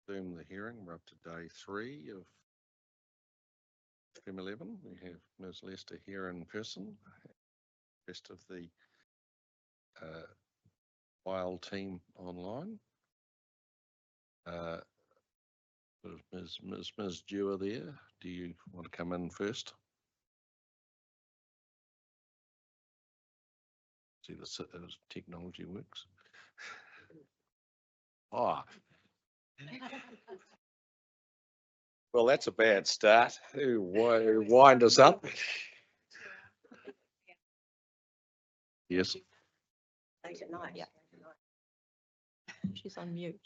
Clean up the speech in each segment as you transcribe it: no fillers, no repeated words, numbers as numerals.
Resume the hearing. We're up to day 3 of FEM 11. We have Ms. Lester here in person. The rest of the file team online. Ms. Dewar there. Do you want to come in first? See the technology works. Oh. Well, that's a bad start. Wind us up. Yes. Late at night, yeah. She's on mute.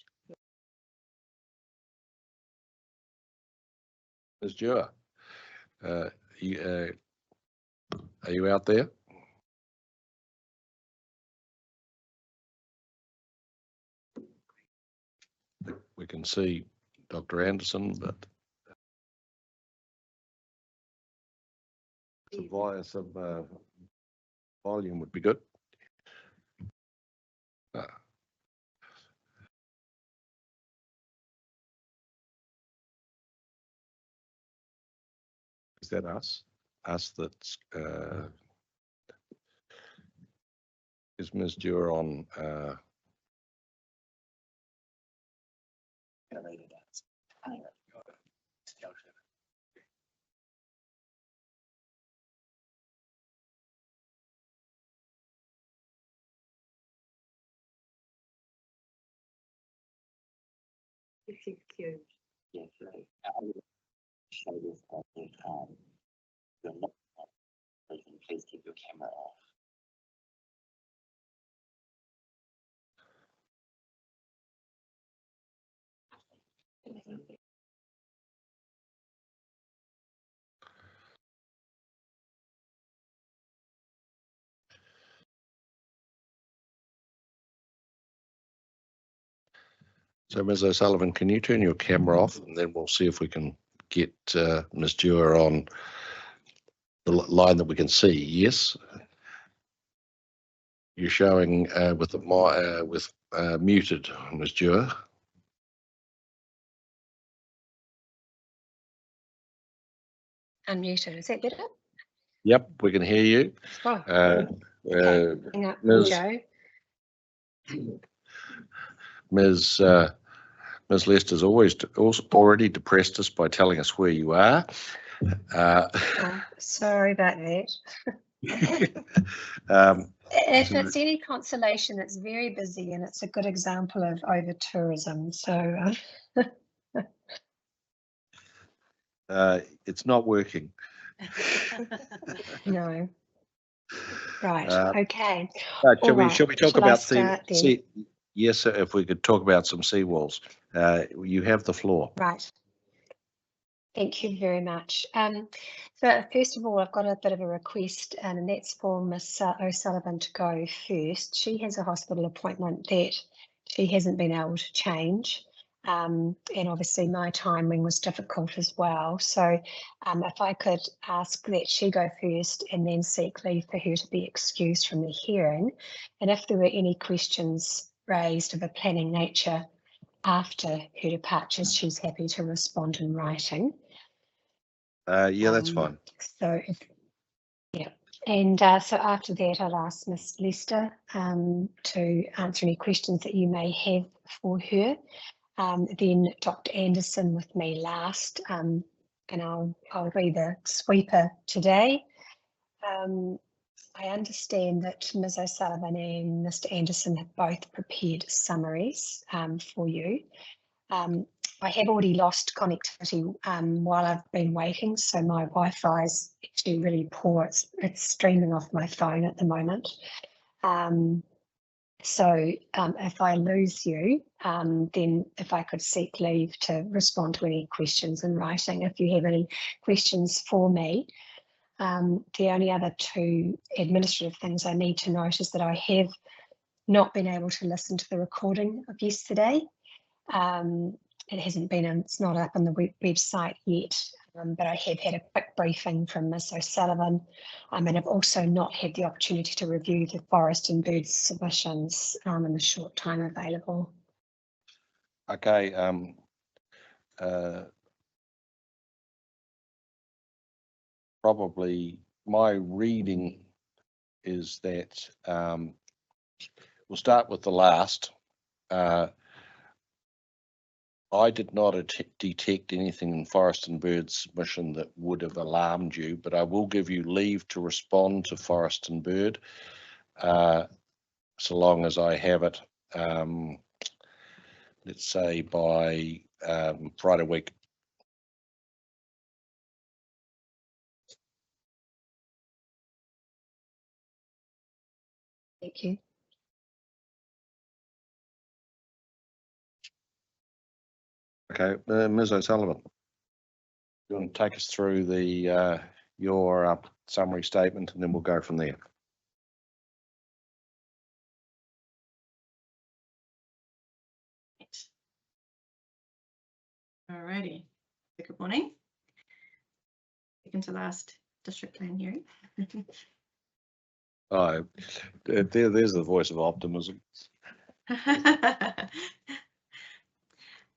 Ms. Dewar, are you out there? We can see Dr. Anderson, but some volume would be good. Is that us? Us that's is Ms. Dewar on She's cute. Yes, right. I will show this at the time. You're not present. Please keep your camera off. So, Ms. O'Sullivan, can you turn your camera off, and then we'll see if we can get Ms. Dewar on the line that we can see. Yes, you're showing with muted, Ms. Dewar. Unmuted. Is that better? Yep, we can hear you. Oh, hang up, Joe. Ms. Lester's already depressed us by telling us where you are. Sorry about that. If it's any consolation, it's very busy and it's a good example of over tourism. So it's not working. No. Right. Okay. Shall we talk about yes, if we could talk about some seawalls. You have the floor. Right. Thank you very much. So first of all, I've got a bit of a request, and that's for Miss O'Sullivan to go first. She has a hospital appointment that she hasn't been able to change. And obviously my timing was difficult as well. So if I could ask that she go first and then seek leave for her to be excused from the hearing. And if there were any questions raised of a planning nature after her departure, she's happy to respond in writing. Yeah, that's fine. So, yeah. And so after that, I'll ask Miss Lester to answer any questions that you may have for her. Then Dr. Anderson with me last, and I'll be the sweeper today. I understand that Ms. O'Sullivan and Mr. Anderson have both prepared summaries for you. I have already lost connectivity while I've been waiting, so my Wi-Fi is actually really poor. It's streaming off my phone at the moment. So if I lose you, then if I could seek leave to respond to any questions in writing, if you have any questions for me. The only other 2 administrative things I need to note is that I have not been able to listen to the recording of yesterday. It hasn't been, it's not up on the website yet, but I have had a quick briefing from Ms. O'Sullivan, and I've also not had the opportunity to review the forest and bird submissions in the short time available. Okay, probably my reading is that we'll start with the last. I did not detect anything in Forest and Bird's submission that would have alarmed you, but I will give you leave to respond to Forest and Bird, so long as I have it, let's say by Friday week. Thank you. Okay, Ms. O'Sullivan, you want to take us through the your summary statement, and then we'll go from there. Alrighty. Good morning. Second to last district plan hearing. Oh, there's the voice of optimism.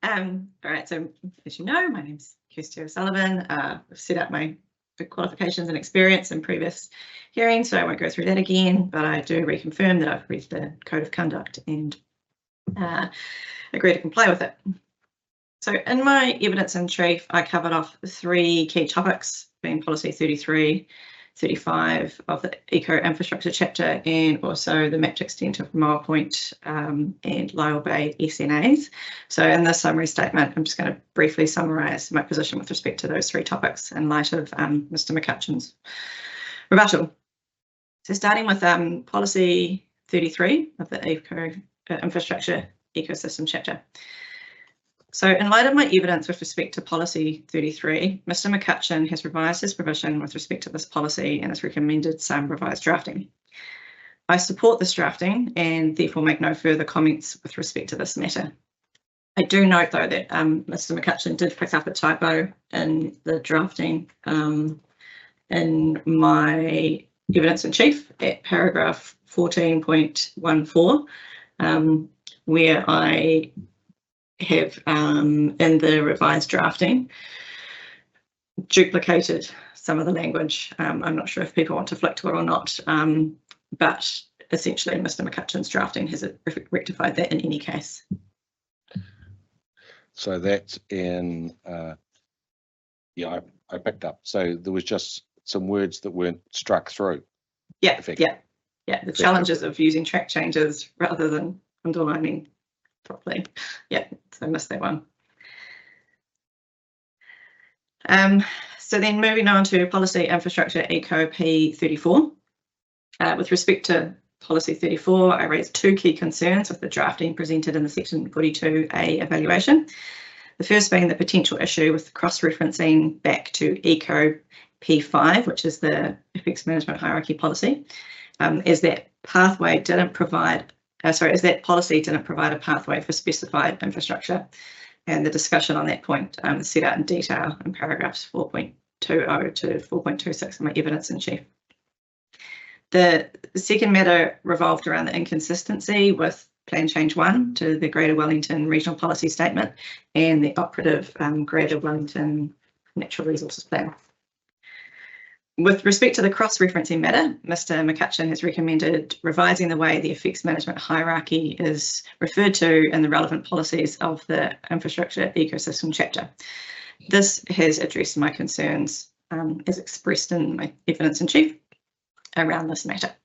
All right, so as you know, my name's Kirsty O'Sullivan. I've set out my qualifications and experience in previous hearings, so I won't go through that again, but I do reconfirm that I've read the Code of Conduct and agree to comply with it. So in my evidence in chief, I covered off 3 key topics, being policy 33, 35 of the Eco Infrastructure chapter, and also the mapped extent of Mile Point and Lyell Bay SNAs. So in this summary statement, I'm just going to briefly summarise my position with respect to those 3 topics in light of Mr. McCutcheon's rebuttal. So starting with policy 33 of the Eco Infrastructure Ecosystem chapter. So in light of my evidence with respect to policy 33, Mr. McCutcheon has revised his provision with respect to this policy and has recommended some revised drafting. I support this drafting and therefore make no further comments with respect to this matter. I do note though that Mr. McCutcheon did pick up a typo in the drafting in my evidence in chief at paragraph 14.14, where I have in the revised drafting duplicated some of the language. I'm not sure if people want to flick to it or not, but essentially Mr. McCutcheon's drafting has rectified that in any case. So that's in, yeah, I picked up. So there was just some words that weren't struck through. Yeah, yeah. The challenges of using track changes rather than underlining properly. Yeah, so I missed that one. So then moving on to policy infrastructure eco P34. With respect to policy 34, I raised 2 key concerns with the drafting presented in the section 42A evaluation. The first being the potential issue with cross-referencing back to eco P5, which is the effects management hierarchy policy, as that pathway didn't provide as that policy didn't provide a pathway for specified infrastructure, and the discussion on that point is set out in detail in paragraphs 4.20 to 4.26 of my evidence in chief. The second matter revolved around the inconsistency with Plan Change 1 to the Greater Wellington Regional Policy Statement and the operative Greater Wellington Natural Resources Plan. With respect to the cross-referencing matter, Mr. McCutcheon has recommended revising the way the effects management hierarchy is referred to in the relevant policies of the infrastructure ecosystem chapter. This has addressed my concerns as expressed in my evidence in chief around this matter.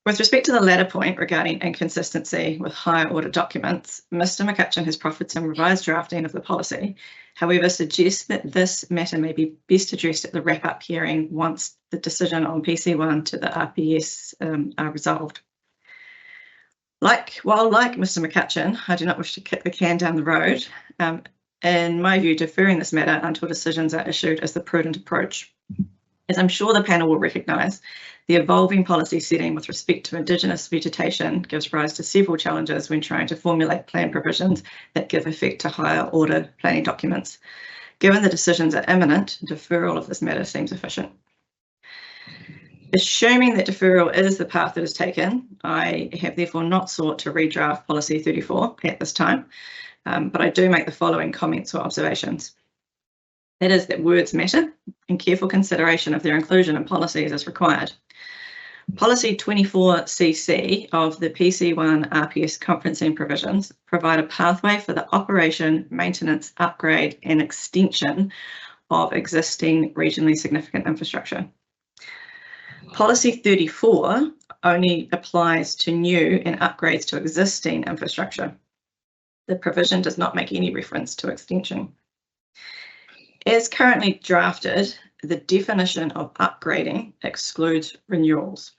With respect to the latter point regarding inconsistency with higher order documents, Mr. McCutcheon has proffered some revised drafting of the policy, however suggests that this matter may be best addressed at the wrap-up hearing once the decision on PC1 to the RPS are resolved. While like Mr. McCutcheon, I do not wish to kick the can down the road. In my view, deferring this matter until decisions are issued is the prudent approach. As I'm sure the panel will recognise, the evolving policy setting with respect to Indigenous vegetation gives rise to several challenges when trying to formulate plan provisions that give effect to higher order planning documents. Given the decisions are imminent, deferral of this matter seems efficient. Assuming that deferral is the path that is taken, I have therefore not sought to redraft policy 34 at this time, but I do make the following comments or observations. That is that words matter and careful consideration of their inclusion in policies is required. Policy 24CC of the PC1 RPS conferencing provisions provide a pathway for the operation, maintenance, upgrade and extension of existing regionally significant infrastructure. Policy 34 only applies to new and upgrades to existing infrastructure. The provision does not make any reference to extension. As currently drafted, the definition of upgrading excludes renewals.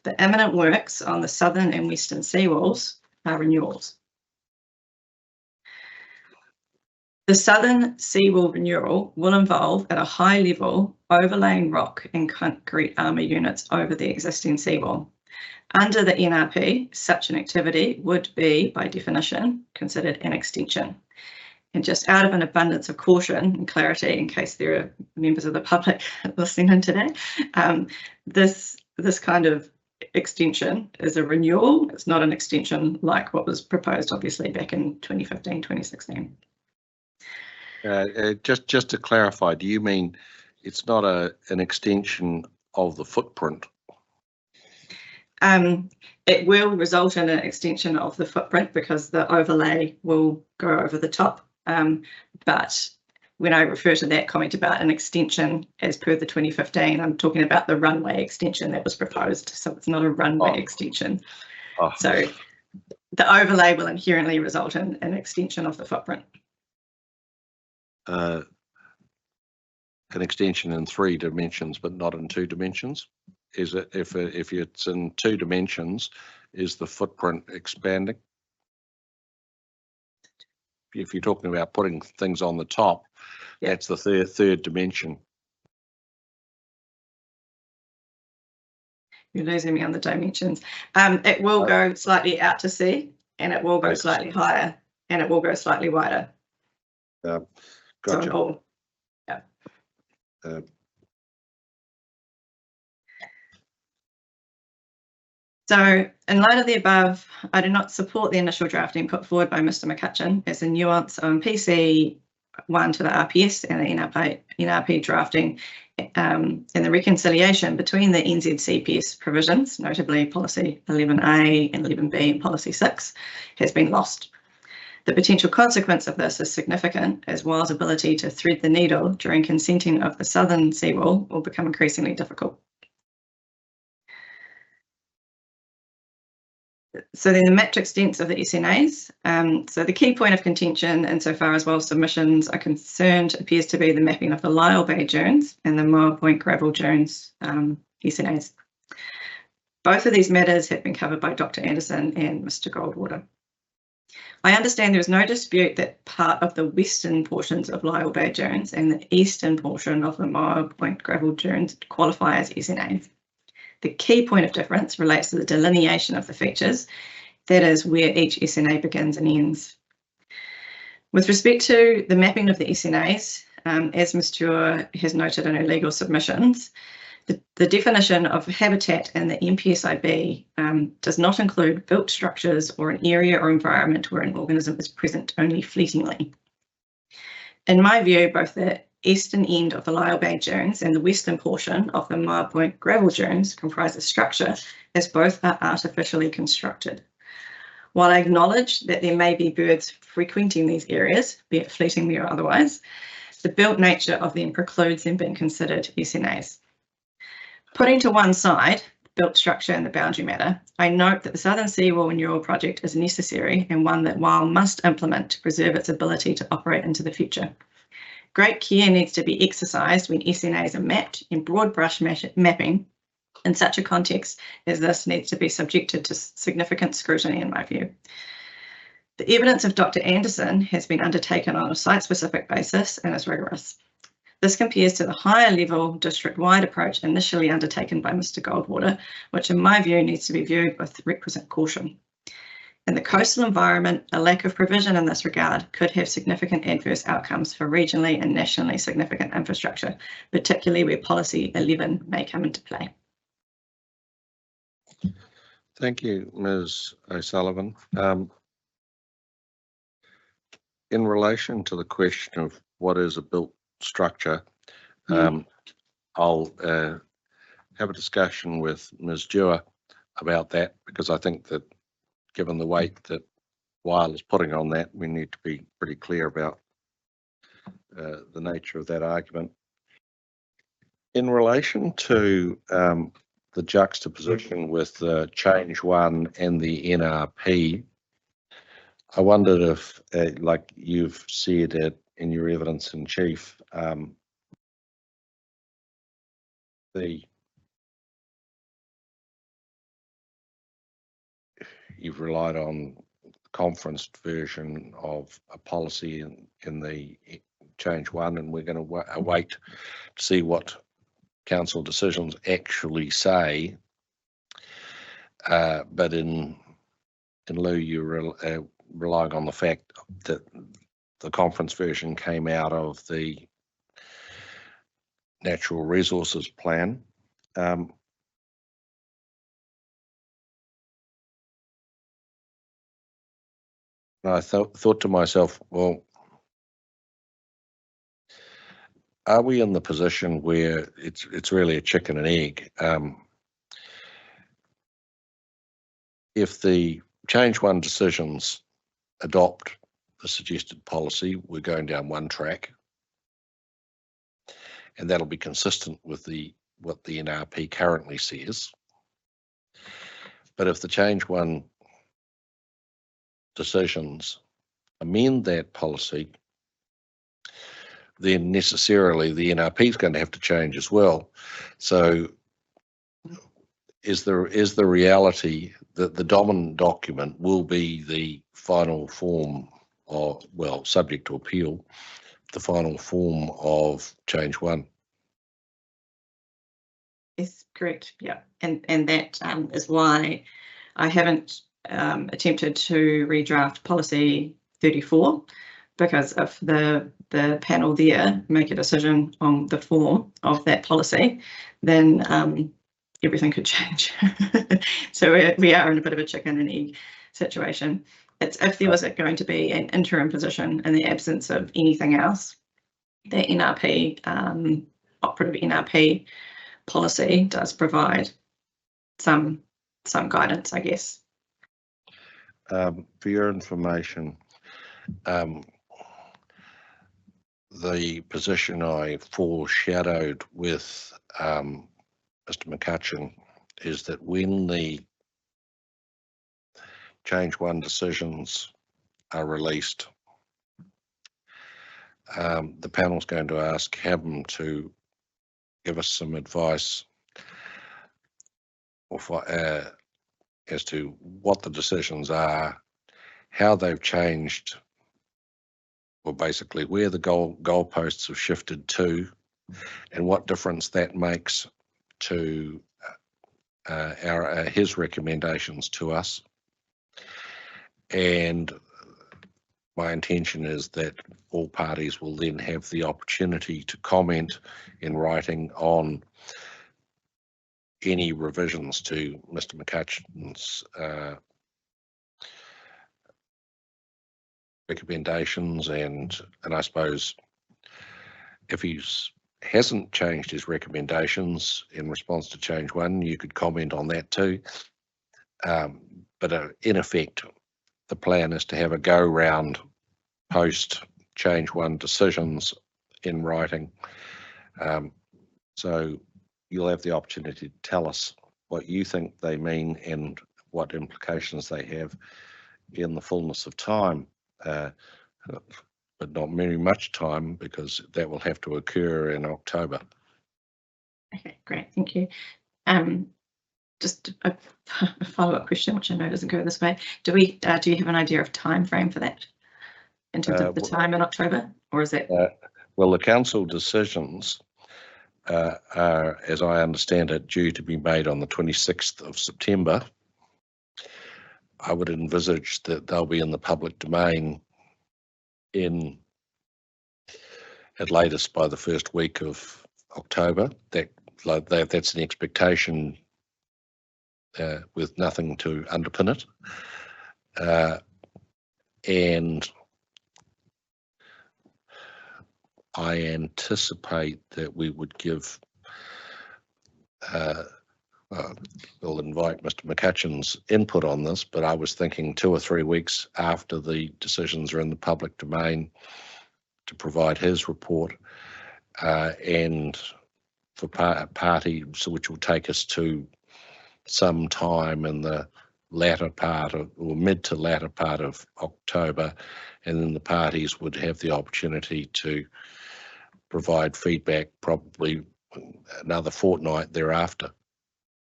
The imminent works on the southern and western seawalls are renewals. The southern seawall renewal will involve at a high level overlaying rock and concrete armour units over the existing seawall. Under the NRP, such an activity would be, by definition, considered an extension. And just out of an abundance of caution and clarity, in case there are members of the public listening in today, this kind of extension is a renewal. It's not an extension like what was proposed, obviously, back in 2015, 2016. Just to clarify, do you mean it's not an extension of the footprint? It will result in an extension of the footprint because the overlay will go over the top. But when I refer to that comment about an extension as per the 2015, I'm talking about the runway extension that was proposed. So it's not a runway extension. So the overlay will inherently result in an extension of the footprint. An extension in 3 dimensions, but not in 2 dimensions. Is it if it's in 2 dimensions, is the footprint expanding? If you're talking about putting things on the top, that's the third dimension. You're losing me on the dimensions. It will go slightly out to sea, and it will go slightly higher, and it will go slightly wider. Gotcha. So So in light of the above, I do not support the initial drafting put forward by Mr. McCutcheon as a nuance on PC1 to the RPS and the NRP drafting and the reconciliation between the NZCPS provisions, notably policy 11A and 11B and policy 6, has been lost. The potential consequence of this is significant, as WA's ability to thread the needle during consenting of the southern seawall will become increasingly difficult. So then the mapped extents of the SNAs. So the key point of contention insofar as WA submissions are concerned appears to be the mapping of the Lyell Bay dunes and the Moa Point gravel dunes SNAs. Both of these matters have been covered by Dr. Anderson and Mr. Goldwater. I understand there is no dispute that part of the western portions of Lyell Bay dunes and the eastern portion of the Moa Point gravel dunes qualify as SNAs. The key point of difference relates to the delineation of the features, that is where each SNA begins and ends. With respect to the mapping of the SNAs, as Ms. Stewart has noted in her legal submissions, the definition of habitat in the MPSIB does not include built structures or an area or environment where an organism is present only fleetingly. In my view, both the eastern end of the Lyell Bay dunes and the western portion of the Moa Point gravel dunes comprise a structure, as both are artificially constructed. While I acknowledge that there may be birds frequenting these areas, be it fleetingly or otherwise, the built nature of them precludes them being considered SNAs. Putting to one side built structure and the boundary matter, I note that the Southern Seawall Renewal Project is necessary and one that WA must implement to preserve its ability to operate into the future. Great care needs to be exercised when SNAs are mapped, and broad brush mapping in such a context as this needs to be subjected to significant scrutiny in my view. The evidence of Dr. Anderson has been undertaken on a site-specific basis and is rigorous. This compares to the higher level district-wide approach initially undertaken by Mr. Goldwater, which in my view needs to be viewed with requisite caution. In the coastal environment, a lack of provision in this regard could have significant adverse outcomes for regionally and nationally significant infrastructure, particularly where policy 11 may come into play. Thank you, Ms. O'Sullivan. in relation to the question of what is a built structure, I'll have a discussion with Ms. Dewar about that, because I think that given the weight that Weil is putting on that, we need to be pretty clear about the nature of that argument. In relation to the juxtaposition with the Change 1 and the NRP, I wondered if, like you've said it in your evidence in chief, you've relied on the conferenced version of a policy in the Change 1, and we're going to wait to see what council decisions actually say. But in lieu, you're relying on the fact that the conference version came out of the natural resources plan. I thought to myself, well, are we in the position where it's really a chicken and egg? If the Change 1 decisions adopt the suggested policy, we're going down one track, and that'll be consistent with what the NRP currently says. But if the Change 1 decisions amend that policy, then necessarily the NRP is going to have to change as well. So is the reality that the dominant document will be the final form of, well, subject to appeal, the final form of Change 1? Yes, correct. Yeah, and that is why I haven't attempted to redraft policy 34, because if the panel there make a decision on the form of that policy, then everything could change. So we are in a bit of a chicken and egg situation. It's if there was going to be an interim position in the absence of anything else, the NRP, operative NRP policy does provide some guidance, I guess. For your information, the position I foreshadowed with Mr. McCutcheon is that when the Change 1 decisions are released, the panel's going to ask him to give us some advice as to what the decisions are, how they've changed, or basically where the goalposts have shifted to, and what difference that makes to his recommendations to us. And my intention is that all parties will then have the opportunity to comment in writing on any revisions to Mr. McCutcheon's recommendations, and I suppose if he hasn't changed his recommendations in response to Change 1, you could comment on that too. But in effect, the plan is to have a go-round post Change 1 decisions in writing. So you'll have the opportunity to tell us what you think they mean and what implications they have in the fullness of time, but not very much time, because that will have to occur in October. Okay, great, thank you. Just a follow-up question, which I know doesn't go this way. Do you have an idea of time frame for that in terms of the time in October, or is it? Well, the council decisions are, as I understand it, due to be made on the 26th of September. I would envisage that they'll be in the public domain at latest by the first week of October. That's an expectation with nothing to underpin it. And I anticipate that we would give, we'll invite Mr. McCutcheon's input on this, but I was thinking 2 or 3 weeks after the decisions are in the public domain to provide his report, and for party, so which will take us to some time in the latter part of, or mid to latter part of October, and then the parties would have the opportunity to provide feedback probably another fortnight thereafter,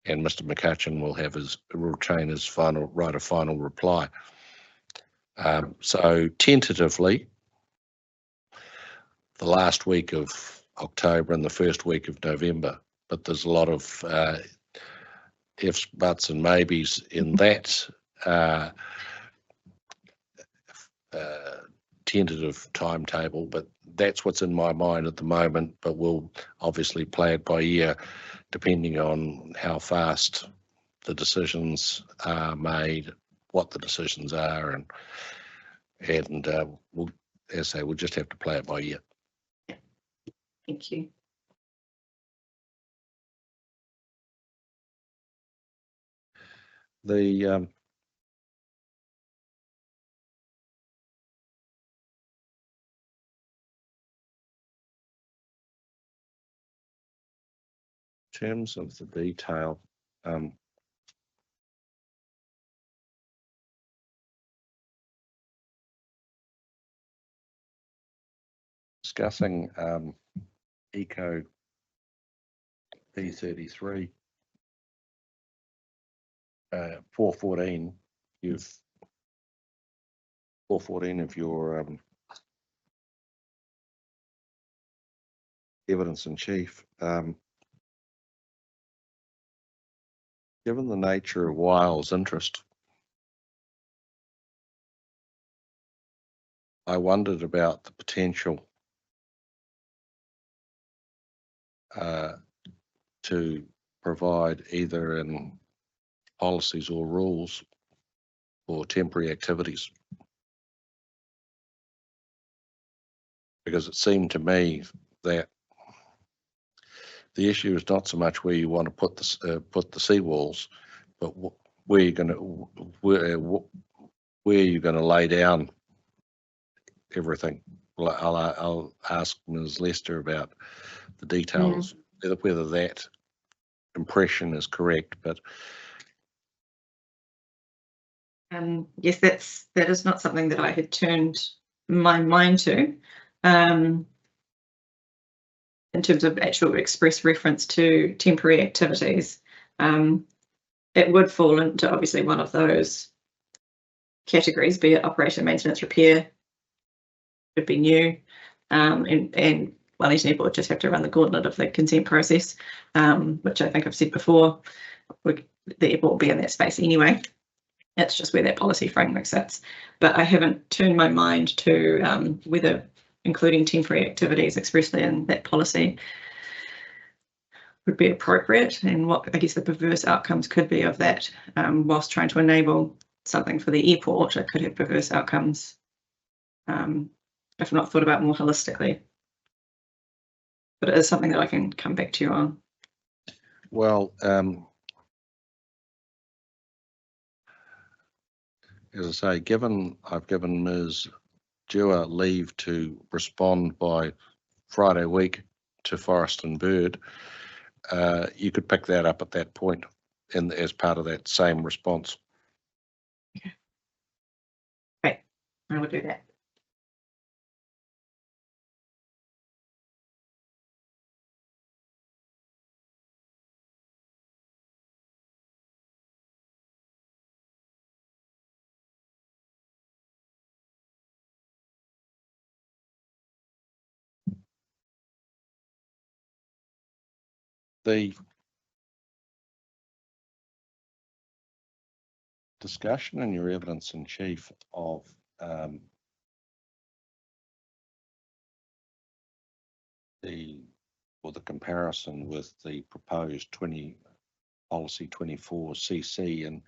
and Mr. McCutcheon will have his, retain his final, write a final reply. So tentatively, the last week of October and the first week of November, but there's a lot of ifs, buts and maybes in that tentative timetable, but that's what's in my mind at the moment, but we'll obviously play it by ear depending on how fast the decisions are made, what the decisions are, and we'll, as I say, we'll just have to play it by ear. Thank you. The in terms of the detail, discussing Eco P33, 414, you've 414 of your evidence in chief. Given the nature of Weil's interest, I wondered about the potential to provide either in policies or rules for temporary activities. Because it seemed to me that the issue is not so much where you want to put the seawalls, but where you're going to where you're going to lay down everything. I'll ask Ms. Lester about the details, whether that impression is correct. But yes, that is not something that I had turned my mind to. In terms of actual express reference to temporary activities, it would fall into obviously one of those categories, be it operation, maintenance, repair, would be new, and Wellington Airport would just have to run the gauntlet of the consent process, which I think I've said before, the airport will be in that space anyway. It's just where that policy framework sits. But I haven't turned my mind to whether including temporary activities expressly in that policy would be appropriate, and what I guess the perverse outcomes could be of that. Whilst trying to enable something for the airport, it could have perverse outcomes if not thought about more holistically. But it is something that I can come back to you on. well, as I say, given I've given Ms. Dewar leave to respond by Friday week to Forest and Bird, you could pick that up at that point as part of that same response. Okay. Great, I will do that. The discussion in your evidence in chief of the comparison with the proposed policy 24 CC and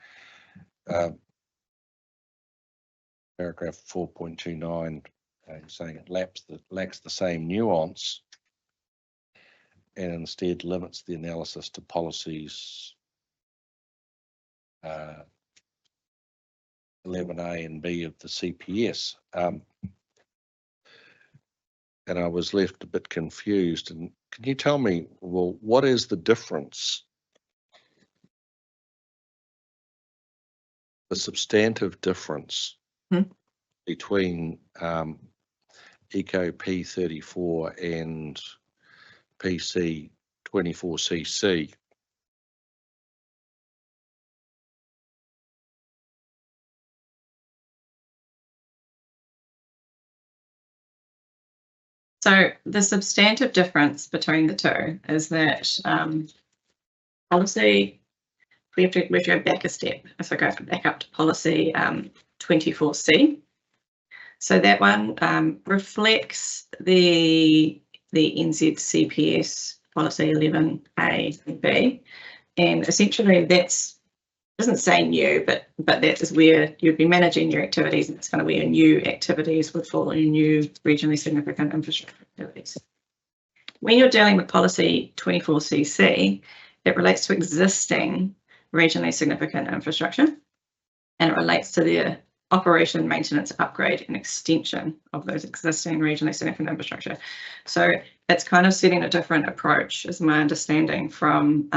paragraph 4.29 saying it lacks the same nuance and instead limits the analysis to policies 11A and B of the CPS. And I was left a bit confused. And can you tell me, well, what is the difference, the substantive difference between Eco P34 and PC 24cc? So the substantive difference between the two is that policy, we have to go back a step. So go back up to policy 24C. So that one reflects the NZCPS policy 11A and B, and essentially that's, doesn't say new, but that is where you'd be managing your activities, and it's kind of where new activities would fall in new regionally significant infrastructure activities. When you're dealing with policy 24CC, it relates to existing regionally significant infrastructure, and it relates to the operation, maintenance, upgrade, and extension of those existing regionally significant infrastructure. So it's kind of setting a different approach, is my understanding, from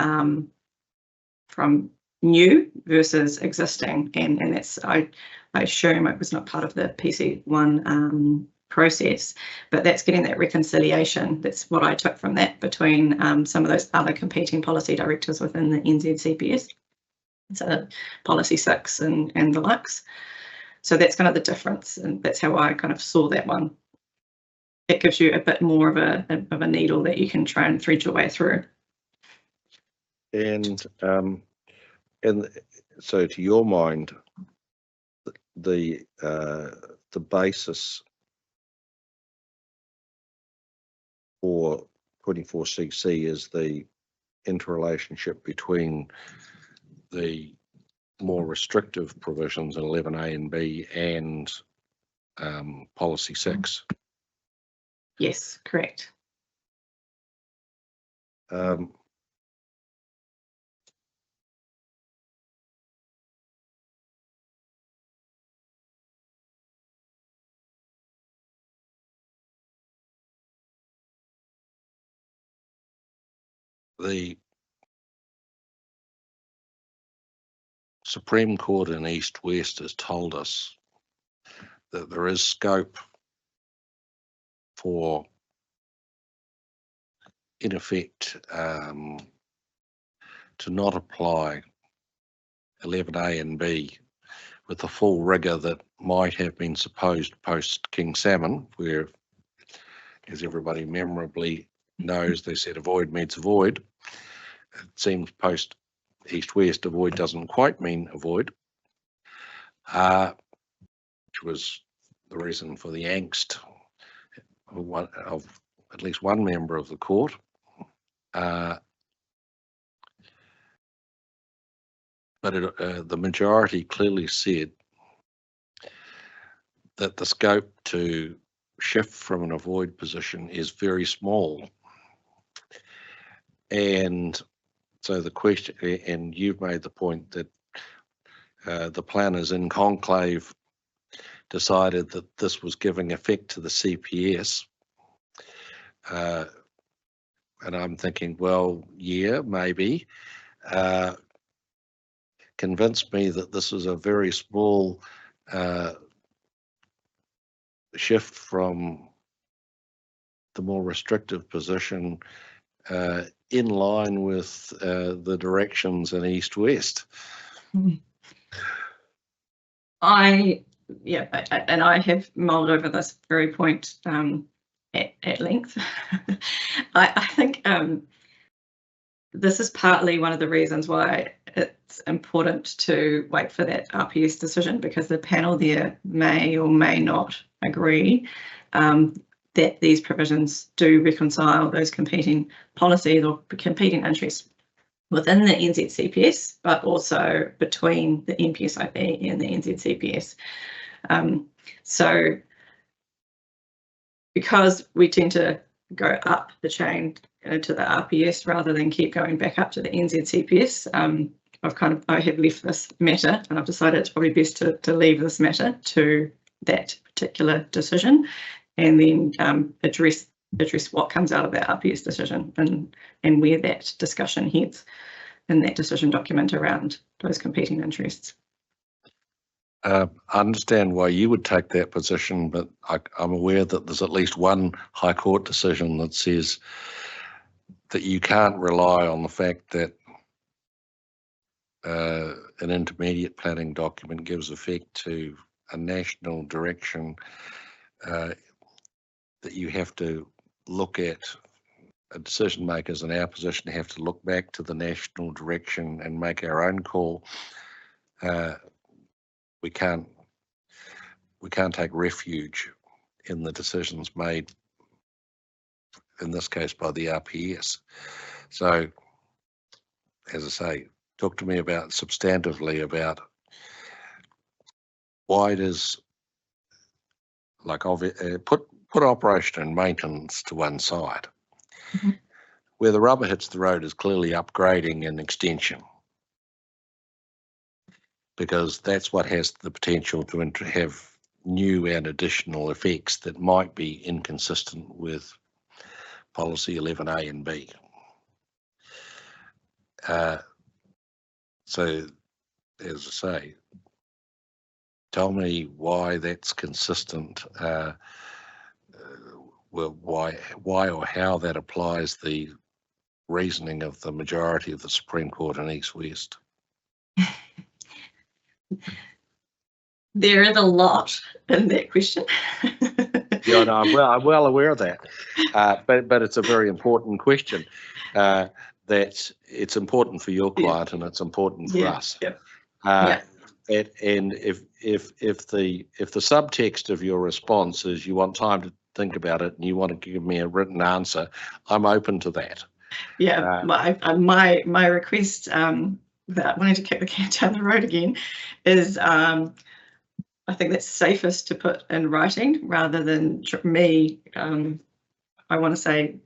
new versus existing, and that's, I assume it was not part of the PC1 process, but that's getting that reconciliation. That's what I took from that between some of those other competing policy directives within the NZCPS, so policy 6 and the likes. So that's kind of the difference, and that's how I kind of saw that one. It gives you a bit more of a needle that you can try and thread your way through. And so, to your mind, the basis for 24cc is the interrelationship between the more restrictive provisions in 11A and B and policy 6. Yes, correct. The Supreme Court in East West has told us that there is scope for, in effect, to not apply 11A and B with the full rigour that might have been supposed post King Salmon, where, as everybody memorably knows, they said avoid means avoid. It seems post East West, avoid doesn't quite mean avoid, which was the reason for the angst of at least one member of the court. But the majority clearly said that the scope to shift from an avoid position is very small. And so the question, and you've made the point that the planners in conclave decided that this was giving effect to the CPS. And I'm thinking, well, yeah, maybe. Convinced me that this is a very small shift from the more restrictive position in line with the directions in East West. And I have mulled over this very point at length. I think this is partly one of the reasons why it's important to wait for that RPS decision, because the panel there may or may not agree that these provisions do reconcile those competing policies or competing interests within the NZCPS, but also between the NPSIP and the NZCPS. So because we tend to go up the chain to the RPS rather than keep going back up to the NZCPS, I have left this matter, and I've decided it's probably best to leave this matter to that particular decision, and then address what comes out of that RPS decision and where that discussion heads in that decision document around those competing interests. I understand why you would take that position, but I'm aware that there's at least one High Court decision that says that you can't rely on the fact that an intermediate planning document gives effect to a national direction, that you have to look at, decision makers in our position have to look back to the national direction and make our own call. We can't take refuge in the decisions made, in this case by the RPS. So, as I say, talk to me about substantively about why does, like, put operation and maintenance to one side. Mm-hmm. Where the rubber hits the road is clearly upgrading and extension, because that's what has the potential to have new and additional effects that might be inconsistent with policy 11A and B. So, as I say, tell me why that's consistent, well, why or how that applies the reasoning of the majority of the Supreme Court in East West. There is a lot in that question. Yeah, no, I'm well aware of that, but it's a very important question. That it's important for your client, and it's important for us. Yep. And if the subtext of your response is you want time to think about it and you want to give me a written answer, I'm open to that. Yeah, my request, without wanting to kick the can down the road again, is I think that's safest to put in writing rather than me. I want to say,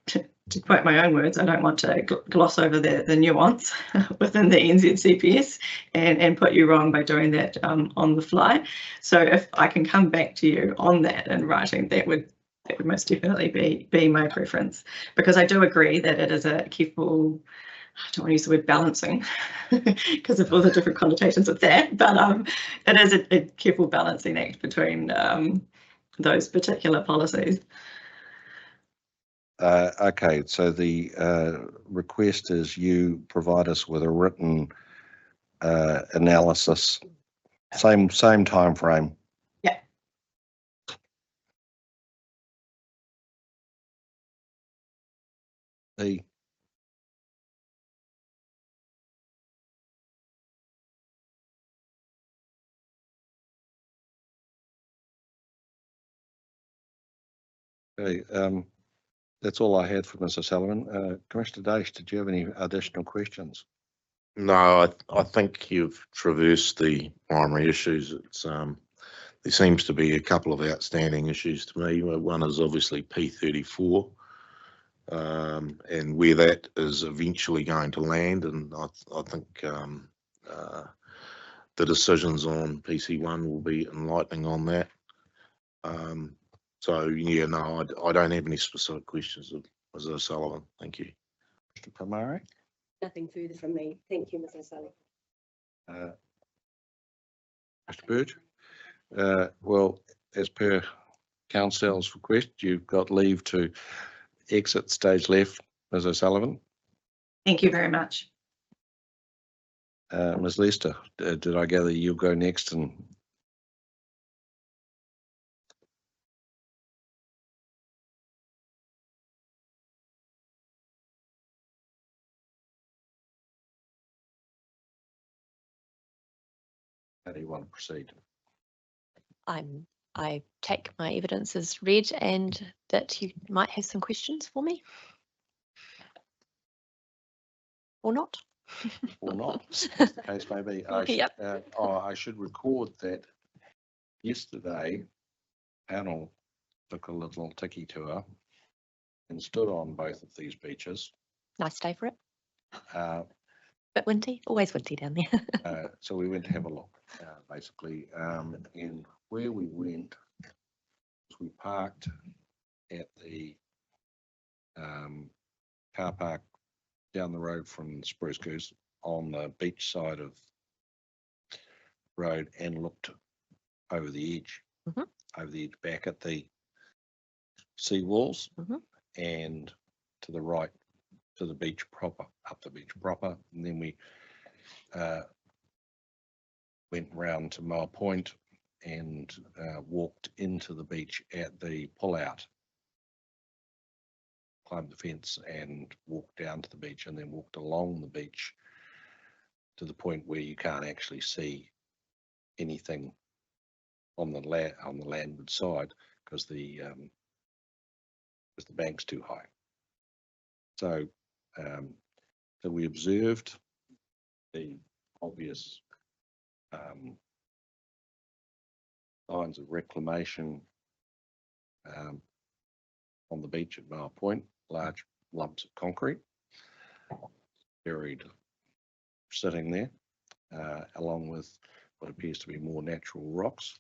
to quote my own words, I don't want to gloss over the nuance within the NZCPS and put you wrong by doing that on the fly. So if I can come back to you on that in writing, that would most definitely be my preference, because I do agree that it is a careful, I don't want to use the word balancing because of all the different connotations of that, but it is a careful balancing act between those particular policies. Okay, so the request is you provide us with a written analysis, same time frame. Yeah. The okay, that's all I had for Mr. Sullivan. Commissioner Dace, did you have any additional questions? No, I think you've traversed the primary issues. It's there seems to be a couple of outstanding issues to me. One is obviously P34, and where that is eventually going to land, and I think the decisions on PC1 will be enlightening on that. So yeah, no, I don't have any specific questions of Mr. Sullivan. Thank you. Mr. Pomare? Nothing further from me. Thank you, Mr. Sullivan. Mr. Burge? Well, as per Council's request, you've got leave to exit stage left, Ms. O'Sullivan. Thank you very much. Ms. Lester, did I gather you'll go next? And how do you want to proceed? I take my evidence as read and that you might have some questions for me. Or not. Or not, as the case may be. Yep. I should record that yesterday panel took a little tiki tour and stood on both of these beaches. Nice day for it. Uh, Bit windy, always windy down there. so we went to have a look, basically, and where we went, we parked at the car park down the road from Spruce Goose on the beach side of the road and looked over the edge, back at the sea walls and to the right to the beach proper, up the beach proper. And then we went round to Mile Point and walked into the beach at the pullout, climbed the fence and walked down to the beach, and then walked along the beach to the point where you can't actually see anything on the landward side because the bank's too high. So we observed the obvious signs of reclamation on the beach at Mile Point, large lumps of concrete buried, sitting there, along with what appears to be more natural rocks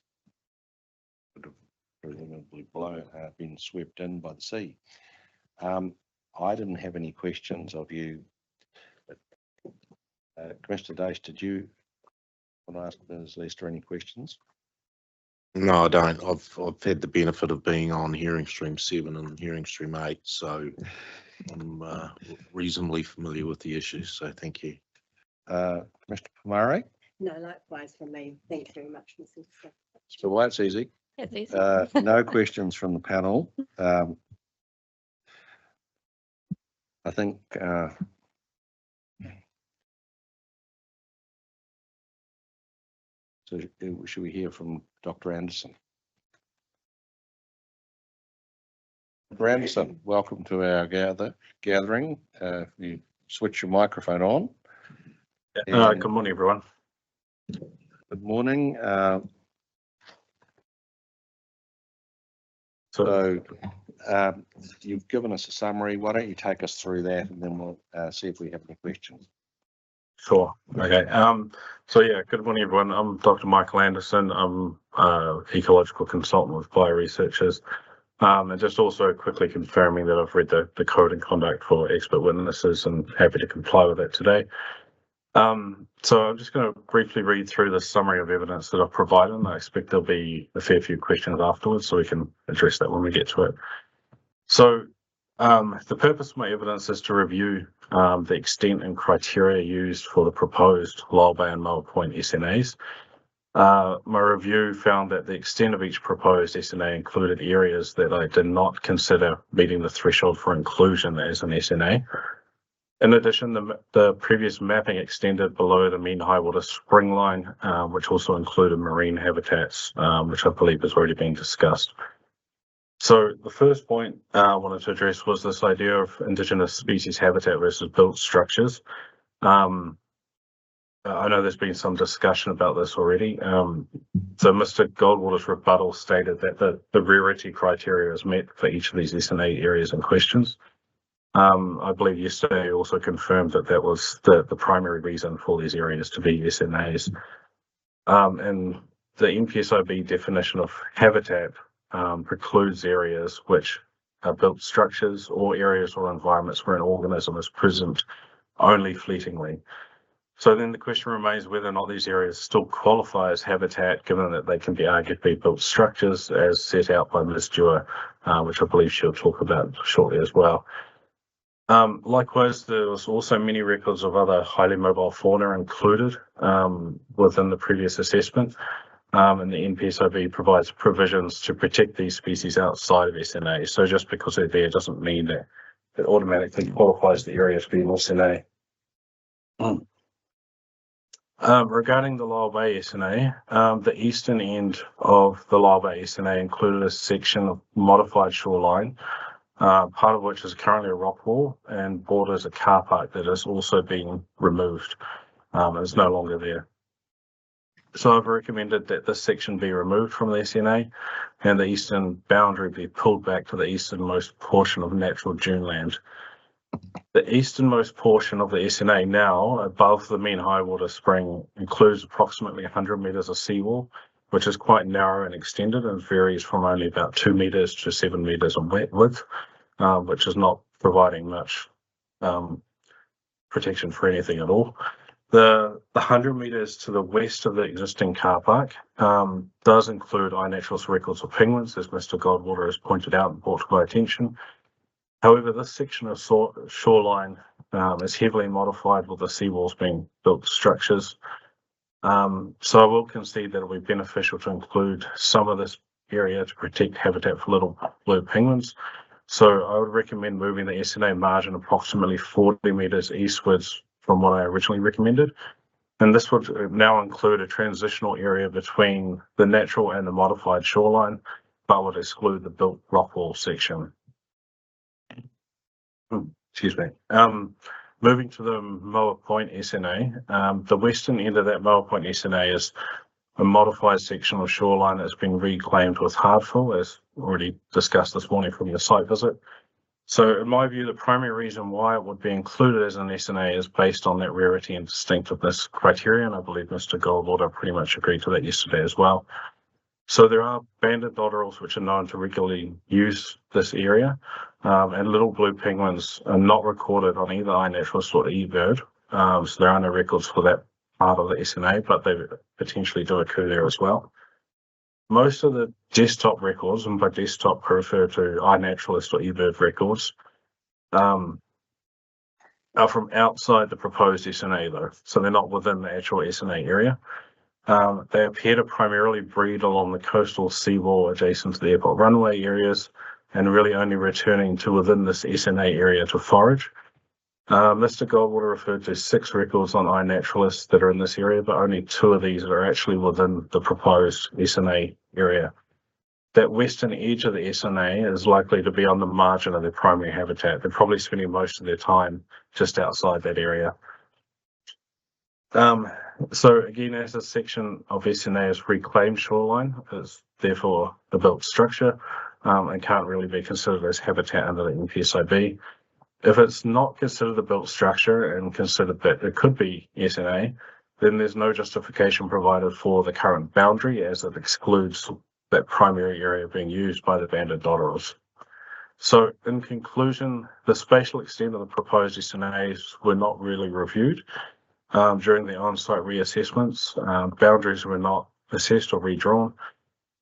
that have presumably been swept in by the sea. I didn't have any questions of you. Commissioner Dace, did you want to ask Ms. Lester any questions? No, I don't. I've had the benefit of being on hearing stream 7 and hearing stream 8, so I'm reasonably familiar with the issues. So thank you. Commissioner Pomare? No, likewise from me. Thank you very much, Mrs. So well, that's easy. It's easy. No questions from the panel. I think so. Should we hear from Dr. Anderson? Dr. Anderson, welcome to our gathering. If you switch your microphone on. Good morning, everyone. Good morning. So You've given us a summary. Why don't you take us through that, and then we'll see if we have any questions. sure. Okay. So yeah, good morning, everyone. I'm Dr. Michael Anderson. I'm ecological consultant with bioresearchers. And just also quickly confirming that I've read the code and conduct for expert witnesses and happy to comply with that today. So I'm just going to briefly read through the summary of evidence that I've provided, and I expect there'll be a fair few questions afterwards, so we can address that when we get to it. So the purpose of my evidence is to review the extent and criteria used for the proposed Lyell Bay and Mile Point SNAs. My review found that the extent of each proposed SNA included areas that I did not consider meeting the threshold for inclusion as an SNA. In addition, the previous mapping extended below the mean high water spring line, which also included marine habitats, which I believe has already been discussed. So the first point I wanted to address was this idea of Indigenous species habitat versus built structures. I know there's been some discussion about this already. So Mr. Goldwater's rebuttal stated that the rarity criteria is met for each of these SNA areas in questions. I believe yesterday also confirmed that that was the primary reason for these areas to be SNAs. And the NPSIB definition of habitat precludes areas which are built structures or areas or environments where an organism is present only fleetingly. So then the question remains whether or not these areas still qualify as habitat, given that they can be arguably built structures as set out by Ms. Dewar, which I believe she'll talk about shortly as well. Likewise, there was also many records of other highly mobile fauna included within the previous assessment, and the NPSIB provides provisions to protect these species outside of SNA. So just because they're there doesn't mean that it automatically qualifies the area to be an SNA. Regarding the Lyell Bay SNA, the eastern end of the Lyell Bay SNA included a section of modified shoreline, part of which is currently a rock wall and borders a car park that is also being removed. It's no longer there. So I've recommended that this section be removed from the SNA and the eastern boundary be pulled back to the easternmost portion of natural dune land. The easternmost portion of the SNA now, above the mean high water spring, includes approximately 100 metres of seawall, which is quite narrow and extended and varies from only about 2 metres to 7 metres in width, which is not providing much protection for anything at all. The 100 metres to the west of the existing car park does include iNaturalist records for penguins, as Mr. Goldwater has pointed out and brought to my attention. However, this section of shoreline is heavily modified with the seawalls being built structures. So I will concede that it will be beneficial to include some of this area to protect habitat for little blue penguins. So I would recommend moving the SNA margin approximately 40 metres eastwards from what I originally recommended. And this would now include a transitional area between the natural and the modified shoreline, but would exclude the built rock wall section. Excuse me. Moving to the Moa Point SNA, the western end of that Moa Point SNA is a modified section of shoreline that's been reclaimed with hardfill, as already discussed this morning from your site visit. So in my view, the primary reason why it would be included as an SNA is based on that rarity and distinctiveness criteria, and I believe Mr. Goldwater pretty much agreed to that yesterday as well. So there are banded dotterels which are known to regularly use this area, and little blue penguins are not recorded on either iNaturalist or eBird, so there are no records for that part of the SNA, but they potentially do occur there as well. Most of the desktop records, and by desktop I refer to iNaturalist or eBird records, are from outside the proposed SNA though, so they're not within the actual SNA area. They appear to primarily breed along the coastal seawall adjacent to the airport runway areas and really only returning to within this SNA area to forage. Mr. Goldwater referred to 6 records on iNaturalist that are in this area, but only 2 of these are actually within the proposed SNA area. That western edge of the SNA is likely to be on the margin of their primary habitat. They're probably spending most of their time just outside that area. So again, as a section of SNA is reclaimed shoreline, is therefore a built structure and can't really be considered as habitat under the NPSIB. If it's not considered a built structure and considered that it could be SNA, then there's no justification provided for the current boundary as it excludes that primary area being used by the banded dotterels. So in conclusion, the spatial extent of the proposed SNAs were not really reviewed during the on-site reassessments. Boundaries were not assessed or redrawn.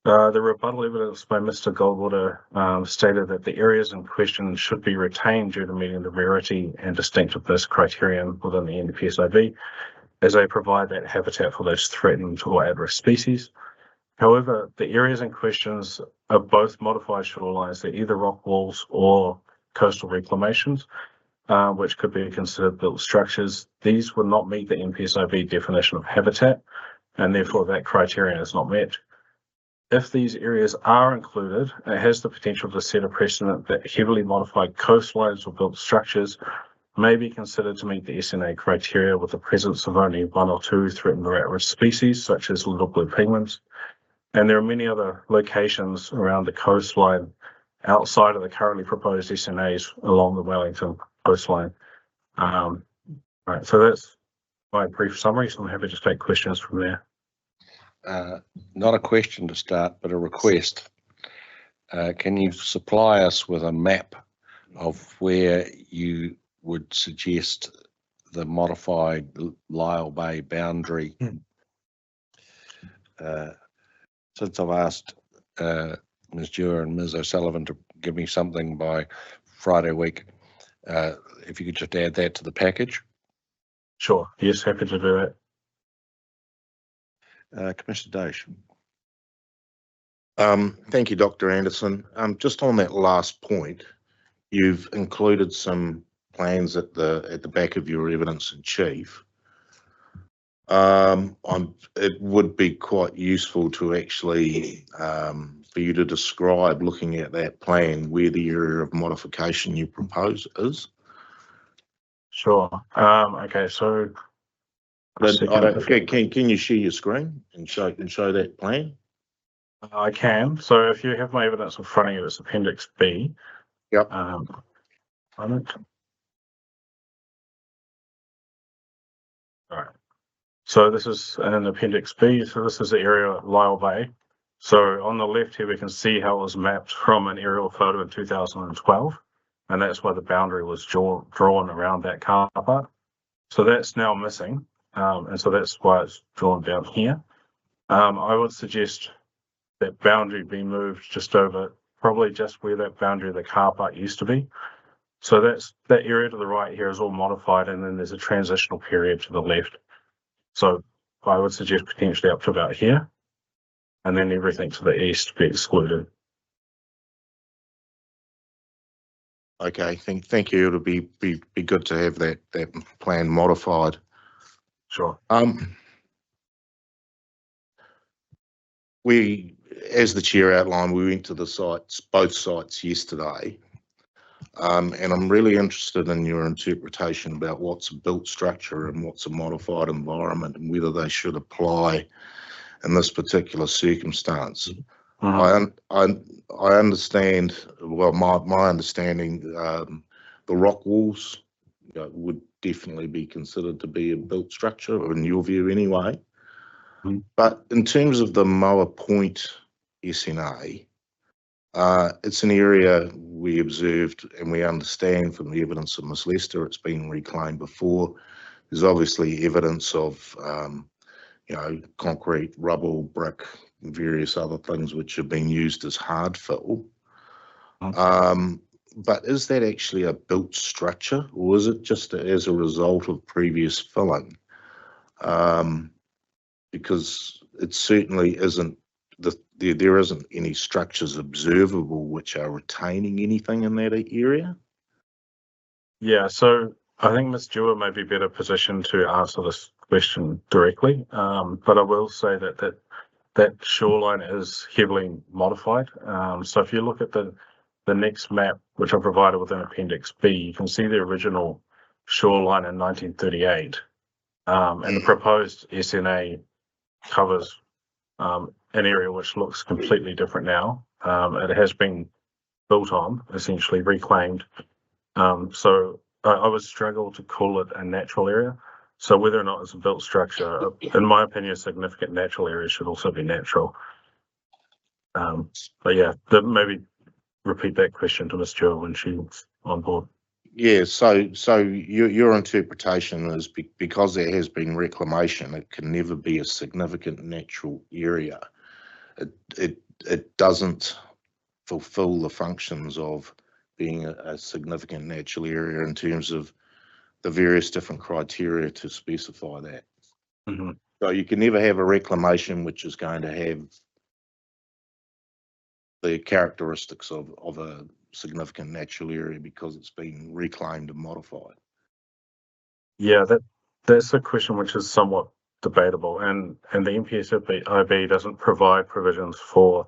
The rebuttal evidence by Mr. Goldwater stated that the areas in question should be retained due to meeting the rarity and distinctiveness criterion within the NPSIB, as they provide that habitat for those threatened or at-risk species. However, the areas in questions are both modified shorelines, they're either rock walls or coastal reclamations, which could be considered built structures. These would not meet the NPSIB definition of habitat, and therefore that criterion is not met. If these areas are included, it has the potential to set a precedent that heavily modified coastlines or built structures may be considered to meet the SNA criteria with the presence of only 1 or 2 threatened or at-risk species, such as little blue penguins. And there are many other locations around the coastline outside of the currently proposed SNAs along the Wellington coastline. Right, so that's my brief summary, so I'm happy to take questions from there. Not a question to start, but a request. Can you supply us with a map of where you would suggest the modified Lyell Bay boundary? Since I've asked Ms. Dewar and Ms. O'Sullivan to give me something by Friday week, if you could just add that to the package. Sure, yes, happy to do that. Commissioner Dosh. Thank you, Dr. Anderson. Just on that last point, you've included some plans at the back of your evidence in chief. It would be quite useful to actually for you to describe, looking at that plan, where the area of modification you propose is. Sure. Okay, so But can you share your screen and show that plan? I can. So if you have my evidence in front of you, it's Appendix B. Yep. Moment. All right. So this is an Appendix B. So this is the area of Lyle Bay. So on the left here, we can see how it was mapped from an aerial photo in 2012. And that's why the boundary was drawn around that car park. So that's now missing. And so that's why it's drawn down here. I would suggest that boundary be moved just over, probably just where that boundary of the car park used to be. So that area to the right here is all modified, and then there's a transitional period to the left. So I would suggest potentially up to about here, and then everything to the east be excluded. Okay, thank you. It'll be good to have that plan modified. Sure. We, as the chair outlined, we went to the sites, both sites yesterday. And I'm really interested in your interpretation about what's a built structure and what's a modified environment, and whether they should apply in this particular circumstance. I understand, well, my understanding, the rock walls would definitely be considered to be a built structure, in your view anyway. But in terms of the Moa Point SNA, it's an area we observed and we understand from the evidence of Miss Lester, it's been reclaimed before. There's obviously evidence of, concrete, rubble, brick, and various other things which have been used as hard fill. But is that actually a built structure, or is it just as a result of previous filling? Because it certainly isn't, there isn't any structures observable which are retaining anything in that area. Yeah, so I think Ms. Dewar may be better positioned to answer this question directly, but I will say that shoreline is heavily modified. So if you look at the next map, which I provided within Appendix B, you can see the original shoreline in 1938, and the proposed SNA covers an area which looks completely different now. It has been built on, essentially reclaimed. So I would struggle to call it a natural area. So whether or not it's a built structure, in my opinion, a significant natural area should also be natural. But yeah, maybe repeat that question to Ms. Dewar when she's on board. Yeah, so your interpretation is because there has been reclamation, it can never be a significant natural area. It doesn't fulfill the functions of being a significant natural area in terms of the various different criteria to specify that. So you can never have a reclamation which is going to have the characteristics of a significant natural area because it's been reclaimed and modified. Yeah, that's a question which is somewhat debatable, and the NPSIB doesn't provide provisions for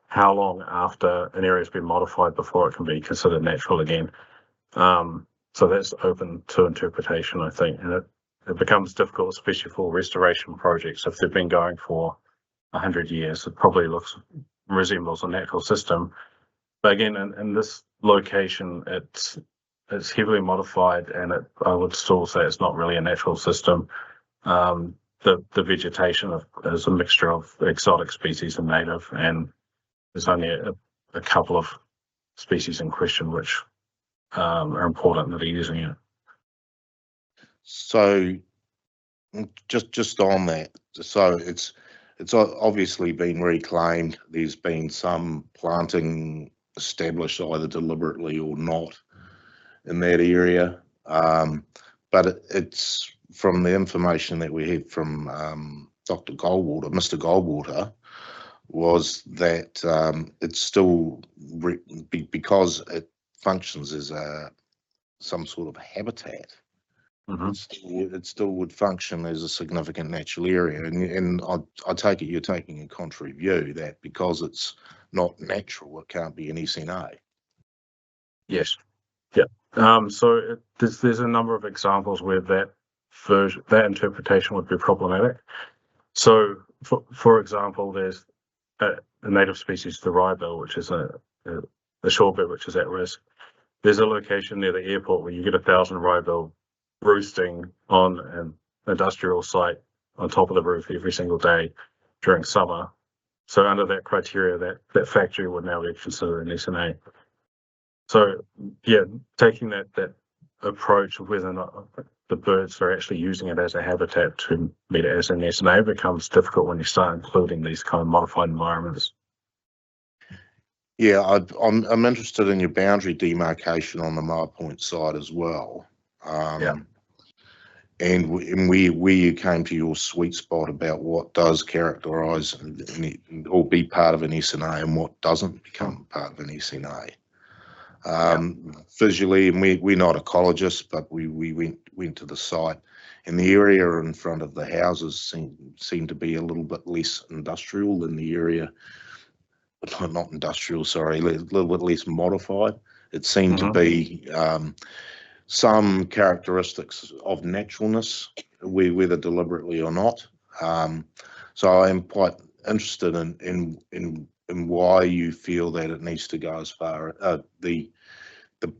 how long after an area has been modified before it can be considered natural again. So that's open to interpretation, I think, and it becomes difficult, especially for restoration projects. If they've been going for 100 years, it probably resembles a natural system. But again, in this location, it's heavily modified, and I would still say it's not really a natural system. The vegetation is a mixture of exotic species and native, and there's only a couple of species in question which are important that are using it. So just on that, so it's obviously been reclaimed. There's been some planting established either deliberately or not in that area, but it's from the information that we had from Mr. Goldwater, was that it's still because it functions as some sort of habitat. It still would function as a significant natural area, and I take it you're taking a contrary view that because it's not natural, it can't be an SNA. Yes. Yeah. So there's a number of examples where that that interpretation would be problematic. So, for example, there's a native species, the wrybill, which is a shorebird which is at risk. There's a location near the airport where you get 1,000 wrybill roosting on an industrial site on top of the roof every single day during summer. So under that criteria, that factory would now be considered an SNA. So yeah, taking that approach of whether or not the birds are actually using it as a habitat to meet it as an SNA becomes difficult when you start including these kind of modified environments. Yeah, I'm interested in your boundary demarcation on the Marpoint side as well. Yeah. And where you came to your sweet spot about what does characterise or be part of an SNA and what doesn't become part of an SNA. Visually, and we're not ecologists, but we went to the site, and the area in front of the houses seemed to be a little bit less industrial than the area. Not industrial, sorry, a little bit less modified. It seemed to be some characteristics of naturalness, whether deliberately or not. So I am quite interested in why you feel that it needs to go as far, the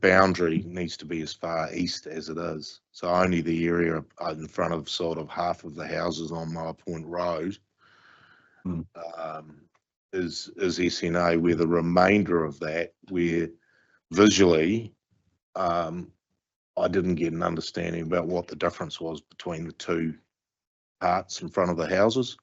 boundary needs to be as far east as it is. So only the area in front of sort of half of the houses on Marpoint Road is SNA, where the remainder of that, where visually, I didn't get an understanding about what the difference was between the two parts in front of the houses.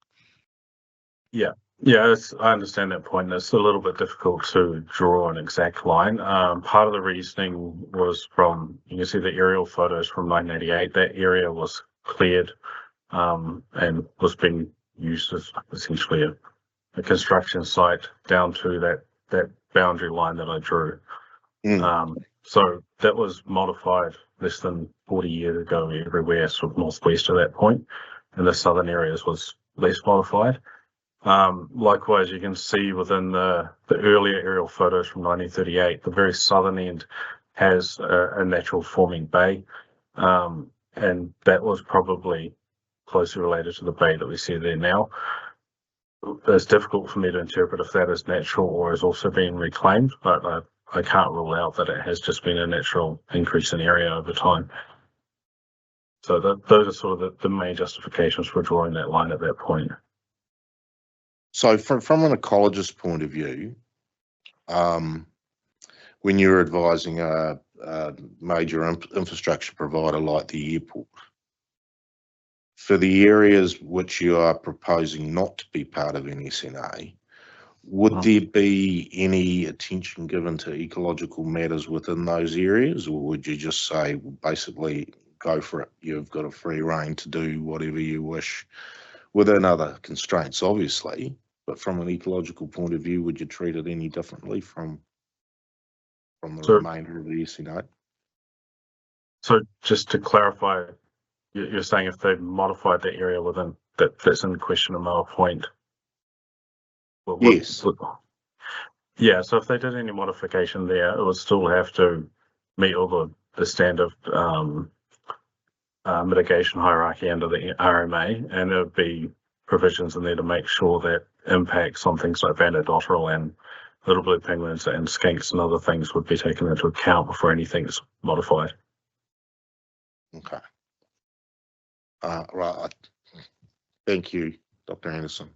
Yeah, I understand that point. It's a little bit difficult to draw an exact line. Part of the reasoning was from, you can see the aerial photos from 1988. That area was cleared and was being used as essentially a construction site down to that boundary line that I drew. So that was modified less than 40 years ago everywhere, sort of northwest of that point, and the southern areas was less modified. Likewise, you can see within the earlier aerial photos from 1938, the very southern end has a natural forming bay, and that was probably closely related to the bay that we see there now. It's difficult for me to interpret if that is natural or is also being reclaimed, but I can't rule out that it has just been a natural increase in area over time. So those are sort of the main justifications for drawing that line at that point. So from an ecologist point of view, when you're advising a major infrastructure provider like the airport, for the areas which you are proposing not to be part of an SNA, would there be any attention given to ecological matters within those areas, or would you just say, well, basically, go for it, you've got a free rein to do whatever you wish within other constraints, obviously, but from an ecological point of view, would you treat it any differently from the remainder of the SNA? So just to clarify, you're saying if they've modified the area within that's in question of Marpoint? Yes. Yeah, so if they did any modification there, it would still have to meet all the standard mitigation hierarchy under the RMA, and there would be provisions in there to make sure that impacts on things like banded dotterel and little blue penguins and skinks and other things would be taken into account before anything's modified. Okay. Right. Thank you, Dr. Anderson.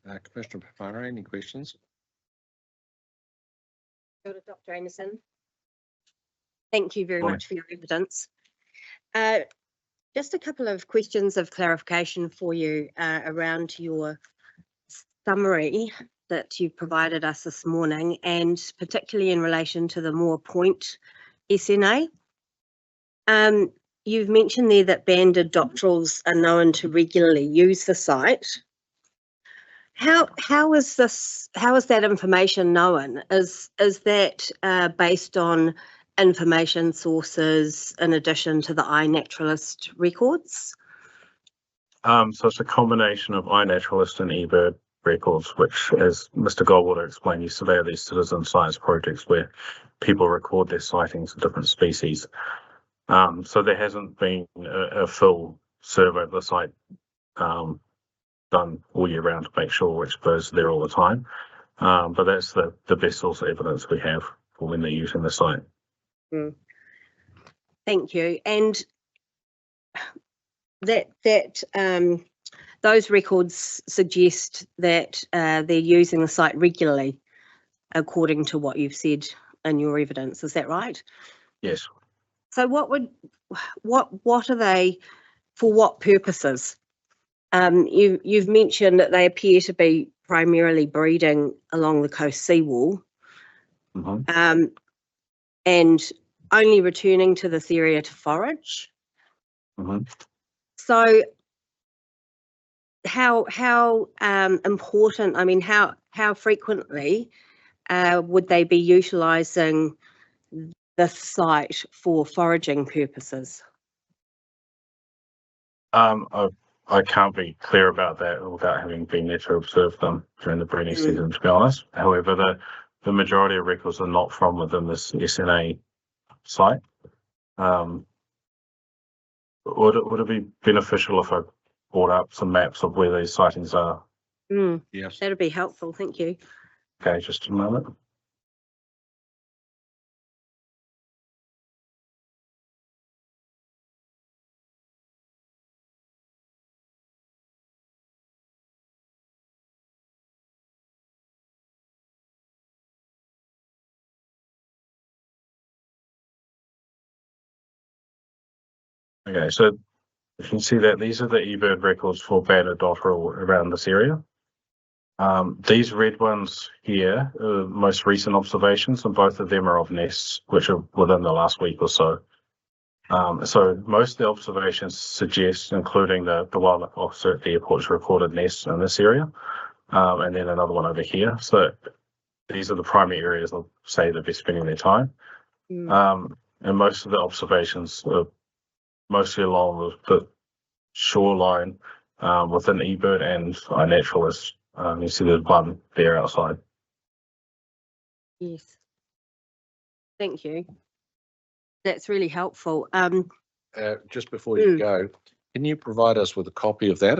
Commissioner Papara, any questions? Dr. Anderson. Thank you very much for your evidence. Just a couple of questions of clarification for you around your summary that you provided us this morning, and particularly in relation to the Moore Point SNA. You've mentioned there that banded dotterels are known to regularly use the site. How is that information known? Is that based on information sources in addition to the iNaturalist records? So it's a combination of iNaturalist and eBird records, which, as Mr. Goldwater explained yesterday, are these citizen science projects where people record their sightings of different species. So there hasn't been a full survey of the site done all year round to make sure which birds are there all the time. But that's the best source of evidence we have for when they're using the site. Thank you. And those records suggest that they're using the site regularly, according to what you've said in your evidence. Is that right? Yes. So what are they, for what purposes? You've mentioned that they appear to be primarily breeding along the coast seawall, and only returning to this area to forage. So how important, I mean, how frequently would they be utilising the site for foraging purposes? I can't be clear about that without having been there to observe them during the breeding season, to be honest. However, the majority of records are not from within this SNA site. Would it be beneficial if I brought up some maps of where these sightings are? Yes. That'd be helpful, thank you. Okay, just a moment. Okay, so you can see that these are the eBird records for banded dotterel around this area. These red ones here are most recent observations, and both of them are of nests, which are within the last week or so. So most of the observations suggest, including the wildlife officer at the airport's recorded nests in this area, and then another one over here. So these are the primary areas I'll say that they're spending their time. And most of the observations are mostly along the shoreline within eBird and iNaturalist. You see there's one there outside. Yes. Thank you. That's really helpful. Just before you go, can you provide us with a copy of that,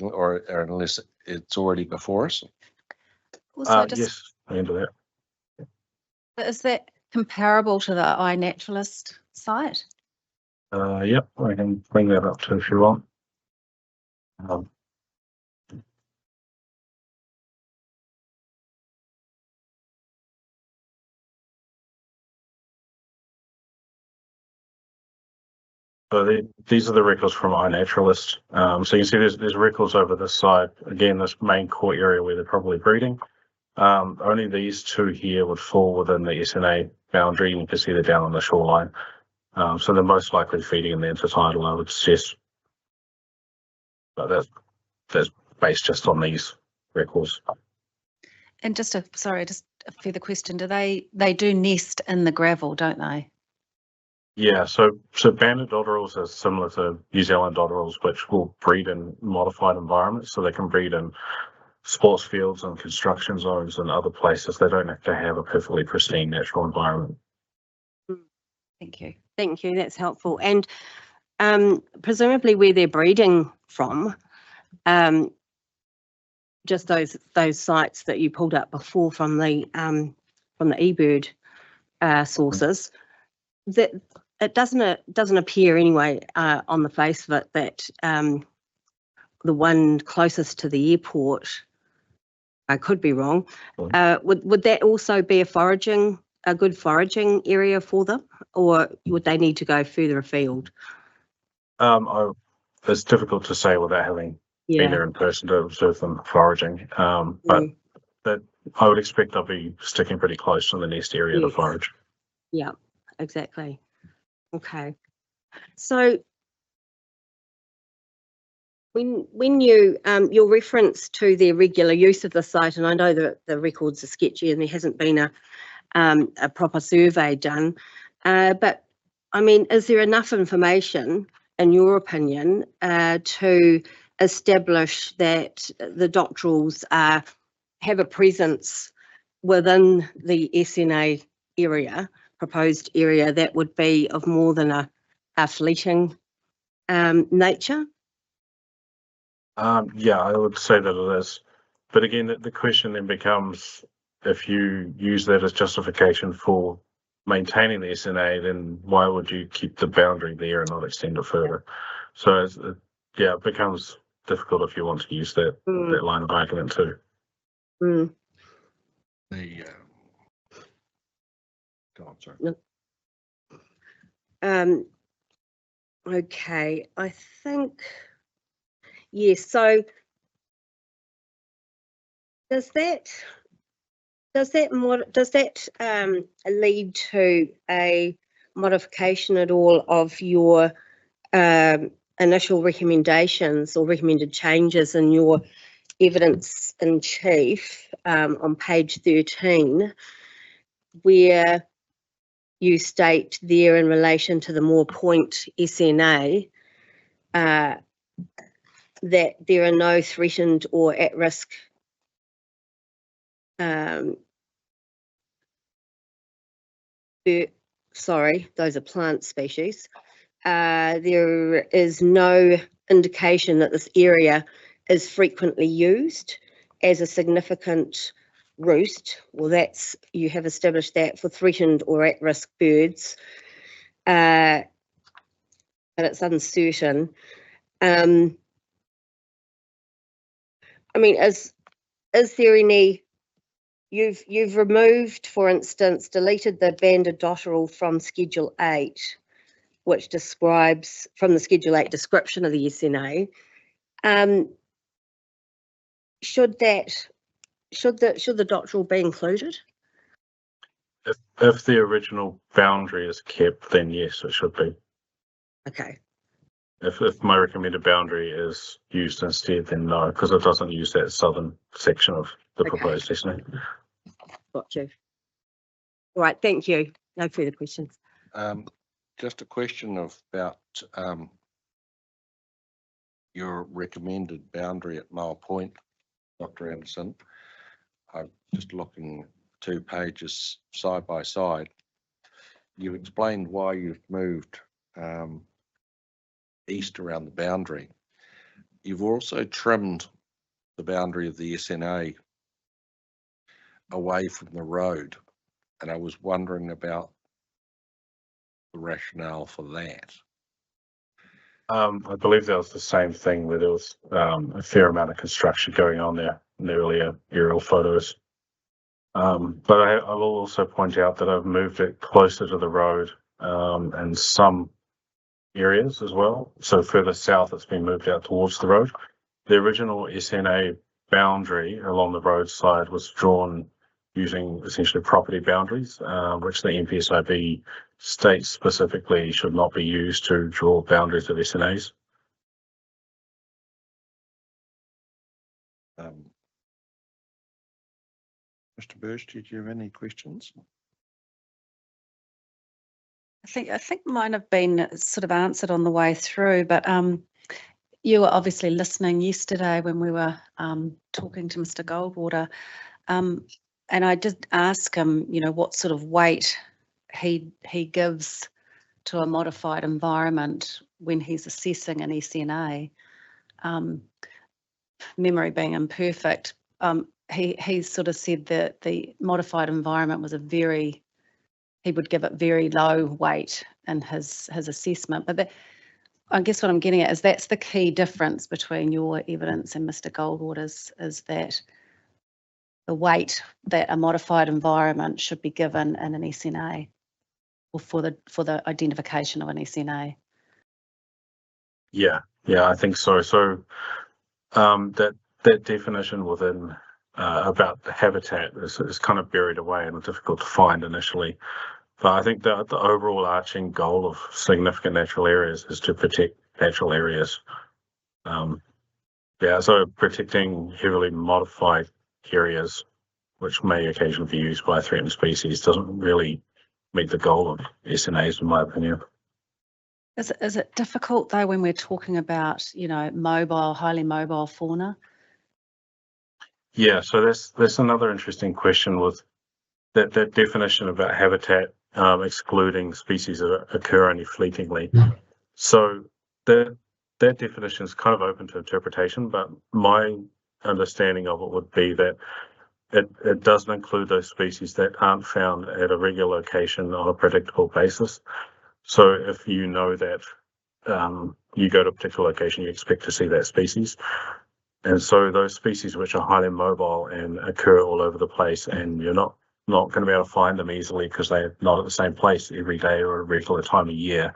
or unless it's already before us? Also, Yes, I can do that. is that comparable to the iNaturalist site? Yep, I can bring that up too if you want. So these are the records from iNaturalist. So you can see there's records over this side. Again, this main core area where they're probably breeding. Only these two here would fall within the SNA boundary. You can see they're down on the shoreline. So they're most likely feeding in the intertidal, I would suggest. But that's based just on these records. And just a further question. Do they do nest in the gravel, don't they? Yeah, so banded dotterels are similar to New Zealand dotterels, which will breed in modified environments. So they can breed in sports fields and construction zones and other places. They don't have to have a perfectly pristine natural environment. Thank you. Thank you. That's helpful. And presumably where they're breeding from, just those sites that you pulled up before from the eBird sources, that it doesn't appear anyway on the face of it that the one closest to the airport, I could be wrong, would that also be a good foraging area for them, or would they need to go further afield? It's difficult to say without having been there in person to observe them foraging, but that I would expect they'll be sticking pretty close to the nest area to forage. Yeah, exactly. Okay, so when you your reference to their regular use of the site, and I know that the records are sketchy and there hasn't been a proper survey done, but I mean, is there enough information, in your opinion, to establish that the dotterels have a presence within the SNA area, proposed area, that would be of more than fleeting nature? Yeah, I would say that it is. But again, the question then becomes, if you use that as justification for maintaining the SNA, then why would you keep the boundary there and not extend it further? So yeah, it becomes difficult if you want to use that line of argument too. Mm. Go on, sorry. Okay, I think, yes, so does that lead to a modification at all of your initial recommendations or recommended changes in your evidence in chief on page 13, where you state there in relation to the Moore Point SNA that there are no threatened or at-risk sorry, those are plant species. There is no indication that this area is frequently used as a significant roost. Well, that's, you have established that for threatened or at-risk birds, but it's uncertain. I mean, is there any, you've removed, for instance, deleted the banded dotterel from Schedule 8, which describes, from the Schedule 8 description of the SNA. Should the dotterel be included? If the original boundary is kept, then yes, it should be. Okay. If my recommended boundary is used instead, then no, because it doesn't use that southern section of the proposed SNA. Got you. All right, thank you. No further questions. Just a question about your recommended boundary at Mile Point, Dr. Anderson. I'm just looking 2 pages side by side. You explained why you've moved east around the boundary. You've also trimmed the boundary of the SNA away from the road, and I was wondering about the rationale for that. I believe that was the same thing, where there was a fair amount of construction going on there in the earlier aerial photos. But I will also point out that I've moved it closer to the road in some areas as well. So further south, it's been moved out towards the road. The original SNA boundary along the roadside was drawn using essentially property boundaries, which the NPSIB states specifically should not be used to draw boundaries of SNAs. Mr. Burge, did you have any questions? I think mine have been sort of answered on the way through, but you were obviously listening yesterday when we were talking to Mr. Goldwater, and I did ask him, you know, what sort of weight he gives to a modified environment when he's assessing an SNA. Memory being imperfect, he sort of said that the modified environment was he would give it very low weight in his assessment. But I guess what I'm getting at is that's the key difference between your evidence and Mr. Goldwater's, is that the weight that a modified environment should be given in an SNA, or for the identification of an SNA. Yeah, I think so. So that definition within about the habitat is kind of buried away and difficult to find initially. But I think that the overall arching goal of significant natural areas is to protect natural areas. So protecting heavily modified areas, which may occasionally be used by threatened species, doesn't really meet the goal of SNAs, in my opinion. Is it difficult though when we're talking about, you know, highly mobile fauna? Yeah, so that's another interesting question with that definition about habitat, excluding species that occur only fleetingly. So that definition is kind of open to interpretation, but my understanding of it would be that it doesn't include those species that aren't found at a regular location on a predictable basis. So if you know that you go to a particular location, you expect to see that species. And so those species which are highly mobile and occur all over the place, and you're not going to be able to find them easily because they're not at the same place every day or a regular time of year,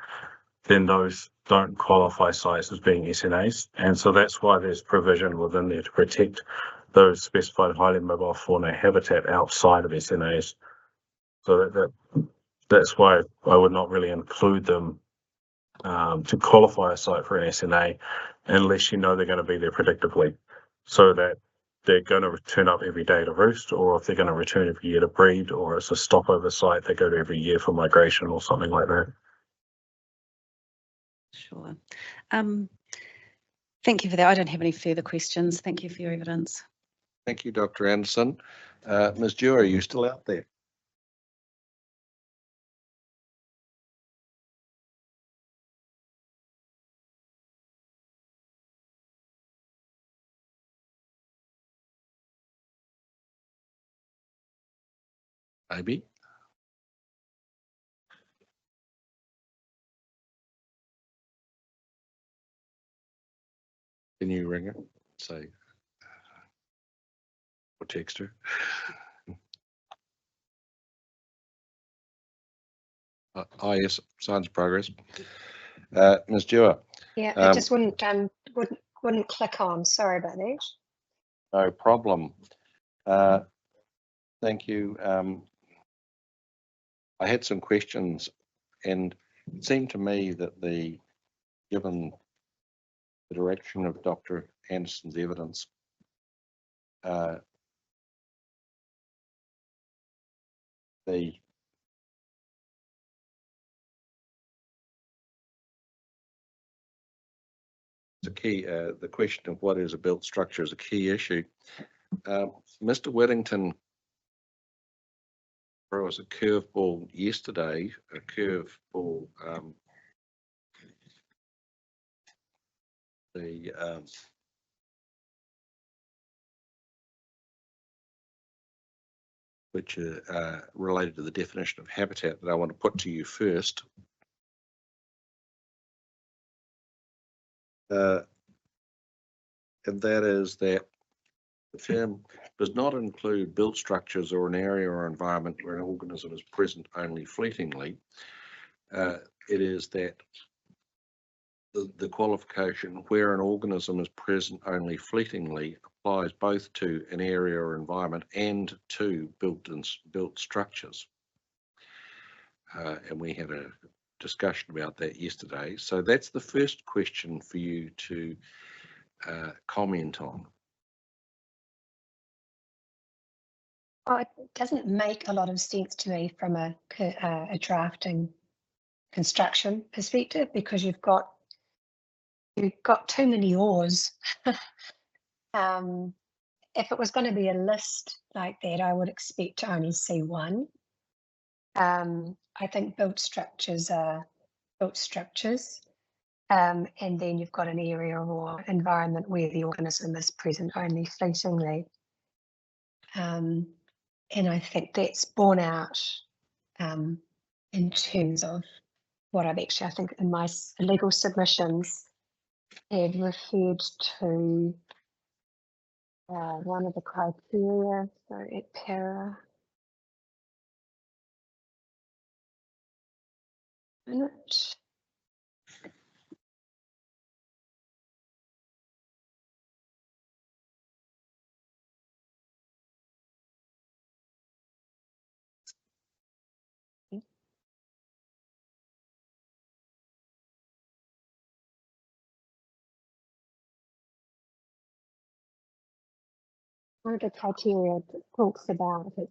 then those don't qualify sites as being SNAs. And so that's why there's provision within there to protect those specified highly mobile fauna habitat outside of SNAs. So that's why I would not really include them to qualify a site for an SNA unless you know they're going to be there predictably, so that they're going to turn up every day to roost, or if they're going to return every year to breed, or it's a stopover site they go to every year for migration or something like that. Sure. Thank you for that. I don't have any further questions. Thank you for your evidence. Thank you, Dr. Anderson. Ms. Dewar, are you still out there? Maybe. Can you ring her? Say, or text her? Oh yes, signs of progress. Ms. Dewar. Yeah, it just wouldn't click on. Sorry about that. No problem. Thank you. I had some questions, and it seemed to me that given the direction of Dr. Anderson's evidence, the key, the question of what is a built structure is a key issue. Mr. Wellington threw us a curveball yesterday, a curveball. Which are related to the definition of habitat that I want to put to you first. And that is that the term does not include built structures or an area or environment where an organism is present only fleetingly. It is that the qualification where an organism is present only fleetingly applies both to an area or environment and to built structures. And we had a discussion about that yesterday. So that's the first question for you to comment on. Oh, it doesn't make a lot of sense to me from a drafting construction perspective, because you've got too many ors. If it was going to be a list like that, I would expect to only see one. I think built structures are built structures, and then you've got an area or environment where the organism is present only fleetingly. And I think that's borne out in terms of what I've actually, I think in my legal submissions, have referred to one of the criteria, so at para. Minute. One of the criteria that talks about it,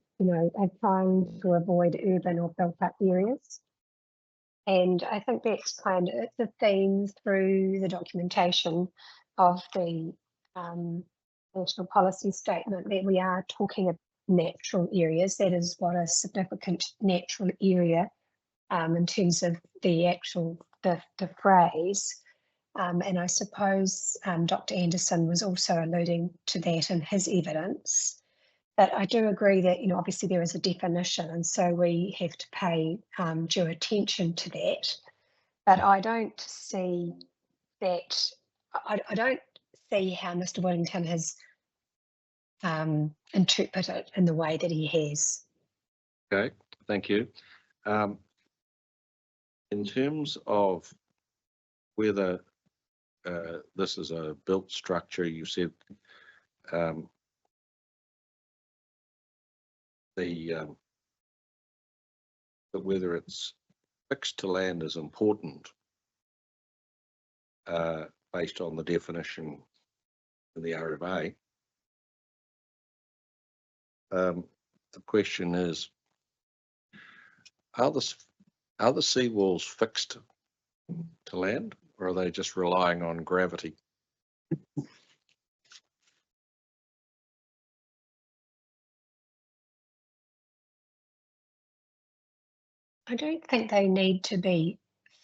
trying to avoid urban or built-up areas. And I think that's kind of it's a theme through the documentation of the national policy statement that we are talking about natural areas. That is what a significant natural area in terms of the actual the phrase. And I suppose Dr. Anderson was also alluding to that in his evidence. But I do agree that, obviously there is a definition, and so we have to pay due attention to that. But I don't see that, I don't see how Mr. Wellington has interpreted it in the way that he has. Okay, thank you. In terms of whether this is a built structure, you said that whether it's fixed to land is important based on the definition in the RFA. The question is, are the seawalls fixed to land, or are they just relying on gravity? I don't think they need to be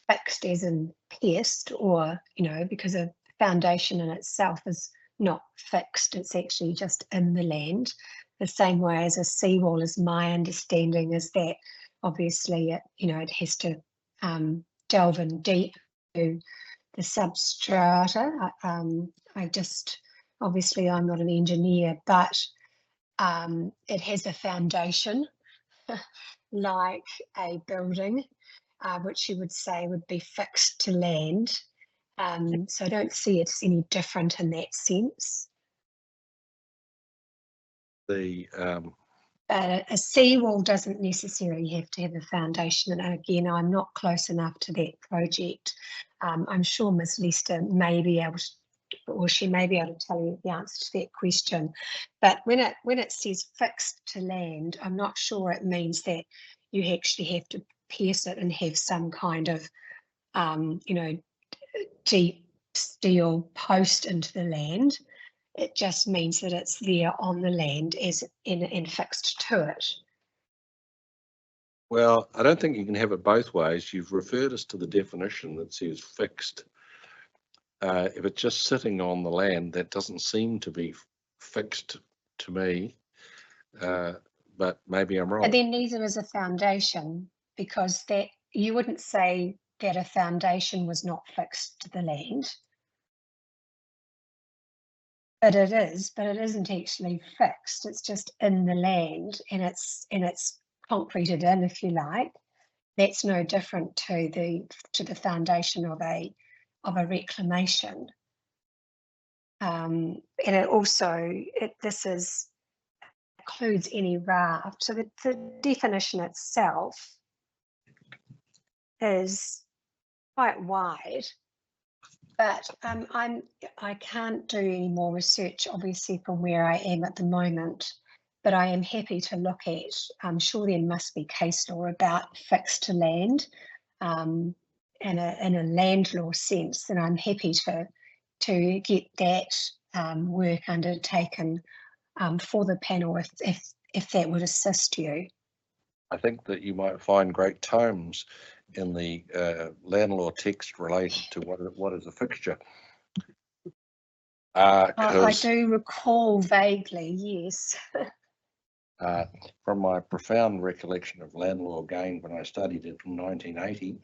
fixed as in pierced, or, because a foundation in itself is not fixed, it's actually just in the land. The same way as a seawall, is my understanding, is that obviously it has to delve in deep to the substrata. Obviously I'm not an engineer, but it has a foundation like a building, which you would say would be fixed to land. So I don't see it's any different in that sense. A seawall doesn't necessarily have to have a foundation, and again, I'm not close enough to that project. I'm sure Ms. Lester may be able to, or she may be able to tell you the answer to that question. But when it says fixed to land, I'm not sure it means that you actually have to pierce it and have some kind of deep steel post into the land. It just means that it's there on the land as and fixed to it. Well, I don't think you can have it both ways. You've referred us to the definition that says fixed. If it's just sitting on the land, that doesn't seem to be fixed to me, but maybe I'm wrong. But then neither is a foundation, because that you wouldn't say that a foundation was not fixed to the land. But it is, but it isn't actually fixed. It's just in the land, and it's concreted in, if you like. That's no different to the foundation of a reclamation. And it also this includes any raft. So the definition itself is quite wide. But I can't do any more research, obviously, from where I am at the moment. But I am happy to look at. I'm sure there must be case law about fixed to land, in a land law sense, and I'm happy to get that work undertaken for the panel if that would assist you. I think that you might find great tomes in the land law text related to what is a fixture. I do recall vaguely, yes. From my profound recollection of land law again, when I studied it from 1980,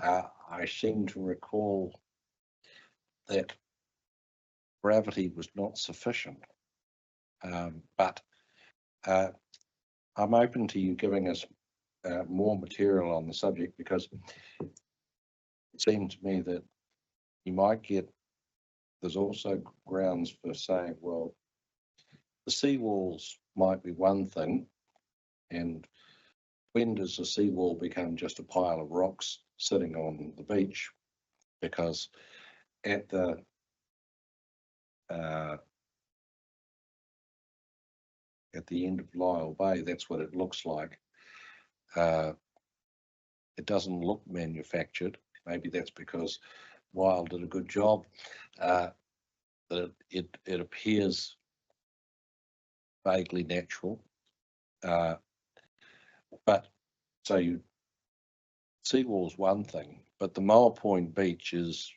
I seem to recall that gravity was not sufficient. But I'm open to you giving us more material on the subject, because it seems to me that you might get, there's also grounds for saying, well, the seawalls might be one thing, and when does the seawall become just a pile of rocks sitting on the beach? Because at the end of Lyell Bay, that's what it looks like. It doesn't look manufactured. Maybe that's because Weil did a good job. That it appears vaguely natural. But so seawall's one thing, but the Moa Point beach is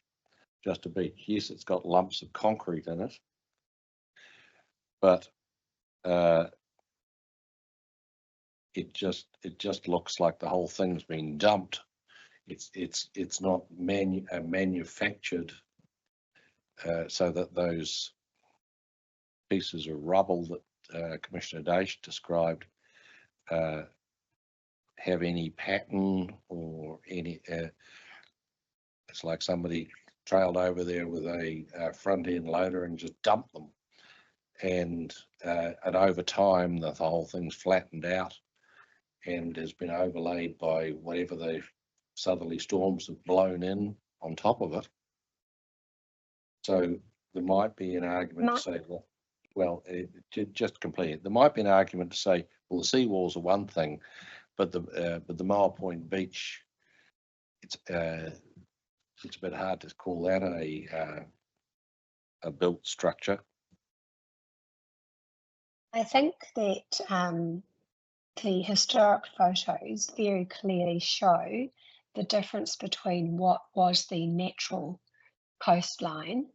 just a beach. Yes, it's got lumps of concrete in it, but it just looks like the whole thing's been dumped. It's not manufactured so that those pieces of rubble that Commissioner Daesh described have any pattern or any. It's like somebody trailed over there with a front end loader and just dumped them, and over time the whole thing's flattened out and has been overlaid by whatever the southerly storms have blown in on top of it. So there might be an argument to say, well, just to complete it, there might be an argument to say, well, the seawalls are one thing, but the Moa Point beach, it's a bit hard to call that a built structure. I think that the historic photos very clearly show the difference between what was the natural coastline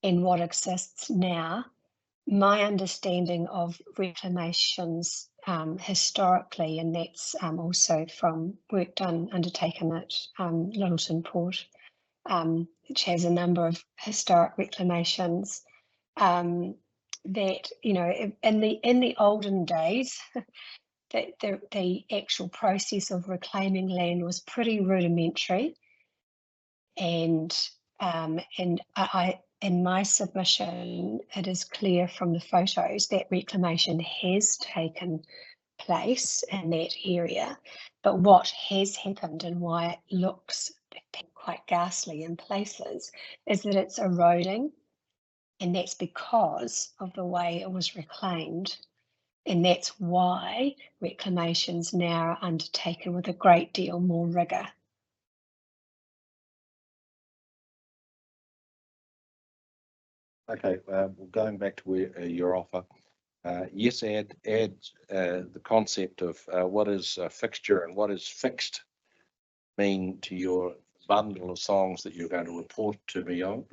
and what exists now. My understanding of reclamations historically, and that's also from work undertaken at Littleton Port, which has a number of historic reclamations, that, you know, in the olden days, that the actual process of reclaiming land was pretty rudimentary, and in my submission, it is clear from the photos that reclamation has taken place in that area, but what has happened and why it looks quite ghastly in places is that it's eroding, and that's because of the way it was reclaimed. And that's why reclamations now are undertaken with a great deal more rigour. Okay, going back to where your offer, yes, add the concept of what is a fixture and what is fixed mean to your bundle of songs that you're going to report to me on.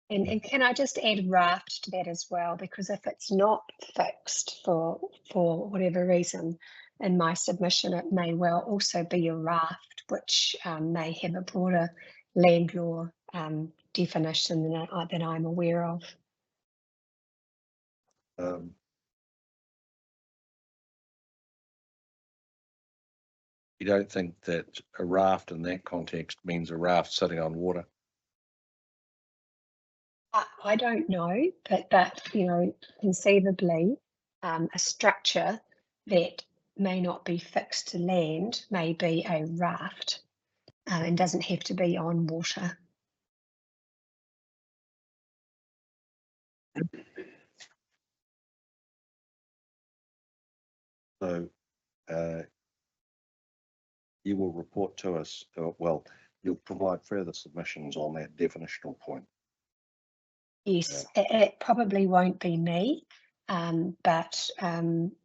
And can I just add raft to that as well? Because if it's not fixed for whatever reason in my submission, it may well also be a raft, which may have a broader land law definition than I'm aware of. You don't think that a raft in that context means a raft sitting on water? I don't know, but you know, conceivably, a structure that may not be fixed to land may be a raft, and doesn't have to be on water. So you will report to us, well, you'll provide further submissions on that definitional point. Yes, it probably won't be me, but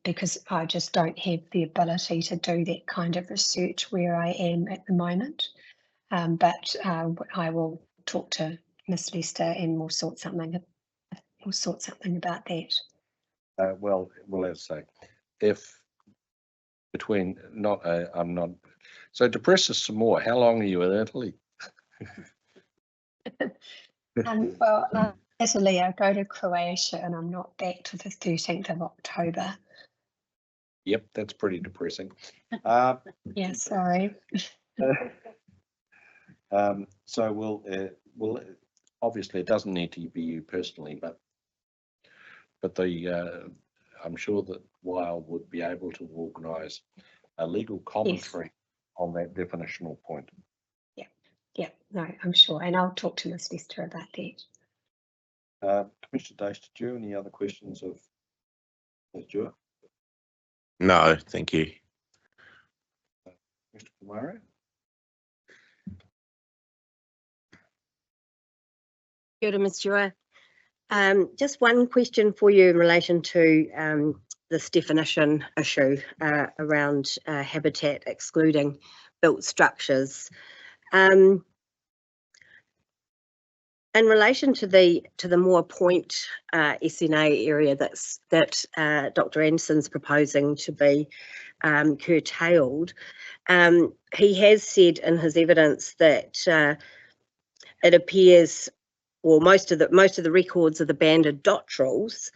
because I just don't have the ability to do that kind of research where I am at the moment. But I will talk to Miss Lester and we'll sort something about that. Well, as I say, if between I'm not. So to press us some more, how long are you in Italy? Well, Italy, I go to Croatia and I'm not back to the 13th of October. Yep, that's pretty depressing. Yeah, sorry. So we'll obviously it doesn't need to be you personally, but I'm sure that Weil would be able to organise a legal commentary on that definitional point. Yeah, no, I'm sure, and I'll talk to Miss Lester about that. Commissioner Daesh, did you have any other questions of Ms. Dewar? No, thank you. Mr. Kumaro? Kia ora, Ms. Dewar. Just one question for you in relation to this definition issue around habitat excluding built structures. In relation to the Moore Point SNA area that Dr. Anderson's proposing to be curtailed, he has said in his evidence that it appears, or most of the records of the banded dotterels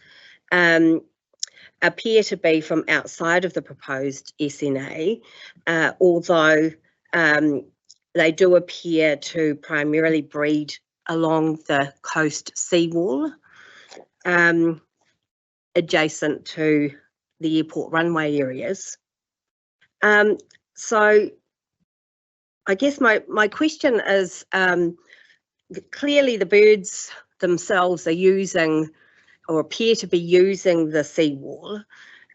appear to be from outside of the proposed SNA, although they do appear to primarily breed along the coast seawall, adjacent to the airport runway areas. So I guess my question is, clearly the birds themselves are using or appear to be using the seawall,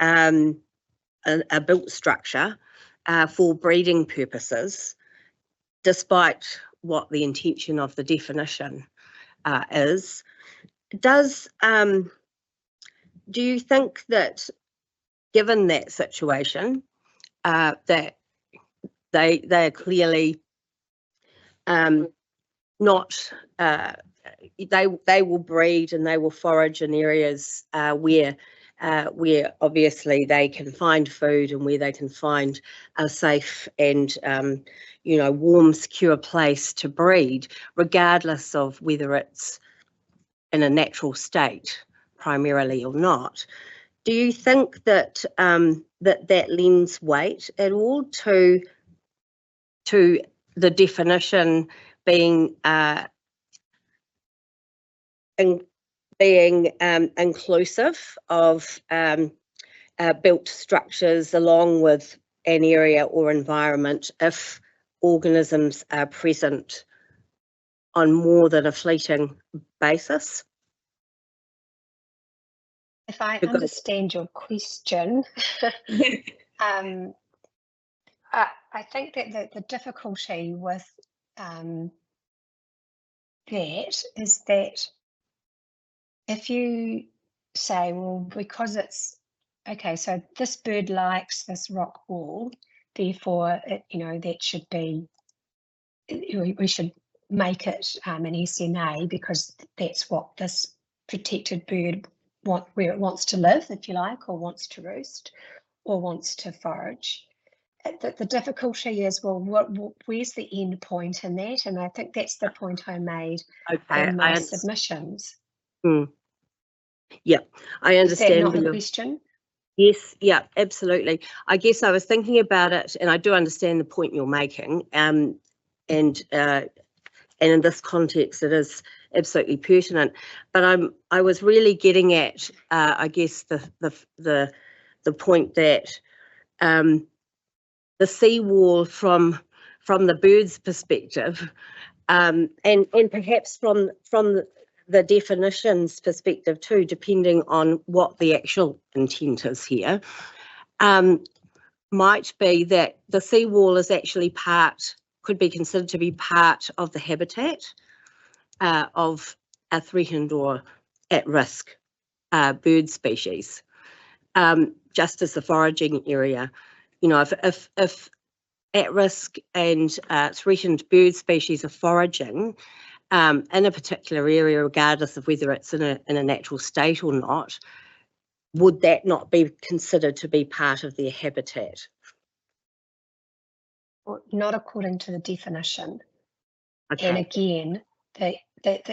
a built structure, for breeding purposes, despite what the intention of the definition is. Do you think that, given that situation, that they are clearly not, they will breed and they will forage in areas where obviously they can find food and where they can find a safe and warm, secure place to breed, regardless of whether it's in a natural state primarily or not? Do you think that that lends weight at all to the definition being inclusive of built structures along with an area or environment if organisms are present on more than a fleeting basis? If I understand your question, I think that the difficulty with that is that if you say, well, because it's okay, so this bird likes this rock wall, therefore that should be, we should make it an SNA because that's what this protected bird where it wants to live, if you like, or wants to roost or wants to forage. The difficulty is, well, where's the end point in that? And I think that's the point I made in my submissions. Yeah, I understand. Is that not the question? Yes, yeah, absolutely. I guess I was thinking about it, and I do understand the point you're making. And in this context, it is absolutely pertinent. But I was really getting at, I guess, the point that the seawall from the bird's perspective, and perhaps from the definition's perspective too, depending on what the actual intent is here, might be that the seawall is actually could be considered to be part of the habitat of a threatened or at-risk bird species, just as the foraging area. If at-risk and threatened bird species are foraging in a particular area, regardless of whether it's in a natural state or not, would that not be considered to be part of their habitat? Well, not according to the definition. Okay. And again, that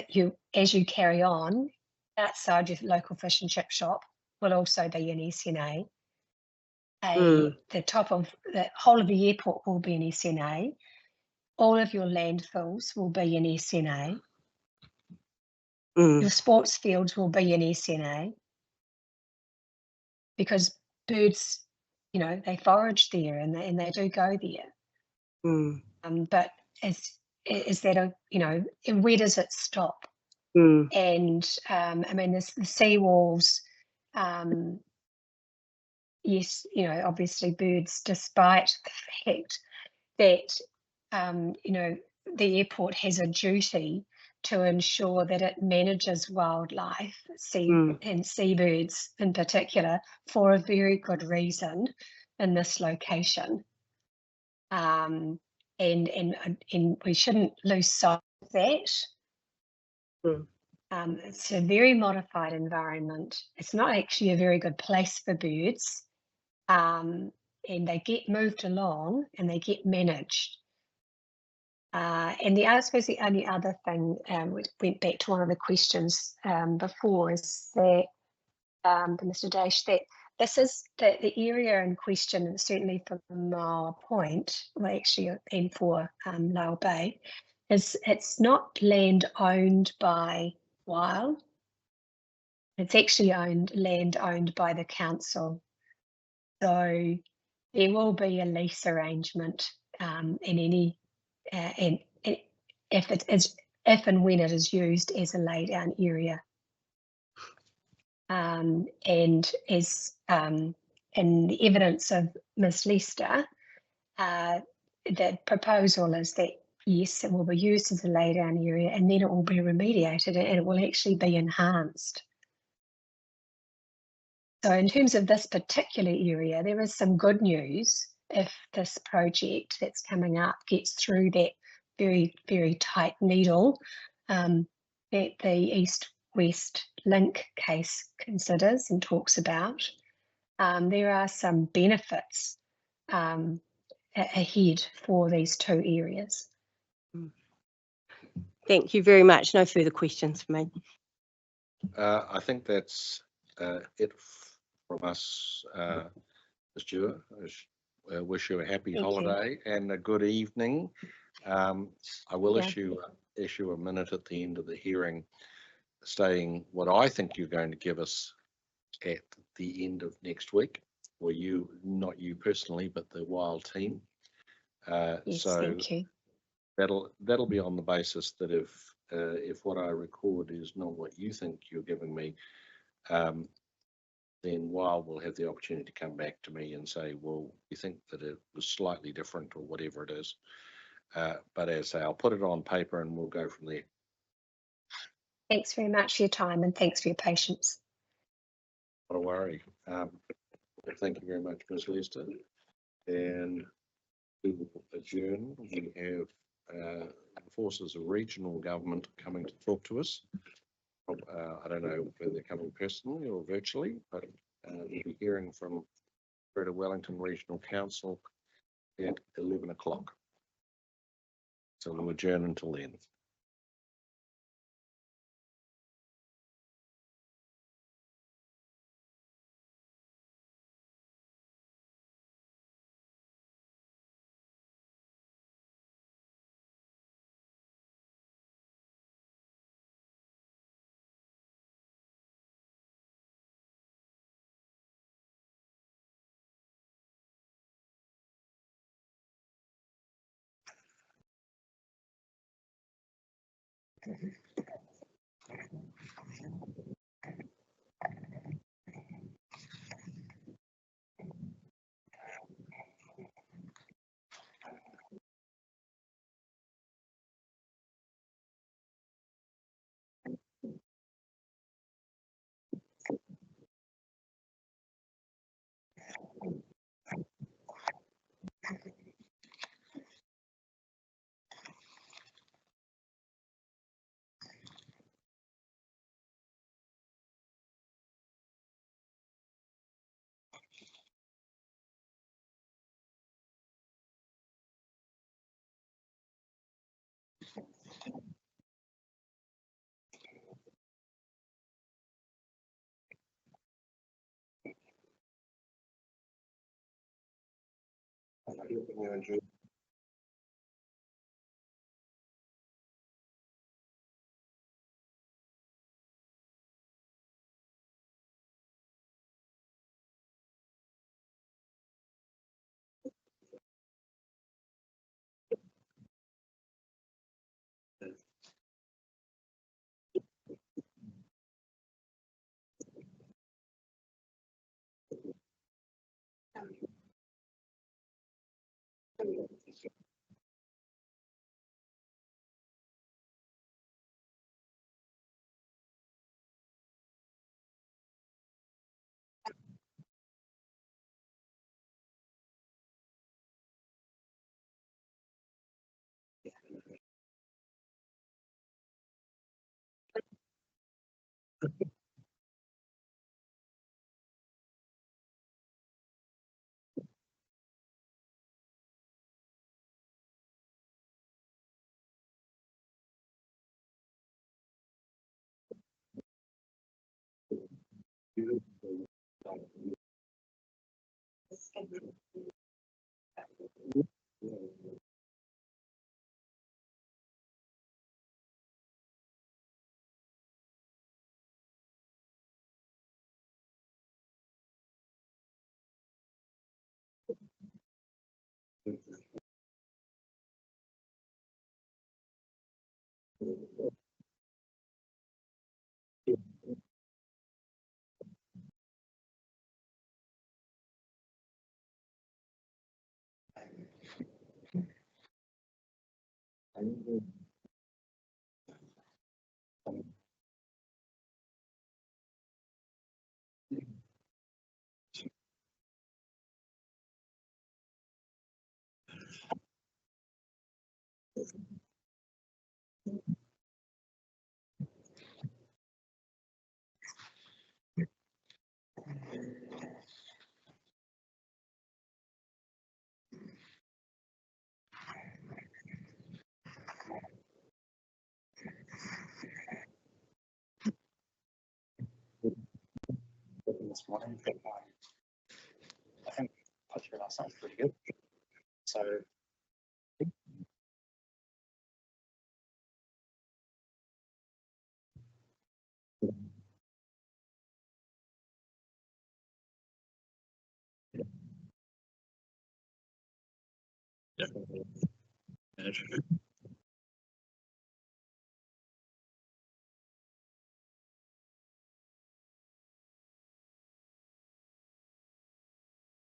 you, as you carry on, outside your local fish and chip shop will also be an SNA. The top of the whole of the airport will be an SNA. All of your landfills will be an SNA. Your sports fields will be an SNA. Because birds, they forage there and they do go there. But is that and where does it stop? And I mean, the seawalls, yes, obviously birds, despite the fact that, the airport has a duty to ensure that it manages wildlife, and seabirds in particular, for a very good reason in this location. And we shouldn't lose sight of that. It's a very modified environment. It's not actually a very good place for birds, and they get moved along and they get managed. And I suppose the only other thing, we went back to one of the questions before, is that, Mr. Dash, that this is the area in question, certainly for Mile Point, well, actually, and for Lyle Bay, it's not land owned by Weil. It's actually land owned by the council. So there will be a lease arrangement in any, and if and when it is used as a laydown area. And as in the evidence of Ms. Lester, the proposal is that yes, it will be used as a laydown area, and then it will be remediated and it will actually be enhanced. So in terms of this particular area, there is some good news if this project that's coming up gets through that very, very tight needle that the East-West link case considers and talks about. There are some benefits ahead for these two areas. Thank you very much. No further questions for me. I think that's it from us, Ms. Dewar. I wish you a happy holiday and a good evening. I will issue a minute at the end of the hearing stating what I think you're going to give us at the end of next week, or you, not you personally, but the Wild team. Yes, so thank you. That'll be on the basis that if what I record is not what you think you're giving me, then Wild will have the opportunity to come back to me and say, well, we think that it was slightly different or whatever it is. But as I say, I'll put it on paper and we'll go from there. Thanks very much for your time and thanks for your patience. Not a worry. Thank you very much, Ms. Lester. And we will adjourn. We have forces of regional government coming to talk to us. I don't know whether they're coming personally or virtually, but we'll be hearing from Greater Wellington Regional Council at 11 o'clock. So we'll adjourn until then. This morning, but I think put through last night's pretty good. So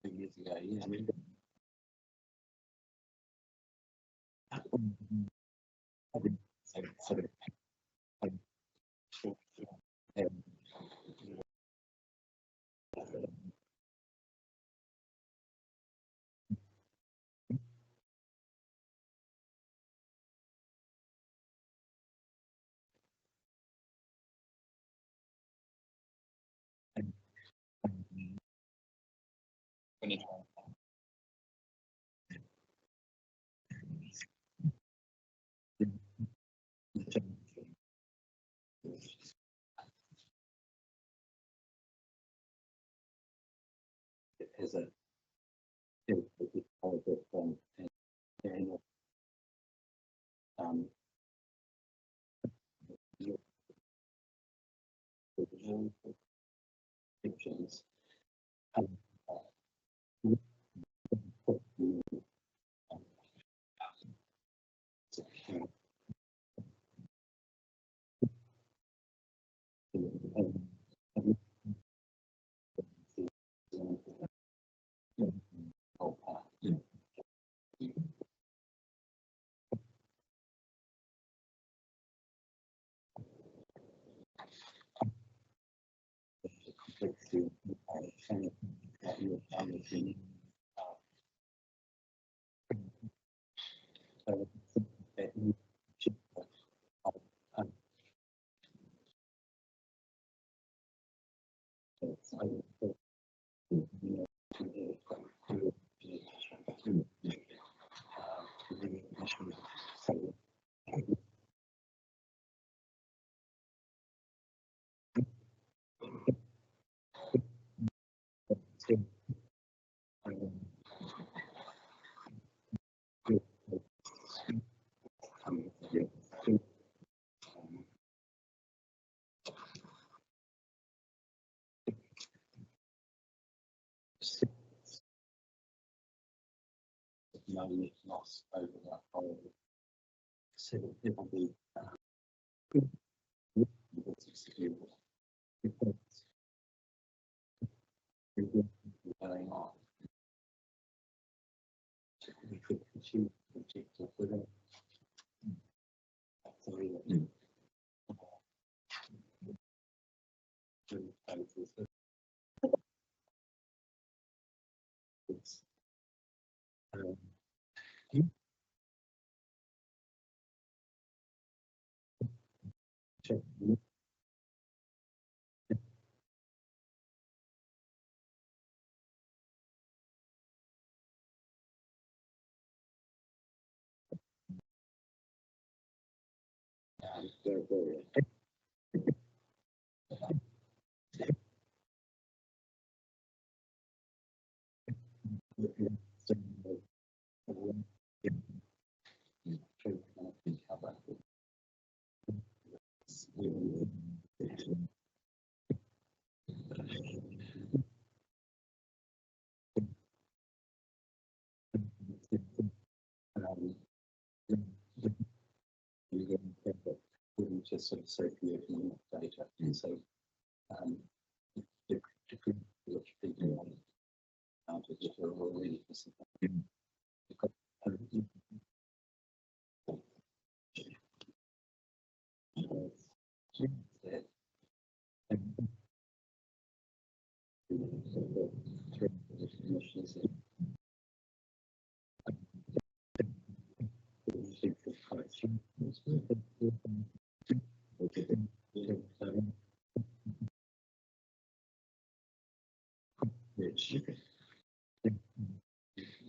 years ago, yeah. As a pictures. No loss over that whole. So it will be going on. We could achieve the objective within. Absolutely. Just sort of circulating data, and so the degree to which people are digital or really which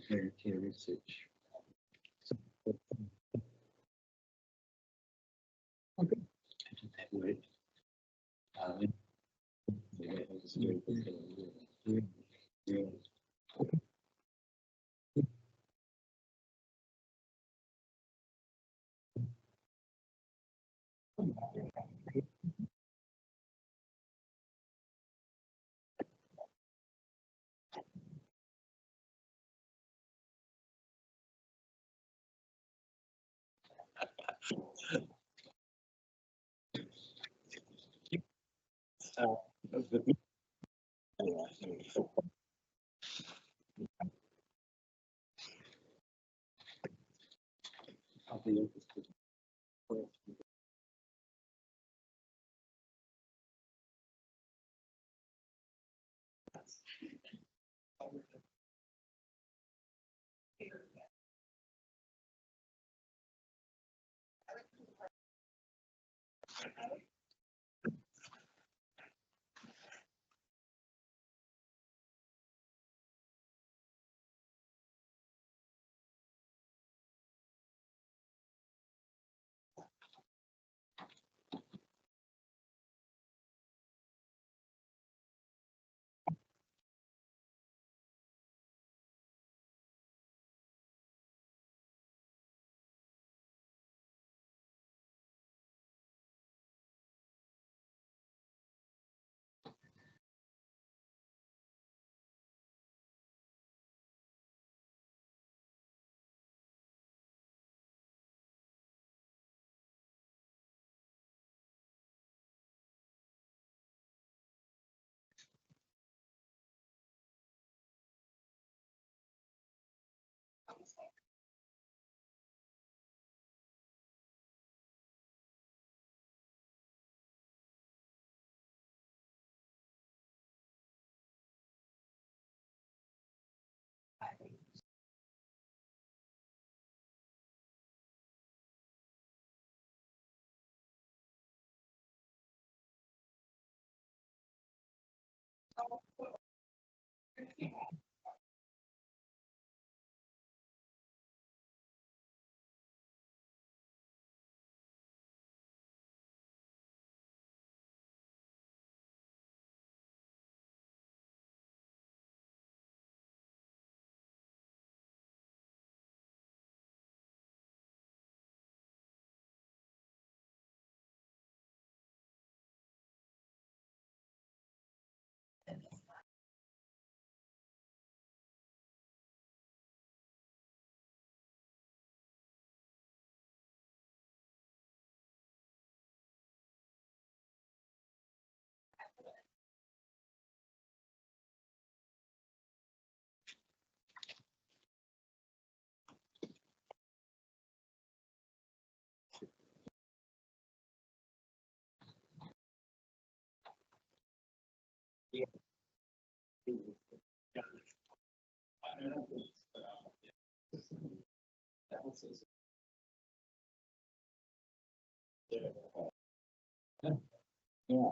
very clear research. That word. I'll be interested. Yeah.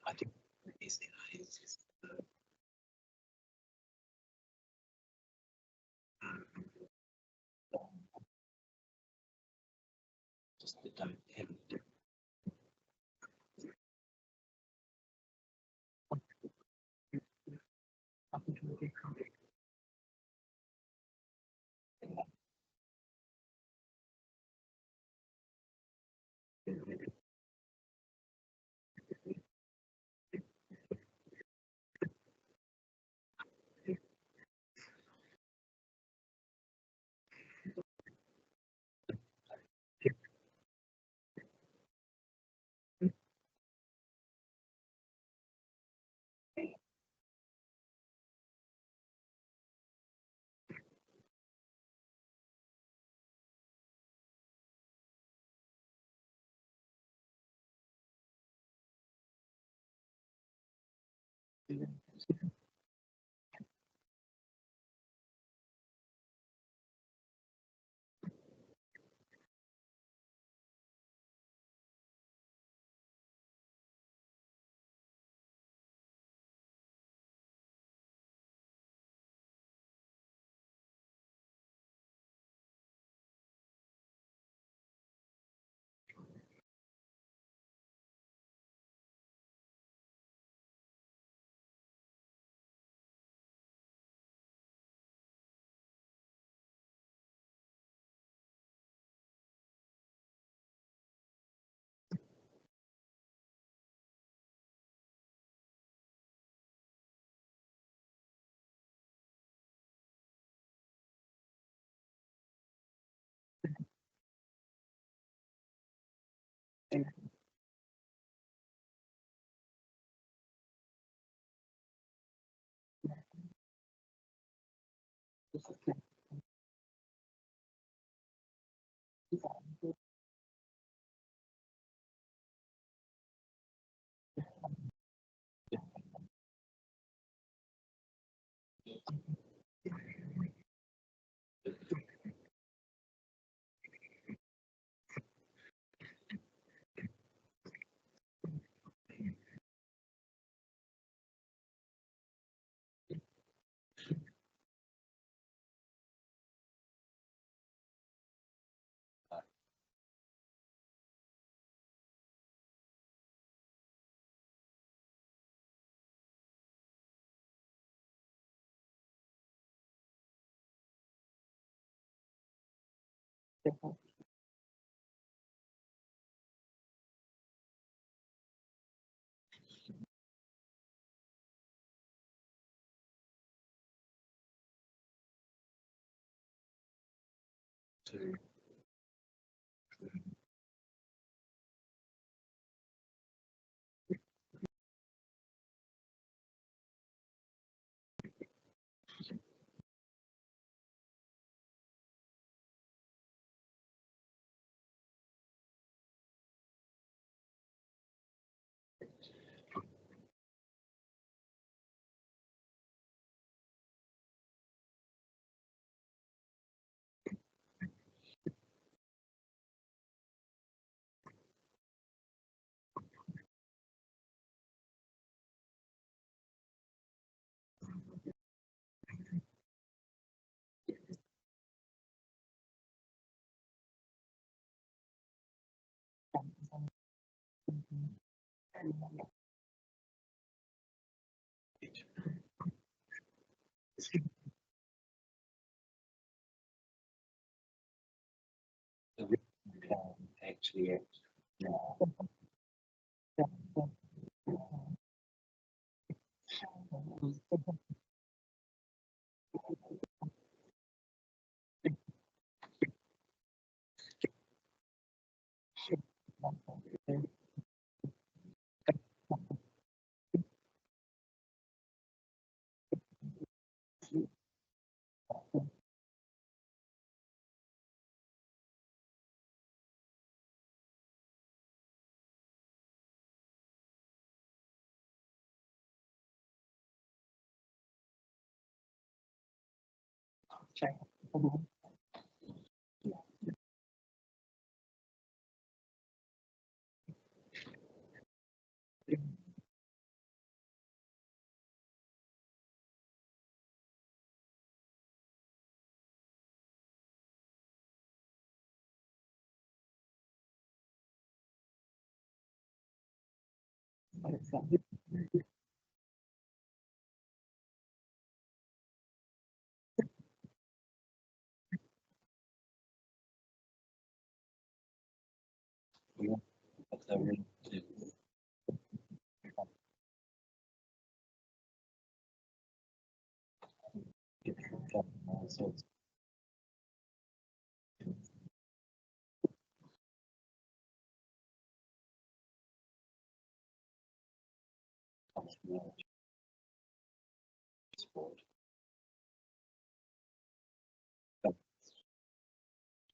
I think is just don't have Actually,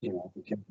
you know, we can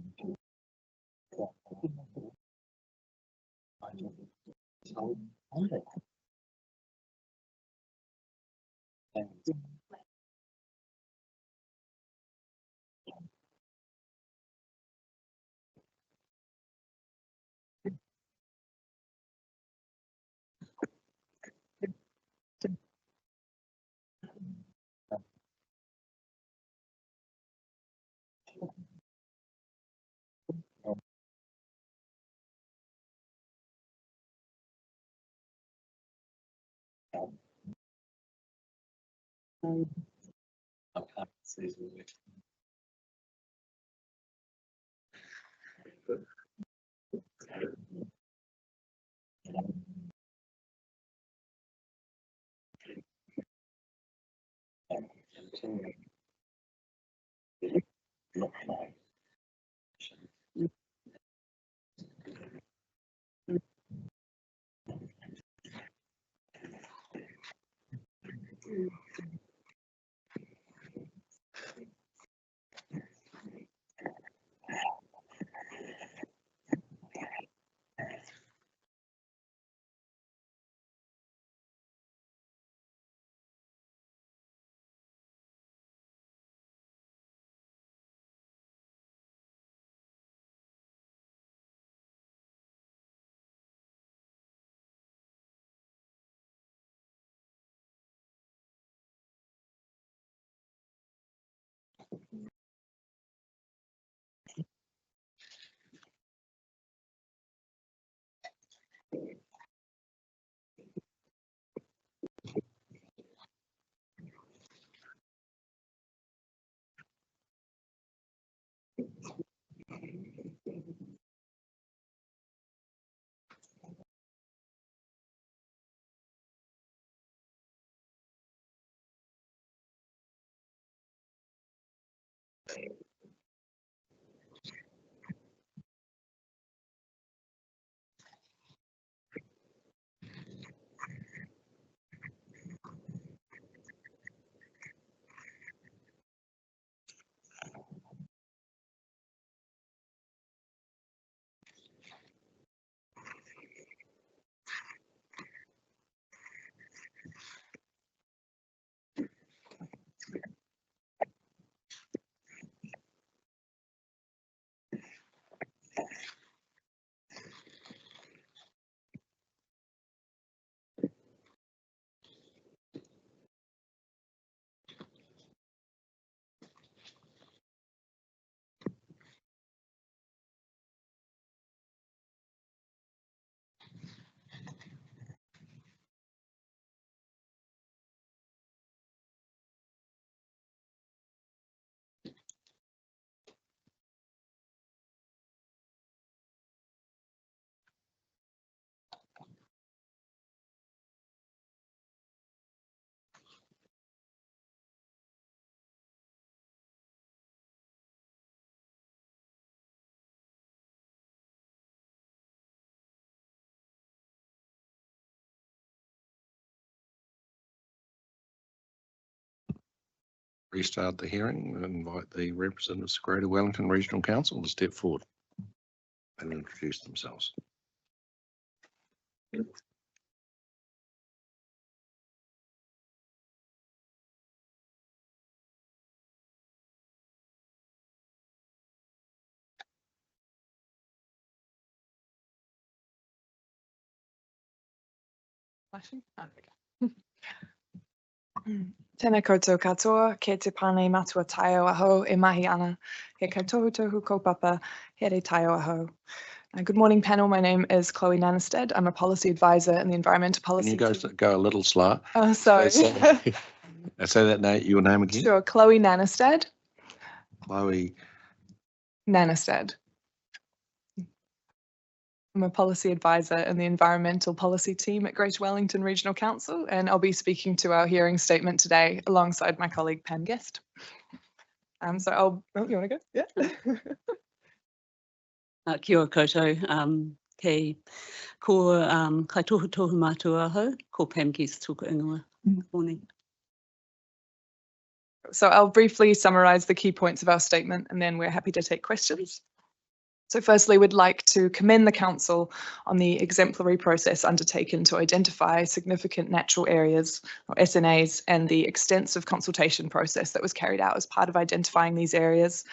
Restart the hearing and invite the representatives of Greater Wellington Regional Council to step forward and introduce themselves. Tēnā koutou katoa, ke te pane matua taio aho e mahi ana, he kaitohu kaupapa, he re taio aho. Good morning panel, my name is Chloe Nanestead. I'm a policy advisor in the environmental policy Can you team. go a little slower? Oh, sorry. Say that name, your name again? Sure, Chloe Nanestead. Chloe. Nanestead. I'm a policy advisor in the environmental policy team at Greater Wellington Regional Council, and I'll be speaking to our hearing statement today alongside my colleague Pam Guest. So oh, you want to go? Yeah. Kia ora koutou, kei kai tohu mātua aho, ko Pam Guest tōku ingoa. Morning. So I'll briefly summarise the key points of our statement and then we're happy to take questions. So firstly, we'd like to commend the Council on the exemplary process undertaken to identify significant natural areas, or SNAs, and the extensive consultation process that was carried out as part of identifying these areas.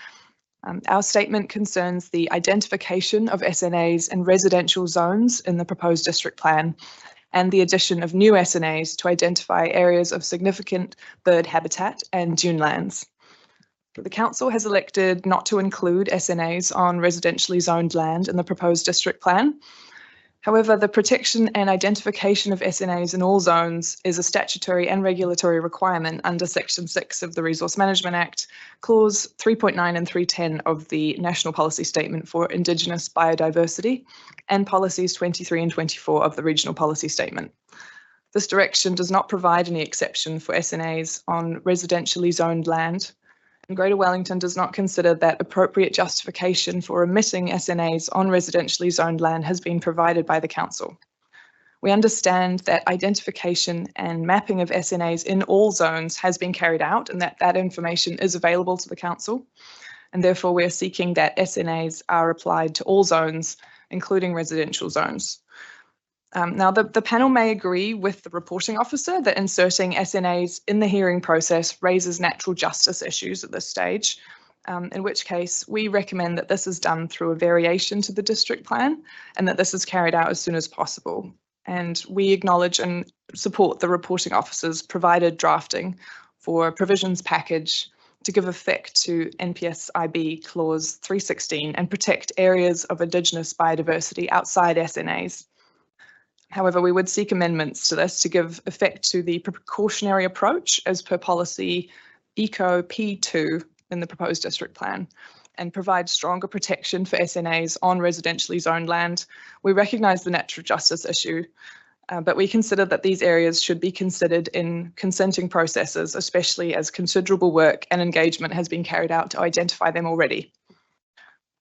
Our statement concerns the identification of SNAs and residential zones in the proposed district plan and the addition of new SNAs to identify areas of significant bird habitat and dune lands. The Council has elected not to include SNAs on residentially zoned land in the proposed district plan. However, the protection and identification of SNAs in all zones is a statutory and regulatory requirement under Section 6 of the Resource Management Act, Clause 3.9 and 310 of the National Policy Statement for Indigenous Biodiversity, and Policies 23 and 24 of the Regional Policy Statement. This direction does not provide any exception for SNAs on residentially zoned land, and Greater Wellington does not consider that appropriate justification for omitting SNAs on residentially zoned land has been provided by the Council. We understand that identification and mapping of SNAs in all zones has been carried out and that information is available to the Council, and therefore we are seeking that SNAs are applied to all zones, including residential zones. Now, the panel may agree with the reporting officer that inserting SNAs in the hearing process raises natural justice issues at this stage, in which case we recommend that this is done through a variation to the district plan and that this is carried out as soon as possible. And we acknowledge and support the reporting officer's provided drafting for a provisions package to give effect to NPSIB Clause 316 and protect areas of Indigenous biodiversity outside SNAs. However, we would seek amendments to this to give effect to the precautionary approach as per policy ECO P2 in the proposed district plan and provide stronger protection for SNAs on residentially zoned land. We recognise the natural justice issue But we consider that these areas should be considered in consenting processes, especially as considerable work and engagement has been carried out to identify them already.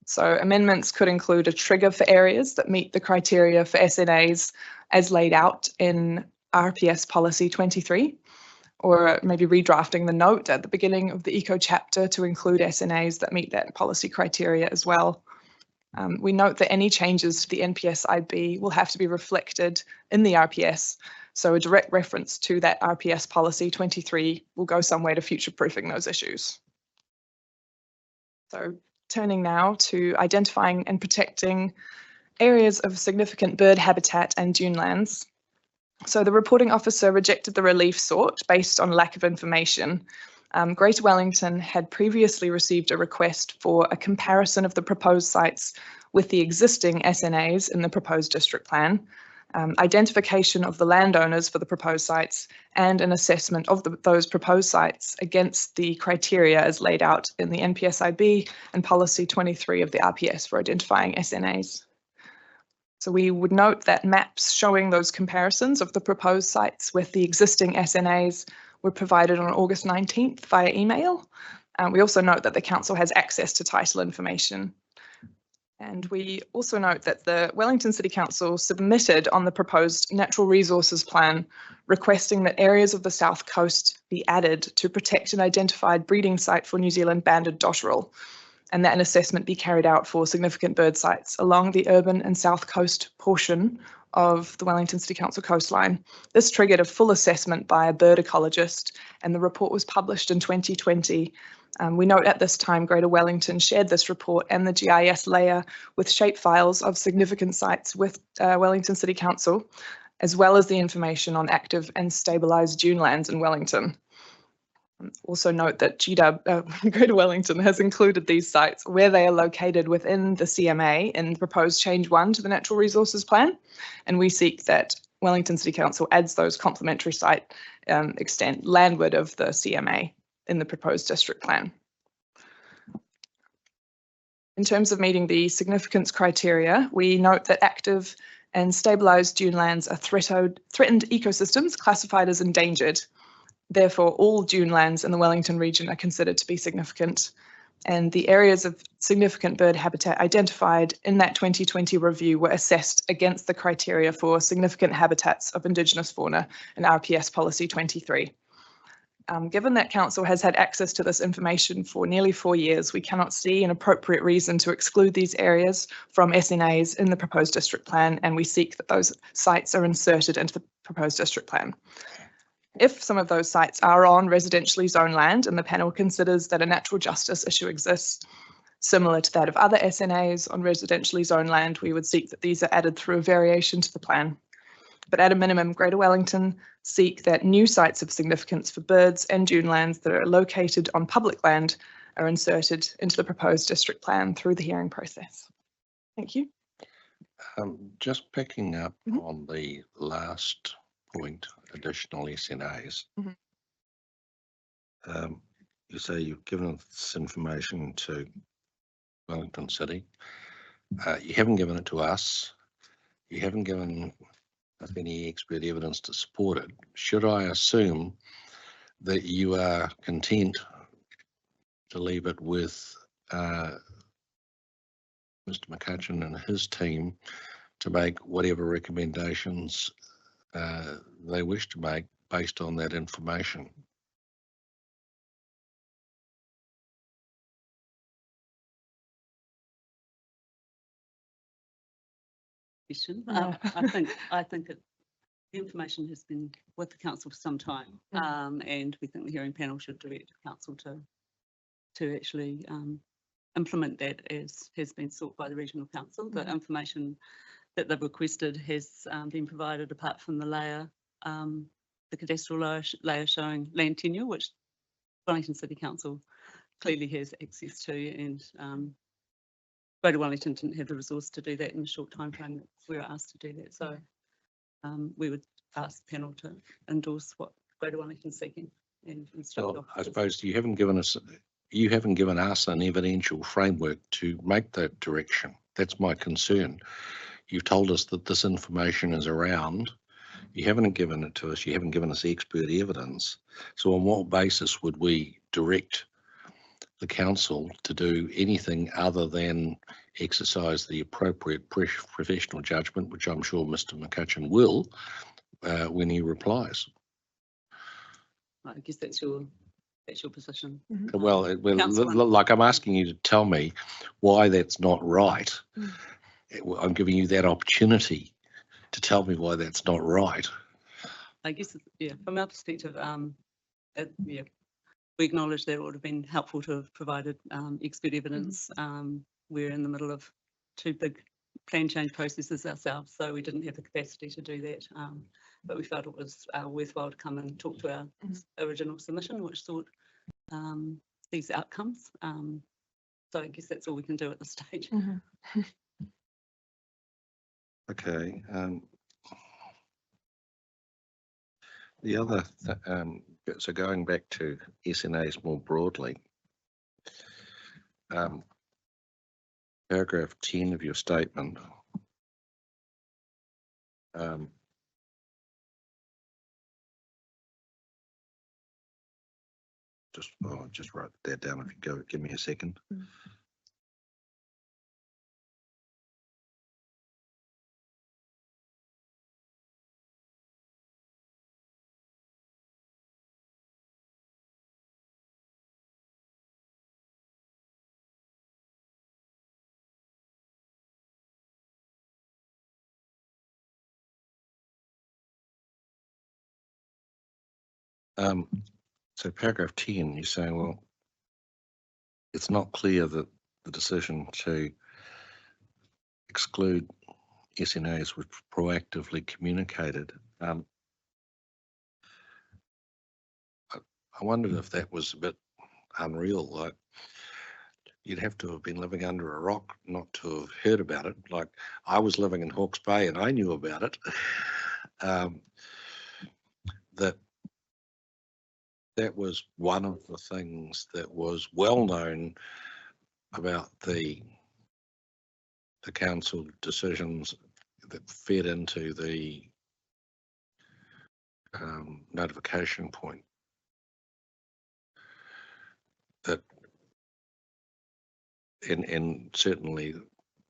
So amendments could include a trigger for areas that meet the criteria for SNAs as laid out in RPS Policy 23, or maybe redrafting the note at the beginning of the Eco chapter to include SNAs that meet that policy criteria as well. We note that any changes to the NPS-IB will have to be reflected in the RPS, so a direct reference to that RPS Policy 23 will go some way to future-proofing those issues. So turning now to identifying and protecting areas of significant bird habitat and dunelands. So the reporting officer rejected the relief sought based on lack of information. Greater Wellington had previously received a request for a comparison of the proposed sites with the existing SNAs in the proposed district plan, identification of the landowners for the proposed sites, and an assessment of those proposed sites against the criteria as laid out in the NPS-IB and Policy 23 of the RPS for identifying SNAs. So we would note that maps showing those comparisons of the proposed sites with the existing SNAs were provided on August 19th via email. We also note that the council has access to title information. And we also note that the Wellington City Council submitted on the proposed natural resources plan requesting that areas of the south coast be added to protect an identified breeding site for New Zealand banded dotterel, and that an assessment be carried out for significant bird sites along the urban and south coast portion of the Wellington City Council coastline. This triggered a full assessment by a bird ecologist, and the report was published in 2020. We note at this time Greater Wellington shared this report and the GIS layer with shape files of significant sites with Wellington City Council, as well as the information on active and stabilised dunelands in Wellington. Also note that Greater Wellington has included these sites where they are located within the CMA in the proposed change 1 to the Natural Resources Plan, and we seek that Wellington City Council adds those complementary site extent landward of the CMA in the proposed district plan. In terms of meeting the significance criteria, we note that active and stabilised dunelands are threatened ecosystems classified as endangered. Therefore, all dunelands in the Wellington region are considered to be significant, and the areas of significant bird habitat identified in that 2020 review were assessed against the criteria for significant habitats of Indigenous fauna in RPS Policy 23. Given that Council has had access to this information for nearly 4 years, we cannot see an appropriate reason to exclude these areas from SNAs in the proposed district plan, and we seek that those sites are inserted into the proposed district plan. If some of those sites are on residentially zoned land and the panel considers that a natural justice issue exists, similar to that of other SNAs on residentially zoned land, we would seek that these are added through a variation to the plan. But at a minimum, Greater Wellington seek that new sites of significance for birds and dunelands that are located on public land are inserted into the proposed district plan through the hearing process. Thank you. Just picking up on the last point, additional SNAs. You say you've given this information to Wellington City. You haven't given it to us. You haven't given us any expert evidence to support it. Should I assume that you are content to leave it with Mr. McCutcheon and his team to make whatever recommendations they wish to make based on that information? I think the information has been with the council for some time, and we think the hearing panel should direct the council to actually implement that as has been sought by the regional council. The information that they've requested has been provided apart from the layer, the cadastral layer showing land tenure, which Wellington City Council clearly has access to, and Greater Wellington didn't have the resource to do that in the short time frame that we were asked to do that. So we would ask the panel to endorse what Greater Wellington's seeking. And well, I suppose you haven't given us an evidential framework to make that direction. That's my concern. You've told us that this information is around. You haven't given it to us. You haven't given us expert evidence. So on what basis would we direct the council to do anything other than exercise the appropriate professional judgment, which I'm sure Mr. McCutcheon will when he replies? I guess that's your position. Well, like I'm asking you to tell me why that's not right. I'm giving you that opportunity to tell me why that's not right. I guess, yeah, from our perspective, yeah, we acknowledge that it would have been helpful to have provided expert evidence. We're in the middle of 2 big plan change processes ourselves, so we didn't have the capacity to do that. But we felt it was worthwhile to come and talk to our original submission, which sought these outcomes. So I guess that's all we can do at this stage. Okay. The other, so going back to SNAs more broadly, paragraph 10 of your statement, just write that down if you go, give me a second. So paragraph 10, you're saying, well, it's not clear that the decision to exclude SNAs was proactively communicated. I wondered if that was a bit unreal. Like, you'd have to have been living under a rock not to have heard about it. Like, I was living in Hawke's Bay and I knew about it. That was one of the things that was well known about the council decisions that fed into the notification point. That and certainly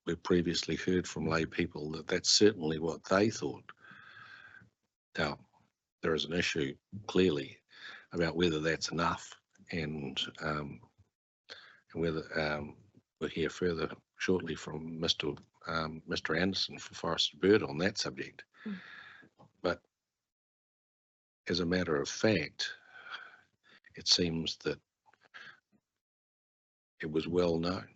we've previously heard from lay people that that's certainly what they thought. Now, there is an issue clearly about whether that's enough, and whether we'll hear further shortly from Mr. Anderson for Forest and Bird on that subject. But as a matter of fact, it seems that it was well known.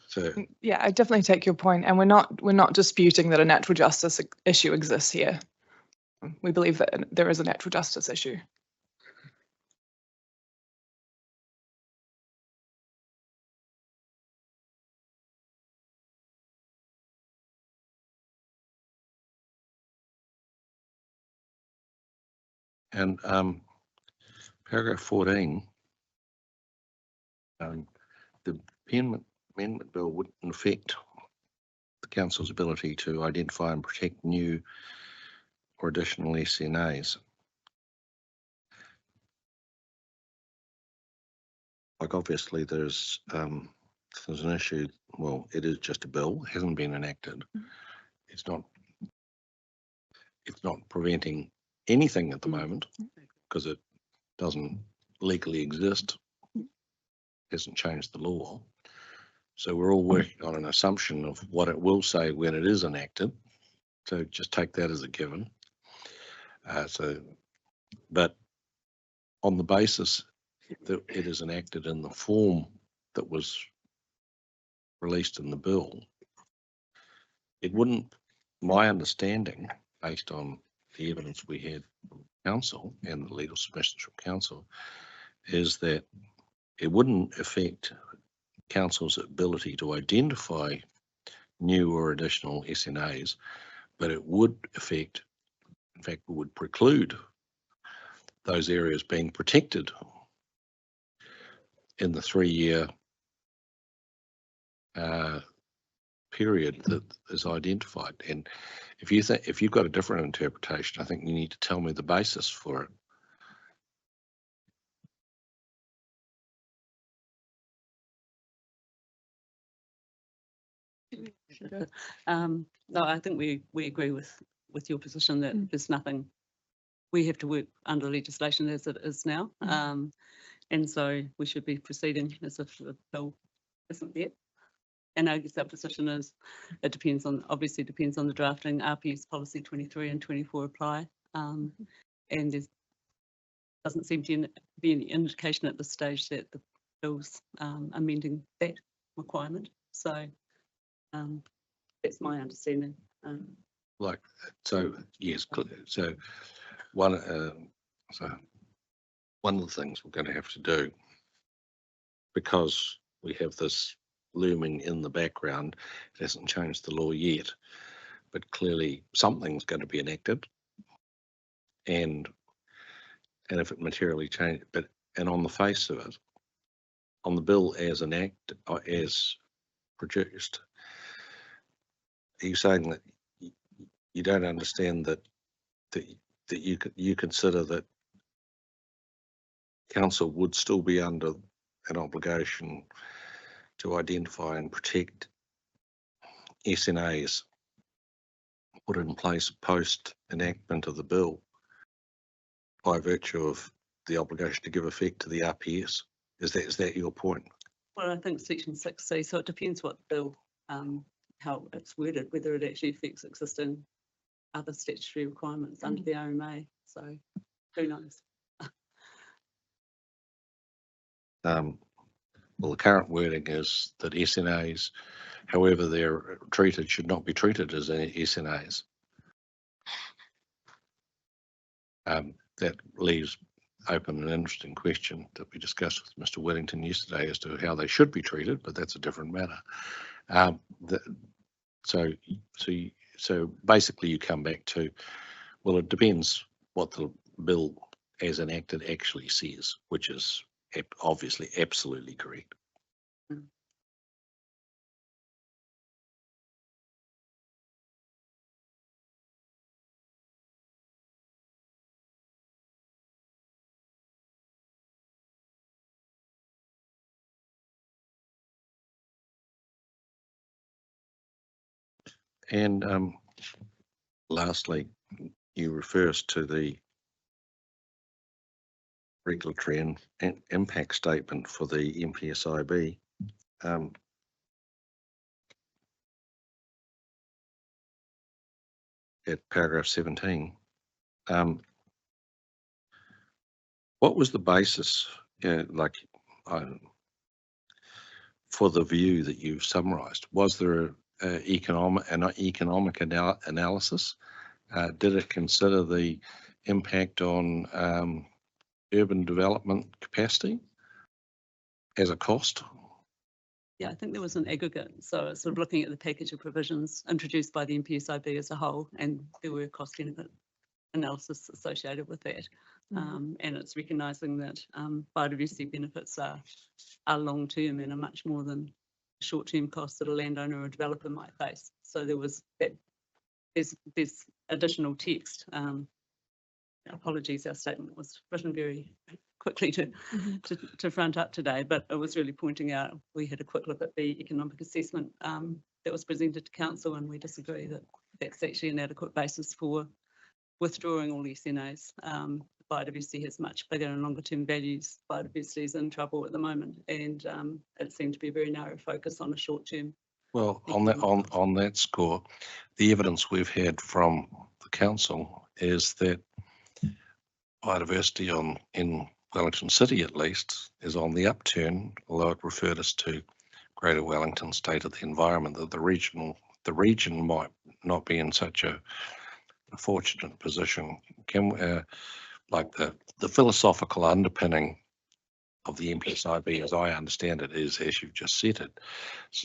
So Yeah, I definitely take your point, and we're not disputing that a natural justice issue exists here. We believe that there is a natural justice issue. And paragraph 14, the amendment bill wouldn't affect the council's ability to identify and protect new or additional SNAs. Like, obviously there's an issue. Well, it is just a bill, hasn't been enacted. It's not preventing anything at the moment because it doesn't legally exist, hasn't changed the law. So we're all working on an assumption of what it will say when it is enacted. So just take that as a given. But on the basis that it is enacted in the form that was released in the bill, it wouldn't, my understanding, based on the evidence we had from council and the legal submissions from council, is that it wouldn't affect council's ability to identify new or additional SNAs, but it would affect, in fact, would preclude those areas being protected in the 3-year period that is identified. And if you think, if you've got a different interpretation, I think you need to tell me the basis for it. No, I think we agree with your position that there's nothing, we have to work under legislation as it is now. And so we should be proceeding as if the bill isn't there. And I guess our position is, it depends on, obviously depends on the drafting. RPS policy 23 and 24 apply. And there doesn't seem to be any indication at this stage that the bill's amending that requirement. So that's my understanding. Like, so yes, so one of the things we're going to have to do, because we have this looming in the background, it hasn't changed the law yet, but clearly something's going to be enacted, and if it materially changed, and on the face of it, on the bill as enacted or as produced, are you saying that you don't understand that you consider that council would still be under an obligation to identify and protect SNAs put in place post enactment of the bill by virtue of the obligation to give effect to the RPS? Is that your point? Well, I think section 6C, so it depends what the bill, how it's worded, whether it actually affects existing other statutory requirements under the RMA. So who knows? Well, the current wording is that SNAs, however they're treated, should not be treated as SNAs. That leaves open an interesting question that we discussed with Mr. Wellington yesterday as to how they should be treated, but that's a different matter. So basically you come back to, well, it depends what the bill as enacted actually says, which is obviously absolutely correct. And lastly, you refer us to the regulatory and impact statement for the MPSIB. At paragraph 17, what was the basis, for the view that you've summarised? Was there an economic analysis? Did it consider the impact on urban development capacity as a cost? Yeah, I think there was an aggregate. So it's sort of looking at the package of provisions introduced by the MPSIB as a whole, and there were cost benefit analysis associated with that. And it's recognising that biodiversity benefits are long-term and are much more than short-term costs that a landowner or developer might face. So there was that, there's additional text. Apologies, our statement was written very quickly to front up today, but it was really pointing out, we had a quick look at the economic assessment that was presented to council, and we disagree that that's actually an adequate basis for withdrawing all SNAs. Biodiversity has much bigger and longer term values. Biodiversity is in trouble at the moment, and it seemed to be a very narrow focus on a short term. Well, on that score, the evidence we've had from the council is that biodiversity in Wellington City, at least, is on the upturn, although it referred us to Greater Wellington State of the Environment, that the region might not be in such a fortunate position. Like the philosophical underpinning of the MPSIB, as I understand it, is, as you've just said it,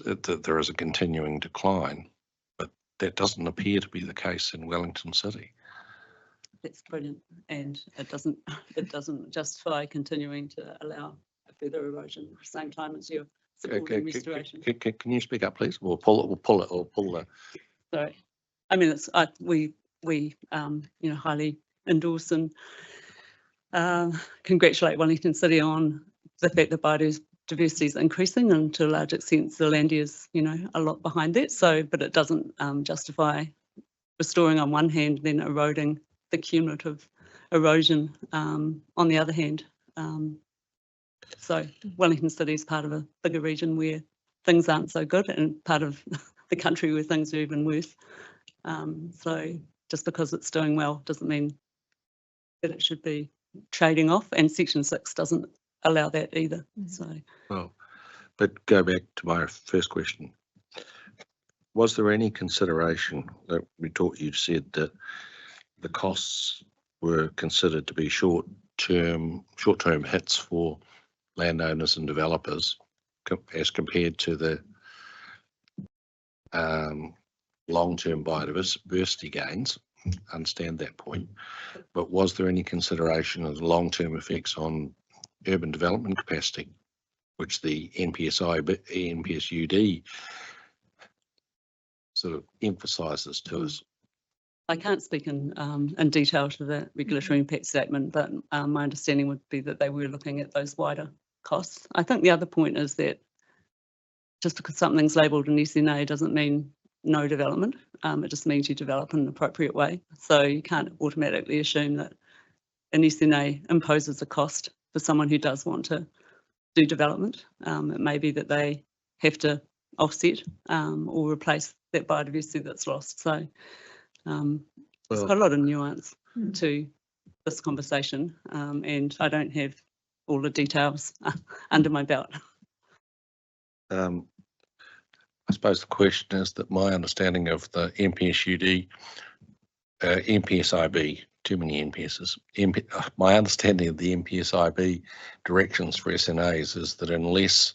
that there is a continuing decline, but that doesn't appear to be the case in Wellington City. That's brilliant, and it doesn't justify continuing to allow a further erosion at the same time as you're supporting restoration. Can you speak up, please? We'll pull the. Sorry, I mean, it's, we, you know, highly endorse and congratulate Wellington City on the fact that biodiversity is increasing, and to a large extent the land is, you know, a lot behind that. So, but it doesn't justify restoring on one hand, then eroding the cumulative erosion on the other hand. So Wellington City is part of a bigger region where things aren't so good, and part of the country where things are even worse. So just because it's doing well doesn't mean that it should be trading off, and Section 6 doesn't allow that either. So, Well, but go back to my first question. Was there any consideration that you said that the costs were considered to be short-term hits for landowners and developers as compared to the long-term biodiversity gains? Understand that point, but was there any consideration of the long-term effects on urban development capacity, which the NPSUD sort of emphasises to us? I can't speak in detail to the regulatory impact statement, but my understanding would be that they were looking at those wider costs. I think the other point is that just because something's labelled an SNA doesn't mean no development. It just means you develop in an appropriate way. So you can't automatically assume that an SNA imposes a cost for someone who does want to do development. It may be that they have to offset or replace that biodiversity that's lost. So there's quite a lot of nuance to this conversation, and I don't have all the details under my belt. I suppose the question is that my understanding of the NPSUD, NPSIB, too many NPSs, my understanding of the NPSIB directions for SNAs is that unless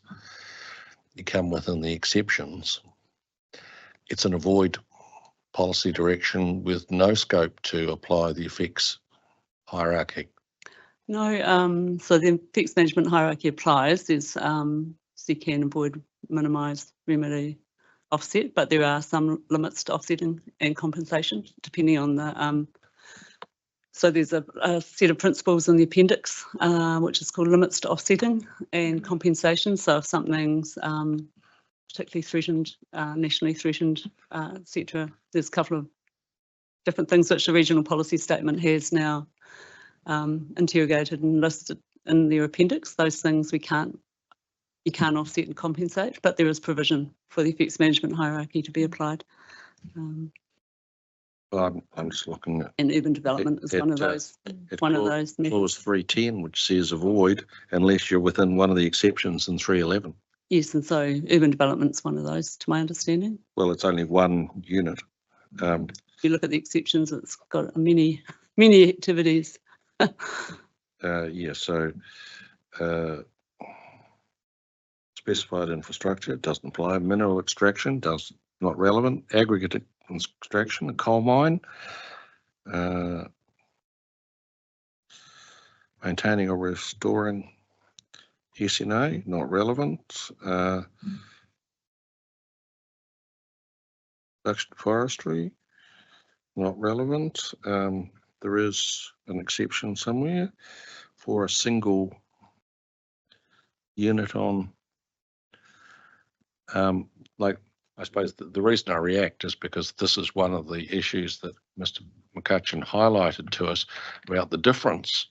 you come within the exceptions, it's an avoid policy direction with no scope to apply the effects hierarchy. No, so the effects management hierarchy applies. There's seek, can, avoid, minimise, remedy, offset, but there are some limits to offsetting and compensation depending on the so there's a set of principles in the appendix which is called limits to offsetting and compensation. So if something's particularly threatened, nationally threatened, etc., there's a couple of different things which the regional policy statement has now interrogated and listed in their appendix. Those things you can't offset and compensate, but there is provision for the effects management hierarchy to be applied. Well, I'm just looking at. And urban development is one of those. Clause 310, which says avoid unless you're within one of the exceptions in 311. Yes, and so urban development's one of those, to my understanding. Well, it's only one unit. If you look at the exceptions, it's got many activities. Yeah, so specified infrastructure doesn't apply. Mineral extraction does not relevant. Aggregate extraction, a coal mine, maintaining or restoring SNA, not relevant. Production forestry, not relevant. There is an exception somewhere for a single unit on, like, I suppose the reason I react is because this is one of the issues that Mr. McCutcheon highlighted to us about the difference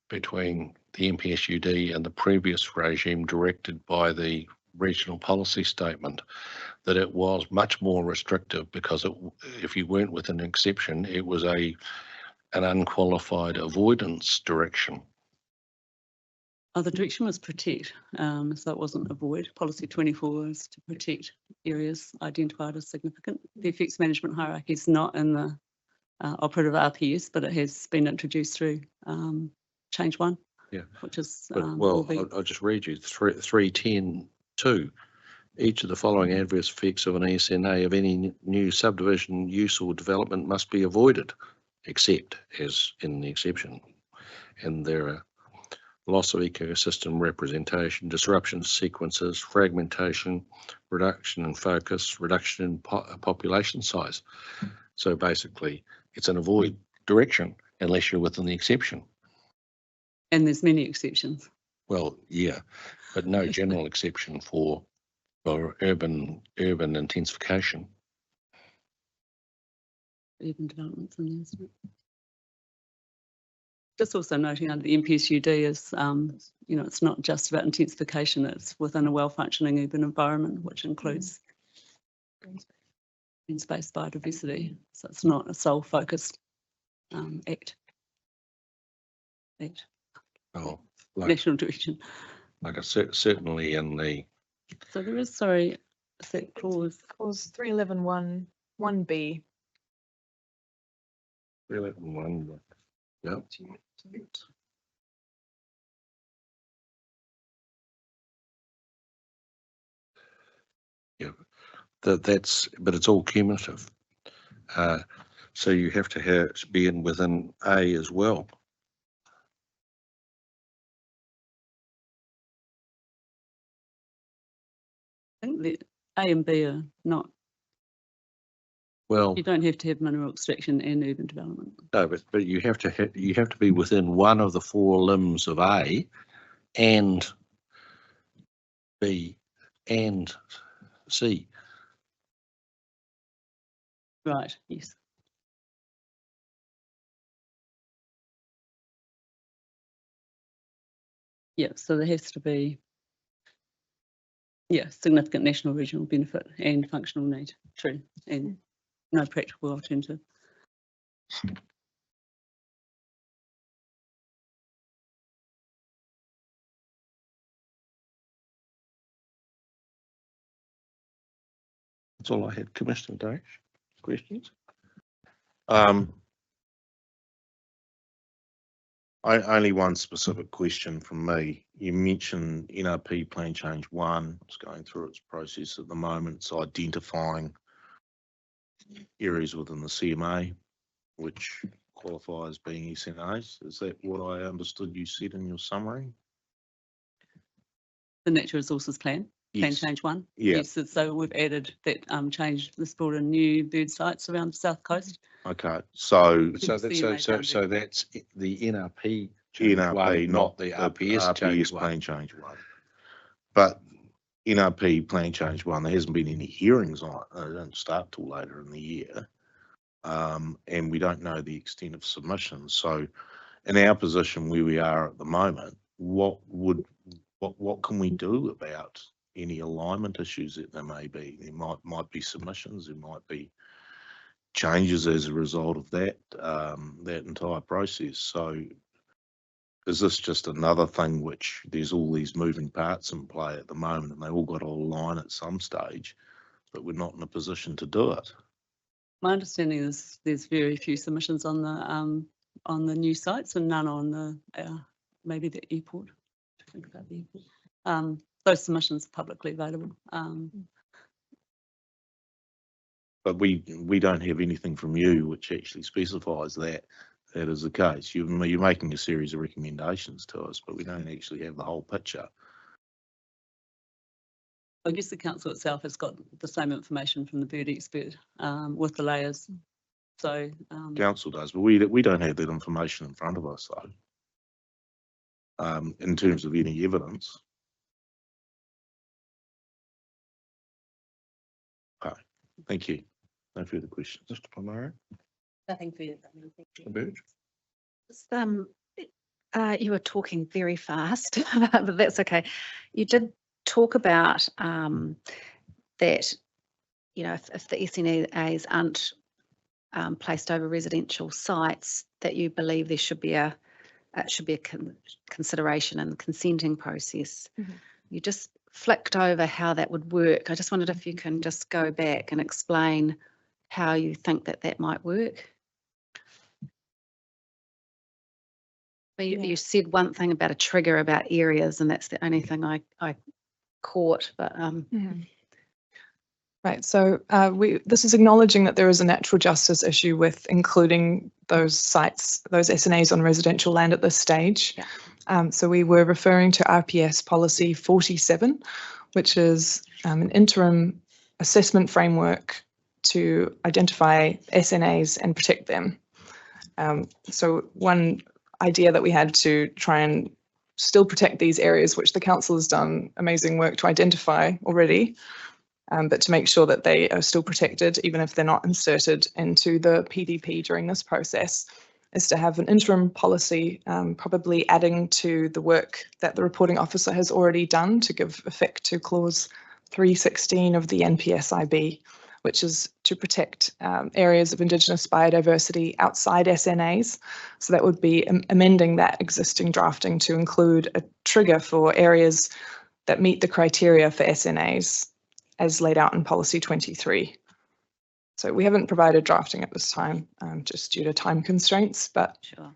between the NPSUD and the previous regime directed by the regional policy statement, that it was much more restrictive because if you weren't within an exception, it was an unqualified avoidance direction. Oh, the direction was protect, so it wasn't avoid. Policy 24 was to protect areas identified as significant. The effects management hierarchy is not in the operative RPS, but it has been introduced through change 1. Yeah, which is well, I'll just read you 310.2. Each of the following adverse effects of an SNA of any new subdivision, use or development must be avoided, except as in the exception. And there are loss of ecosystem representation, disruption to sequences, fragmentation, reduction in focus, reduction in population size. So basically, it's an avoid direction unless you're within the exception. And there's many exceptions. Well, yeah, but no general exception for urban intensification. Urban developments in there, isn't it? Just also noting under the MPSUD is, you know, it's not just about intensification, it's within a well-functioning urban environment, which includes green space biodiversity. So it's not a sole focused act. Oh, like, National direction. like I said, certainly in the, So there is, sorry, is that clause? Clause 311 1B. 311, yep. Yeah, that's, but it's all cumulative. So you have to be in within A as well. I think that A and B are not, Well, you don't have to have mineral extraction and urban development. no, but you have to be within one of the four limbs of A and B and C. Right, yes. Yeah, so there has to be, yeah, significant national regional benefit and functional need, true, and no practical alternative. That's all I had. Commissioner Dash, questions? Only one specific question from me. You mentioned NRP Plan Change 1. It's going through its process at the moment. It's identifying areas within the CMA which qualify as being SNAs. Is that what I understood you said in your summary? The natural resources plan, Plan Yes. Change 1. Yeah. Yes, so we've added that change, this brought in new bird sites around the south coast. Okay, so So that's the NRP change NRP, one, not the RPS change Plan one. Change 1. But NRP Plan Change 1, there hasn't been any hearings on it. They don't start till later in the year. And we don't know the extent of submissions. So in our position where we are at the moment, what can we do about any alignment issues that there may be? There might be submissions, there might be changes as a result of that entire process. So is this just another thing which there's all these moving parts in play at the moment and they all got to align at some stage, but we're not in a position to do it? My understanding is there's very few submissions on the new sites and none on the maybe the airport. To think about the airport. Those submissions are publicly available. But we don't have anything from you which actually specifies that is the case. You're making a series of recommendations to us, but we don't actually have the whole picture. I guess the council itself has got the same information from the bird expert with the layers. So Council does, but we don't have that information in front of us though. In terms of any evidence. Okay, thank you. No further questions. Mr. Pomaro? Nothing further. The bird? You were talking very fast, but that's okay. You did talk about that, you know, if the SNAs aren't placed over residential sites, that you believe there should be a consideration in the consenting process. Mm-hmm. You just flicked over how that would work. I just wondered if you can just go back and explain how you think that might work. You said one thing about a trigger about areas, and that's the only thing I caught. But Right. So this is acknowledging that there is a natural justice issue with including those sites, those SNAs on residential land at this stage. Yeah. So we were referring to RPS policy 47, which is an interim assessment framework to identify SNAs and protect them. So one idea that we had to try and still protect these areas, which the council has done amazing work to identify already, but to make sure that they are still protected, even if they're not inserted into the PDP during this process, is to have an interim policy, probably adding to the work that the reporting officer has already done to give effect to clause 316 of the NPSIB, which is to protect areas of Indigenous biodiversity outside SNAs. So that would be amending that existing drafting to include a trigger for areas that meet the criteria for SNAs as laid out in policy 23. So we haven't provided drafting at this time, just due to time constraints, but. Sure.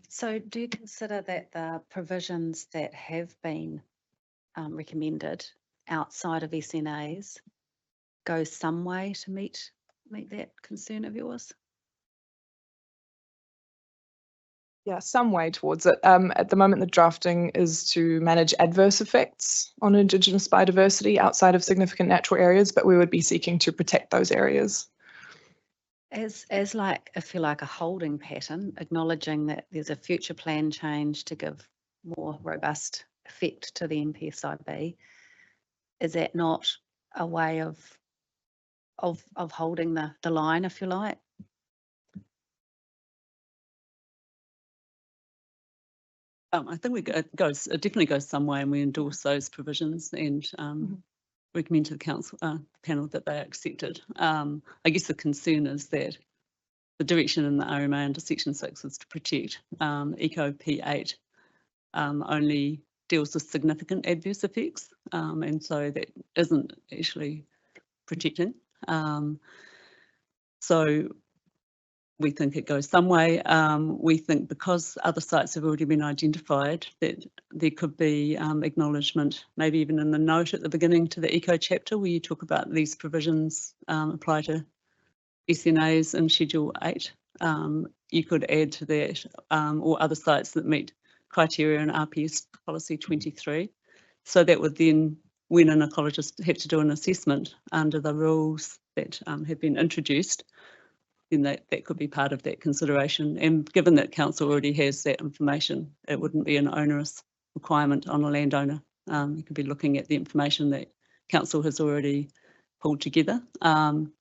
So do you consider that the provisions that have been recommended outside of SNAs go some way to meet that concern of yours? Yeah, some way towards it. At the moment, the drafting is to manage adverse effects on Indigenous biodiversity outside of significant natural areas, but we would be seeking to protect those areas. As like, I feel like a holding pattern, acknowledging that there's a future plan change to give more robust effect to the NPSIB, is that not a way of holding the line, if you like? I think it definitely goes some way, and we endorse those provisions and recommend to the council panel that they are accepted. I guess the concern is that the direction in the RMA under section 6 is to protect. Eco P8 only deals with significant adverse effects, and so that isn't actually protecting. So we think it goes some way. We think because other sites have already been identified, that there could be acknowledgement, maybe even in the note at the beginning to the Eco chapter, where you talk about these provisions apply to SNAs in Schedule 8. You could add to that or other sites that meet criteria in RPS policy 23. So that would then, when an ecologist had to do an assessment under the rules that have been introduced, then that could be part of that consideration. And given that council already has that information, it wouldn't be an onerous requirement on a landowner. You could be looking at the information that council has already pulled together. And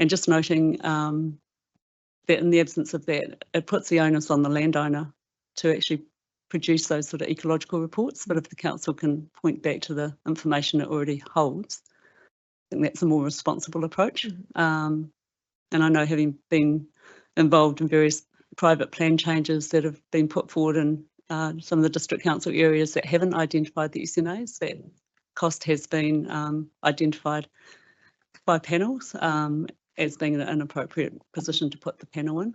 just noting that in the absence of that, it puts the onus on the landowner to actually produce those sort of ecological reports. But if the council can point back to the information it already holds, I think that's a more responsible approach. And I know, having been involved in various private plan changes that have been put forward in some of the district council areas that haven't identified the SNAs, that cost has been identified by panels as being an appropriate position to put the panel in.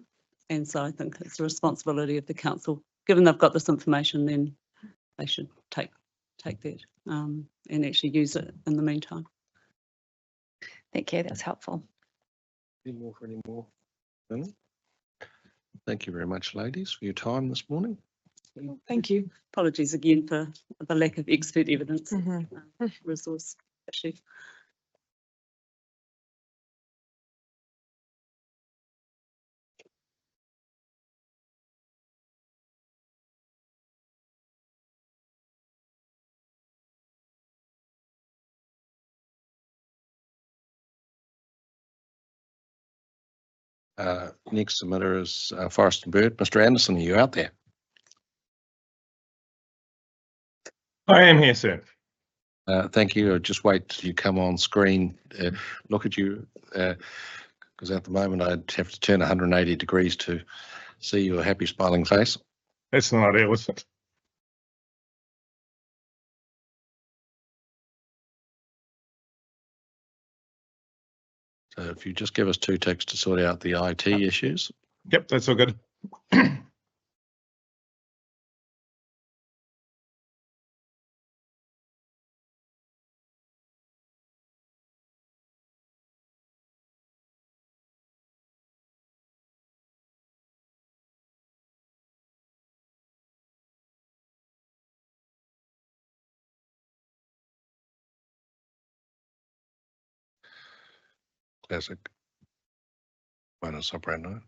And so I think it's the responsibility of the council, given they've got this information, then they should take that and actually use it in the meantime. Thank you, that's helpful. Any more? Thank you very much, ladies, for your time this morning. Thank you. Apologies again for the lack of expert evidence resource issue. Next submitter is Forest and Bird. Mr. Anderson, are you out there? I am here, sir. Thank you. I'll just wait till you come on screen. Look at you, because at the moment I'd have to turn 180 degrees to see your happy smiling face. That's not ideal, is it? So if you just give us 2 ticks to sort out the IT issues. Yep, that's all good. Classic. Buona soprano.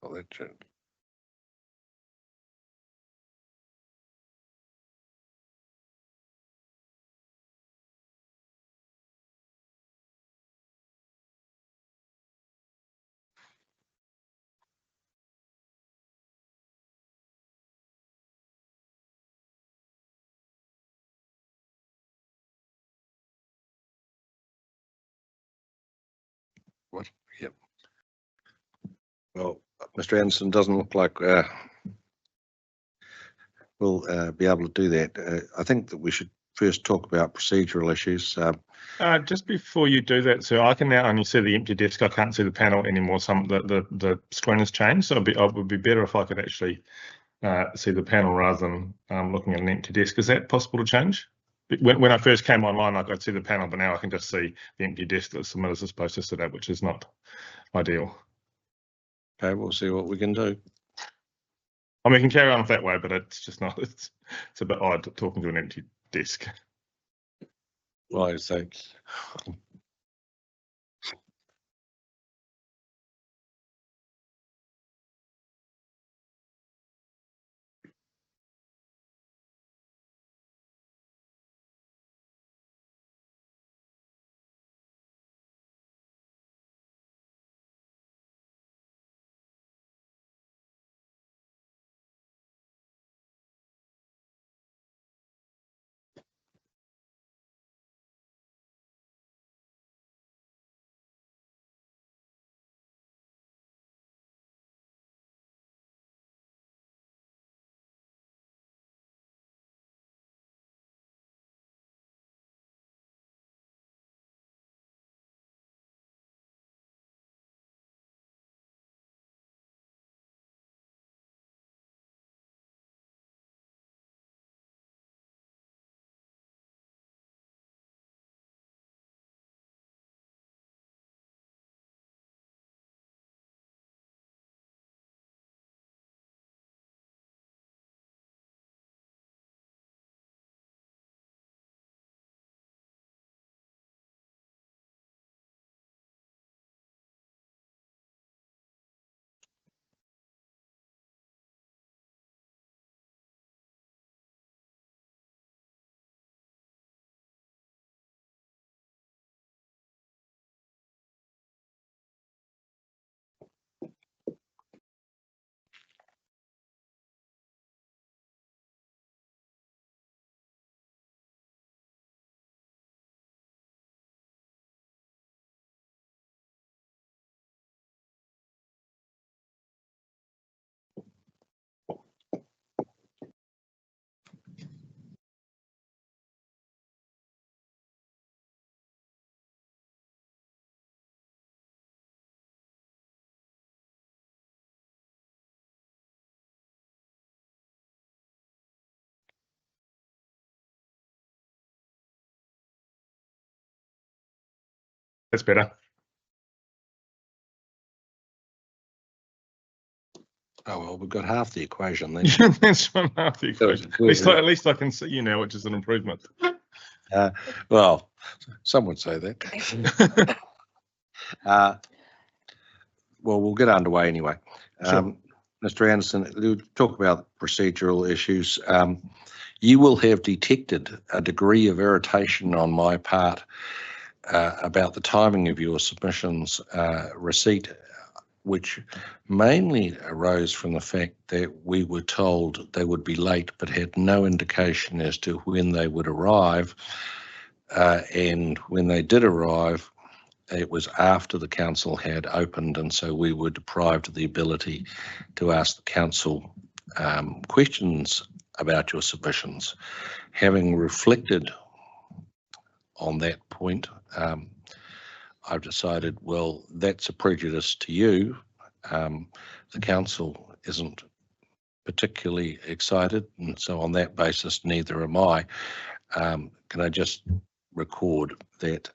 Well, that's it. What? Yep. Well, Mr. Anderson doesn't look like we'll be able to do that. I think that we should first talk about procedural issues. Just before you do that, sir, I can now only see the empty desk. I can't see the panel anymore. The screen has changed, so it would be better if I could actually see the panel rather than looking at an empty desk. Is that possible to change? When I first came online, I could see the panel, but now I can just see the empty desk that the submitters are supposed to sit at, which is not ideal. Okay, we'll see what we can do. I mean, we can carry on that way, but it's just not. It's a bit odd talking to an empty desk. Well, I say, That's better. Oh, well, we've got half the equation then. That's one half the equation. At least I can see you now, which is an improvement. Well, some would say that. Well, we'll get underway anyway. Sure. Mr. Anderson, we'll talk about procedural issues. You will have detected a degree of irritation on my part about the timing of your submissions receipt, which mainly arose from the fact that we were told they would be late but had no indication as to when they would arrive. And when they did arrive, it was after the council had opened, and so we were deprived of the ability to ask the council questions about your submissions. Having reflected on that point, I've decided, well, that's a prejudice to you. The council isn't particularly excited, and so on that basis, neither am I. Can I just record that?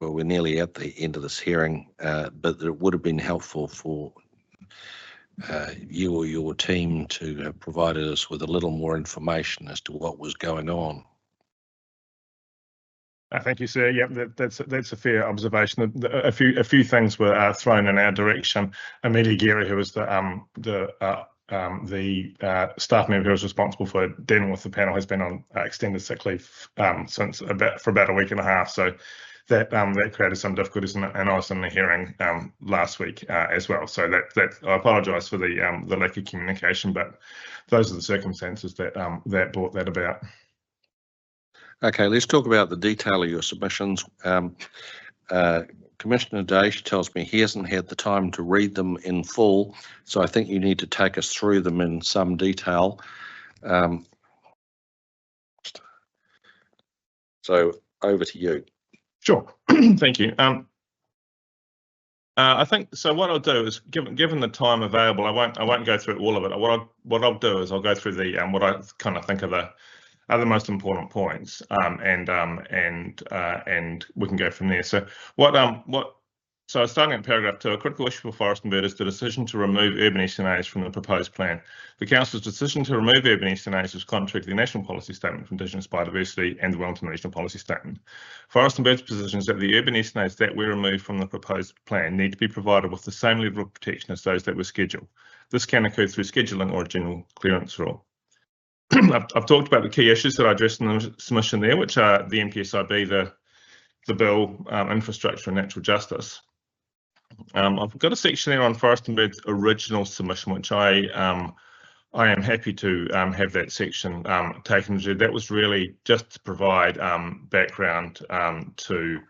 Well, we're nearly at the end of this hearing, but it would have been helpful for you or your team to have provided us with a little more information as to what was going on. Thank you, sir. Yeah, that's a fair observation. A few things were thrown in our direction. Amelia Geary, who was the staff member who was responsible for dealing with the panel, has been on extended sick leave for about a week and a half. So that created some difficulties, and I was in the hearing last week as well. So that I apologise for the lack of communication, but those are the circumstances that that brought that about. Okay, let's talk about the detail of your submissions. Commissioner Day tells me he hasn't had the time to read them in full, so I think you need to take us through them in some detail. So over to you. Sure, thank you. I think so. What I'll do is, given the time available, I won't go through all of it. What I'll do is I'll go through the what I kind of think are the most important points, and we can go from there. So so starting at paragraph 2, a critical issue for Forest and Bird is the decision to remove urban SNAs from the proposed plan. The council's decision to remove urban SNAs is contrary to the National Policy Statement for Indigenous Biodiversity and the Wellington Regional Policy Statement. Forest and Bird's position is that the urban SNAs that we remove from the proposed plan need to be provided with the same level of protection as those that were scheduled. This can occur through scheduling or a general clearance rule. I've talked about the key issues that I addressed in the submission there, which are the MPSIB, the bill, infrastructure and natural justice. I've got a section there on Forest and Bird's original submission, which I am happy to have that section taken to. That was really just to provide background to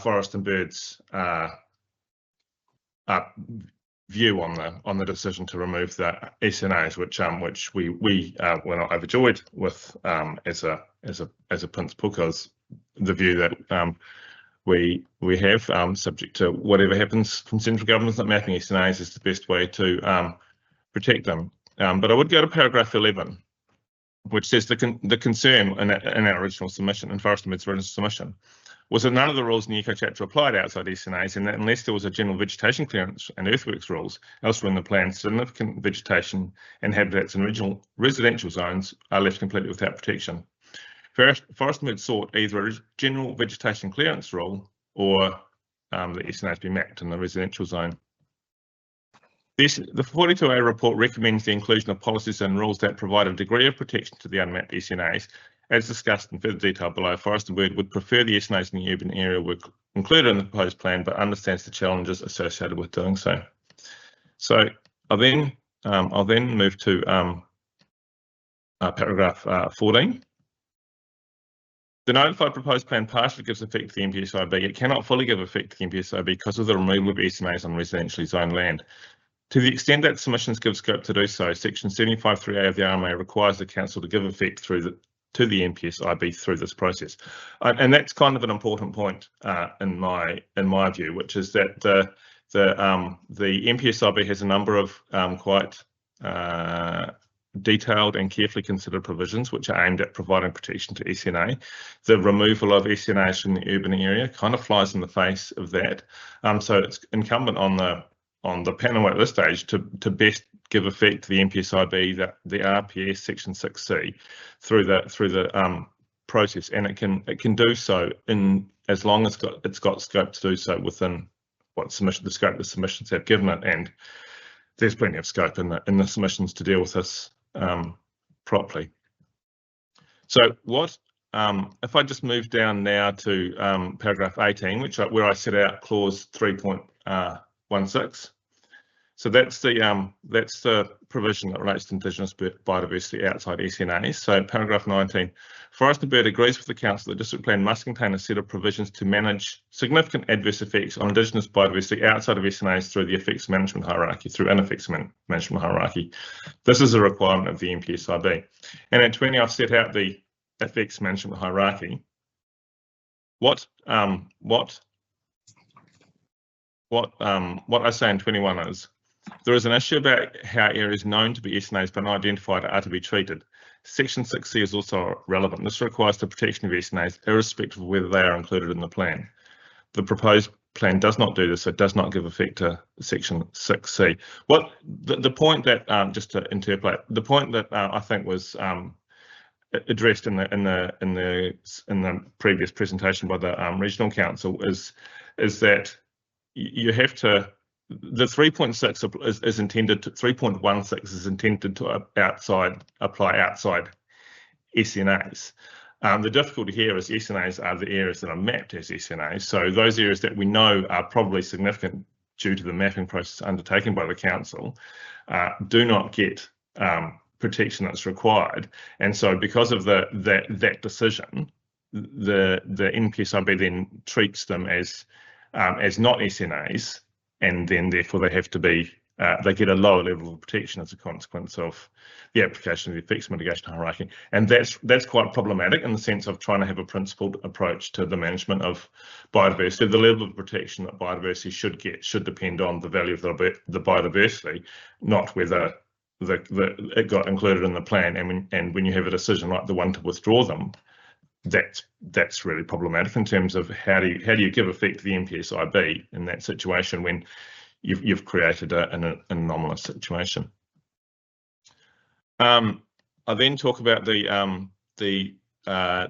Forest and Bird's view on the decision to remove the SNAs, which we were not overjoyed with as a principle, because the view that we have, subject to whatever happens from central government, that mapping SNAs is the best way to protect them. But I would go to paragraph 11, which says the concern in our original submission, in Forest and Bird's original submission, was that none of the rules in the Eco Chapter applied outside SNAs, and that unless there was a general vegetation clearance and earthworks rules elsewhere in the plan, significant vegetation and habitats in regional residential zones are left completely without protection. Forest and Bird sought either a general vegetation clearance rule or the SNAs be mapped in the residential zone. The 42A report recommends the inclusion of policies and rules that provide a degree of protection to the unmapped SNAs. As discussed in further detail below, Forest and Bird would prefer the SNAs in the urban area were included in the proposed plan, but understands the challenges associated with doing so. So I'll then move to paragraph 14. The notified proposed plan partially gives effect to the MPSIB. It cannot fully give effect to the MPSIB because of the removal of SNAs on residentially zoned land. To the extent that submissions give scope to do so, section 75.3a of the RMA requires the council to give effect to the MPSIB through this process, and that's kind of an important point in my view, which is that the MPSIB has a number of quite detailed and carefully considered provisions which are aimed at providing protection to SNA. The removal of SNAs from the urban area kind of flies in the face of that. So it's incumbent on the panel at this stage to best give effect to the MPSIB, the RPS section 6C through the process, and it can do so in as long as it's got scope to do so within what the scope the submissions have given it, and there's plenty of scope in the submissions to deal with this properly. So what if I just move down now to paragraph 18, where I set out clause 3.16. So that's the provision that relates to Indigenous biodiversity outside SNAs. So paragraph 19, Forest and Bird agrees with the Council that District Plan must contain a set of provisions to manage significant adverse effects on Indigenous biodiversity outside of SNAs through the effects management hierarchy, through an effects management hierarchy. This is a requirement of the MPSIB. And at 20, I've set out the effects management hierarchy. What I say in 21 is, there is an issue about how areas known to be SNAs but not identified are to be treated. Section 6C is also relevant. This requires the protection of SNAs irrespective of whether they are included in the plan. The proposed plan does not do this. It does not give effect to section 6C. What the point that just to interpolate, the point that I think was addressed in the previous presentation by the regional council is that you have to. The 3.6 is intended to 3.16 is intended to apply outside SNAs. The difficulty here is SNAs are the areas that are mapped as SNAs. So those areas that we know are probably significant due to the mapping process undertaken by the council do not get protection that's required. And so because of that decision, the NPSIB then treats them as not SNAs. And then therefore they have to be, they get a lower level of protection as a consequence of the application of the effects mitigation hierarchy. And that's quite problematic in the sense of trying to have a principled approach to the management of biodiversity. The level of protection that biodiversity should get should depend on the value of the biodiversity, not whether it got included in the plan. And when you have a decision like the one to withdraw them, that's really problematic in terms of how do you give effect to the MPSIB in that situation when you've created an anomalous situation. I then talk about the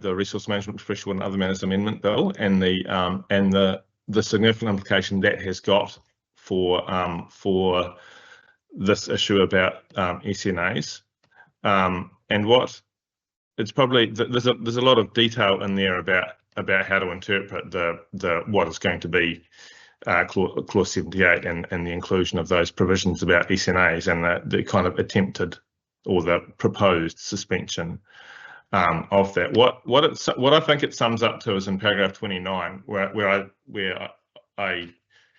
Resource Management Professional and Other Matters Amendment Bill and the significant implication that has got for this issue about SNAs, and what. It's probably there's a lot of detail in there about how to interpret the what is going to be clause 78 and the inclusion of those provisions about SNAs and the kind of attempted or the proposed suspension of that. What I think it sums up to is in paragraph 29 where I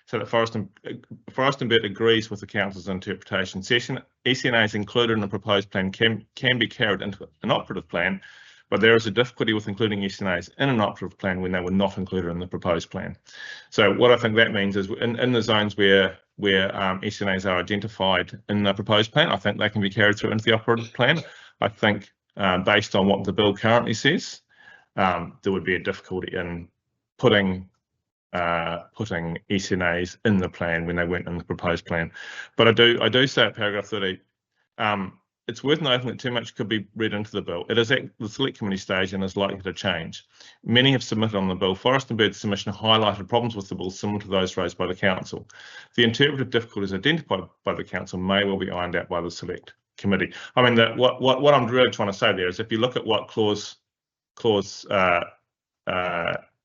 so that Forest and Bird agrees with the council's interpretation. SNAs included in the proposed plan can be carried into an operative plan, but there is a difficulty with including SNAs in an operative plan when they were not included in the proposed plan. So what I think that means is in the zones where SNAs are identified in the proposed plan, I think they can be carried through into the operative plan. I think based on what the bill currently says, there would be a difficulty in putting SNAs in the plan when they weren't in the proposed plan. But I do say at paragraph 30, it's worth noting that too much could be read into the bill. It is at the select committee stage and is likely to change. Many have submitted on the bill. Forest and Bird's submission highlighted problems with the bill similar to those raised by the council. The interpretive difficulties identified by the council may well be ironed out by the select committee. I mean, what I'm really trying to say there is if you look at what clause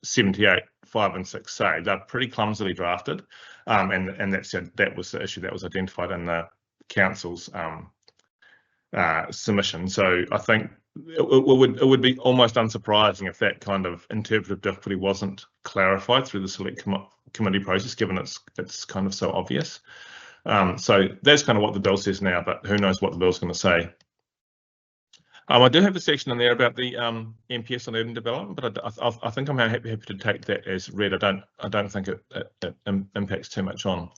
78, 5 and 6 say, they're pretty clumsily drafted, and that was the issue that was identified in the council's submission. So I think it would be almost unsurprising if that kind of interpretive difficulty wasn't clarified through the select committee process, given it's kind of so obvious. So that's kind of what the bill says now, but who knows what the bill's going to say. I do have a section in there about the MPS on urban development, but I think I'm happy to take that as read. I don't think it impacts too much on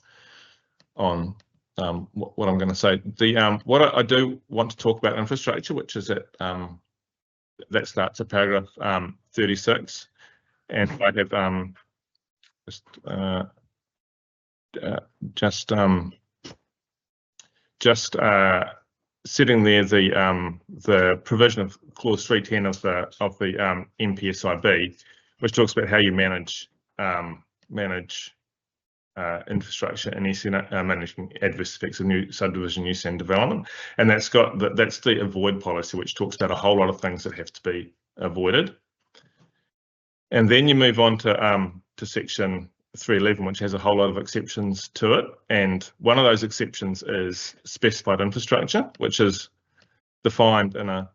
what I'm going to say. What I do want to talk about infrastructure, which is at that starts at paragraph 36, and I have just sitting there the provision of clause 310 of the MPSIB, which talks about how you manage infrastructure and managing adverse effects of new subdivision use and development, and that's the avoid policy, which talks about a whole lot of things that have to be avoided. And then you move on to section 311, which has a whole lot of exceptions to it, and one of those exceptions is specified infrastructure, which is defined in a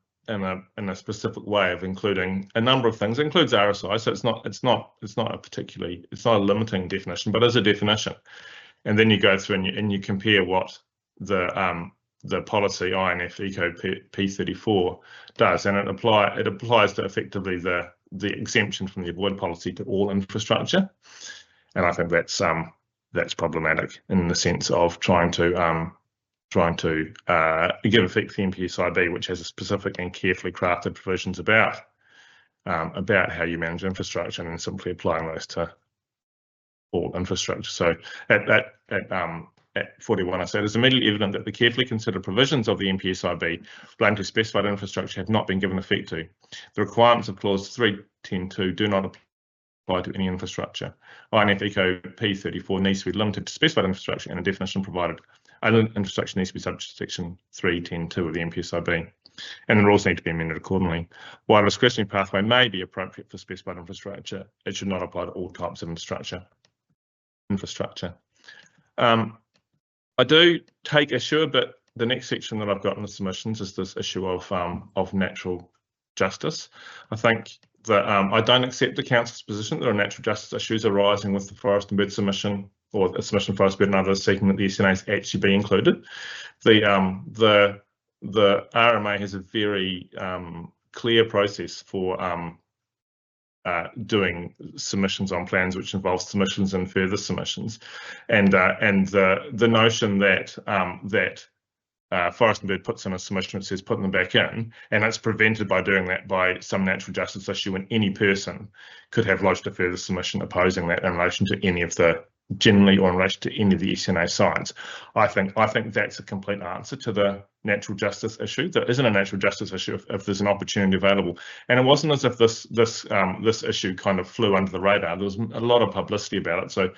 specific way of including a number of things. It includes RSI, so it's not a limiting definition, but as a definition. And then you go through and you compare what the policy INF Eco P34 does, and it applies to effectively the exemption from the avoid policy to all infrastructure. And I think that's problematic in the sense of trying to give effect to the MPSIB, which has a specific and carefully crafted provisions about how you manage infrastructure, and then simply applying those to all infrastructure. So at 41, I say it is immediately evident that the carefully considered provisions of the MPSIB relating to specified infrastructure have not been given effect to. The requirements of clause 310.2 do not apply to any infrastructure. INF Eco P34 needs to be limited to specified infrastructure, and a definition provided. Other infrastructure needs to be subject to section 310.2 of the MPSIB, and the rules need to be amended accordingly. While a discretionary pathway may be appropriate for specified infrastructure, it should not apply to all types of infrastructure. I do take issue, but the next section that I've got in the submissions is this issue of natural justice. I think that I don't accept the council's position that there are natural justice issues arising with the forest and bird submission, or a submission of forest, bird and others seeking that the SNAs actually be included. The RMA has a very clear process for doing submissions on plans, which involves submissions and further submissions, and the notion that Forest and Bird puts in a submission that says putting them back in, and it's prevented by doing that by some natural justice issue, and any person could have lodged a further submission opposing that in relation to any of the generally or in relation to any of the SNA sites. I think that's a complete answer to the natural justice issue. There isn't a natural justice issue if there's an opportunity available, and it wasn't as if this issue kind of flew under the radar. There was a lot of publicity about it. So,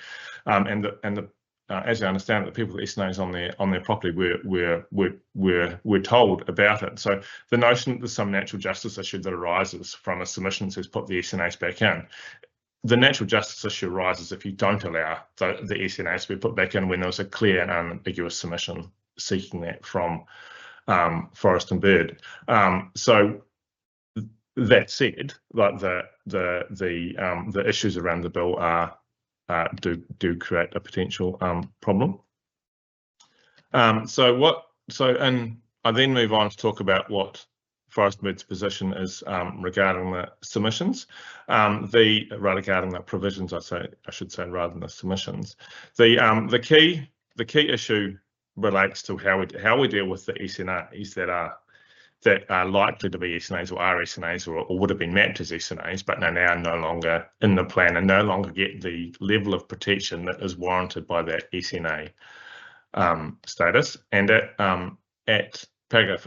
as I understand it, the people with SNAs on their property were told about it. So the notion that there's some natural justice issue that arises from a submission that says put the SNAs back in. The natural justice issue arises if you don't allow the SNAs to be put back in when there's a clear and unambiguous submission seeking that from Forest and Bird. So that said, like the issues around the bill do create a potential problem. And I then move on to talk about what Forest and Bird's position is regarding the submissions, regarding the provisions. I should say rather than the submissions. The key issue relates to how we deal with the SNAs that are likely to be SNAs or are SNAs or would have been mapped as SNAs, but are now no longer in the plan and no longer get the level of protection that is warranted by that SNA status. And at paragraph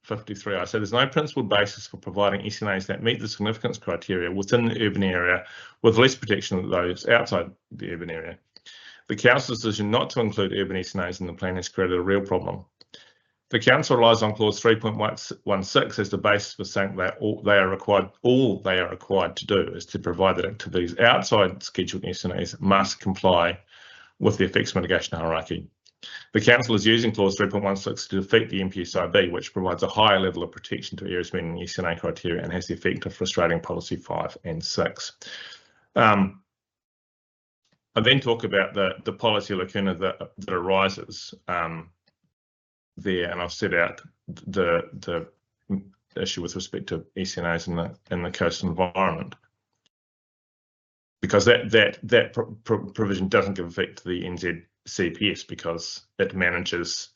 53, I said there's no principled basis for providing SNAs that meet the significance criteria within the urban area with less protection than those outside the urban area. The council's decision not to include urban SNAs in the plan has created a real problem. The council relies on clause 3.16 as the basis for saying that all they are required to do is to provide that activities outside scheduled SNAs must comply with the effects mitigation hierarchy. The council is using clause 3.16 to defeat the MPSIB, which provides a higher level of protection to areas meeting the SNA criteria and has the effect of frustrating policy 5 and 6. I then talk about the policy lacuna that arises there, and I've set out the issue with respect to SNAs in the coastal environment, because that provision doesn't give effect to the NZ CPS because it manages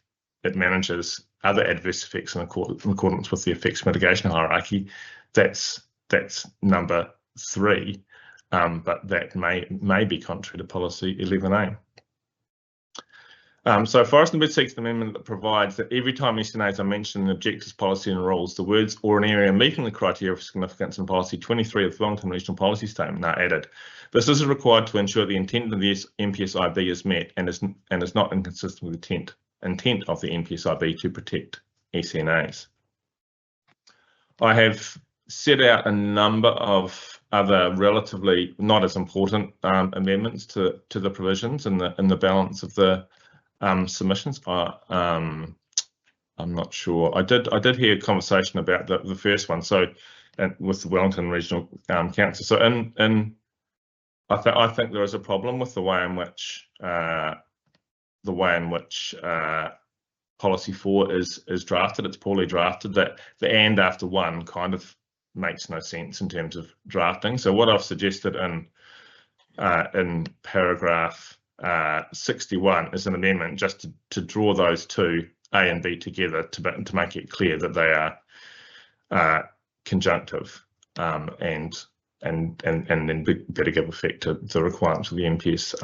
other adverse effects in accordance with the effects mitigation hierarchy. That's number 3, but that may be contrary to policy 11A. So Forest and Bird seeks an amendment that provides that every time SNAs are mentioned in objectives, policy and rules, the words "or an area meeting the criteria for significance" in policy 23 of the Wellington Regional Policy Statement are added. This is required to ensure the intent of the MPSIB is met and is not inconsistent with the intent of the MPSIB to protect SNAs. I have set out a number of other relatively not as important amendments to the provisions in the balance of the submissions. I'm not sure. I did hear a conversation about the first one. So, with the Wellington Regional Council. So, I think there is a problem with the way in which policy 4 is drafted. It's poorly drafted. That the "and" after 1 kind of makes no sense in terms of drafting. So, what I've suggested in paragraph 61 is an amendment just to draw those two, A and B, together to make it clear that they are conjunctive and then better give effect to the requirements of the MPS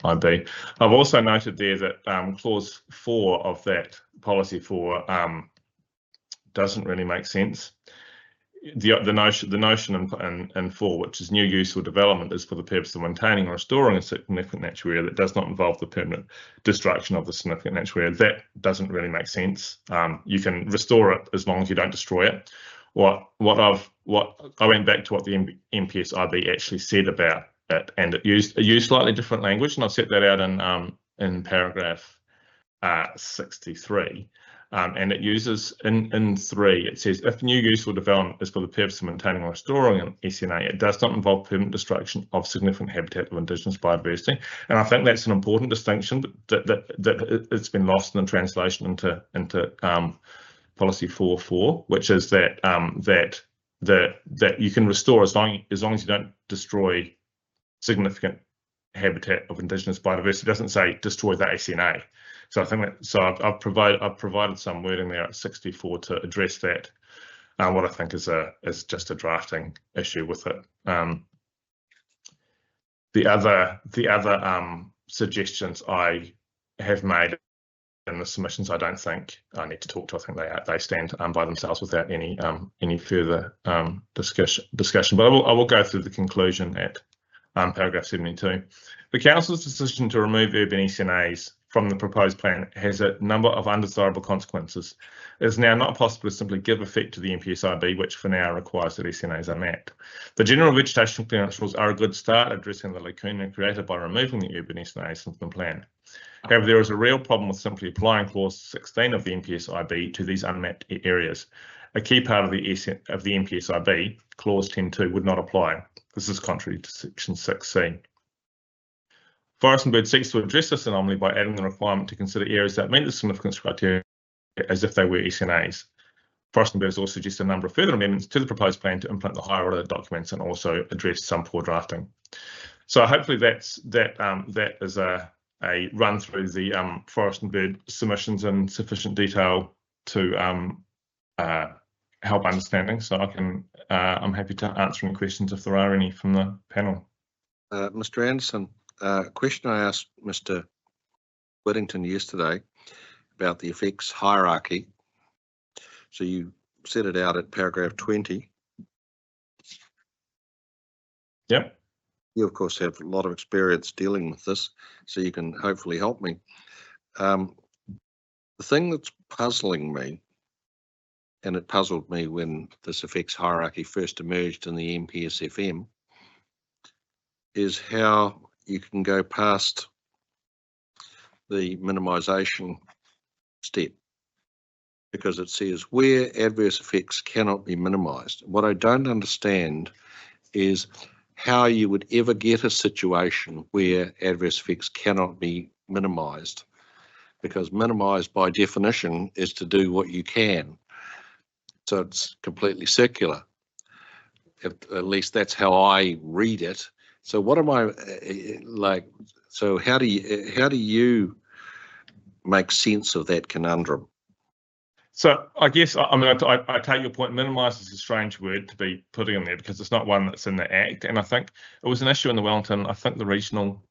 IB. I've also noted there that clause 4 of that policy 4 doesn't really make sense. The notion in 4, which is new use or development, is for the purpose of maintaining or restoring a significant natural area that does not involve the permanent destruction of the significant natural area. That doesn't really make sense. You can restore it as long as you don't destroy it. I went back to what the MPS IB actually said about it, and it used slightly different language, and I've set that out in paragraph 63. And it uses in 3, it says, if new use or development is for the purpose of maintaining or restoring an SNA, it does not involve permanent destruction of significant habitat of Indigenous biodiversity. And I think that's an important distinction that it's been lost in the translation into policy 4.4, which is that that you can restore as long as you don't destroy significant habitat of Indigenous biodiversity. It doesn't say destroy the SNA. So I think that I've provided some wording there at 64 to address that. What I think is just a drafting issue with it. The other suggestions I have made in the submissions, I don't think I need to talk to. I think they stand by themselves without any further discussion. But I will go through the conclusion at paragraph 72. The Council's decision to remove urban SNAs from the proposed plan has a number of undesirable consequences. It is now not possible to simply give effect to the MPSIB, which for now requires that SNAs are met. The general vegetation clearance rules are a good start addressing the lacuna created by removing the urban SNAs from the plan. However, there is a real problem with simply applying clause 16 of the MPSIB to these unmet areas. A key part of the MPSIB, clause 10.2, would not apply. This is contrary to section 6C. Forest and Bird seeks to address this anomaly by adding the requirement to consider areas that meet the significance criteria as if they were SNAs. Forest and Bird has also suggested a number of further amendments to the proposed plan to implement the higher order documents and also address some poor drafting. So hopefully that is a run through the Forest and Bird submissions in sufficient detail to help understanding. So I'm happy to answer any questions if there are any from the panel. Mr. Anderson. A question I asked Mr. Whittington yesterday about the effects hierarchy. So you set it out at paragraph 20. Yep. You, of course, have a lot of experience dealing with this, so you can hopefully help me. The thing that's puzzling me, and it puzzled me when this effects hierarchy first emerged in the MPSFM, is how you can go past the minimisation step, because it says where adverse effects cannot be minimised. What I don't understand is how you would ever get a situation where adverse effects cannot be minimised, because minimised by definition is to do what you can. So it's completely circular. At least that's how I read it. So what am I like? So how do you make sense of that conundrum? So I guess I mean I take your point. Minimise is a strange word to be putting in there because it's not one that's in the Act, and I think it was an issue in the Wellington. I think the regional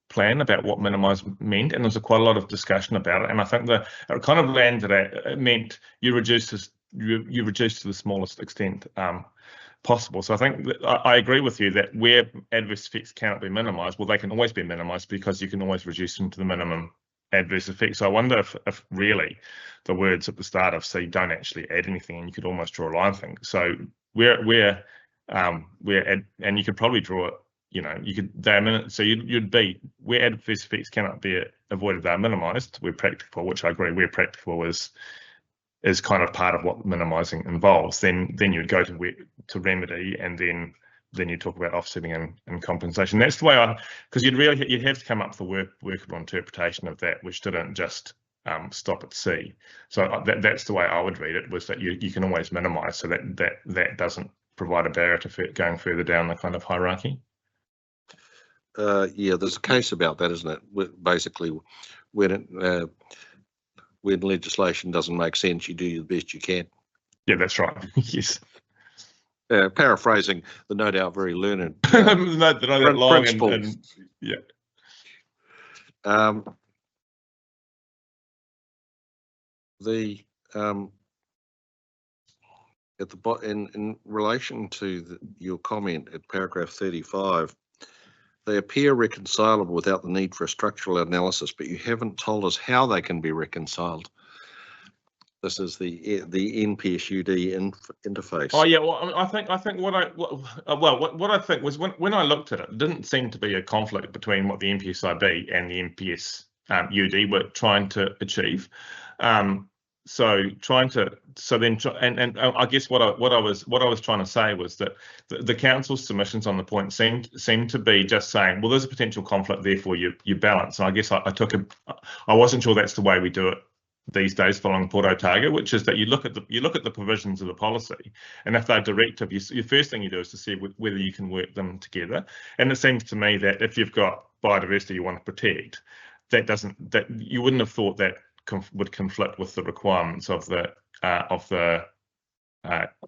plan about what minimise meant, and there was quite a lot of discussion about it. And I think that it kind of landed at it meant you reduce to the smallest extent possible. So I think that I agree with you that where adverse effects cannot be minimised, well, they can always be minimised because you can always reduce them to the minimum adverse effects. So I wonder if really the words at the start of C don't actually add anything, and you could almost draw a line thing. So where and you could probably draw it. You know, you could so you'd be where adverse effects cannot be avoided, they're minimised. Where practicable, which I agree, where practicable is kind of part of what minimising involves. Then you'd go to remedy, and then you talk about offsetting and compensation. That's the way because you'd have to come up with a workable interpretation of that, which didn't just stop at C. So that's the way I would read it, was that you can always minimise, so that doesn't provide a barrier to going further down the kind of hierarchy. Yeah, there's a case about that, isn't it? Basically, when legislation doesn't make sense, you do the best you can. Yeah, that's right. Yes. Paraphrasing the no doubt very learned principles. Yeah. At the in relation to your comment at paragraph 35. They appear reconcilable without the need for a structural analysis, but you haven't told us how they can be reconciled. This is the NPSUD interface. Oh yeah, well, I think what I think was when I looked at it, it didn't seem to be a conflict between what the NPSIB and the NPS UD were trying to achieve. And I guess what I was trying to say was that the council's submissions on the point seemed to be just saying, well, there's a potential conflict, therefore you balance. And I guess I wasn't sure that's the way we do it these days following Port Otago, which is that you look at the provisions of the policy, and if they're directive, your first thing you do is to see whether you can work them together. And it seems to me that if you've got biodiversity you want to protect, that you wouldn't have thought that would conflict with the requirements of the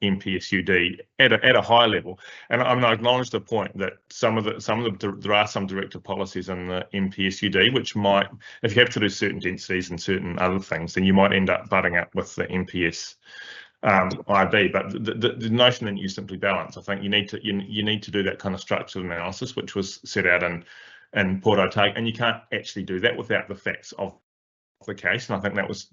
NPSUD at a high level. And I acknowledge the point that there are some directive policies in the NPSUD which might, if you have to do certain densities and certain other things, then you might end up butting up with the NPS IB. But the notion that you simply balance, I think you need to do that kind of structural analysis, which was set out in Port Otago, and you can't actually do that without the facts of the case. And I think that was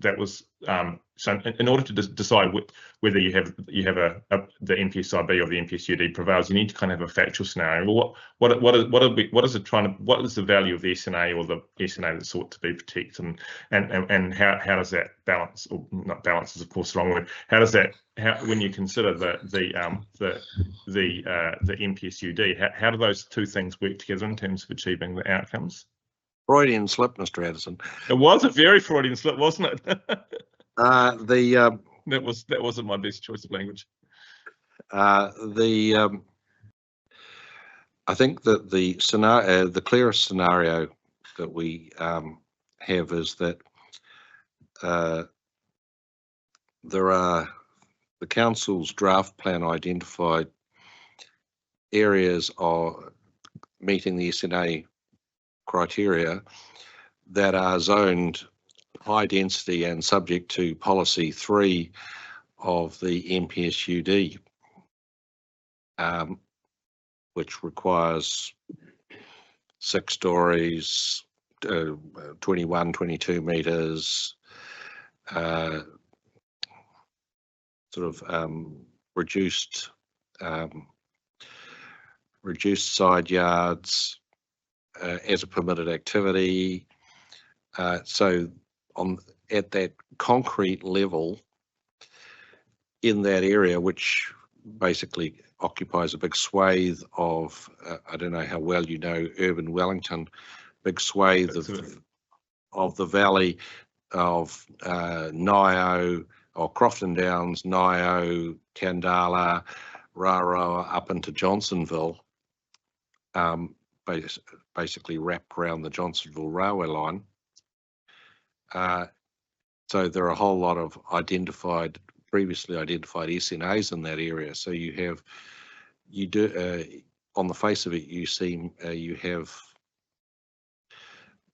so in order to decide whether you have the NPSIB or the NPSUD prevails, you need to kind of have a factual scenario. Well, what is the value of the SNA or the SNA that's sought to be protected, and how does that balance, or not balance is of course the wrong word, when you consider the NPSUD, how do those two things work together in terms of achieving the outcomes? Freudian slip, Mr. Addison. It was a very Freudian slip, wasn't it? That wasn't my best choice of language. I think that the clearest scenario that we have is that the council's draft plan identified areas of meeting the SNA criteria that are zoned high density and subject to policy 3 of the NPSUD, which requires 6 stories, 22 metres, reduced side yards, as a permitted activity. So at that concrete level in that area, which basically occupies a big swathe of, I don't know how well you know urban Wellington, big swathe of the valley of Nio, or Crofton Downs, Nio, Tandala, Raroa up into Johnsonville. basically wrapped around the Johnsonville railway line. So there are a whole lot of previously identified SNAs in that area. So you do on the face of it, you have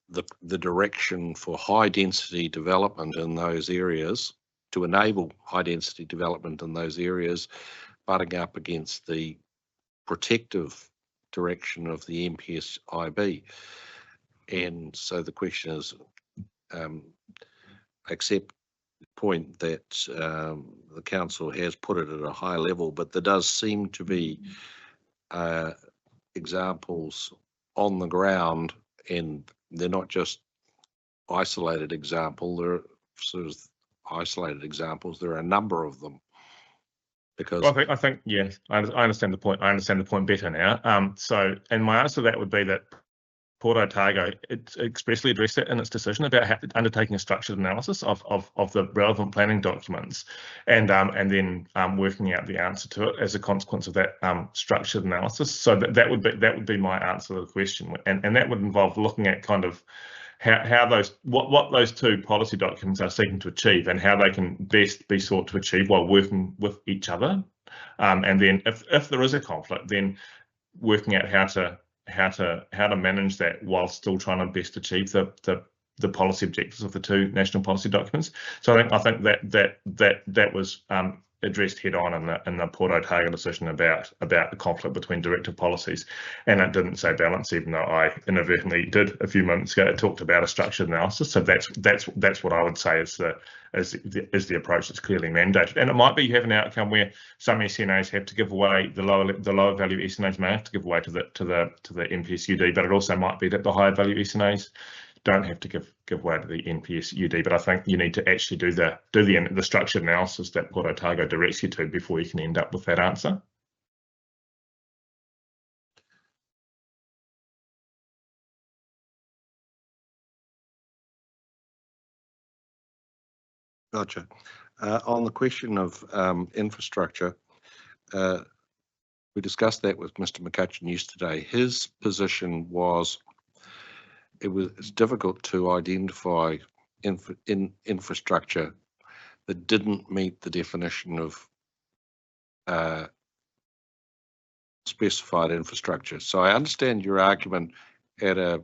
the direction for high density development in those areas, to enable high density development in those areas, butting up against the protective direction of the MPSIB. And so the question is, accept the point that the council has put it at a high level, but there does seem to be examples on the ground, and they're not just isolated examples, they're sort of isolated examples. There are a number of them. Because well, I think yes, I understand the point. I understand the point better now. So, and my answer to that would be that Port Otago it expressly addressed it in its decision about undertaking a structured analysis of the relevant planning documents, and then working out the answer to it as a consequence of that structured analysis. So that would be my answer to the question, and that would involve looking at kind of how what those two policy documents are seeking to achieve, and how they can best be sought to achieve while working with each other. And then if there is a conflict, then working out how to manage that while still trying to best achieve the policy objectives of the two national policy documents. So I think that was addressed head on in the Port Otago decision about the conflict between directive policies, and it didn't say balance, even though I inadvertently did a few moments ago. It talked about a structured analysis. So that's what I would say is the approach that's clearly mandated. And it might be you have an outcome where some SNAs have to give away, the lower value SNAs may have to give away to the MPSUD, but it also might be that the higher value SNAs don't have to give way to the NPSUD, but I think you need to actually do the structured analysis that Port Otago directs you to before you can end up with that answer. Gotcha. On the question of infrastructure, we discussed that with Mr. McCutcheon yesterday. His position was it's difficult to identify infrastructure that didn't meet the definition of specified infrastructure. So I understand your argument at a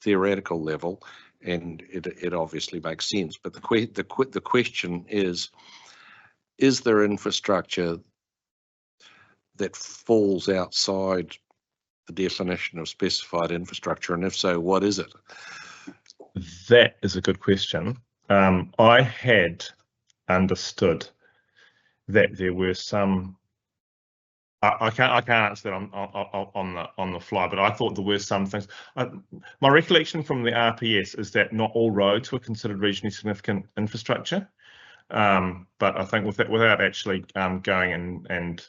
theoretical level, and it obviously makes sense. But the question is there infrastructure that falls outside the definition of specified infrastructure, and if so, what is it? That is a good question. I had understood that there were some. I can't answer that on the fly, but I thought there were some things. My recollection from the RPS is that not all roads were considered regionally significant infrastructure, but I think without actually going and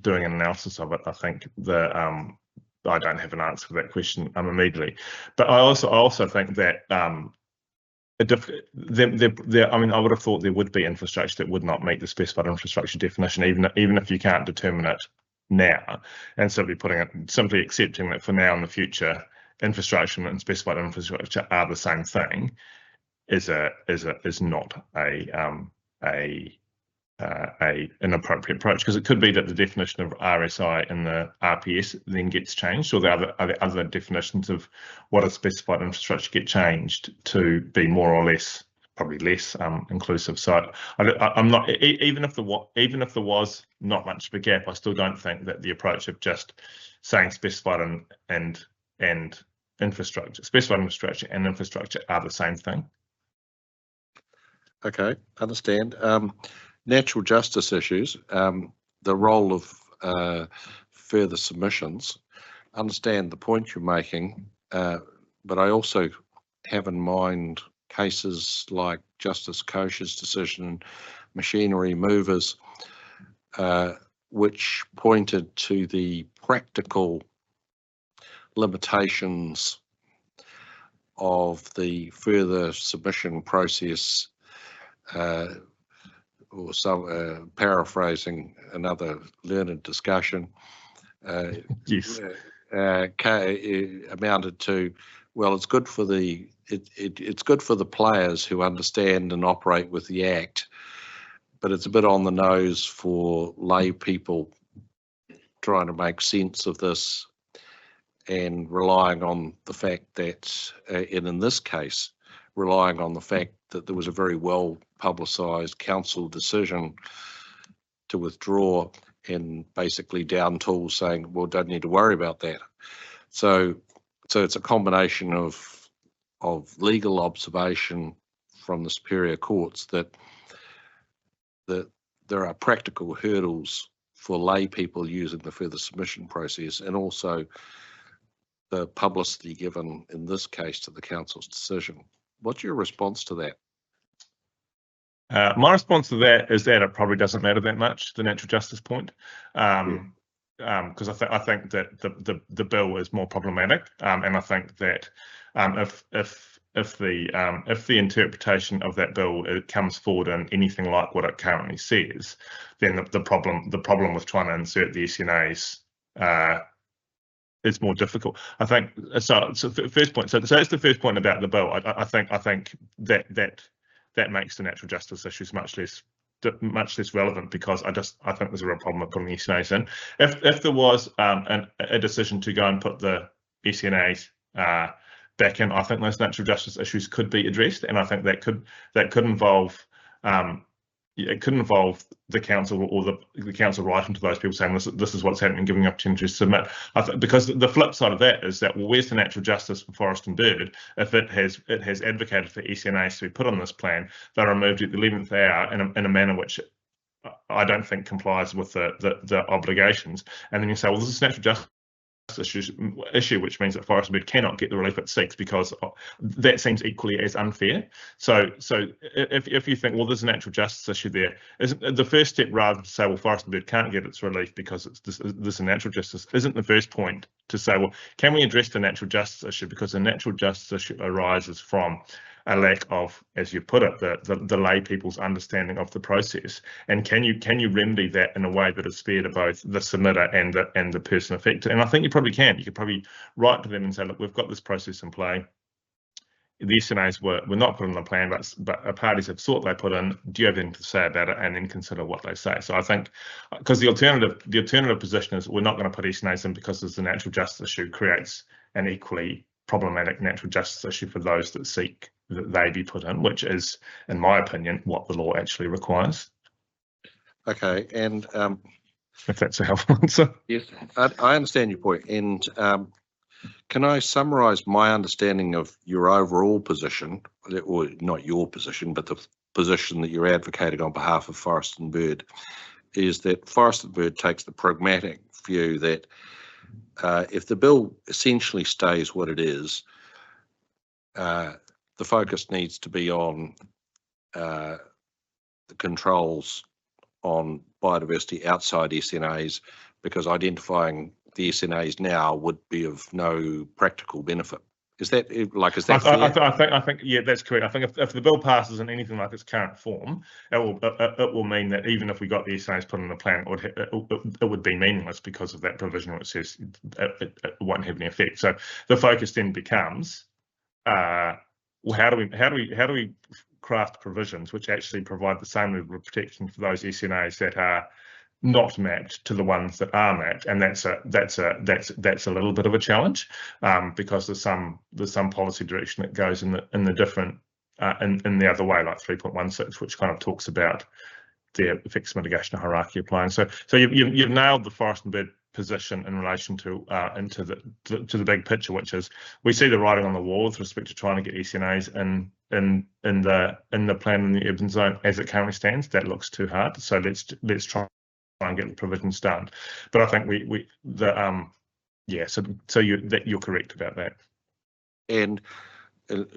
doing an analysis of it, I think I don't have an answer for that question immediately. But I also think that I mean, I would have thought there would be infrastructure that would not meet the specified infrastructure definition, even if you can't determine it now, and simply accepting that for now and the future, infrastructure and specified infrastructure are the same thing is not an appropriate approach, because it could be that the definition of RSI in the RPS then gets changed, or the other definitions of what is specified infrastructure get changed to be more or less, probably less inclusive. So I'm not, even if there was not much of a gap, I still don't think that the approach of just saying specified and infrastructure, specified infrastructure and infrastructure are the same thing. Okay, understand. Natural justice issues, the role of further submissions. Understand the point you're making, but I also have in mind cases like Justice Koch's decision, machinery movers, which pointed to the practical limitations of the further submission process or some paraphrasing another learned discussion, Yes. amounted to, well, it's good for it's good for the players who understand and operate with the Act, but it's a bit on the nose for lay people trying to make sense of this and relying on the fact that, and in this case, relying on the fact that there was a very well publicised council decision to withdraw, and basically down tools saying, well, don't need to worry about that. So it's a combination of legal observation from the superior courts that there are practical hurdles for lay people using the further submission process, and also the publicity given in this case to the council's decision. What's your response to that? My response to that is that it probably doesn't matter that much, the natural justice point, because I think that the bill is more problematic, and I think that if the interpretation of that bill comes forward in anything like what it currently says, then the problem with trying to insert the SNAs is more difficult. I think so. First point. So that's the first point about the bill. I think that makes the natural justice issues much less relevant, because I think there's a real problem with putting the SNAs in. If there was a decision to go and put the SNAs back in, I think those natural justice issues could be addressed, and I think that could involve the council, or the council writing to those people saying this is what's happening, giving opportunities to submit. Because the flip side of that is that, well, where's the natural justice for forest and bird if it has advocated for SNAs to be put on this plan? They're removed at the 11th hour in a manner which I don't think complies with the obligations, and then you say, well, this is natural justice issue, which means that forest and bird cannot get the relief it seeks, because that seems equally as unfair. So if you think, well, there's a natural justice issue there, isn't the first step, rather than to say, well, forest and bird can't get its relief because this is a natural justice, isn't the first point to say, well, can we address the natural justice issue? Because the natural justice issue arises from a lack of, as you put it, the lay people's understanding of the process, and can you remedy that in a way that is fair to both the submitter and the person affected? And I think you probably can. You could probably write to them and say, look, we've got this process in play. The SNAs were not put on the plan, but parties have thought they put in. Do you have anything to say about it? And then consider what they say. So I think, because the alternative position is we're not going to put SNAs in because there's a natural justice issue, creates an equally problematic natural justice issue for those that seek that they be put in, which is, in my opinion, what the law actually requires. Okay, and if that's a helpful answer. yes, I understand your point. And can I summarise my understanding of your overall position, or not your position, but the position that you're advocating on behalf of Forest and Bird, is that Forest and Bird takes the pragmatic view that if the bill essentially stays what it is, the focus needs to be on the controls on biodiversity outside SNAs, because identifying the SNAs now would be of no practical benefit. Is that fair? I think yeah, that's correct. I think if the bill passes in anything like its current form, it will mean that even if we got the SNAs put on the plan, it would be meaningless, because of that provision which says it won't have any effect. So the focus then becomes, well, how do we craft provisions which actually provide the same level of protection for those SNAs that are not mapped to the ones that are mapped? And that's a little bit of a challenge, because there's some policy direction that goes in the different in the other way, like 3.16, which kind of talks about the effects mitigation hierarchy applying. So you've nailed the forest and bird position in relation to the big picture, which is we see the writing on the wall with respect to trying to get SNAs in the plan in the urban zone as it currently stands. That looks too hard. So let's try and get the provisions done. But I think you're correct about that. And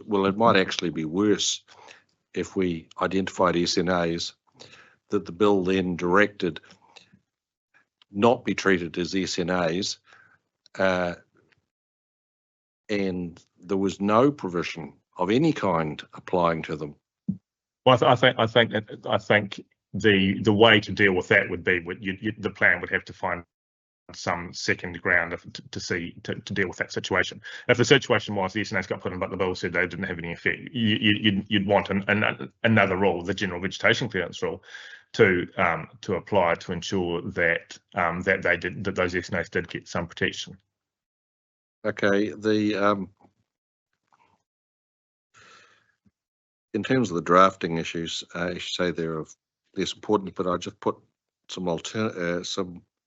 well, it might actually be worse if we identified SNAs that the bill then directed not be treated as SNAs, and there was no provision of any kind applying to them. Well, I think the way to deal with that would be the plan would have to find some second ground to deal with that situation. If the situation was the SNAs got put in, but the bill said they didn't have any effect, you'd want another rule, the general vegetation clearance rule, to apply to ensure that that those SNAs did get some protection. Okay, in terms of the drafting issues, you say they're of less importance, but I just put some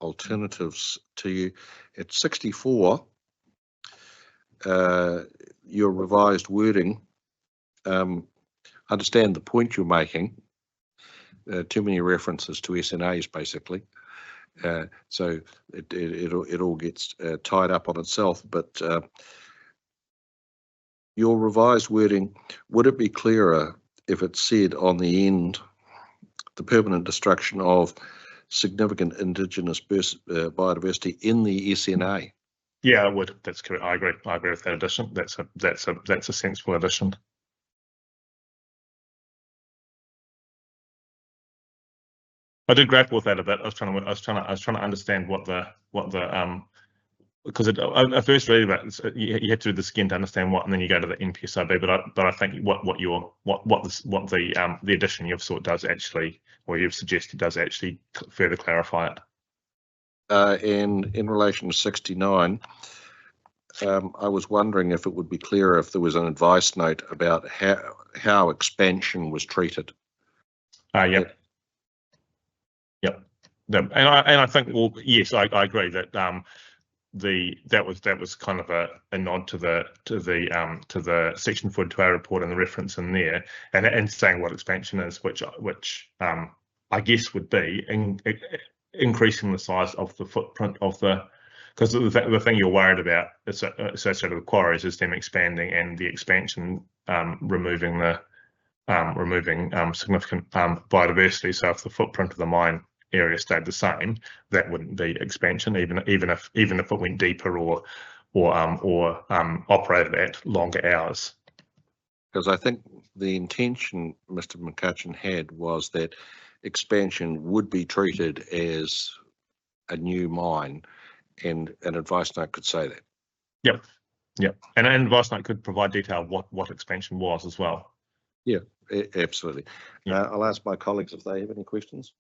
alternatives to you. At 64, your revised wording, understand the point you're making, too many references to SNAs basically, so it all gets tied up on itself, but your revised wording, would it be clearer if it said on the end the permanent destruction of significant indigenous biodiversity in the SNA? Yeah, it would. That's correct. I agree with that addition. That's a sensible addition. I did grapple with that a bit. I was trying to understand what the because at first read about it, you have to do the skin to understand what, and then you go to the NPSRB. But I think what the addition you've sought does actually, or you've suggested does actually further clarify it. And in relation to 69, I was wondering if it would be clearer if there was an advice note about how expansion was treated. Yep. And I think, well, yes, I agree that that was kind of a nod to the section 42A report and the reference in there, and saying what expansion is, which I guess would be increasing the size of the footprint of because the thing you're worried about associated with quarries is them expanding, and the expansion removing significant biodiversity. So if the footprint of the mine area stayed the same, that wouldn't be expansion, even if it went deeper or operated at longer hours. Because I think the intention Mr. McCutcheon had was that expansion would be treated as a new mine, and an advice note could say that. Yep. And an advice note could provide detail what expansion was as well. Yeah, absolutely. Yeah. I'll ask my colleagues if they have any questions.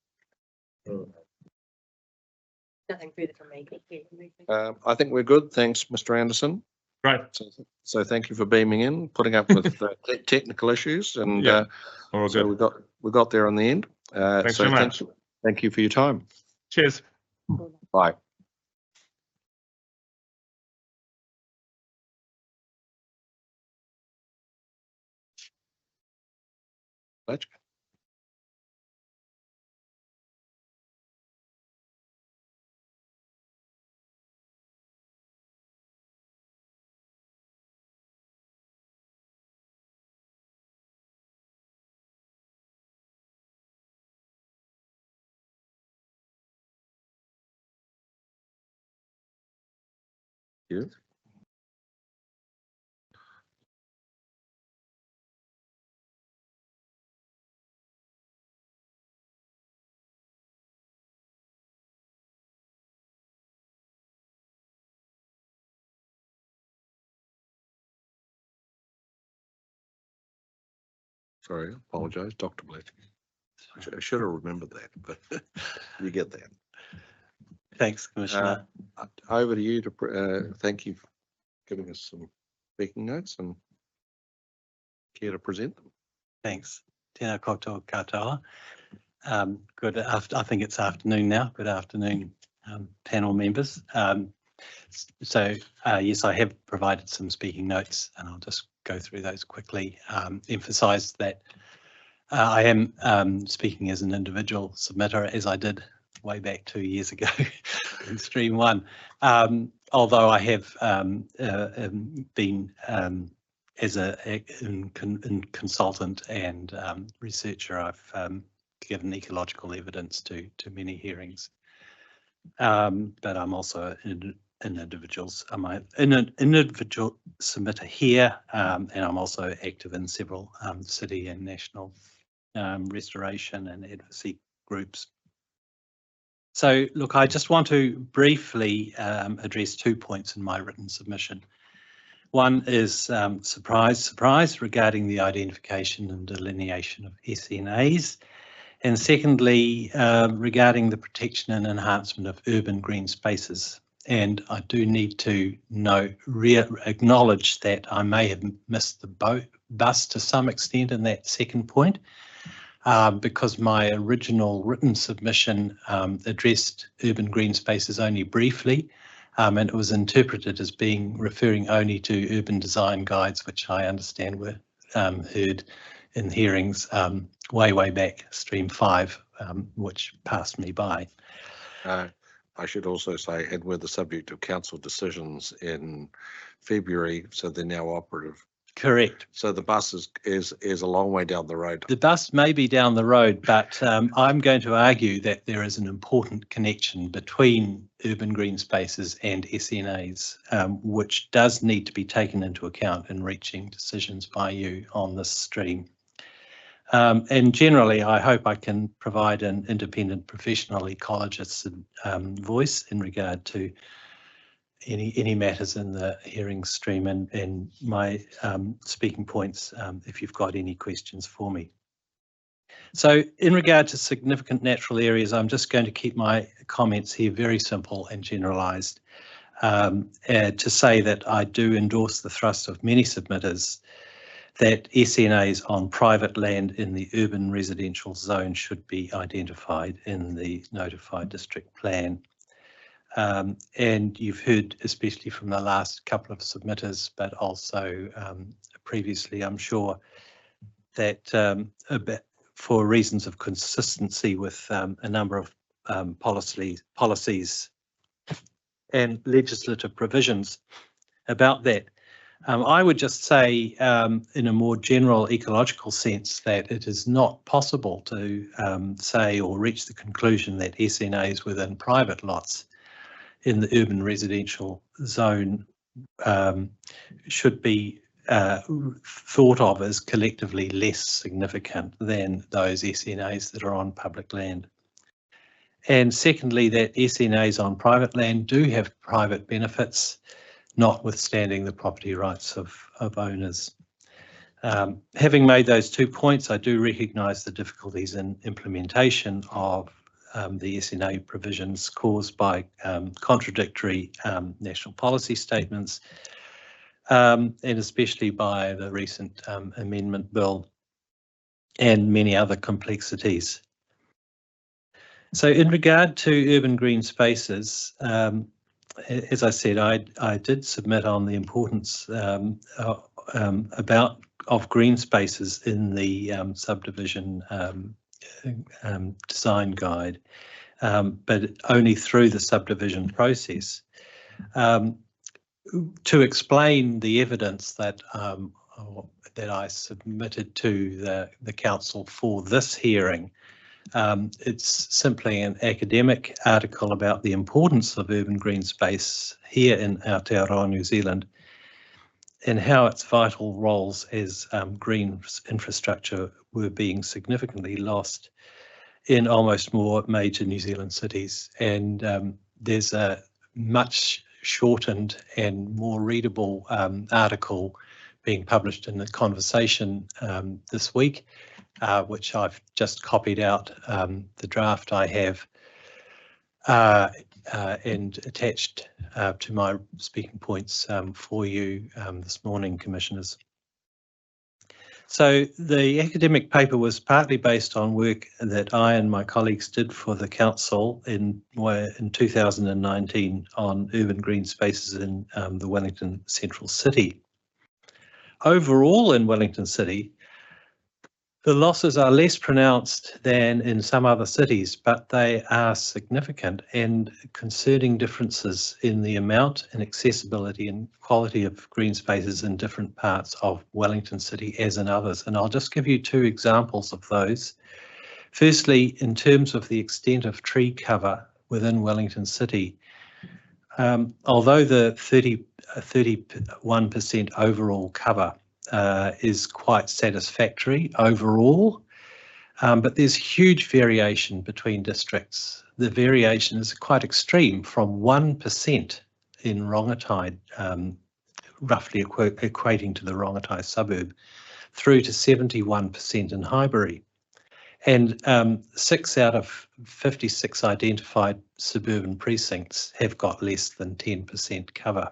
Nothing further from me. I think we're good. Thanks, Mr. Anderson. Great. So thank you for beaming in, putting up with technical issues, and so we got there in the end. Thanks so much. Thank you for your time. Cheers. Bye. Blaschke. You. Sorry, I apologise, Dr. Blaschke. I should have remembered that, but you get that. Thanks, Commissioner. Over to you to thank you for giving us some speaking notes and care to present them. Thanks. Tēnā koutou katoa. Good after, I think it's afternoon now. Good afternoon, panel members. Yes, I have provided some speaking notes, and I'll just go through those quickly. Emphasise that I am speaking as an individual submitter, as I did way back 2 years ago in Stream 1. Although I have been as a consultant and researcher, I've given ecological evidence to many hearings. But I'm also an individual submitter here, and I'm also active in several city and national restoration and advocacy groups. So look, I just want to briefly address 2 points in my written submission. One is surprise regarding the identification and delineation of SNAs. And secondly, regarding the protection and enhancement of urban green spaces. And I do need to acknowledge that I may have missed the bus to some extent in that second point, because my original written submission addressed urban green spaces only briefly, and it was interpreted as referring only to urban design guides, which I understand were heard in hearings way back, stream 5, which passed me by. I should also say, and were the subject of council decisions in February, so they're now operative. Correct. So the bus is a long way down the road. The bus may be down the road, but I'm going to argue that there is an important connection between urban green spaces and SNAs, which does need to be taken into account in reaching decisions by you on this stream. And generally, I hope I can provide an independent professional ecologist's voice in regard to any matters in the hearing stream and my speaking points, if you've got any questions for me. So in regard to significant natural areas, I'm just going to keep my comments here very simple and generalised, to say that I do endorse the thrust of many submitters that SNAs on private land in the urban residential zone should be identified in the notified district plan. And you've heard, especially from the last couple of submitters, but also previously, I'm sure, that for reasons of consistency with a number of policies and legislative provisions about that, I would just say in a more general ecological sense that it is not possible to say or reach the conclusion that SNAs within private lots in the urban residential zone should be thought of as collectively less significant than those SNAs that are on public land. And secondly, that SNAs on private land do have private benefits, notwithstanding the property rights of owners. Having made those 2 points, I do recognise the difficulties in implementation of the SNA provisions caused by contradictory national policy statements, and especially by the recent amendment bill and many other complexities. So in regard to urban green spaces, as I said, I did submit on the importance of green spaces in the subdivision design guide, but only through the subdivision process. To explain the evidence that that I submitted to the council for this hearing, it's simply an academic article about the importance of urban green space here in Aotearoa, New Zealand, and how its vital roles as green infrastructure were being significantly lost in almost more major New Zealand cities. And there's a much shortened and more readable article being published in The Conversation this week, which I've just copied out the draft I have and attached to my speaking points for you this morning, Commissioners. So the academic paper was partly based on work that I and my colleagues did for the Council in 2019 on urban green spaces in the Wellington Central City. Overall in Wellington City, the losses are less pronounced than in some other cities, but they are significant and concerning differences in the amount and accessibility and quality of green spaces in different parts of Wellington City as in others. And I'll just give you 2 examples of those. Firstly, in terms of the extent of tree cover within Wellington City, although the 31% overall cover is quite satisfactory overall, But there's huge variation between districts. The variation is quite extreme, from 1% in Rongotai, roughly equating to the Rongotai suburb, through to 71% in Highbury. And 6 out of 56 identified suburban precincts have got less than 10% cover.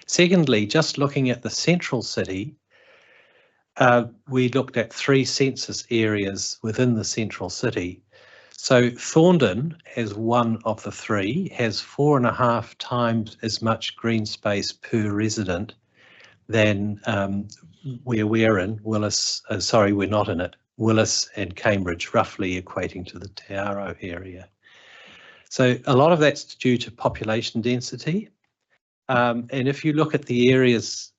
Secondly, just looking at the central city, we looked at 3 census areas within the central city. So Thorndon, as one of the 3, has 4.5 times as much green space per resident than where we're in, Willis, we're not in it, Willis and Cambridge, roughly equating to the Te Aro area. So a lot of that's due to population density. And if you look at the areas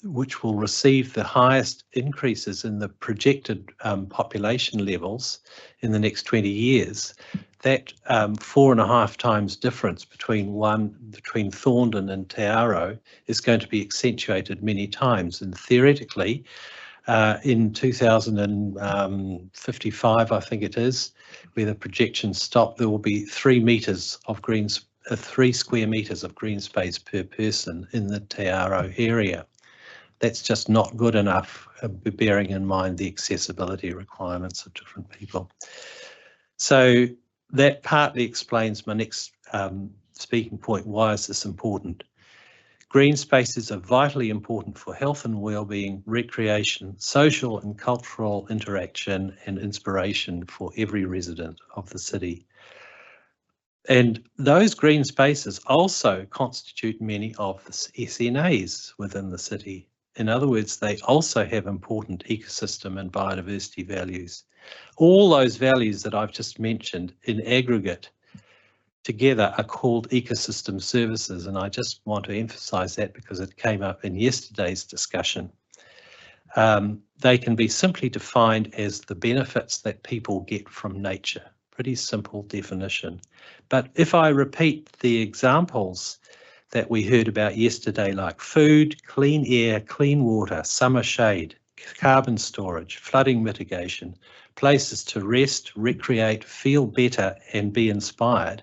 which will receive the highest increases in the projected population levels in the next 20 years, that 4.5 times difference between Thorndon and Te Aro is going to be accentuated many times. And theoretically, in 2055, I think it is, where the projections stop, there will be 3 meters of 3 square meters of green space per person in the Te Aro area. That's just not good enough, bearing in mind the accessibility requirements of different people. So that partly explains my next speaking point. Why is this important? Green spaces are vitally important for health and well-being, recreation, social and cultural interaction, and inspiration for every resident of the city. And those green spaces also constitute many of the SNAs within the city. In other words, they also have important ecosystem and biodiversity values. All those values that I've just mentioned in aggregate together are called ecosystem services, and I just want to emphasize that because it came up in yesterday's discussion. They can be simply defined as the benefits that people get from nature. Pretty simple definition. But if I repeat the examples that we heard about yesterday, like food, clean air, clean water, summer shade, carbon storage, flooding mitigation, places to rest, recreate, feel better and be inspired,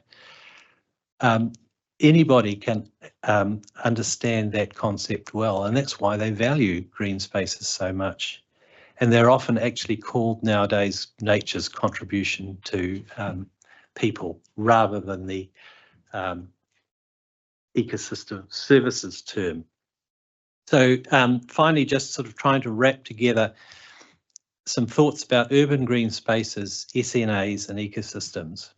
anybody can understand that concept well, and that's why they value green spaces so much. And they're often actually called nowadays nature's contribution to people, rather than the ecosystem services term. So finally, just sort of trying to wrap together some thoughts about urban green spaces, SNAs and ecosystems.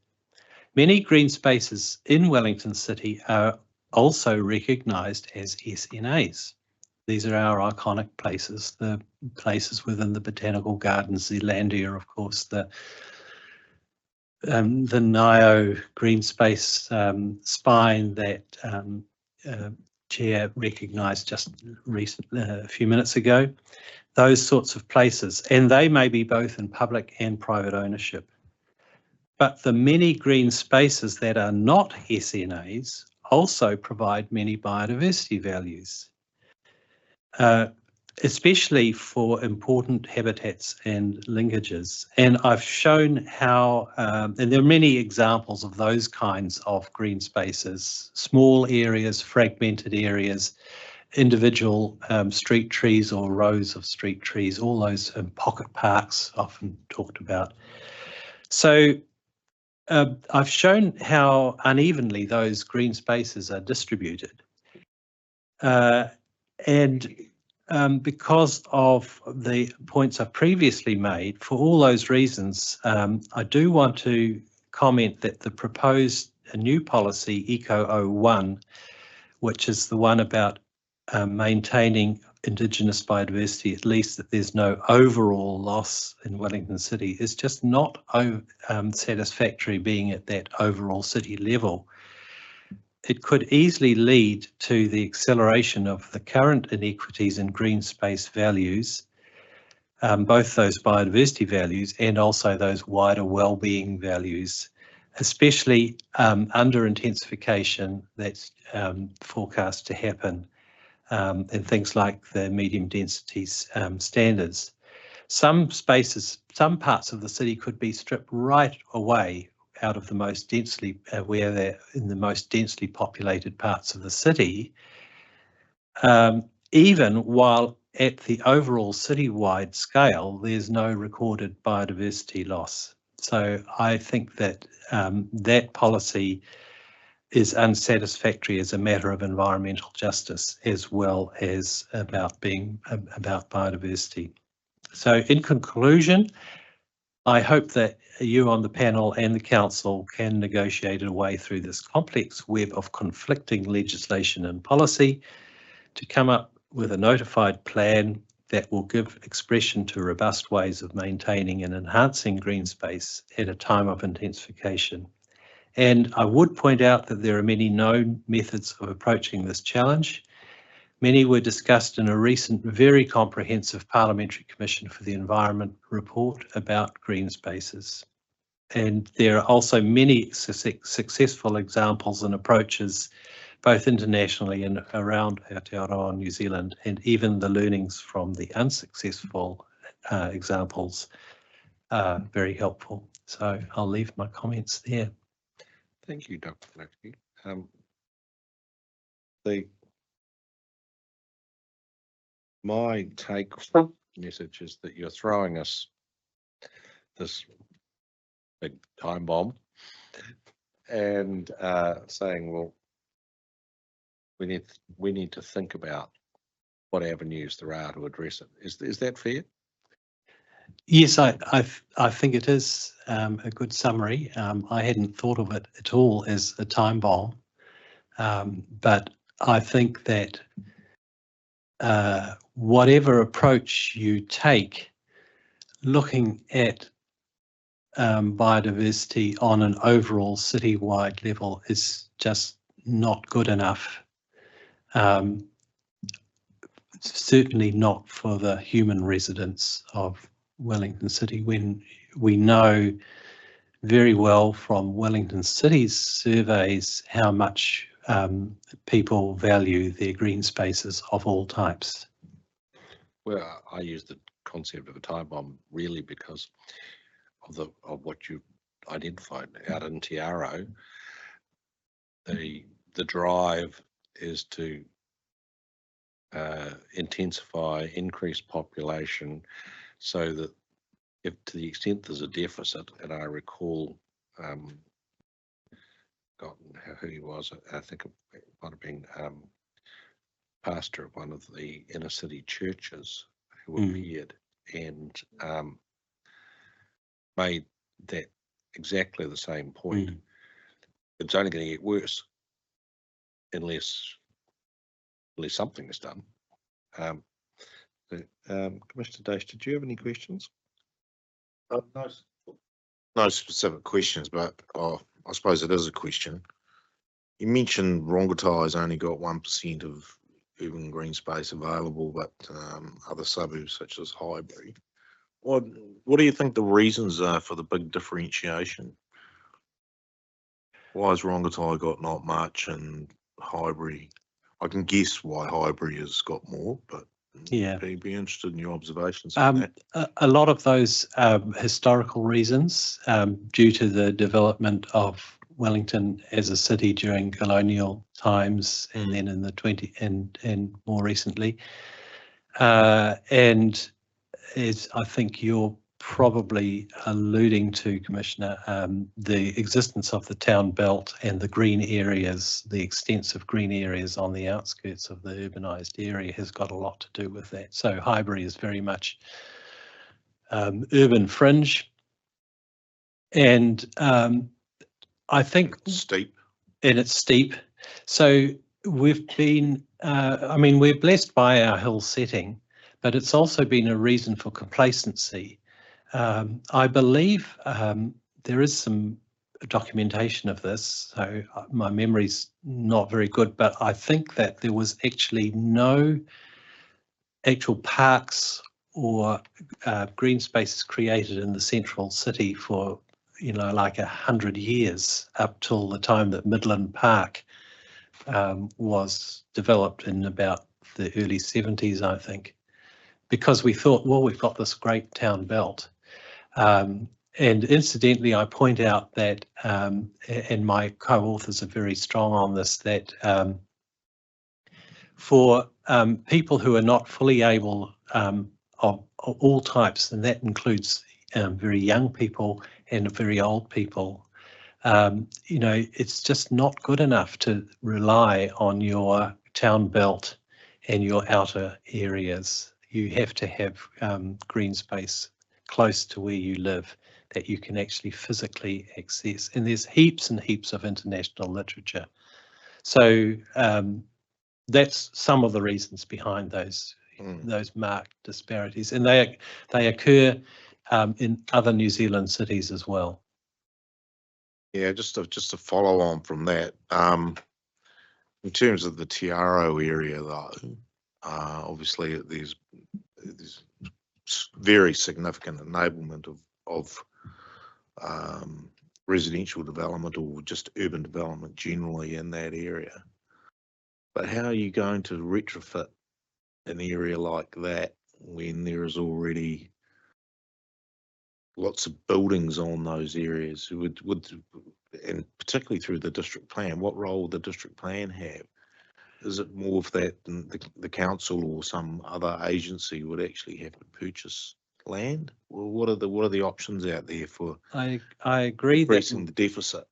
Many green spaces in Wellington City are also recognised as SNAs. These are our iconic places, the places within the Botanical Gardens, the Landia, of course, the NIO green space spine that Chair recognised just a few minutes ago. Those sorts of places, and they may be both in public and private ownership. But the many green spaces that are not SNAs also provide many biodiversity values. Especially for important habitats and linkages. And I've shown how, and there are many examples of those kinds of green spaces, small areas, fragmented areas, individual street trees or rows of street trees, all those pocket parks often talked about. So I've shown how unevenly those green spaces are distributed. And because of the points I've previously made, for all those reasons, I do want to comment that the proposed new policy, Eco 01, which is the one about maintaining Indigenous biodiversity, at least that there's no overall loss in Wellington City, is just not satisfactory being at that overall city level. It could easily lead to the acceleration of the current inequities in green space values, both those biodiversity values and also those wider well-being values, especially under intensification that's forecast to happen in things like the medium density standards. Some spaces, some parts of the city could be stripped right away out of the most densely, where they're in the most densely populated parts of the city, even while at the overall citywide scale, there's no recorded biodiversity loss. So I think that that policy is unsatisfactory as a matter of environmental justice, as well as about being about biodiversity. So in conclusion, I hope that you on the panel and the council can negotiate a way through this complex web of conflicting legislation and policy to come up with a notified plan that will give expression to robust ways of maintaining and enhancing green space at a time of intensification. And I would point out that there are many known methods of approaching this challenge. Many were discussed in a recent, very comprehensive Parliamentary Commission for the Environment report about green spaces. And there are also many successful examples and approaches, both internationally and around Aotearoa, New Zealand, and even the learnings from the unsuccessful examples are very helpful. So I'll leave my comments there. Thank you, Dr. Blaschke. My take message is that you're throwing us this big time bomb and saying, well, we need to think about what avenues there are to address it. Is that fair? Yes, I think it is a good summary. I hadn't thought of it at all as a time bomb, but I think that whatever approach you take, looking at biodiversity on an overall citywide level is just not good enough. Certainly not for the human residents of Wellington City, when we know very well from Wellington City's surveys how much people value their green spaces of all types. Well, I use the concept of a time bomb really because of what you identified out in Te Aro. The drive is to intensify, increase population, so that if to the extent there's a deficit, and I recall, forgotten who he was, I think it might have been pastor of one of the inner city churches who appeared and made that exactly the same point. It's only going to get worse unless something is done. Commissioner Dace, did you have any questions? No specific questions, but I suppose it is a question. You mentioned Rongotai's only got 1% of urban green space available, but other suburbs such as Highbury. What do you think the reasons are for the big differentiation? Why has Rongotai got not much and Highbury? I can guess why Highbury has got more, but yeah, be interested in your observations on that. A lot of those historical reasons, due to the development of Wellington as a city during colonial times, and then in the and more recently, and as I think you're probably alluding to, Commissioner, the existence of the town belt and the green areas, the extensive green areas on the outskirts of the urbanised area has got a lot to do with that. So Highbury is very much urban fringe, and I think steep. And it's steep. So we've been, I mean, we're blessed by our hill setting, but it's also been a reason for complacency. I believe there is some documentation of this, so my memory's not very good, but I think that there was actually no actual parks or green spaces created in the central city for, you know, like 100 years, up till the time that Midland Park was developed in about the early 70s, I think. because we thought, well, we've got this great town belt. And incidentally, I point out that, and my co-authors are very strong on this, that for people who are not fully able of all types, and that includes very young people and very old people, you know, it's just not good enough to rely on your town belt and your outer areas. You have to have green space close to where you live that you can actually physically access. And there's heaps and heaps of international literature. So that's some of the reasons behind those marked disparities, and they occur in other New Zealand cities as well. Yeah, just to follow on from that, in terms of the Tiaro area, though, obviously there's very significant enablement of residential development or just urban development generally in that area. But how are you going to retrofit an area like that when there is already lots of buildings on those areas? And particularly through the district plan, what role would the district plan have? Is it more of that the council or some other agency would actually have to purchase land? Well, what are the options out there for I agree increasing that the deficit?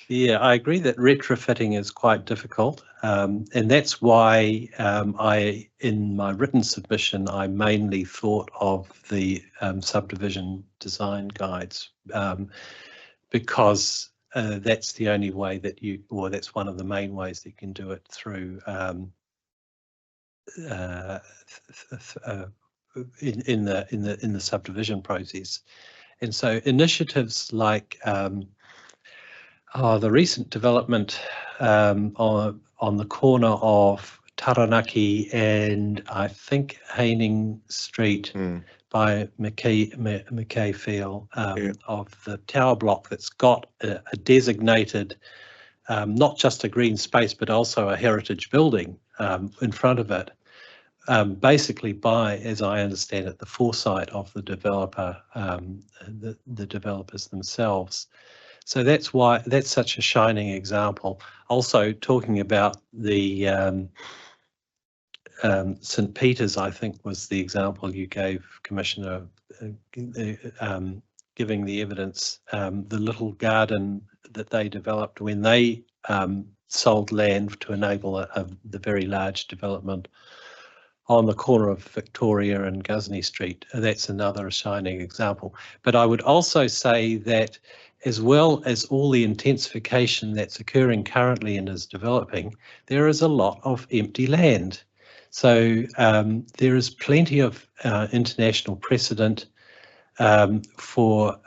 Yeah, I agree that retrofitting is quite difficult, and that's why in my written submission, I mainly thought of the subdivision design guides, because that's the only way that or that's one of the main ways that you can do it through in the subdivision process. And so initiatives like the recent development on the corner of Taranaki and I think Haining Street by McKay Field of the tower block that's got a designated, not just a green space, but also a heritage building in front of it. Basically by, as I understand it, the foresight of the developer, the developers themselves. So that's why that's such a shining example. Also talking about the St. Peter's, I think was the example you gave, Commissioner, giving the evidence, the little garden that they developed when they sold land to enable the very large development on the corner of Victoria and Ghuzney Street. That's another shining example. But I would also say that as well as all the intensification that's occurring currently and is developing, there is a lot of empty land. So there is plenty of international precedent for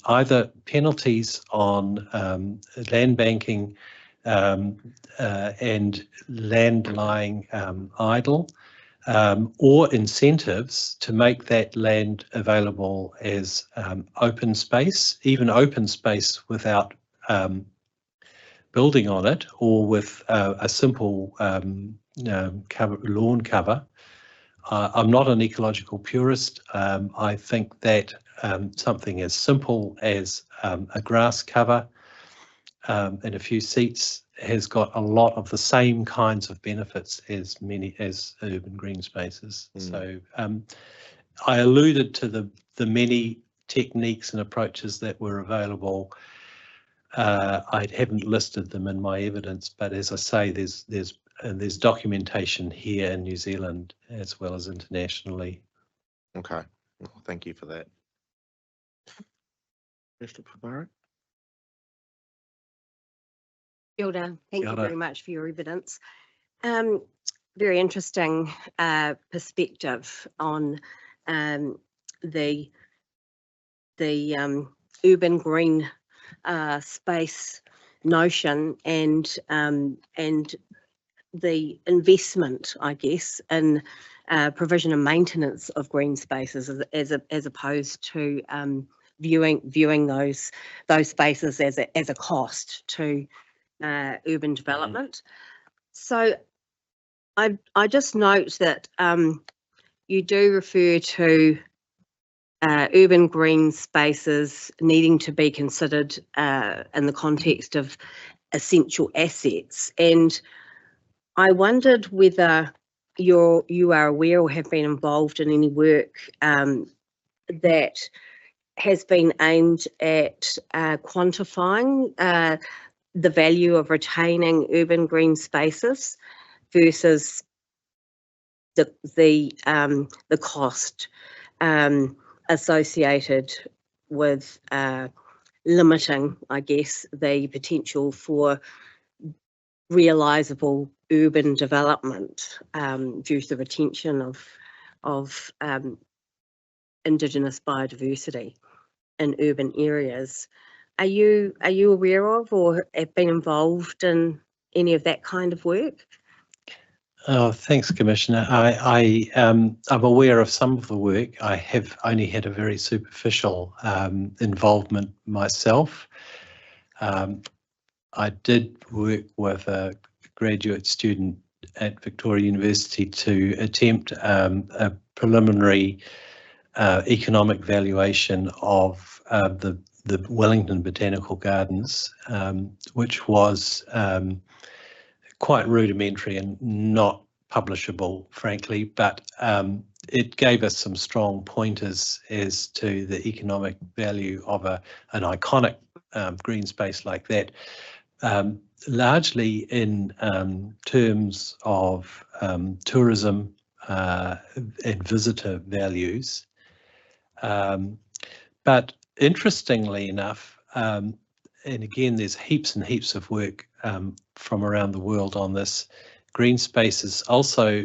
either penalties on land banking and land lying idle, or incentives to make that land available as open space, even open space without building on it, or with a simple lawn cover. I'm not an ecological purist. I think that something as simple as a grass cover and a few seats has got a lot of the same kinds of benefits as urban green spaces. So I alluded to the many techniques and approaches that were available. I haven't listed them in my evidence, but as I say, there's documentation here in New Zealand as well as internationally. Okay, well, thank you for that. Mr. Pabara? Kia ora. Thank Kia you ora. very much for your evidence. Very interesting perspective on the urban green space notion and the investment, I guess, in provision and maintenance of green spaces as opposed to viewing those spaces as a cost to urban development. So I just note that you do refer to urban green spaces needing to be considered in the context of essential assets. And I wondered whether you are aware or have been involved in any work that has been aimed at quantifying the value of retaining urban green spaces versus the cost associated with limiting, I guess, the potential for realisable urban development due to the retention of Indigenous biodiversity in urban areas. Are you aware of or have been involved in any of that kind of work? Oh, thanks, Commissioner. I'm aware of some of the work. I have only had a very superficial involvement myself. I did work with a graduate student at Victoria University to attempt a preliminary economic valuation of the Wellington Botanical Gardens, which was quite rudimentary and not publishable, frankly, but it gave us some strong pointers as to the economic value of an iconic green space like that, largely in terms of tourism and visitor values. But interestingly enough, and again, there's heaps and heaps of work from around the world on this, green spaces also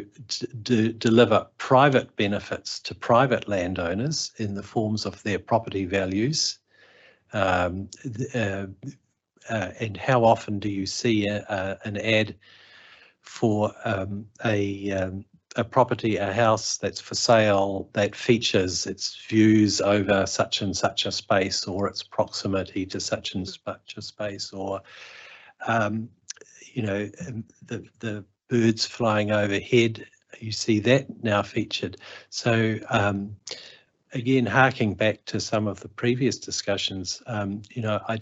deliver private benefits to private landowners in the forms of their property values. And how often do you see an ad for a property, a house that's for sale that features its views over such and such a space, or its proximity to such and such a space, or you know, the birds flying overhead, you see that now featured. So again, harking back to some of the previous discussions, you know, I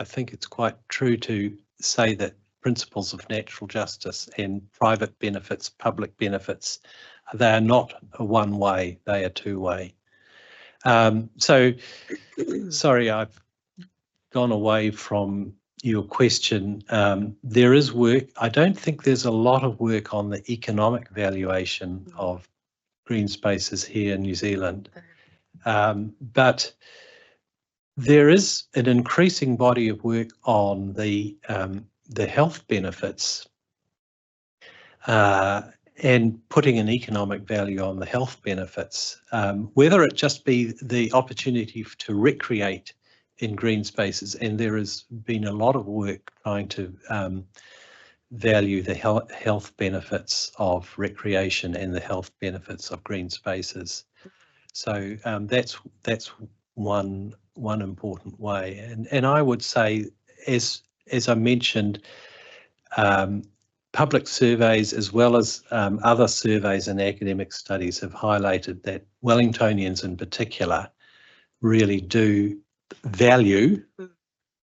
think it's quite true to say that principles of natural justice and private benefits, public benefits, they are not a one-way, they are two-way. So, sorry, I've gone away from your question. There is work. I don't think there's a lot of work on the economic valuation of green spaces here in New Zealand, but there is an increasing body of work on the health benefits and putting an economic value on the health benefits, whether it just be the opportunity to recreate in green spaces, and there has been a lot of work trying to value the health benefits of recreation and the health benefits of green spaces. So that's one important way, and I would say, as I mentioned, public surveys as well as other surveys and academic studies have highlighted that Wellingtonians in particular really do value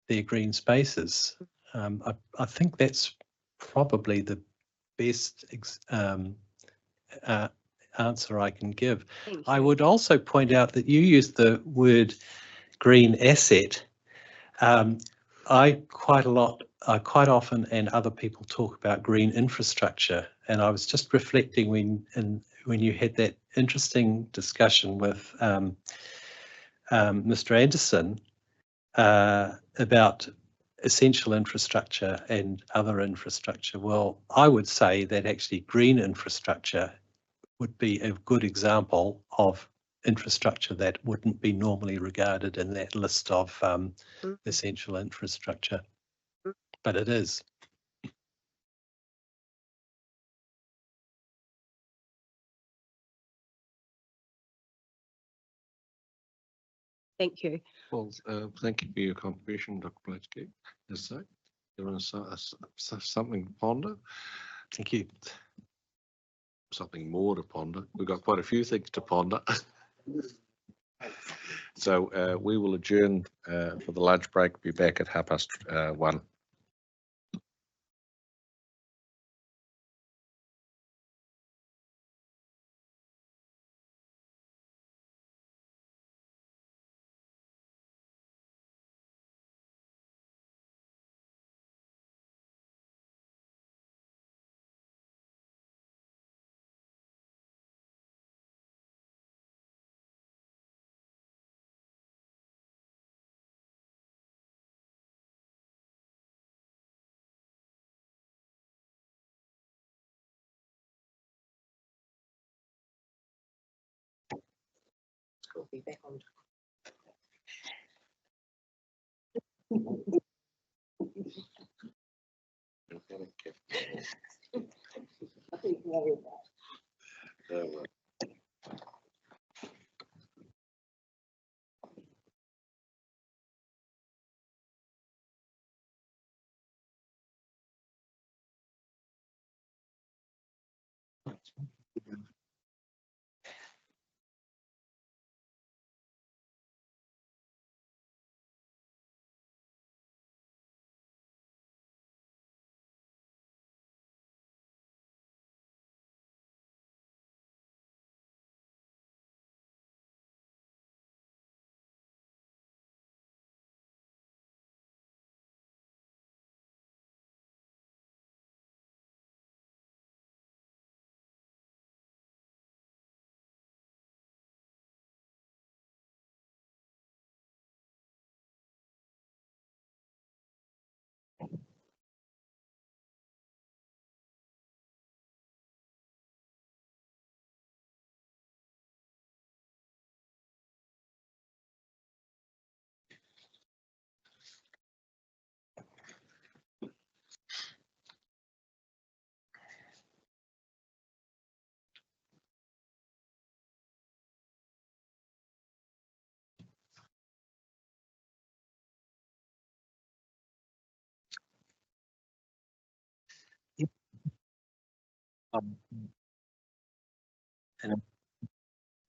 their green spaces. I think that's probably the best answer I can give. I would also point out that you used the word green asset. I quite often, and other people talk about green infrastructure, and I was just reflecting when you had that interesting discussion with Mr. Anderson about essential infrastructure and other infrastructure. Well, I would say that actually green infrastructure would be a good example of infrastructure that wouldn't be normally regarded in that list of essential infrastructure, but it is. Thank you. Well, thank you for your contribution, Dr. Blaschke. Yes, sir. You want to say something to ponder? Thank you. something more to ponder. We've got quite a few things to ponder. So we will adjourn for the lunch break, be back at 1:30. We'll be back on. I think we'll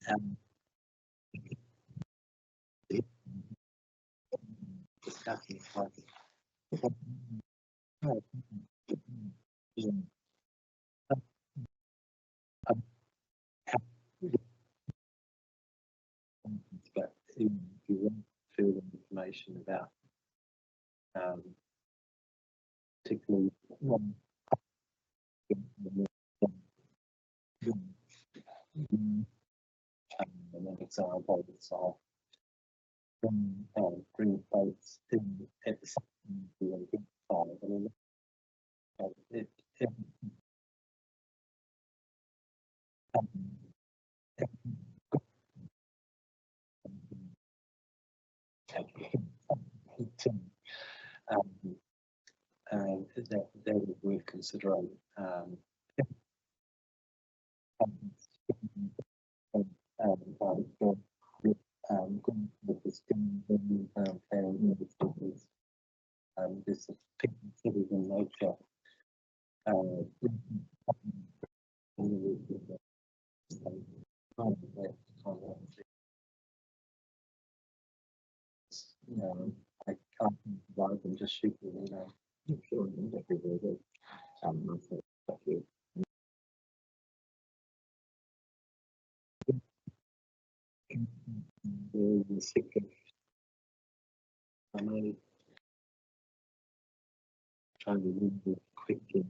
and discussing but if you want further information about particularly an example of green boats in at the same time. I mean, it, that is worth considering. This is cities in nature. I can't provide them just shoot them, sure, I'm only trying to move quickly.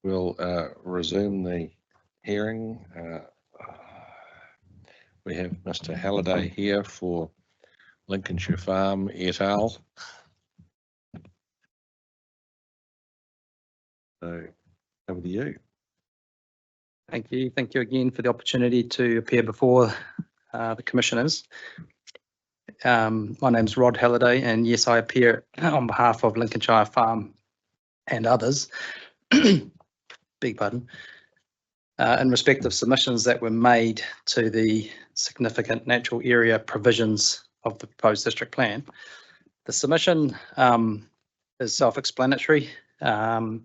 We'll resume the hearing. We have Mr. Halliday here for Lincolnshire Farm et al. So over to you. Thank you. Thank you again for the opportunity to appear before the commissioners. My name's Rod Halliday, and yes, I appear on behalf of Lincolnshire Farm and others. Beg pardon. In respect of submissions that were made to the significant natural area provisions of the proposed district plan. The submission is self-explanatory. I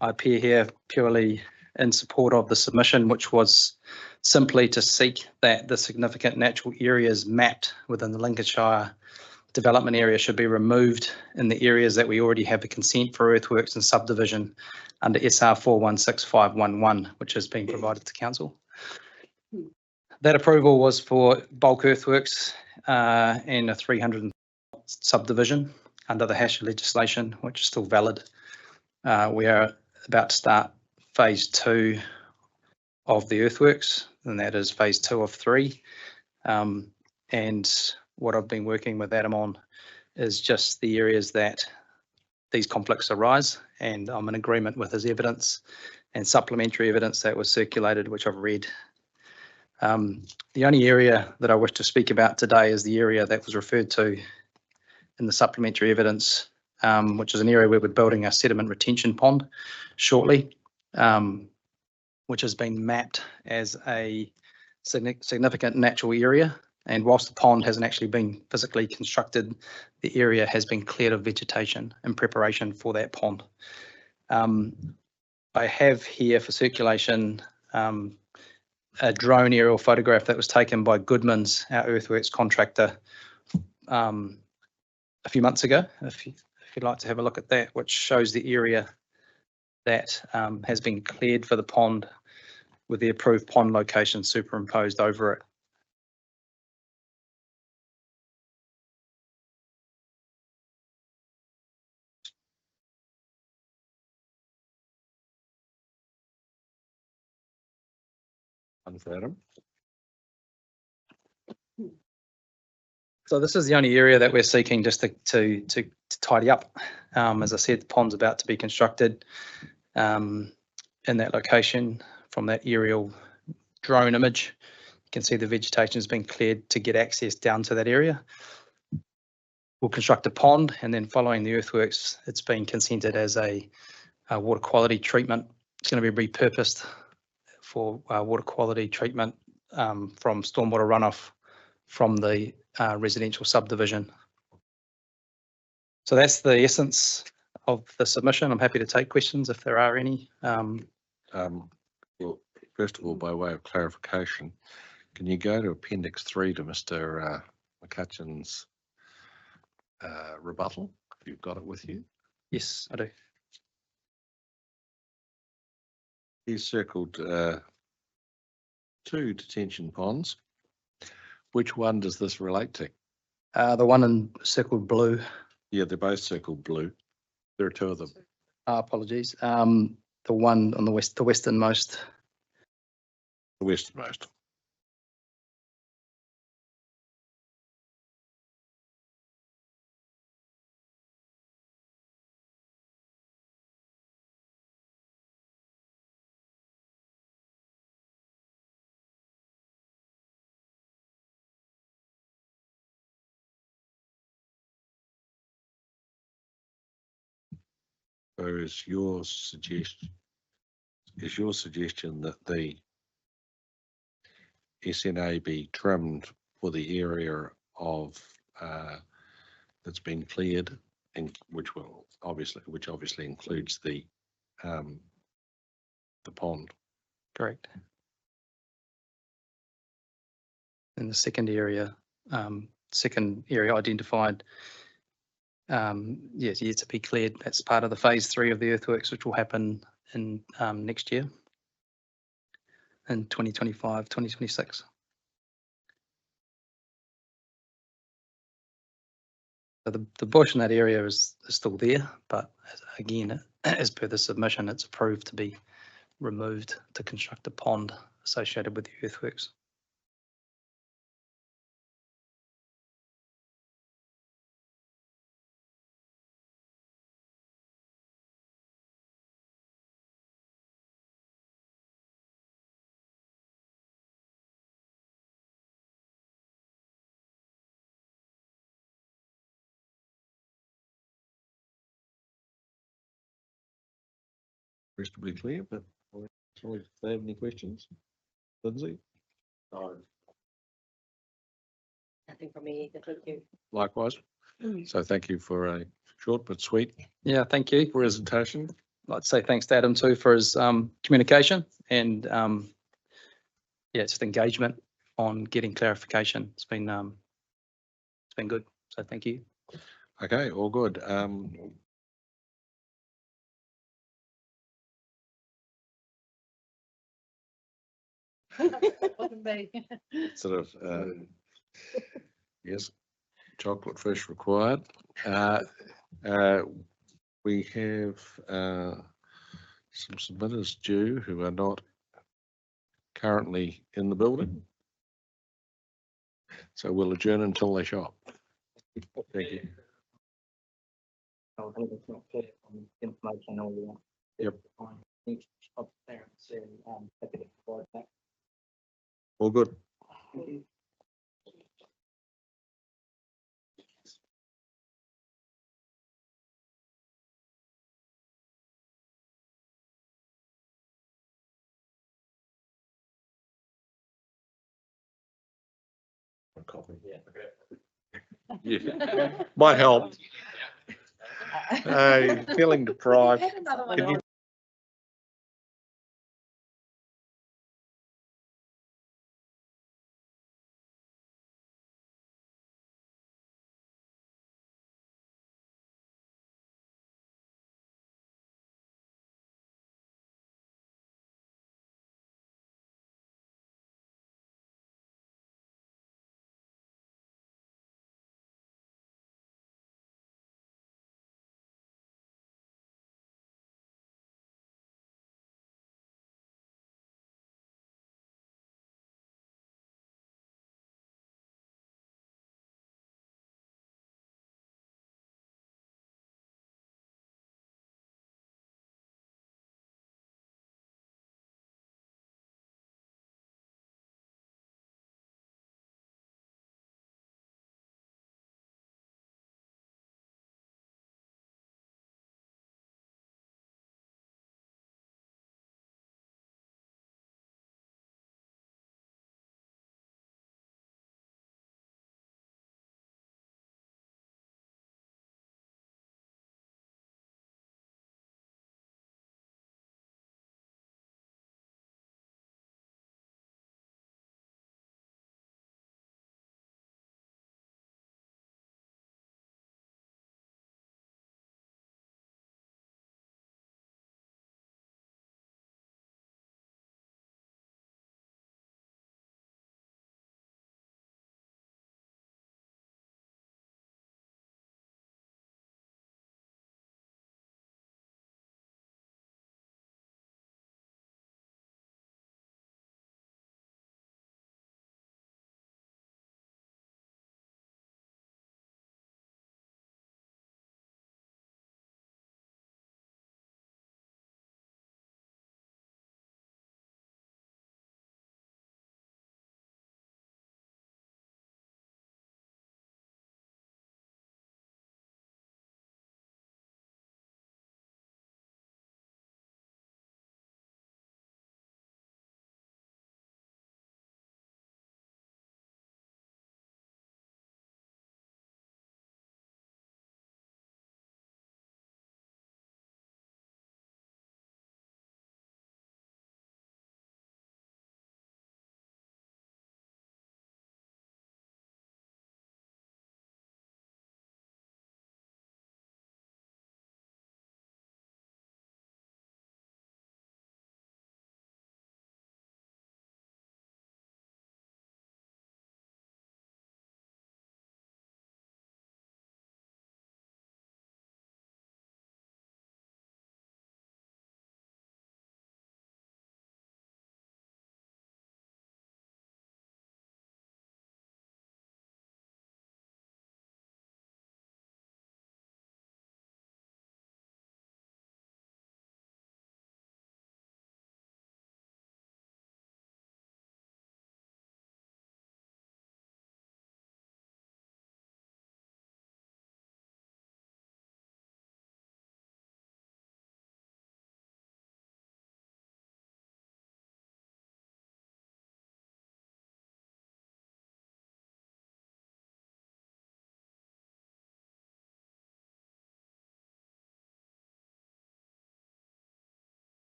appear here purely in support of the submission, which was simply to seek that the significant natural areas mapped within the Lincolnshire development area should be removed in the areas that we already have a consent for earthworks and subdivision under SR 416511, which has been provided to council. That approval was for bulk earthworks and a 300 subdivision under the Hash legislation, which is still valid. We are about to start phase 2 of the earthworks, and that is phase 2 of 3. And what I've been working with Adam on is just the areas that these conflicts arise, and I'm in agreement with his evidence and supplementary evidence that was circulated, which I've read. The only area that I wish to speak about today is the area that was referred to in the supplementary evidence, which is an area where we're building a sediment retention pond shortly, which has been mapped as a significant natural area. And whilst the pond hasn't actually been physically constructed, the area has been cleared of vegetation in preparation for that pond. I have here for circulation a drone aerial photograph that was taken by Goodman's, our earthworks contractor, a few months ago, if you'd like to have a look at that, which shows the area that has been cleared for the pond with the approved pond location superimposed over it. Adam. So this is the only area that we're seeking just to tidy up. As I said, the pond's about to be constructed in that location from that aerial drone image. You can see the vegetation has been cleared to get access down to that area. We'll construct a pond, and then following the earthworks, it's been consented as a water quality treatment. It's going to be repurposed for water quality treatment from stormwater runoff from the residential subdivision. So that's the essence of the submission. I'm happy to take questions if there are any. Well, first of all, by way of clarification, can you go to Appendix 3 to Mr. McCutcheon's rebuttal, if you've got it with you? Yes, I do. He's circled 2 detention ponds. Which one does this relate to? The one in circled blue. Yeah, they're both circled blue. There are 2 of them. Apologies. The one on the westernmost. The westernmost. So is your suggestion that the SNA be trimmed for the area of that's been cleared, and which obviously includes the pond? Correct. And the second area identified, yes, yet to be cleared. That's part of the phase 3 of the earthworks, which will happen in next year, in 2025, 2026. So the bush in that area is still there, but again, as per the submission, it's approved to be removed to construct a pond associated with the earthworks. Reasonably clear, but sorry if they have any questions. Lindsay? No. Nothing from me either, thank you. Likewise. So thank you for a short but sweet Yeah, thank you. presentation. I'd like to say thanks to Adam too for his communication and yeah, just engagement on getting clarification. It's been good. So thank you. Okay, all good. Sort of, yes, chocolate fish required. We have some submitters due who are not currently in the building. So we'll adjourn until they show up. Thank you. Yep. All good. Coffee. Yeah. Might help. Feeling deprived. Can you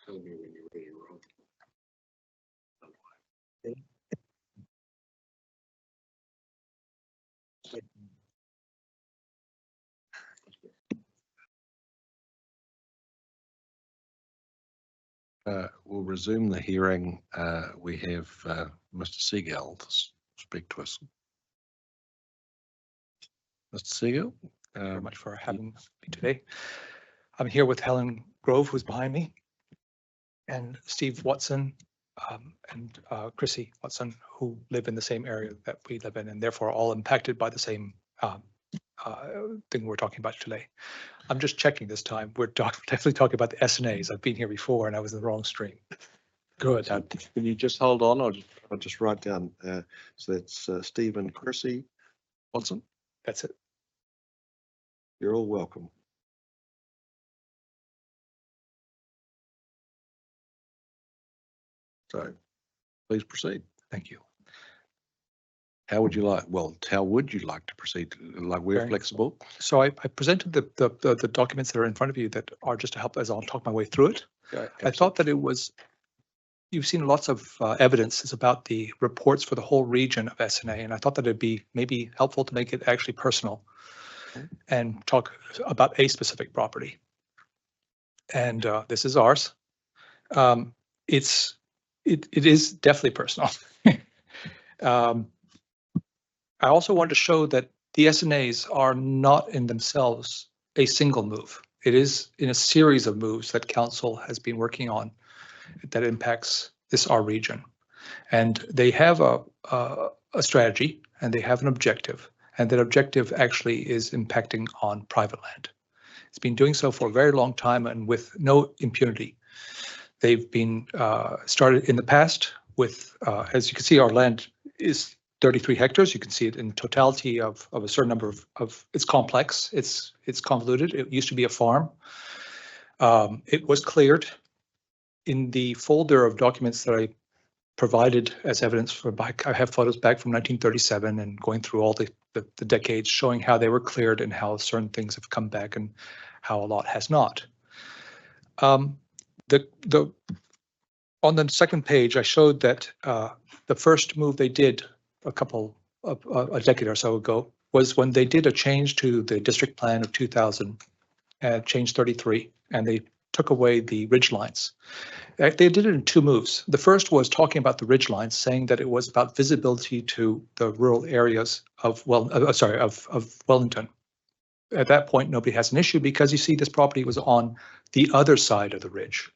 Tell me when you're ready to roll. We'll resume the hearing. We have Mr. Sigal to speak to us. Mr. Sigal? Very much for having me today. I'm here with Helen Grove, who's behind me, and Steve Watson and Chrissy Watson, who live in the same area that we live in, and therefore all impacted by the same thing we're talking about today. I'm just checking this time. We're definitely talking about the SNAs. I've been here before and I was in the wrong stream. Good. Can you just hold on? I'll just write down. So that's Steve and Chrissy Watson. That's it. You're all welcome. So please proceed. Thank you. How would you like? Well, how would you like to proceed? Like we're Very flexible. So I presented the documents that are in front of you that are just to help as I'll talk my way through it. Yeah, I thought that it was, you've seen lots of evidence about the reports for the whole region of SNA, and I thought that it'd be maybe helpful to make it actually personal and talk about a specific property. And this is ours. It is definitely personal. I also want to show that the SNAs are not in themselves a single move. It is in a series of moves that council has been working on that impacts our region. And they have a strategy and they have an objective, and that objective actually is impacting on private land. It's been doing so for a very long time and with no impunity. They've been started in the past with, as you can see, our land is 33 hectares. You can see it in totality of a certain number of it's complex, it's convoluted. It used to be a farm. It was cleared. In the folder of documents that I provided as evidence for back, I have photos back from 1937 and going through all the decades showing how they were cleared and how certain things have come back and how a lot has not. On the second page, I showed that the first move they did a decade or so ago was when they did a change to the district plan of 2000, change 33, and they took away the ridge lines. They did it in two moves. The first was talking about the ridge lines, saying that it was about visibility to the rural areas of Wellington. At that point, nobody has an issue because you see this property was on the other side of the ridge.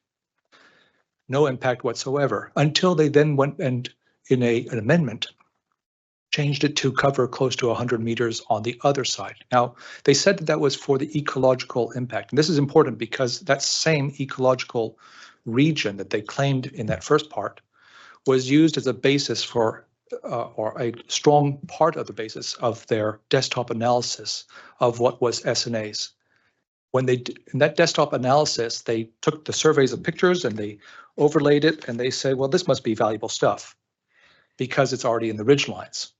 No impact whatsoever until they then went and in an amendment changed it to cover close to 100 meters on the other side. Now, they said that was for the ecological impact. And this is important because that same ecological region that they claimed in that first part was used as a basis for, or a strong part of the basis of their desktop analysis of what was SNAs. When they did, in that desktop analysis, they took the surveys of pictures and they overlaid it and they say, well, this must be valuable stuff because it's already in the ridge lines.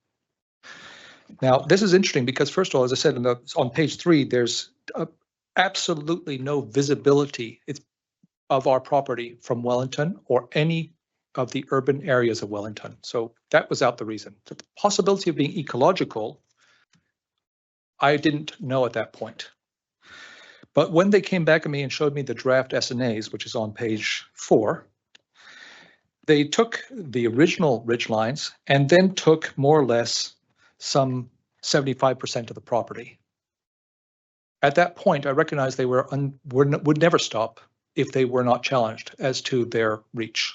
Now, this is interesting because, first of all, as I said, on page 3, there's absolutely no visibility of our property from Wellington or any of the urban areas of Wellington. So that was out the reason. The possibility of being ecological, I didn't know at that point. But when they came back at me and showed me the draft SNAs, which is on page 4, they took the original ridge lines and then took more or less some 75% of the property. At that point, I recognized they would never stop if they were not challenged as to their reach.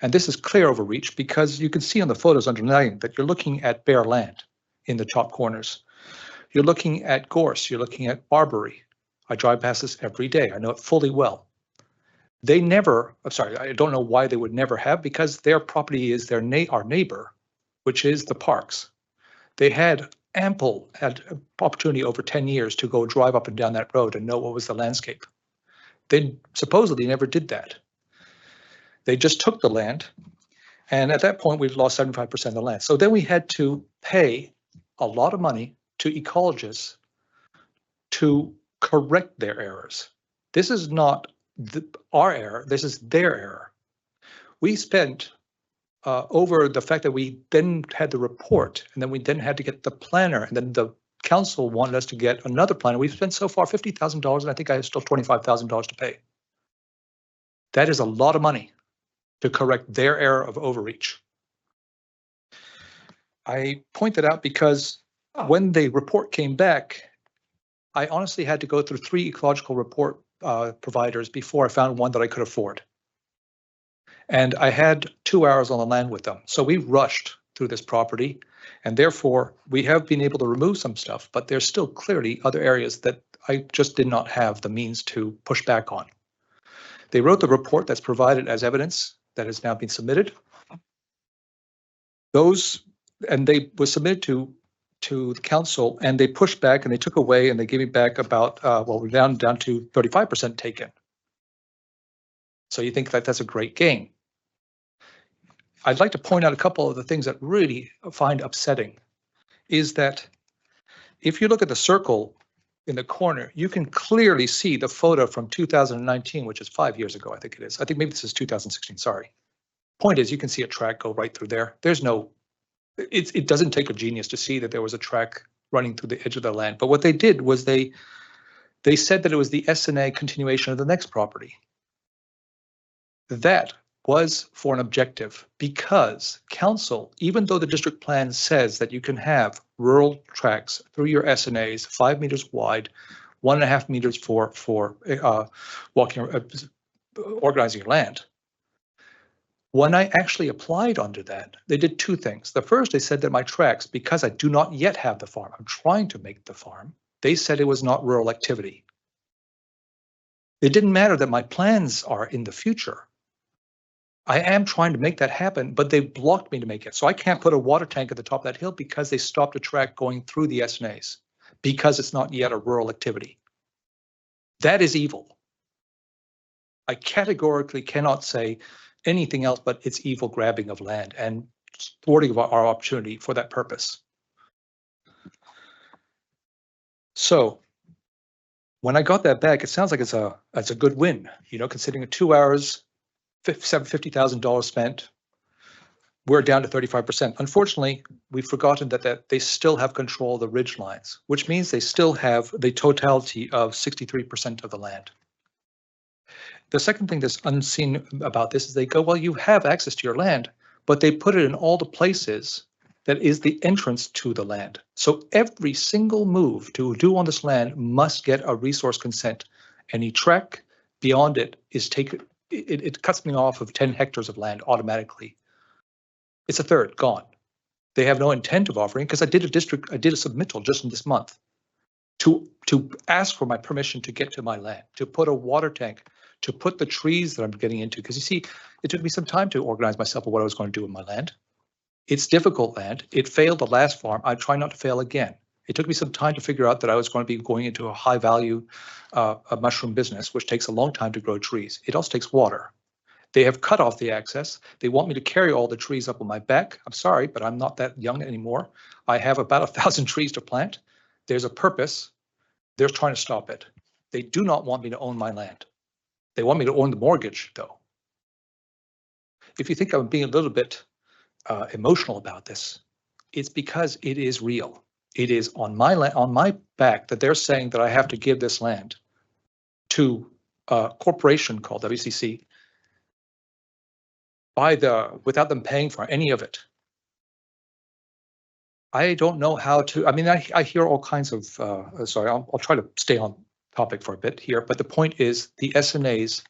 And this is clear overreach because you can see on the photos underlying that you're looking at bare land in the top corners. You're looking at gorse, you're looking at barberry. I drive past this every day. I know it fully well. They never, I'm sorry, I don't know why they would never have, because their property is our neighbor, which is the parks. They had ample opportunity over 10 years to go drive up and down that road and know what was the landscape. They supposedly never did that. They just took the land, and at that point, we've lost 75% of the land. So then we had to pay a lot of money to ecologists to correct their errors. This is not our error. This is their error. We spent over the fact that we then had the report, and then we then had to get the planner, and then the council wanted us to get another planner. We've spent so far $50,000, and I think I have still $25,000 to pay. That is a lot of money to correct their error of overreach. I point that out because when the report came back, I honestly had to go through 3 ecological report providers before I found one that I could afford. And I had 2 hours on the land with them. So we rushed through this property, and therefore we have been able to remove some stuff, but there's still clearly other areas that I just did not have the means to push back on. They wrote the report that's provided as evidence that has now been submitted. Those, and they were submitted to the council, and they pushed back and they took away and they gave me back about, well, we're down to 35% taken. So you think that that's a great gain. I'd like to point out a couple of the things that really find upsetting is that if you look at the circle in the corner, you can clearly see the photo from 2019, which is 5 years ago, I think it is. I think maybe this is 2016, sorry. Point is, you can see a track go right through there. There's no, it doesn't take a genius to see that there was a track running through the edge of the land. But what they did was they said that it was the SNA continuation of the next property. That was for an objective because council, even though the district plan says that you can have rural tracks through your SNAs 5 meters wide, 1.5 meters for walking, organizing your land. When I actually applied under that, they did 2 things. The first, they said that my tracks, because I do not yet have the farm, I'm trying to make the farm, they said it was not rural activity. It didn't matter that my plans are in the future. I am trying to make that happen, but they blocked me to make it. So I can't put a water tank at the top of that hill because they stopped a track going through the SNAs because it's not yet a rural activity. That is evil. I categorically cannot say anything else, but it's evil grabbing of land and thwarting of our opportunity for that purpose. So when I got that back, it sounds like it's a good win, you know, considering 2 hours, $50,000 spent, we're down to 35%. Unfortunately, we've forgotten that they still have control of the ridge lines, which means they still have the totality of 63% of the land. The second thing that's unseen about this is they go, well, you have access to your land, but they put it in all the places that is the entrance to the land. So every single move to do on this land must get a resource consent. Any track beyond it is taken. It cuts me off of 10 hectares of land automatically. It's a third gone. They have no intent of offering because I did a submittal just in this month to ask for my permission to get to my land, to put a water tank, to put the trees that I'm getting into. Because you see, it took me some time to organize myself on what I was going to do in my land. It's difficult land. It failed the last farm. I try not to fail again. It took me some time to figure out that I was going to be going into a high value mushroom business, which takes a long time to grow trees. It also takes water. They have cut off the access. They want me to carry all the trees up on my back. I'm sorry, but I'm not that young anymore. I have about 1,000 trees to plant. There's a purpose. They're trying to stop it. They do not want me to own my land. They want me to own the mortgage, though. If you think I'm being a little bit emotional about this, it's because it is real. It is on my land, on my back, that they're saying that I have to give this land to a corporation called WCC without them paying for any of it. I don't know how to. I mean, I hear all kinds of. Sorry, I'll try to stay on topic for a bit here. But the point is, the SNAs,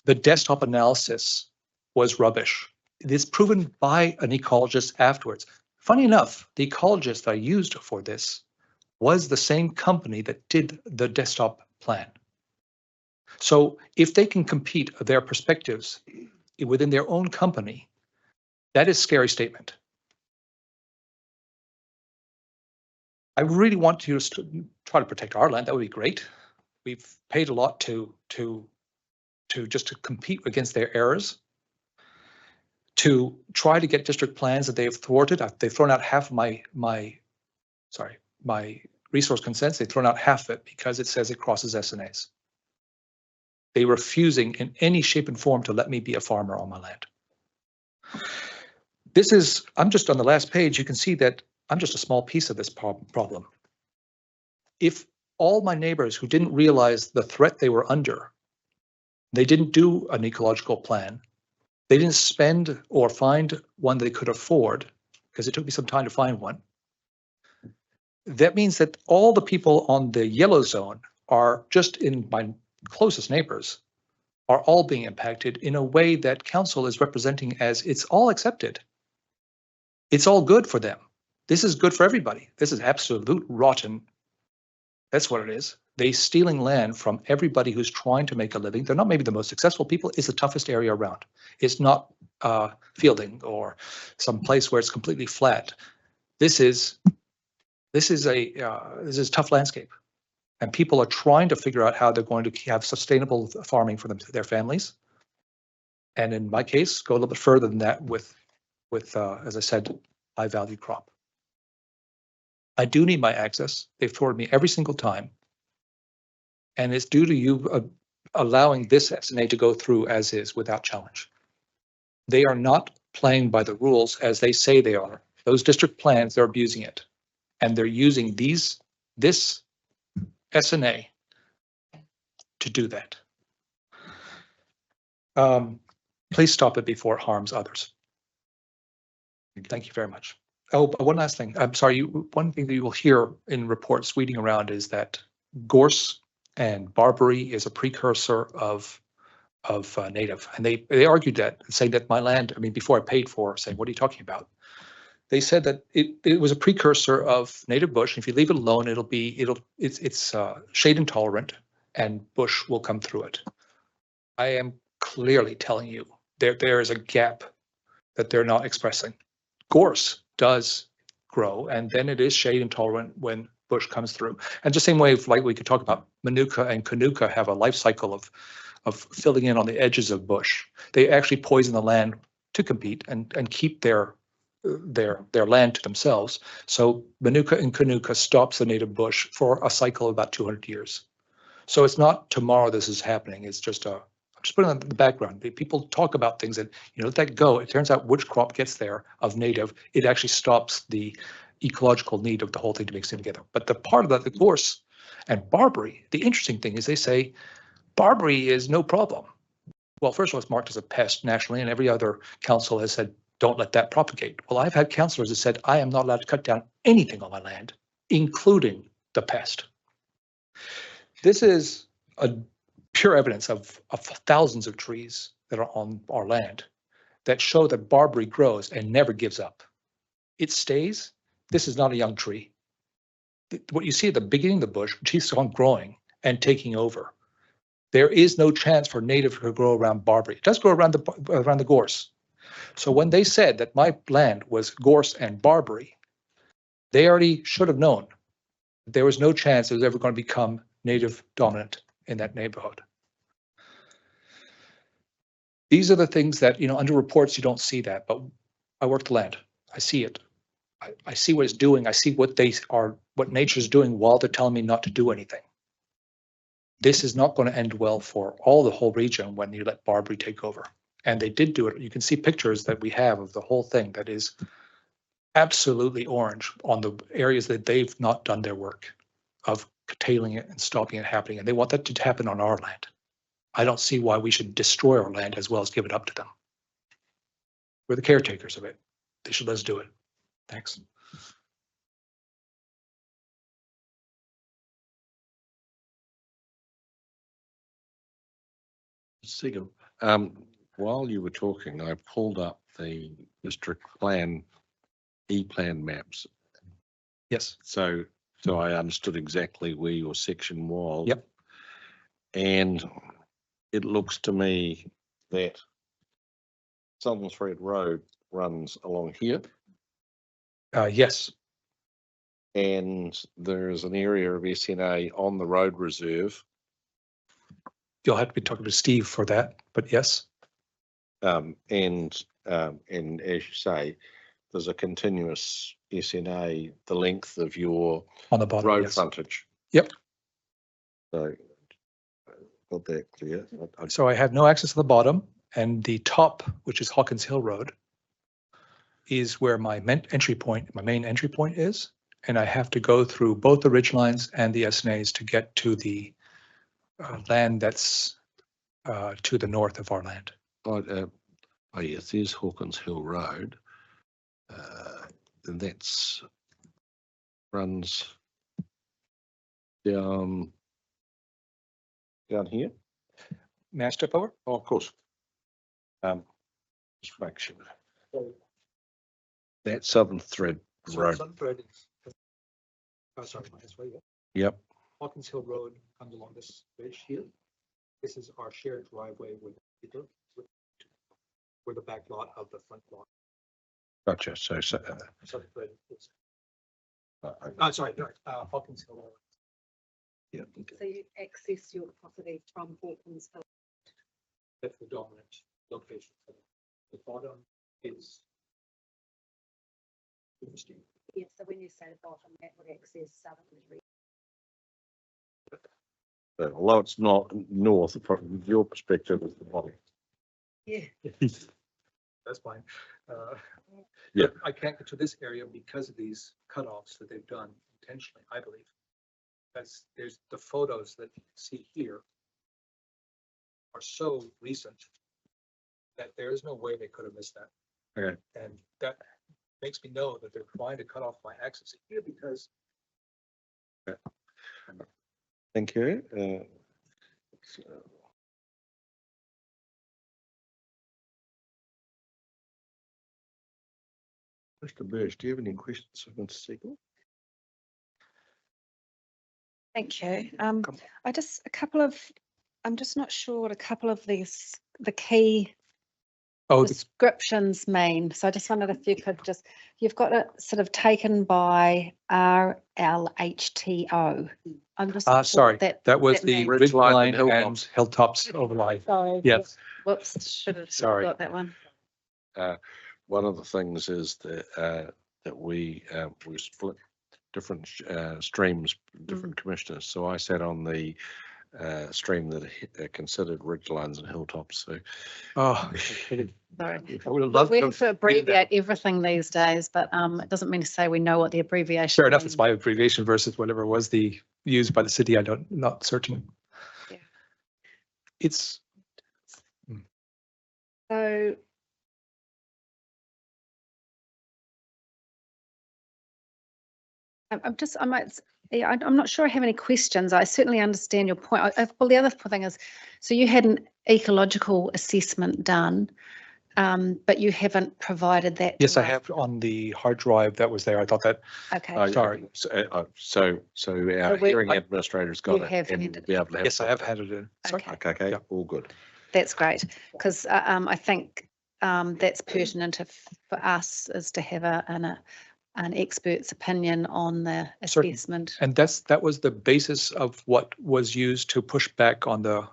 the desktop analysis was rubbish. It is proven by an ecologist afterwards. Funny enough, the ecologist I used for this was the same company that did the desktop plan. So if they can compete their perspectives within their own company, that is a scary statement. I really want to try to protect our land. That would be great. We've paid a lot to compete against their errors, to try to get district plans that they have thwarted. They've thrown out half of my resource consents. They've thrown out half of it because it says it crosses SNAs. They refusing in any shape and form to let me be a farmer on my land. This is, I'm just on the last page, you can see that I'm just a small piece of this problem. If all my neighbors who didn't realize the threat they were under, they didn't do an ecological plan, they didn't spend or find one they could afford, because it took me some time to find one, that means that all the people on the yellow zone are just in my closest neighbors are all being impacted in a way that council is representing as it's all accepted. It's all good for them. This is good for everybody. This is absolute rotten. That's what it is. They stealing land from everybody who's trying to make a living. They're not maybe the most successful people. It's the toughest area around. It's not Fielding or some place where it's completely flat. This is tough landscape, and people are trying to figure out how they're going to have sustainable farming for their families. And in my case, go a little bit further than that with as I said, high value crop. I do need my access. They've thwarted me every single time. And it's due to you allowing this SNA to go through as is without challenge. They are not playing by the rules as they say they are. Those district plans, they're abusing it. And they're using this SNA to do that. Please stop it before it harms others. Thank you very much. Oh, but one last thing. I'm sorry. One thing that you will hear in reports weeding around is that gorse and barberry is a precursor of native, and they argued that, saying that my land. I mean, before I paid for, saying, "What are you talking about?" They said that it was a precursor of native bush. And if you leave it alone, it's shade intolerant, and bush will come through it. I am clearly telling you there is a gap that they're not expressing. Gorse does grow, and then it is shade intolerant when bush comes through. And the same way, like we could talk about, Manuka and Kanuka have a life cycle of filling in on the edges of bush. They actually poison the land to compete and keep their land to themselves. So Manuka and Kanuka stops the native bush for a cycle of about 200 years. So it's not tomorrow this is happening. It's just I'm just putting it in the background. People talk about things that, let that go. It turns out which crop gets there of native, it actually stops the ecological need of the whole thing to mix in together. But the part of that, the gorse and barberry, the interesting thing is they say barberry is no problem. Well, first of all, it's marked as a pest nationally, and every other council has said, don't let that propagate. Well, I've had councillors that said, I am not allowed to cut down anything on my land, including the pest. This is a pure evidence of thousands of trees that are on our land that show that barberry grows and never gives up. It stays. This is not a young tree. What you see at the beginning of the bush, keeps on growing and taking over. There is no chance for native to grow around barberry. It does grow around the gorse. So when they said that my land was gorse and barberry, they already should have known that there was no chance it was ever going to become native dominant in that neighborhood. These are the things that, under reports, you don't see that, but I work the land. I see it. I see what it's doing. I see what nature's doing while they're telling me not to do anything. This is not going to end well for the whole region when you let barberry take over. And they did do it. You can see pictures that we have of the whole thing that is absolutely orange on the areas that they've not done their work of curtailing it and stopping it happening. And they want that to happen on our land. I don't see why we should destroy our land as well as give it up to them. We're the caretakers of it. They should let us do it. Thanks. Sigal, while you were talking, I pulled up the district plan, E-plan maps. Yes. So I understood exactly where your section was. Yep. And it looks to me that Southern Thread Road runs along here. Yes. And there's an area of SNA on the road reserve. You'll have to be talking to Steve for that, but yes. And as you say, there's a continuous SNA, the length of your on the bottom, road yes. frontage. Yep. So got that clear. So I have no access to the bottom, and the top, which is Hawkins Hill Road, is where my main entry point is. And I have to go through both the ridge lines and the SNAs to get to the land that's to the north of our land. Oh yes, there's Hawkins Hill Road. And that's runs down here. May I step over? Oh, of course. Just make sure. That Southern Thread Road. Southern Thread is, oh, sorry, this way, yeah. Yep. Hawkins Hill Road comes along this ridge here. This is our shared driveway with the back lot of the front lot. Gotcha. So Southern Thread is, sorry, Hawkins Hill Road. yeah. So you access your property from Hawkins Hill. That's the dominant location. The bottom is interesting. Yeah, so when you say the bottom, that would access Southern Ridge. Although it's not north, from your perspective, is the bottom. Yeah. That's fine. Yeah. I can't get to this area because of these cutoffs that they've done intentionally, I believe. There's the photos that you see here are so recent that there is no way they could have missed that. Okay. And that makes me know that they're trying to cut off my access here because. Thank you. Mr. Burge, do you have any questions of Mr. Sigal? Thank you. I just I'm just not sure what a couple of the key descriptions mean. So I just wondered if you could you've got it sort of taken by RLHTO. I'm just sorry, that was the ridge line and hilltops. hilltops overlay. Sorry. Yes. Whoops, should have got that one. One of the things is that we split different streams, different commissioners. So I sat on the stream that considered ridgelines and hilltops. So, Sorry. I would have loved We have to abbreviate everything these days, but it doesn't mean to say we know what the abbreviation. Fair enough. means. It's my abbreviation versus whatever was the used by the city. Not certain. Yeah. It's. So. I'm not sure I have any questions. I certainly understand your point. Well, the other thing is, so you had an ecological assessment done, but you haven't provided that. Yes, I have on the hard drive that was there. I thought that. Okay. Sorry. So our hearing administrator's got it and we'll be able to have. Yes, I have had it in. Sorry. Okay, all good. That's great, because I think that's pertinent for us is to have an expert's opinion on the assessment. And that was the basis of what was used to push back on the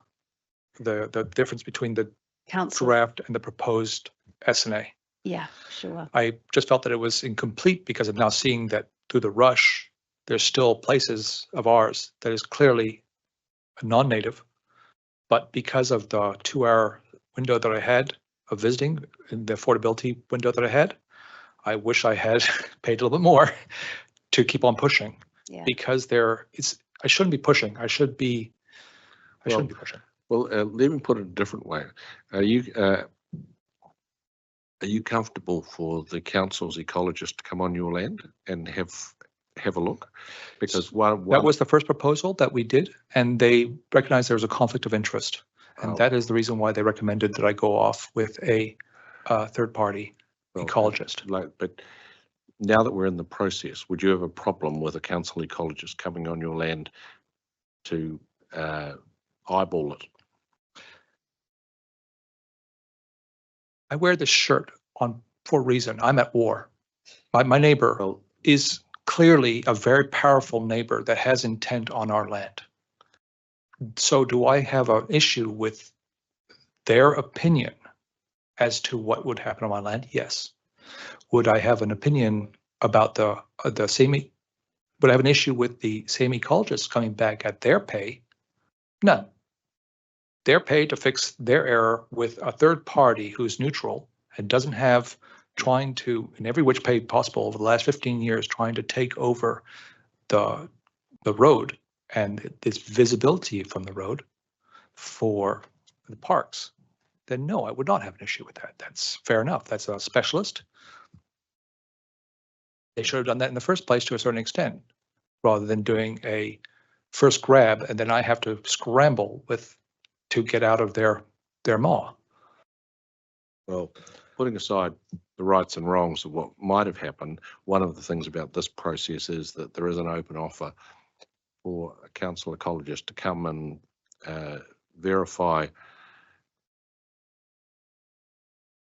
difference between the Council draft and the proposed SNA. Yeah, sure. I just felt that it was incomplete because I'm now seeing that through the rush, there's still places of ours that is clearly non-native, but because of the 2-hour window that I had of visiting and the affordability window that I had, I wish I had paid a little bit more to keep on pushing. Yeah. Because I shouldn't be pushing. I shouldn't be pushing. Well, let me put it a different way. Are you comfortable for the council's ecologist to come on your land and have a look? Because that was the first proposal that we did, and they recognized there was a conflict of interest, and that is the reason why they recommended that I go off with a third party ecologist. But now that we're in the process, would you have a problem with a council ecologist coming on your land to eyeball it? I wear this shirt for a reason. I'm at war. My neighbor is clearly a very powerful neighbor that has intent on our land. So do I have an issue with their opinion as to what would happen on my land? Yes. Would I have an opinion about the same? Would I have an issue with the same ecologists coming back at their pay? None. they're paid to fix their error with a third party who's neutral and doesn't have trying to, in every which way possible over the last 15 years, trying to take over the road and its visibility from the road for the parks, then no, I would not have an issue with that. That's fair enough. That's a specialist. They should have done that in the first place to a certain extent, rather than doing a first grab and then I have to scramble to get out of their maw. Well, putting aside the rights and wrongs of what might have happened, one of the things about this process is that there is an open offer for a council ecologist to come and verify,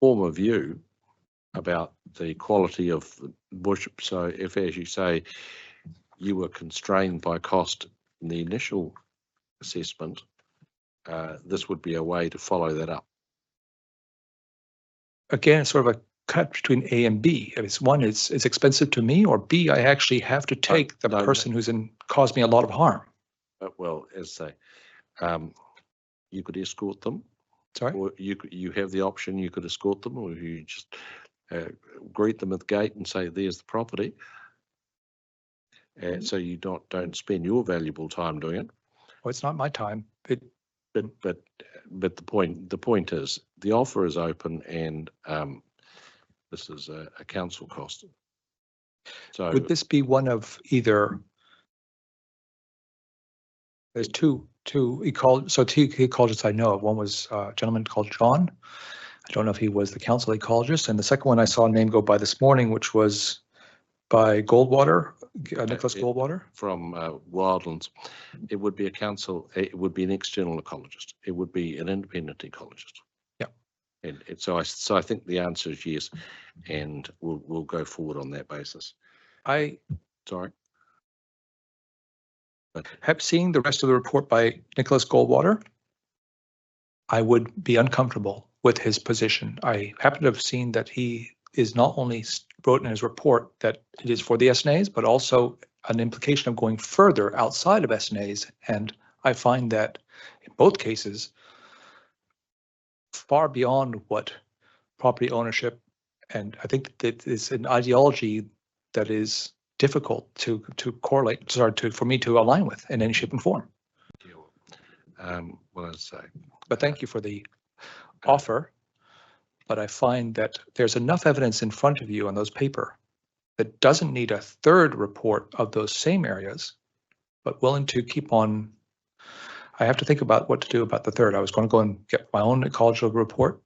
form a view about the quality of the bush. So if, as you say, you were constrained by cost in the initial assessment, this would be a way to follow that up. Again, it's sort of a cut between A and B. If it's one, it's expensive to me, or B, I actually have to take the person who's caused me a lot of harm. Well, as I say, you could escort them. Sorry? Or you have the option, you could escort them, or you just greet them at the gate and say, there's the property. And so you don't spend your valuable time doing it. Well, it's not my time. But the point is the offer is open, and this is a council cost. So would this be one of either? There's two ecologists I know of. One was a gentleman called John. I don't know if he was the council ecologist, and the second one I saw a name go by this morning, which was by Goldwater, Nicholas Goldwater from Wildlands. It would be a council. It would be an external ecologist. It would be an independent ecologist. Yeah. And so I think the answer is yes, and we'll go forward on that basis. Sorry. Have seen the rest of the report by Nicholas Goldwater. I would be uncomfortable with his position. I happen to have seen that he is not only wrote in his report that it is for the SNAs, but also an implication of going further outside of SNAs. And I find that in both cases, far beyond what property ownership, and I think that is an ideology that is difficult to correlate, for me to align with in any shape and form. Well, I'd say. But thank you for the offer. But I find that there's enough evidence in front of you on those paper that doesn't need a third report of those same areas, but willing to keep on. I have to think about what to do about the third. I was going to go and get my own ecological report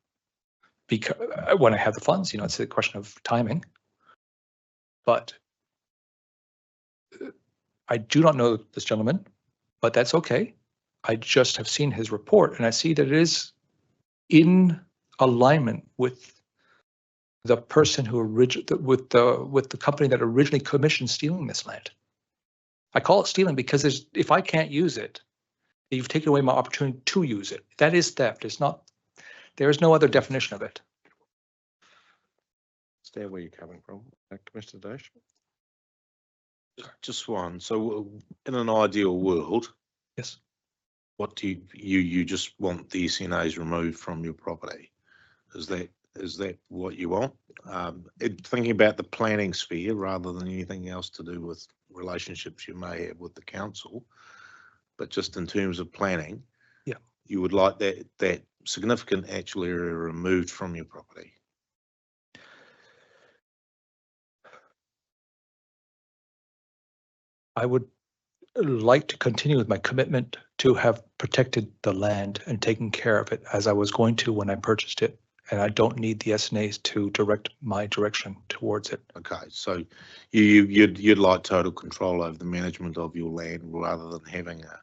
because when I have the funds, it's a question of timing. But I do not know this gentleman, but that's okay. I just have seen his report and I see that it is in alignment with the person who with the company that originally commissioned stealing this land. I call it stealing because if I can't use it, you've taken away my opportunity to use it. That is theft. It's not. There is no other definition of it. Understand where you're coming from, Commissioner Dash? Just one. So in an ideal world, yes, what do you just want the SNAs removed from your property? Is that what you want? Thinking about the planning sphere rather than anything else to do with relationships you may have with the council, but just in terms of planning, yeah, you would like that significant actual area removed from your property. I would like to continue with my commitment to have protected the land and taken care of it as I was going to when I purchased it. And I don't need the SNAs to direct my direction towards it. Okay, so you'd like total control over the management of your land rather than having a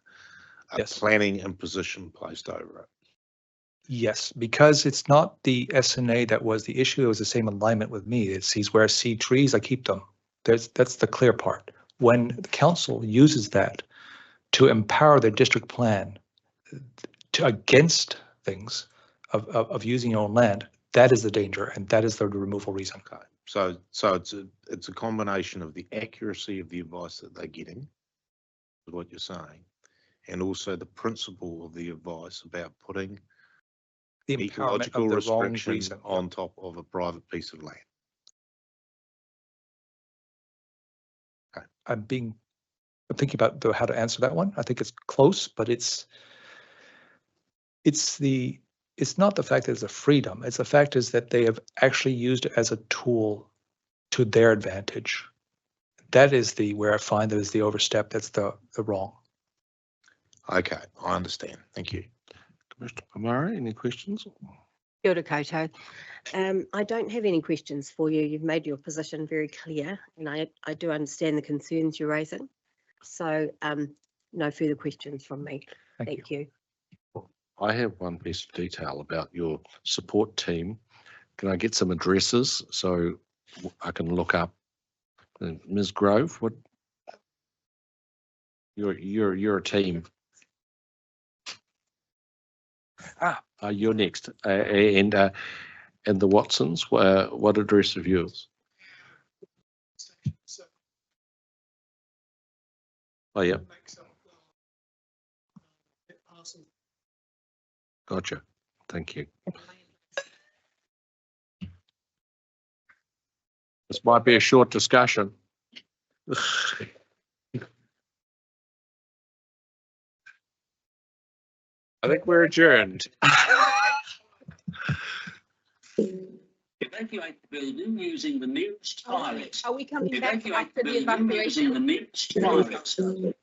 yes, planning imposition placed over it. Yes, because it's not the SNA that was the issue. It was the same alignment with me. He's where I see trees, I keep them. That's the clear part. When the council uses that to empower their district plan against things of using your own land, that is the danger, and that is the removal reason. Okay, so it's a combination of the accuracy of the advice that they're getting, is what you're saying, and also the principle of the advice about putting The empowerment ecological of the wrong restriction reason. on top of a private piece of land. I'm thinking about how to answer that one. I think it's close, but it's not the fact that it's a freedom. It's the fact is that they have actually used it as a tool to their advantage. That is where I find that is the overstep. That's the wrong. Okay, I understand. Thank you. Commissioner Pomare, any questions? Kia ora koutou. I don't have any questions for you. You've made your position very clear, and I do understand the concerns you're raising. So no further questions from me. Thank you. I have one piece of detail about your support team. Can I get some addresses so I can look up? Ms. Grove, what? You're a team. You're next, and the Watsons. What address of yours? Oh yeah. Gotcha. Thank you. This might be a short discussion. I think we're adjourned. Evacuate the building using the nearest fire exit. Are we coming back Evacuate after the the building using evacuation? the nearest fire exit.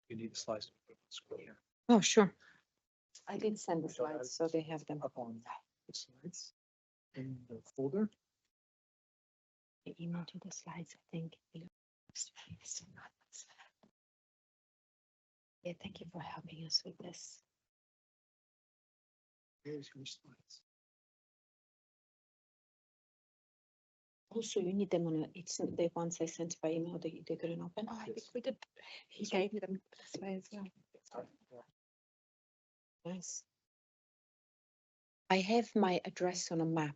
You need the slides. Oh, sure. I did send the slides, so they have them. Up on the slides in the folder. I emailed you the slides, I think. Yeah, thank you for helping us with this. Here's your slides. Also, you need them on a, it's the ones I sent by email, they couldn't open. Oh, I think we did. He gave me them this way as well. Nice. I have my address on a map.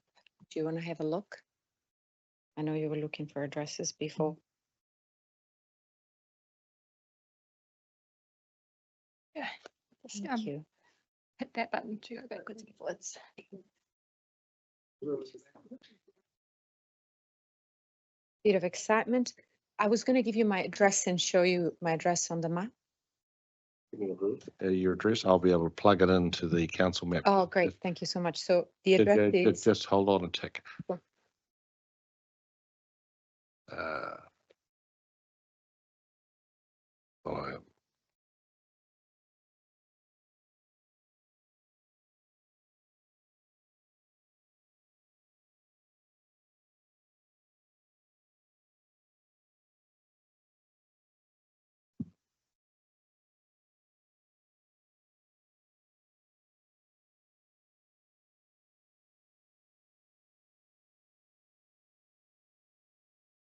Do you want to have a look? I know you were looking for addresses before. Yeah. Thank you. Hit that button to go backwards and forwards. Bit of excitement. I was going to give you my address and show you my address on the map. Your address, I'll be able to plug it into the council map. Oh, great. Thank you so much. So the address is. Just hold on a tick. Sure. Follow.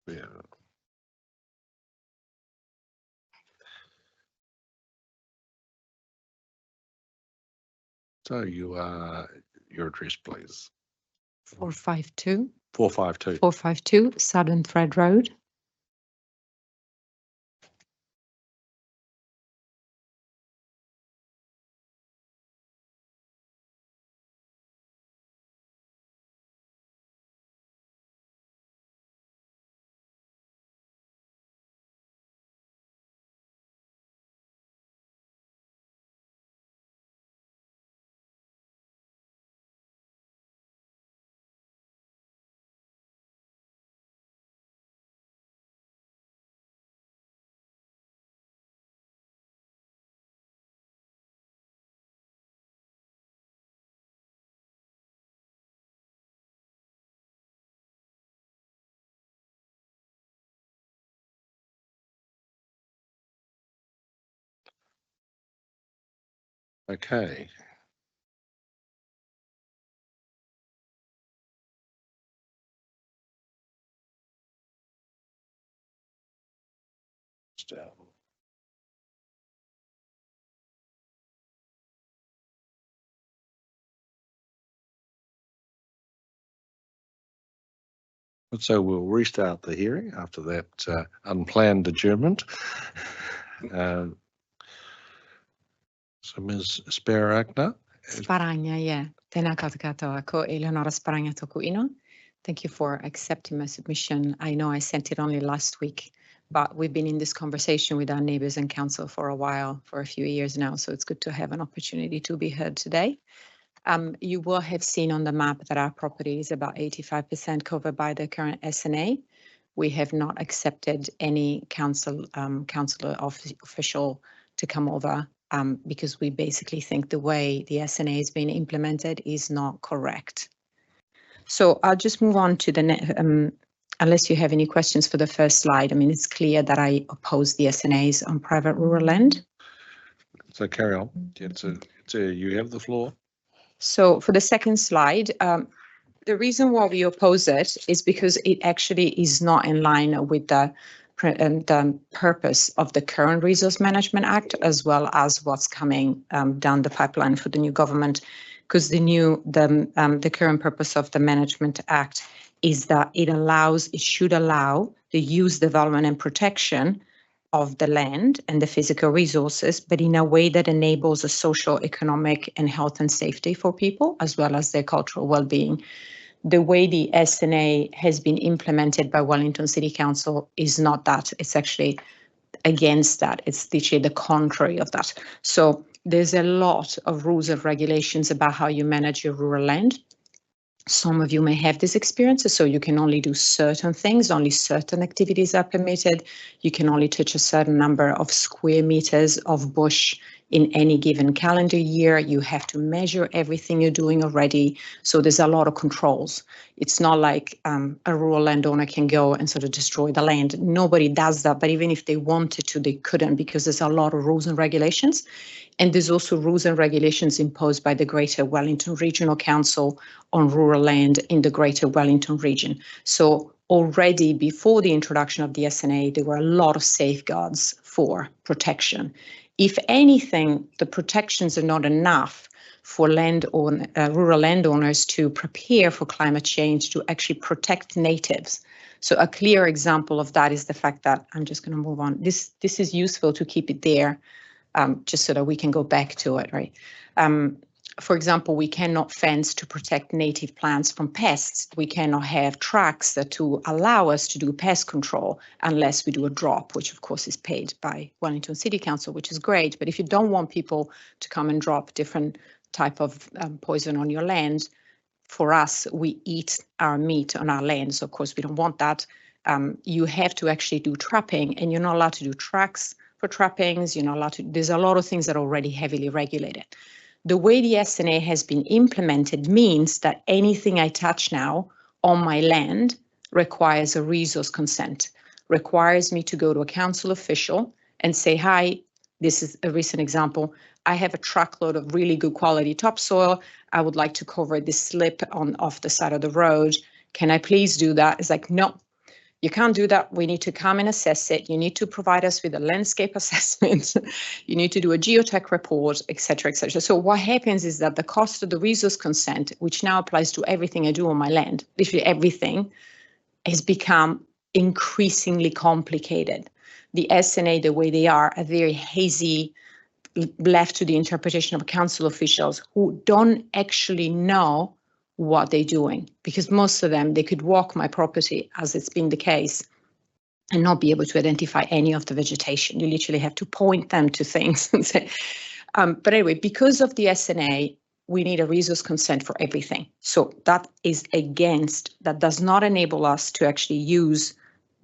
Yeah. So you are your address, please. 452. 452. 452 Southern Thread Road. Okay. So we'll restart the hearing after that unplanned adjournment. So Ms. Sparagna. Sparagna, yeah. Tēnā katoa ko Eleonora Sparagna tōku ino. Thank you for accepting my submission. I know I sent it only last week, but we've been in this conversation with our neighbours and council for a while, for a few years now, so it's good to have an opportunity to be heard today. You will have seen on the map that our property is about 85% covered by the current SNA. We have not accepted any councillor official to come over because we basically think the way the SNA is being implemented is not correct. So I'll just move on to the unless you have any questions for the first slide. I mean, it's clear that I oppose the SNAs on private rural land. So carry on. You have the floor. So for the second slide, the reason why we oppose it is because it actually is not in line with the purpose of the current Resource Management Act, as well as what's coming down the pipeline for the new government. Because the current purpose of the Management Act is that it should allow the use, development, and protection of the land and the physical resources, but in a way that enables a social, economic, and health and safety for people, as well as their cultural well-being. The way the SNA has been implemented by Wellington City Council is not that. It's actually against that. It's literally the contrary of that. So there's a lot of rules and regulations about how you manage your rural land. Some of you may have this experience, so you can only do certain things, only certain activities are permitted. You can only touch a certain number of square meters of bush in any given calendar year. You have to measure everything you're doing already. So there's a lot of controls. It's not like a rural landowner can go and sort of destroy the land. Nobody does that, but even if they wanted to, they couldn't, because there's a lot of rules and regulations. And there's also rules and regulations imposed by the Greater Wellington Regional Council on rural land in the Greater Wellington region. So already before the introduction of the SNA, there were a lot of safeguards for protection. If anything, the protections are not enough for rural landowners to prepare for climate change, to actually protect natives. So a clear example of that is the fact that, I'm just going to move on. This is useful to keep it there. Just so that we can go back to it, right? For example, we cannot fence to protect native plants from pests. We cannot have tracks to allow us to do pest control unless we do a drop, which of course is paid by Wellington City Council, which is great. But if you don't want people to come and drop different type of poison on your land, for us, we eat our meat on our land. So of course, we don't want that. You have to actually do trapping, and you're not allowed to do tracks for trappings, you're not allowed to, there's a lot of things that are already heavily regulated. The way the SNA has been implemented means that anything I touch now on my land requires a resource consent, requires me to go to a council official and say, hi, this is a recent example. I have a truckload of really good quality topsoil. I would like to cover this slip off the side of the road. Can I please do that? It's like, no. You can't do that. We need to come and assess it. You need to provide us with a landscape assessment. You need to do a geotech report, et cetera, et cetera. So what happens is that the cost of the resource consent, which now applies to everything I do on my land, literally everything, has become increasingly complicated. The SNA, the way they are very hazy, left to the interpretation of council officials who don't actually know what they're doing, because most of them, they could walk my property, as it's been the case, and not be able to identify any of the vegetation. You literally have to point them to things and say, but anyway, because of the SNA, we need a resource consent for everything. So that does not enable us to actually use,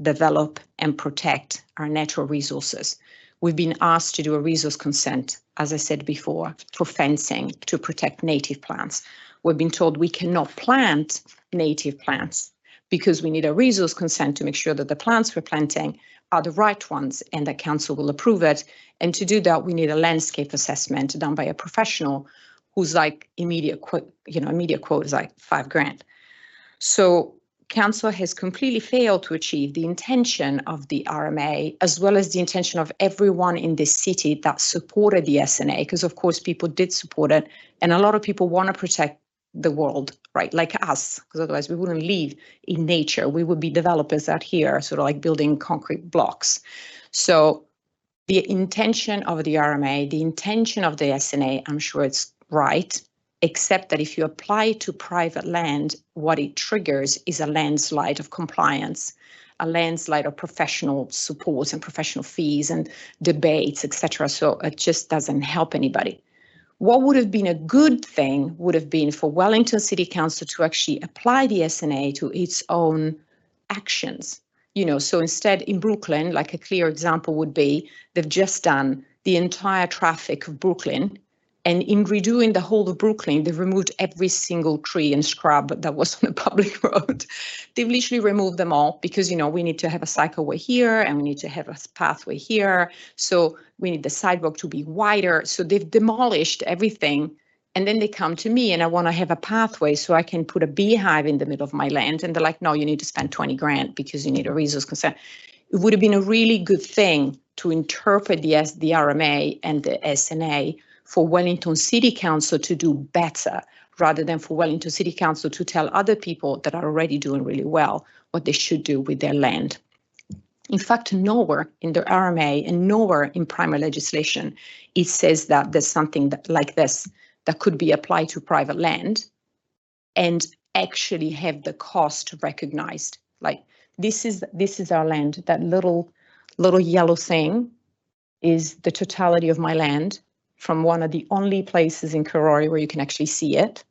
develop, and protect our natural resources. We've been asked to do a resource consent, as I said before, for fencing to protect native plants. We've been told we cannot plant native plants because we need a resource consent to make sure that the plants we're planting are the right ones and the council will approve it. And to do that, we need a landscape assessment done by a professional who's like immediate quote is like $5,000. So council has completely failed to achieve the intention of the RMA, as well as the intention of everyone in this city that supported the SNA, because of course people did support it, and a lot of people want to protect the world, right, like us, because otherwise we wouldn't live in nature. We would be developers out here, sort of like building concrete blocks. So the intention of the RMA, the intention of the SNA, I'm sure it's right, except that if you apply to private land, what it triggers is a landslide of compliance, a landslide of professional support and professional fees and debates, etc. So it just doesn't help anybody. What would have been a good thing would have been for Wellington City Council to actually apply the SNA to its own actions. So instead in Brooklyn, like a clear example would be, they've just done the entire traffic of Brooklyn. And in redoing the whole of Brooklyn, they've removed every single tree and scrub that was on a public road. They've literally removed them all because, we need to have a cycleway here and we need to have a pathway here. So we need the sidewalk to be wider. So they've demolished everything. And then they come to me and I want to have a pathway so I can put a beehive in the middle of my land. And they're like, no, you need to spend $20,000 because you need a resource consent. It would have been a really good thing to interpret the RMA and the SNA for Wellington City Council to do better, rather than for Wellington City Council to tell other people that are already doing really well what they should do with their land. In fact, nowhere in the RMA and nowhere in primary legislation, it says that there's something like this that could be applied to private land and actually have the cost recognized. Like this is our land. That little yellow thing is the totality of my land, from one of the only places in Karori where you can actually see it.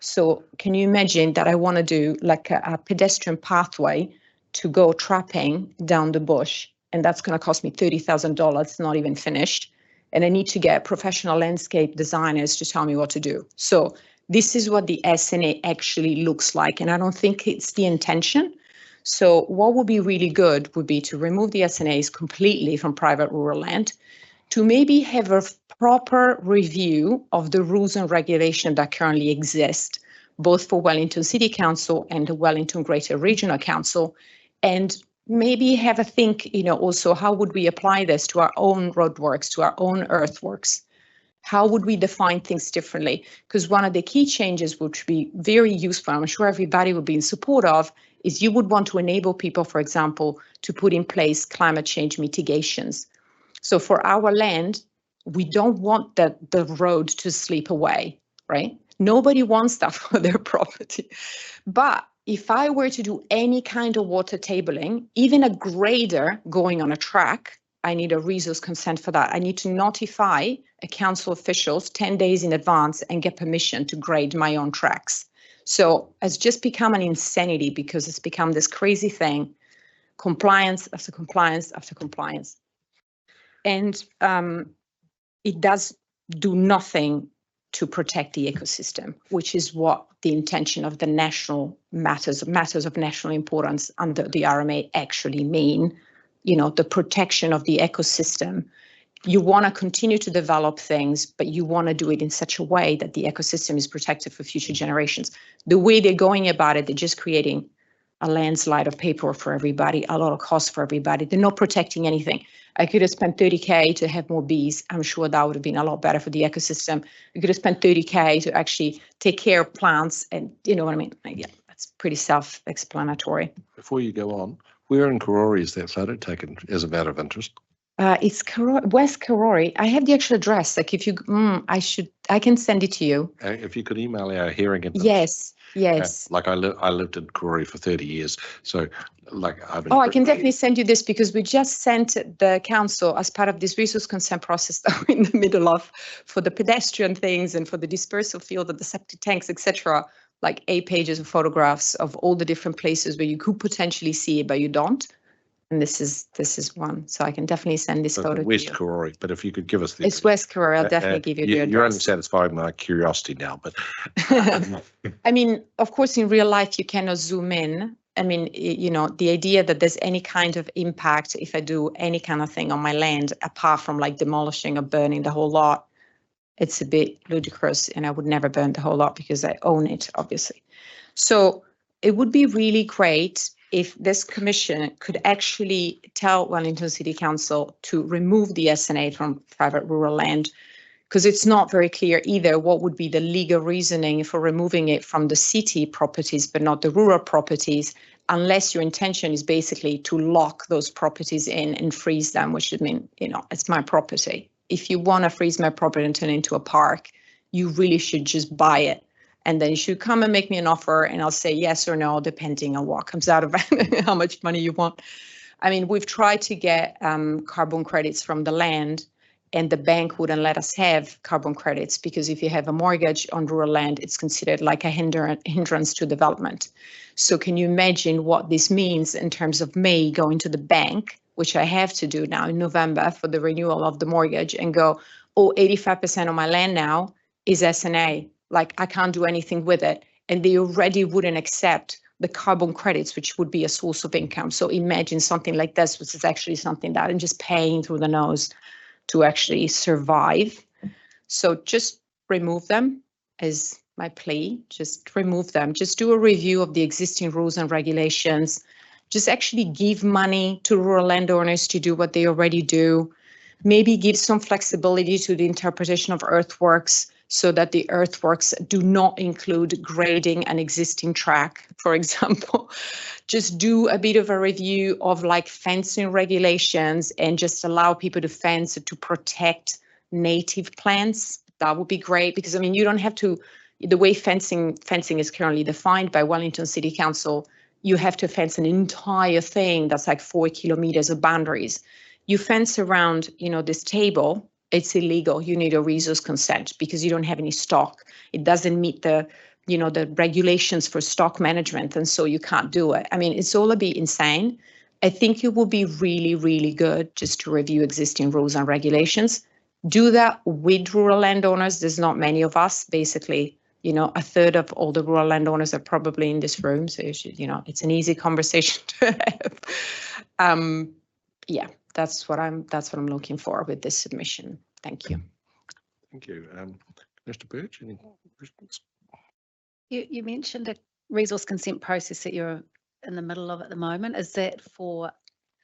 So can you imagine that I want to do like a pedestrian pathway to go trapping down the bush, and that's going to cost me $30,000, not even finished. And I need to get professional landscape designers to tell me what to do. So this is what the SNA actually looks like, and I don't think it's the intention. So what would be really good would be to remove the SNAs completely from private rural land, to maybe have a proper review of the rules and regulations that currently exist, both for Wellington City Council and the Wellington Greater Regional Council, and maybe have a think, also how would we apply this to our own roadworks, to our own earthworks? How would we define things differently? Because one of the key changes which would be very useful, I'm sure everybody would be in support of, is you would want to enable people, for example, to put in place climate change mitigations. So for our land, we don't want the road to slip away, right? Nobody wants that for their property. But if I were to do any kind of water tabling, even a grader going on a track, I need a resource consent for that. I need to notify a council officials 10 days in advance and get permission to grade my own tracks. So it's just become an insanity because it's become this crazy thing, compliance after compliance after compliance. And it does do nothing to protect the ecosystem, which is what the intention of the national matters of national importance under the RMA actually mean. The protection of the ecosystem. You want to continue to develop things, but you want to do it in such a way that the ecosystem is protected for future generations. The way they're going about it, they're just creating a landslide of paperwork for everybody, a lot of cost for everybody. They're not protecting anything. I could have spent 30K to have more bees. I'm sure that would have been a lot better for the ecosystem. I could have spent 30K to actually take care of plants, and you know what I mean? Yeah, that's pretty self-explanatory. Before you go on, where in Karori is that photo taken as a matter of interest? It's West Karori. I have the actual address. Like if you, I can send it to you. If you could email our hearing. Yes. Like I lived in Karori for 30 years. So like I've been. Oh, I can definitely send you this because we just sent the council as part of this resource consent process that we're in the middle of for the pedestrian things and for the dispersal field of the septic tanks, etc. Like 8 pages of photographs of all the different places where you could potentially see it, but you don't. And this is one, so I can definitely send this photo to you. West Karori, but if you could give us the. It's West Karori. I'll definitely give you the address. You're only satisfying my curiosity now, but. I mean, of course, in real life, you cannot zoom in. I mean, the idea that there's any kind of impact if I do any kind of thing on my land, apart from like demolishing or burning the whole lot, it's a bit ludicrous, and I would never burn the whole lot because I own it, obviously. So it would be really great if this commission could actually tell Wellington City Council to remove the SNA from private rural land, because it's not very clear either what would be the legal reasoning for removing it from the city properties, but not the rural properties, unless your intention is basically to lock those properties in and freeze them, which would mean, it's my property. If you want to freeze my property and turn it into a park, you really should just buy it. And then you should come and make me an offer and I'll say yes or no, depending on what comes out of it, how much money you want. I mean, we've tried to get carbon credits from the land, and the bank wouldn't let us have carbon credits because if you have a mortgage on rural land, it's considered like a hindrance to development. So can you imagine what this means in terms of me going to the bank, which I have to do now in November for the renewal of the mortgage, and go, 85% of my land now is SNA. Like I can't do anything with it. And they already wouldn't accept the carbon credits, which would be a source of income. So imagine something like this, which is actually something that I'm just paying through the nose to actually survive. So just remove them is my plea. Just remove them. Just do a review of the existing rules and regulations. Just actually give money to rural landowners to do what they already do. Maybe give some flexibility to the interpretation of earthworks, so that the earthworks do not include grading an existing track, for example. Just do a bit of a review of like fencing regulations and just allow people to fence to protect native plants. That would be great because, I mean, you don't have to, the way fencing is currently defined by Wellington City Council, you have to fence an entire thing that's like 4 kilometers of boundaries. You fence around, this table, it's illegal. You need a resource consent because you don't have any stock. It doesn't meet the you know, the regulations for stock management, and so you can't do it. I mean, it's all a bit insane. I think it would be really, really good just to review existing rules and regulations. Do that with rural landowners. There's not many of us. Basically, you know, a third of all the rural landowners are probably in this room. So you should, you know, it's an easy conversation to have. Yeah, that's what I'm looking for with this submission. Thank you. Thank you. Mr. Birch, any questions? You mentioned a resource consent process that you're in the middle of at the moment. Is that for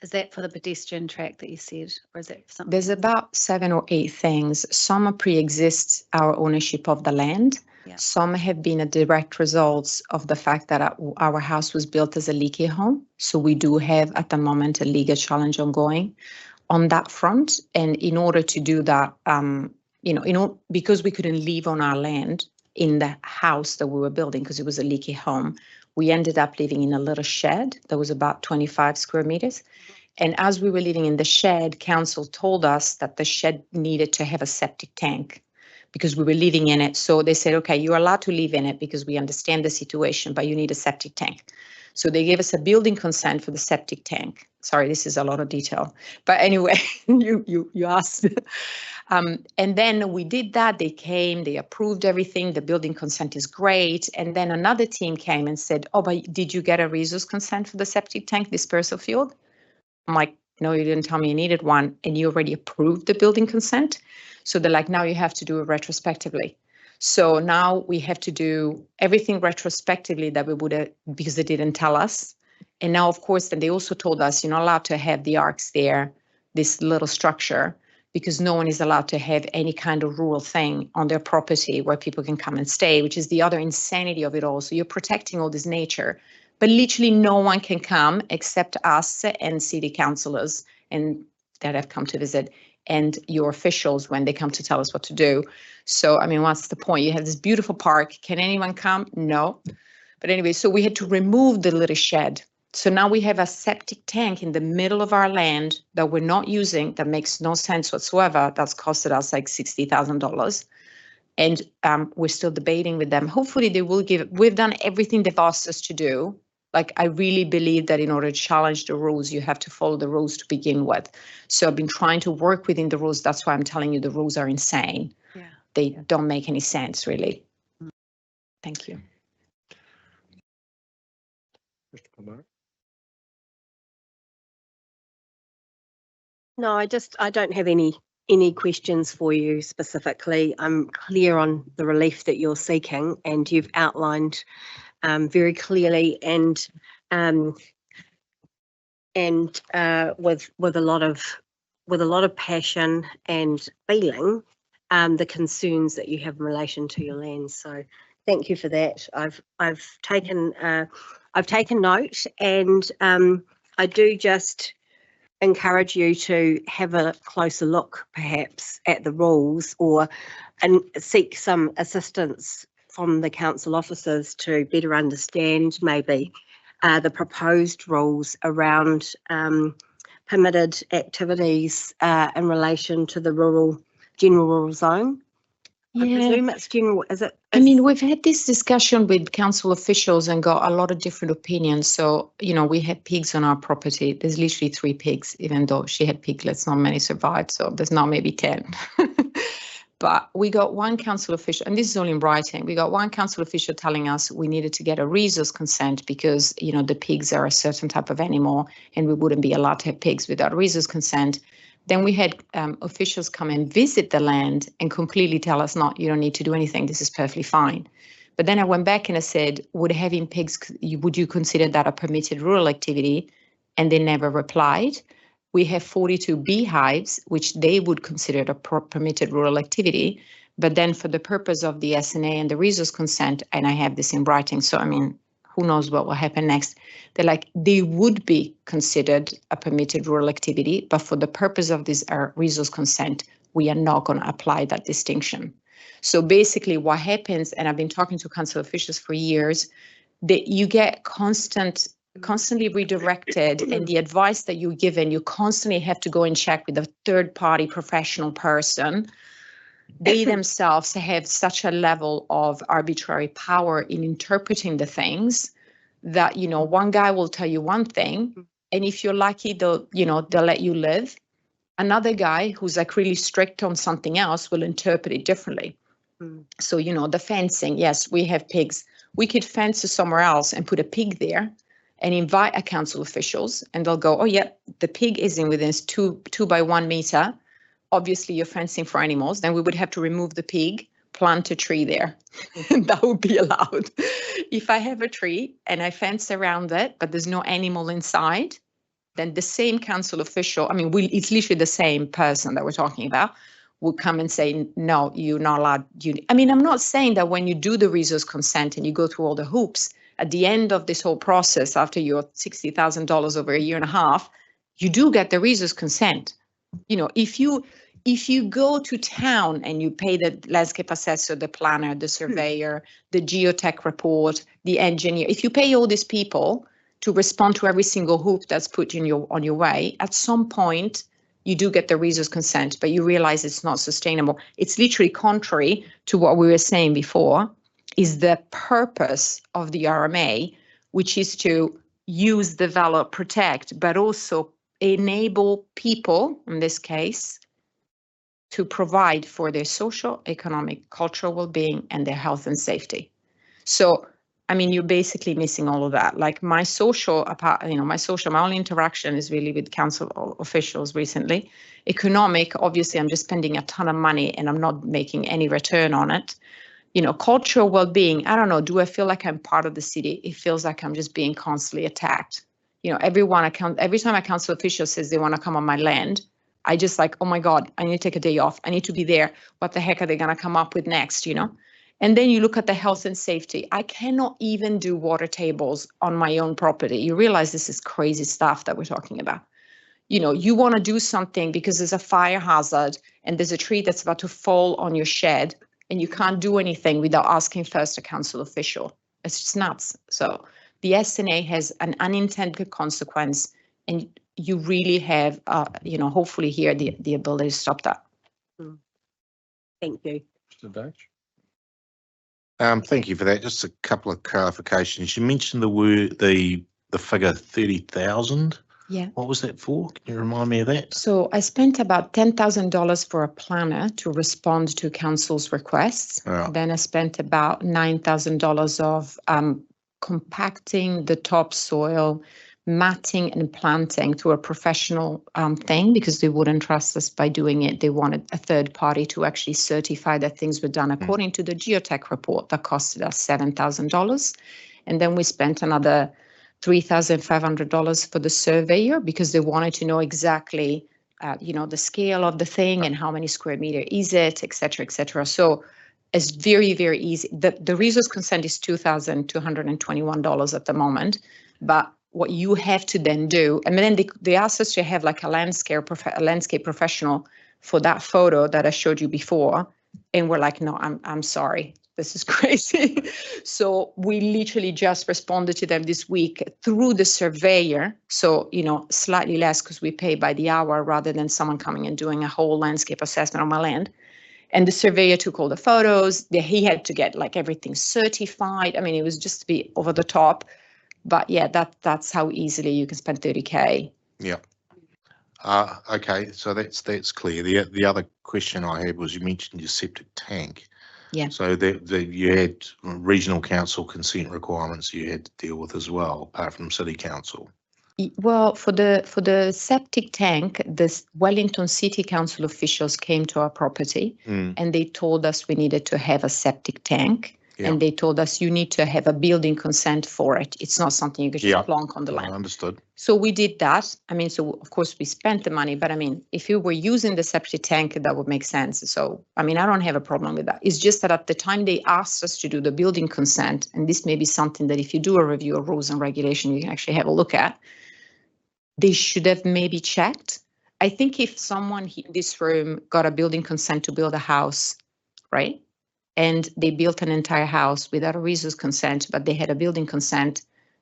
the pedestrian track that you said, or is that for something? There's about 7 or 8 things. Some pre-exist our ownership of the land. Yeah. Some have been a direct result of the fact that our house was built as a leaky home. So we do have at the moment a legal challenge ongoing on that front. And in order to do that, you know, because we couldn't live on our land in the house that we were building because it was a leaky home, we ended up living in a little shed that was about 25 square meters. And as we were living in the shed, council told us that the shed needed to have a septic tank because we were living in it. So they said, okay, you're allowed to live in it because we understand the situation, but you need a septic tank. So they gave us a building consent for the septic tank. Sorry, this is a lot of detail. But anyway, you asked. And then we did that. They came, they approved everything. The building consent is great. And then another team came and said, oh, but did you get a resource consent for the septic tank dispersal field? I'm like, no, you didn't tell me you needed one, and you already approved the building consent. So they're like, now you have to do it retrospectively. So now we have to do everything retrospectively that we would have, because they didn't tell us. And now, of course, then they also told us you're not allowed to have the arcs there, this little structure, because no one is allowed to have any kind of rural thing on their property where people can come and stay, which is the other insanity of it all. So you're protecting all this nature, but literally no one can come except us and city councillors and that have come to visit, and your officials when they come to tell us what to do. So, I mean, what's the point? You have this beautiful park. Can anyone come? No. But anyway, so we had to remove the little shed. So now we have a septic tank in the middle of our land that we're not using, that makes no sense whatsoever. That's costed us like $60,000. And we're still debating with them. Hopefully they will give, we've done everything they've asked us to do. Like, I really believe that in order to challenge the rules, you have to follow the rules to begin with. So I've been trying to work within the rules. That's why I'm telling you the rules are insane. Yeah. They don't make any sense, really. Thank you. Mr. Pomar? No, I don't have any questions for you specifically. I'm clear on the relief that you're seeking, and you've outlined very clearly and with a lot of passion and feeling the concerns that you have in relation to your land. So thank you for that. I've taken note, and I do just encourage you to have a closer look perhaps at the rules, and seek some assistance from the council officers to better understand maybe the proposed rules around permitted activities in relation to the general rural zone. Yeah. I presume it's general, is it? I mean, we've had this discussion with council officials and got a lot of different opinions. So, you know, we had pigs on our property. There's literally 3 pigs, even though she had piglets, not many survived. So there's now maybe 10. But we got one council official, and this is all in writing. We got one council official telling us we needed to get a resource consent because, you know, the pigs are a certain type of animal and we wouldn't be allowed to have pigs without resource consent. Then we had officials come and visit the land and completely tell us, no, you don't need to do anything. This is perfectly fine. But then I went back and I said, would having pigs, would you consider that a permitted rural activity? And they never replied. We have 42 beehives, which they would consider a permitted rural activity. But then for the purpose of the SNA and the resource consent, and I have this in writing, so I mean, who knows what will happen next. They're like, they would be considered a permitted rural activity, but for the purpose of this resource consent, we are not going to apply that distinction. So basically what happens, and I've been talking to council officials for years, that you get constantly redirected, and the advice that you're given, you constantly have to go and check with a third-party professional person. they themselves have such a level of arbitrary power in interpreting the things that, you know, one guy will tell you one thing, and if you're lucky, they'll let you live. Another guy who's like really strict on something else will interpret it differently. So, you know, the fencing, yes, we have pigs. We could fence somewhere else and put a pig there and invite a council officials, and they'll go, oh yeah, the pig is in within 2 by 1 meter. Obviously you're fencing for animals. Then we would have to remove the pig, plant a tree there. That would be allowed. If I have a tree and I fence around it, but there's no animal inside, then the same council official, I mean, it's literally the same person that we're talking about, will come and say, no, you're not allowed. I mean, I'm not saying that when you do the resource consent and you go through all the hoops, at the end of this whole process, after your $60,000 over a year and a half, you do get the resource consent. You know, if you go to town and you pay the landscape assessor, the planner, the surveyor, the geotech report, the engineer, if you pay all these people to respond to every single hoop that's put in on your way, at some point you do get the resource consent, but you realize it's not sustainable. It's literally contrary to what we were saying before, is the purpose of the RMA, which is to use, develop, protect, but also enable people, in this case, to provide for their social, economic, cultural well-being and their health and safety. So, I mean, you're basically missing all of that. Like my only interaction is really with council officials recently. Economic, obviously, I'm just spending a ton of money and I'm not making any return on it. You know, cultural well-being, I don't know, do I feel like I'm part of the city? It feels like I'm just being constantly attacked. You know, every time a council official says they want to come on my land, I just like, oh my God, I need to take a day off. I need to be there. What the heck are they going to come up with next, you know? And then you look at the health and safety. I cannot even do water tables on my own property. You realize this is crazy stuff that we're talking about. You know, you want to do something because there's a fire hazard and there's a tree that's about to fall on your shed and you can't do anything without asking first a council official. It's just nuts. So the SNA has an unintended consequence, and you really have, hopefully here the ability to stop that. Thank you. Mr. Deitch? Thank you for that. Just a couple of clarifications. You mentioned the figure 30,000. Yeah. What was that for? Can you remind me of that? So I spent about $10,000 for a planner to respond to council's requests. Yeah. Then I spent about $9,000 of compacting the topsoil, matting and planting through a professional thing, because they wouldn't trust us by doing it. They wanted a third party to actually certify that things were done according to the geotech report that costed us $7,000. And then we spent another $3,500 for the surveyor, because they wanted to know exactly, the scale of the thing and how many square meter is it, et cetera, et cetera. So it's very, very easy. The resource consent is $2,221 at the moment, but what you have to then do, and then they asked us to have like a landscape professional for that photo that I showed you before, and we're like, no, I'm sorry, this is crazy. So we literally just responded to them this week through the surveyor. So, slightly less because we pay by the hour rather than someone coming and doing a whole landscape assessment on my land. And the surveyor took all the photos. He had to get like everything certified. I mean, it was just to be over the top. But yeah, that's how easily you can spend 30K. Yeah. Okay, so that's clear. The other question I had was, you mentioned your septic tank. Yeah. So you had regional council consent requirements you had to deal with as well, apart from city council. Well, for the septic tank, the Wellington City Council officials came to our property and they told us we needed to have a septic tank. Yeah. And they told us you need to have a building consent for it. It's not something you can just plonk on the land. Understood. So we did that. I mean, so of course we spent the money, but I mean, if you were using the septic tank, that would make sense. So, I mean, I don't have a problem with that. It's just that at the time they asked us to do the building consent, and this may be something that if you do a review of rules and regulation, you can actually have a look at, they should have maybe checked. I think if someone in this room got a building consent to build a house, right? And they built an entire house without a resource consent, but they had a building consent,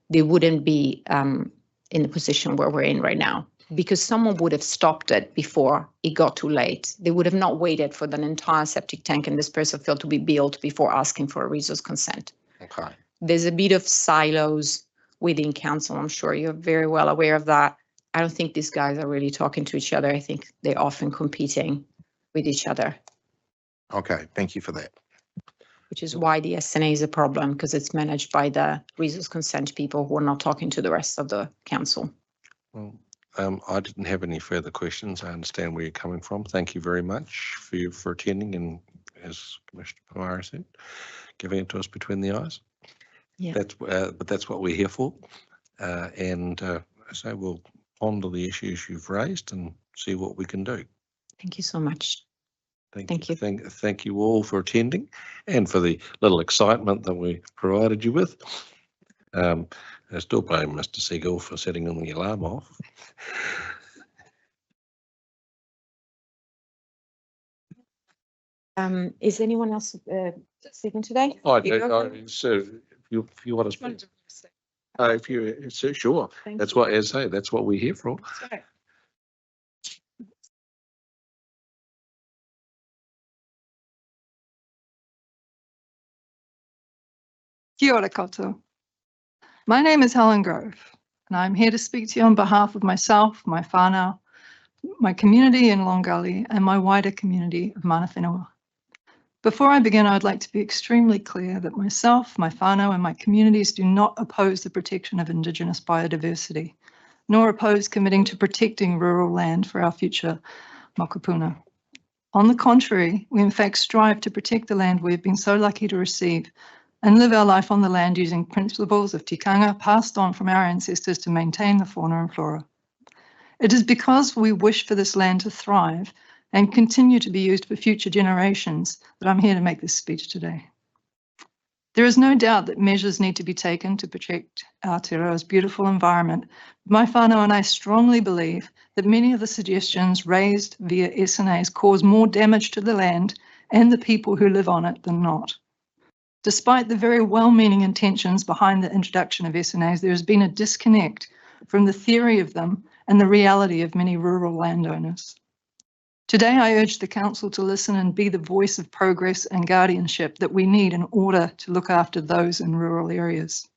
they wouldn't be in the position where we're in right now. because someone would have stopped it before it got too late. They would have not waited for the entire septic tank and dispersal field to be built before asking for a resource consent. Okay. There's a bit of silos within council. I'm sure you're very well aware of that. I don't think these guys are really talking to each other. I think they're often competing with each other, Okay, thank you for that. which is why the SNA is a problem, because it's managed by the resource consent people who are not talking to the rest of the council. Well, I didn't have any further questions. I understand where you're coming from. Thank you very much for attending, and as Commissioner Pomara said, giving it to us between the eyes. Yeah. But that's what we're here for. So we'll ponder the issues you've raised and see what we can do. Thank you so much. Thank you. Thank you all for attending and for the little excitement that we provided you with. I still blame Mr. Sigal for setting the alarm off. Is anyone else speaking today? So if you want to speak, sure. That's what I say. That's what we're here for. Sorry. Kia ora koutou. My name is Helen Grove, and I'm here to speak to you on behalf of myself, my whānau, my community in Long Gully, and my wider community of mana whenua. Before I begin, I'd like to be extremely clear that myself, my whānau, and my communities do not oppose the protection of Indigenous biodiversity, nor oppose committing to protecting rural land for our future mokopuna. On the contrary, we in fact strive to protect the land we have been so lucky to receive and live our life on the land using principles of tikanga passed on from our ancestors to maintain the fauna and flora. It is because we wish for this land to thrive and continue to be used for future generations that I'm here to make this speech today. There is no doubt that measures need to be taken to protect Aotearoa's beautiful environment. My whānau and I strongly believe that many of the suggestions raised via SNAs cause more damage to the land and the people who live on it than not. Despite the very well-meaning intentions behind the introduction of SNAs, there has been a disconnect from the theory of them and the reality of many rural landowners. Today, I urge the Council to listen and be the voice of progress and guardianship that we need in order to look after those in rural areas.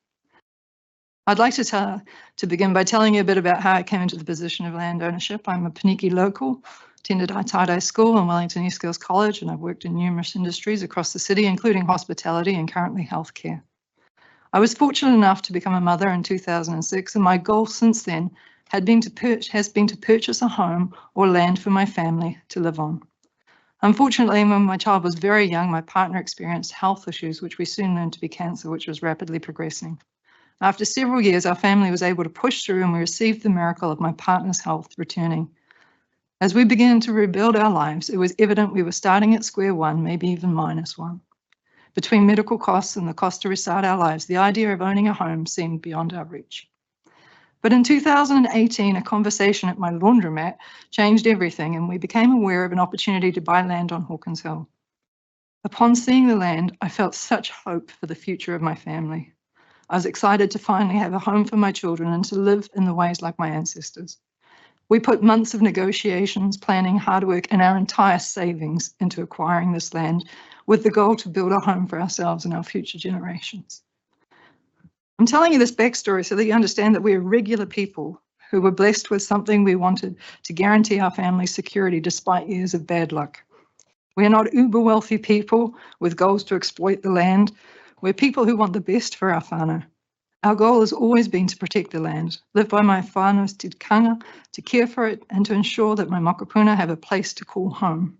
I'd like to begin by telling you a bit about how I came into the position of land ownership. I'm a Paniki local, attended Untitled School and Wellington East Girls College, and I've worked in numerous industries across the city, including hospitality and currently healthcare. I was fortunate enough to become a mother in 2006, and my goal since then has been to purchase a home or land for my family to live on. Unfortunately, when my child was very young, my partner experienced health issues, which we soon learned to be cancer, which was rapidly progressing. After several years, our family was able to push through, and we received the miracle of my partner's health returning. As we began to rebuild our lives, it was evident we were starting at square one, maybe even -1. Between medical costs and the cost to restart our lives, the idea of owning a home seemed beyond our reach. But in 2018, a conversation at my laundromat changed everything, and we became aware of an opportunity to buy land on Hawkins Hill. Upon seeing the land, I felt such hope for the future of my family. I was excited to finally have a home for my children and to live in the ways like my ancestors. We put months of negotiations, planning, hard work, and our entire savings into acquiring this land with the goal to build a home for ourselves and our future generations. I'm telling you this backstory so that you understand that we are regular people who were blessed with something we wanted to guarantee our family's security despite years of bad luck. We are not uber wealthy people with goals to exploit the land. We're people who want the best for our whānau. Our goal has always been to protect the land, live by my whānau's tikanga, to care for it, and to ensure that my mokopuna have a place to call home.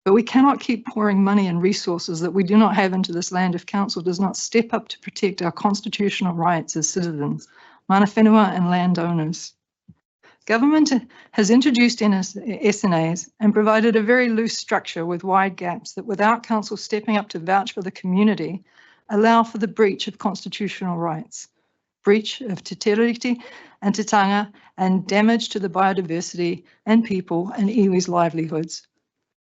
But we cannot keep pouring money and resources that we do not have into this land if council does not step up to protect our constitutional rights as citizens, mana whenua and landowners. Government has introduced SNAs and provided a very loose structure with wide gaps that, without council stepping up to vouch for the community, allow for the breach of constitutional rights, breach of te tiriti and titanga, and damage to the biodiversity and people and iwi's livelihoods.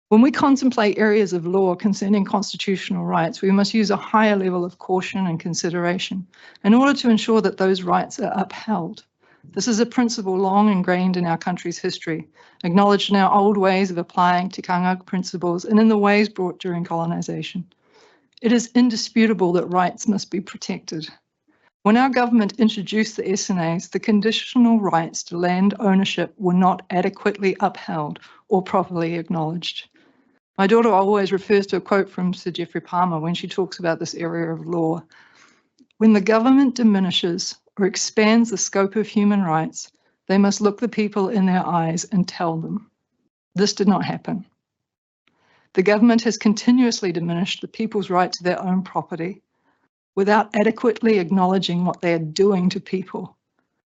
When we contemplate areas of law concerning constitutional rights, we must use a higher level of caution and consideration in order to ensure that those rights are upheld. This is a principle long ingrained in our country's history, acknowledged in our old ways of applying tikanga principles and in the ways brought during colonisation. It is indisputable that rights must be protected. When our government introduced the SNAs, the conditional rights to land ownership were not adequately upheld or properly acknowledged. My daughter always refers to a quote from Sir Geoffrey Palmer when she talks about this area of law. When the government diminishes or expands the scope of human rights, they must look the people in their eyes and tell them. This did not happen. The government has continuously diminished the people's right to their own property without adequately acknowledging what they are doing to people.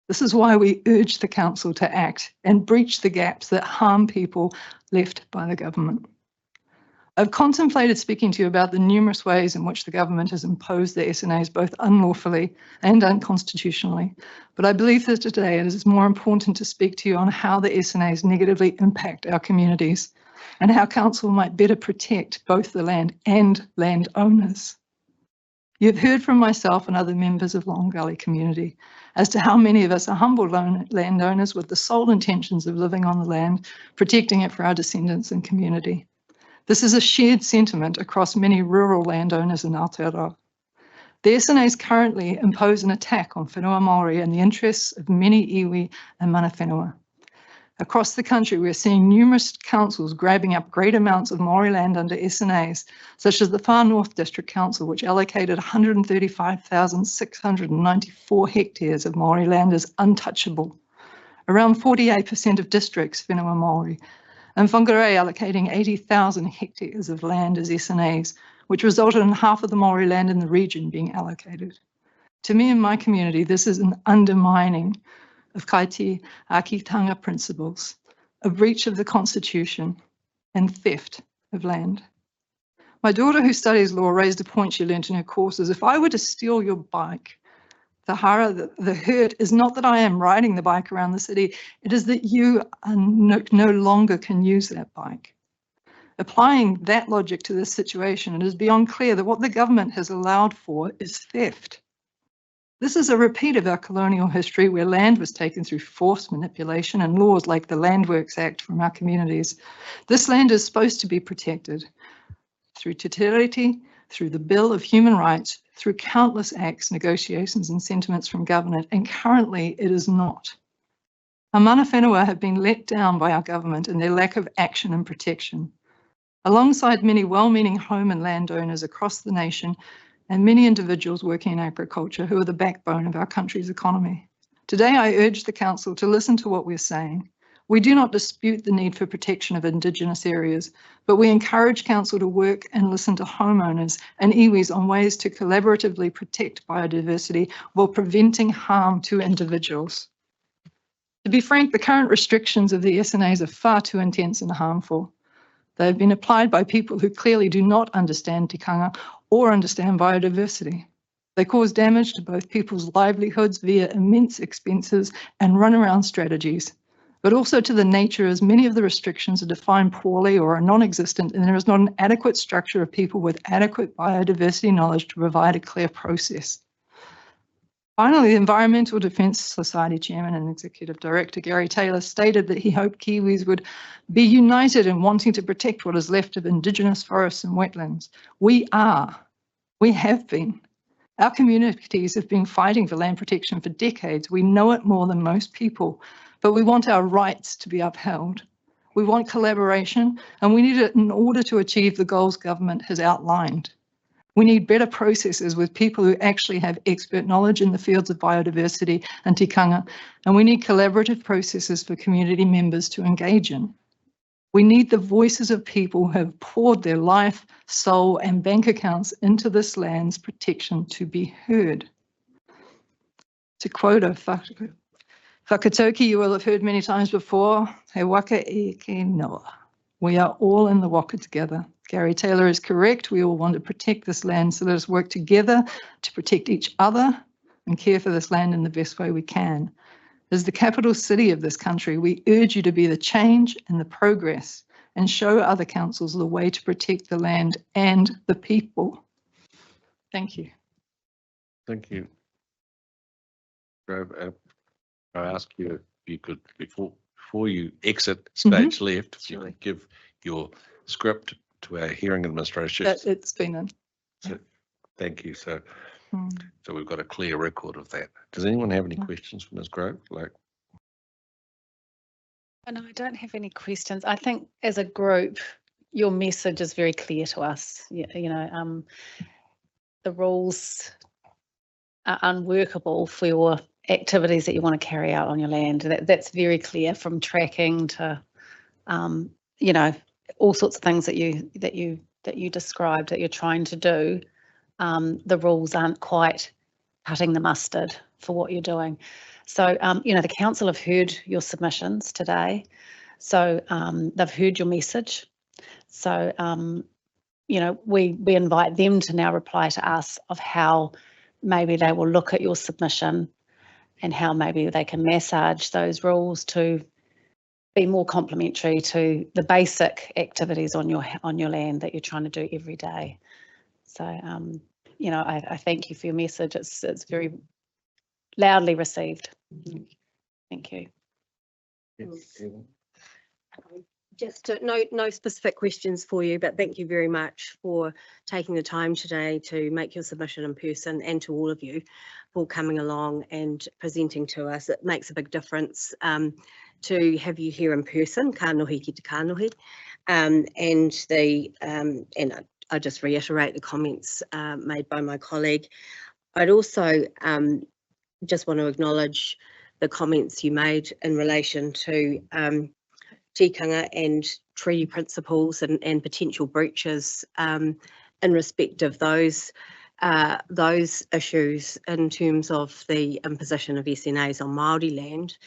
This is why we urge the Council to act and breach the gaps that harm people left by the government. I've contemplated speaking to you about the numerous ways in which the government has imposed the SNAs both unlawfully and unconstitutionally, but I believe that today it is more important to speak to you on how the SNAs negatively impact our communities and how Council might better protect both the land and landowners. You've heard from myself and other members of Long Gully community as to how many of us are humble landowners with the sole intentions of living on the land, protecting it for our descendants and community. This is a shared sentiment across many rural landowners in Aotearoa. The SNAs currently impose an attack on whenua Māori and the interests of many iwi and mana whenua. Across the country, we're seeing numerous councils grabbing up great amounts of Māori land under SNAs, such as the Far North District Council, which allocated 135,694 hectares of Māori land as untouchable. Around 48% of districts whenua Māori, and Whangarei allocating 80,000 hectares of land as SNAs, which resulted in half of the Māori land in the region being allocated. To me and my community, this is an undermining of kaiti akitanga principles, a breach of the Constitution, and theft of land. My daughter, who studies law, raised a point she learnt in her courses. If I were to steal your bike, the hurt is not that I am riding the bike around the city, it is that you no longer can use that bike. Applying that logic to this situation, it is beyond clear that what the government has allowed for is theft. This is a repeat of our colonial history where land was taken through forced manipulation and laws like the Land Works Act from our communities. This land is supposed to be protected through Te Tiriti, through the Bill of Human Rights, through countless acts, negotiations and sentiments from government, and currently it is not. Our mana whenua have been let down by our government and their lack of action and protection. Alongside many well-meaning home and landowners across the nation and many individuals working in agriculture who are the backbone of our country's economy. Today I urge the Council to listen to what we're saying. We do not dispute the need for protection of Indigenous areas, but we encourage Council to work and listen to homeowners and iwis on ways to collaboratively protect biodiversity while preventing harm to individuals. To be frank, the current restrictions of the SNAs are far too intense and harmful. They have been applied by people who clearly do not understand tikanga or understand biodiversity. They cause damage to both people's livelihoods via immense expenses and runaround strategies, but also to the nature, as many of the restrictions are defined poorly or are non-existent, and there is not an adequate structure of people with adequate biodiversity knowledge to provide a clear process. Finally, the Environmental Defence Society Chairman and Executive Director Gary Taylor stated that he hoped Kiwis would be united in wanting to protect what is left of Indigenous forests and wetlands. We are. We have been. Our communities have been fighting for land protection for decades. We know it more than most people, but we want our rights to be upheld. We want collaboration, and we need it in order to achieve the goals government has outlined. We need better processes with people who actually have expert knowledge in the fields of biodiversity and tikanga, and we need collaborative processes for community members to engage in. We need the voices of people who have poured their life, soul and bank accounts into this land's protection to be heard. To quote a whakatauki you will have heard many times before, he waka e ke noa. We are all in the waka together. Gary Taylor is correct. We all want to protect this land, so let us work together to protect each other and care for this land in the best way we can. As the capital city of this country, we urge you to be the change and the progress and show other councils the way to protect the land and the people. Thank you. Thank you. I ask you if you could, before you exit stage left, if you Surely. could give your script to our hearing administration. It's been in. So, thank you. So, Mm. so we've got a clear record of that. Does anyone have any Mm. questions for Ms. Grove? Like, No, I don't have any questions. I think as a group, your message is very clear to us. The rules are unworkable for your activities that you want to carry out on your land. That's very clear, from tracking to, all sorts of things that you described that you're trying to do. The rules aren't quite cutting the mustard for what you're doing. So, the council have heard your submissions today. So they've heard your message. So, we invite them to now reply to us of how maybe they will look at your submission and how maybe they can massage those rules to be more complementary to the basic activities on your land that you're trying to do every day. So, I thank you for your message. It's very loudly received. Thank you. Just no specific questions for you, but thank you very much for taking the time today to make your submission in person, and to all of you for coming along and presenting to us. It makes a big difference to have you here in person, ka nohi ki te kanohi, and I just reiterate the comments made by my colleague. I'd also just want to acknowledge the comments you made in relation to tikanga and treaty principles and potential breaches in respect of those issues in terms of the imposition of SNAs on Māori land.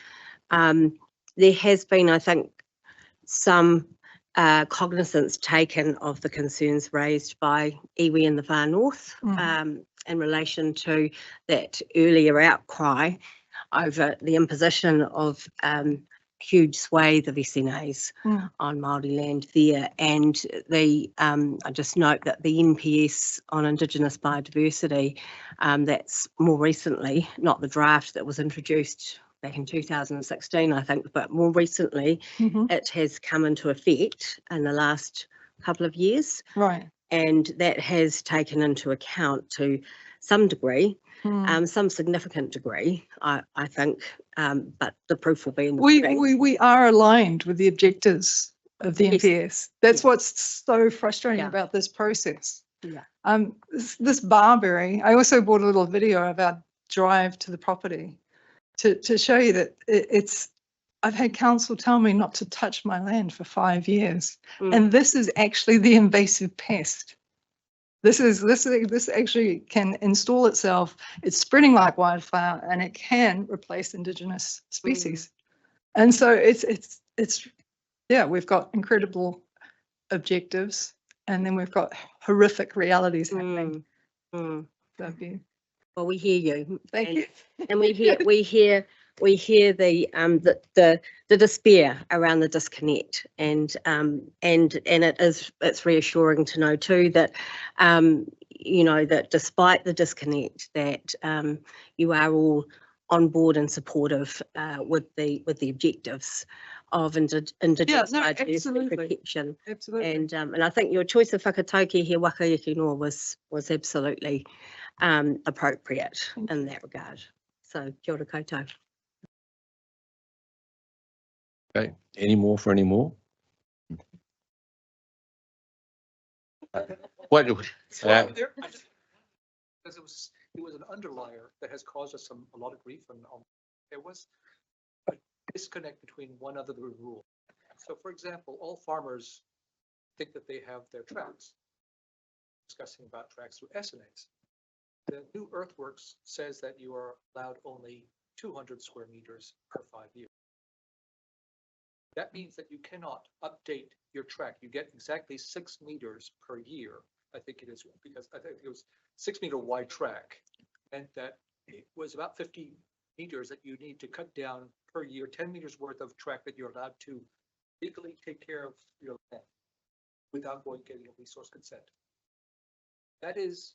There has been, I think, some cognizance taken of the concerns raised by iwi in the far north in relation to that earlier outcry over the imposition of huge swathe of SNAs on Māori land there, and I just note that the NPS on Indigenous biodiversity, that's more recently, not the draft that was introduced back in 2016, I think, but more recently it has come into effect in the last couple of years. Right. And that has taken into account to some degree, some significant degree, I think, but the proof will be in the pudding. We are aligned with the objectives of the NPS. That's what's so frustrating about this process. Yeah. This barberry, I also brought a little video of our drive to the property to show you that I've had council tell me not to touch my land for 5 years, and this is actually the invasive pest. This actually can install itself. It's spreading like wildfire, and it can replace Indigenous species. And so we've got incredible objectives, and then we've got horrific realities happening. Well, we hear you. Thank you. And we hear the despair around the disconnect, and it's reassuring to know too that that despite the disconnect, that you are all on board and supportive with the objectives of Indigenous biodiversity protection. Absolutely. And I think your choice of whakatauki here, waka yaki noa, was absolutely appropriate in that regard. So kia ora koutou. okay, any more for any more? What? Because it was an underlier that has caused us a lot of grief, and there was a disconnect between one other rule. So, for example, all farmers think that they have their tracks. Discussing about tracks through SNAs. The new earthworks says that you are allowed only 200 square meters per 5 years. That means that you cannot update your track. You get exactly 6 meters per year. I think it is, because I think it was 6 meter wide track, and that it was about 50 meters that you need to cut down per year, 10 meters worth of track that you're allowed to legally take care of your land without getting a resource consent. That is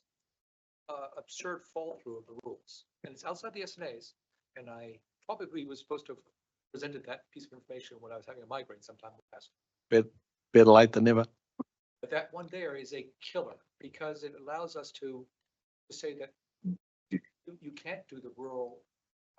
absurd fall through of the rules, and it's outside the SNAs. And I probably was supposed to have presented that piece of information when I was having a migraine sometime in the past. Better late than never. But that one there is a killer because it allows us to say that you can't do the rural.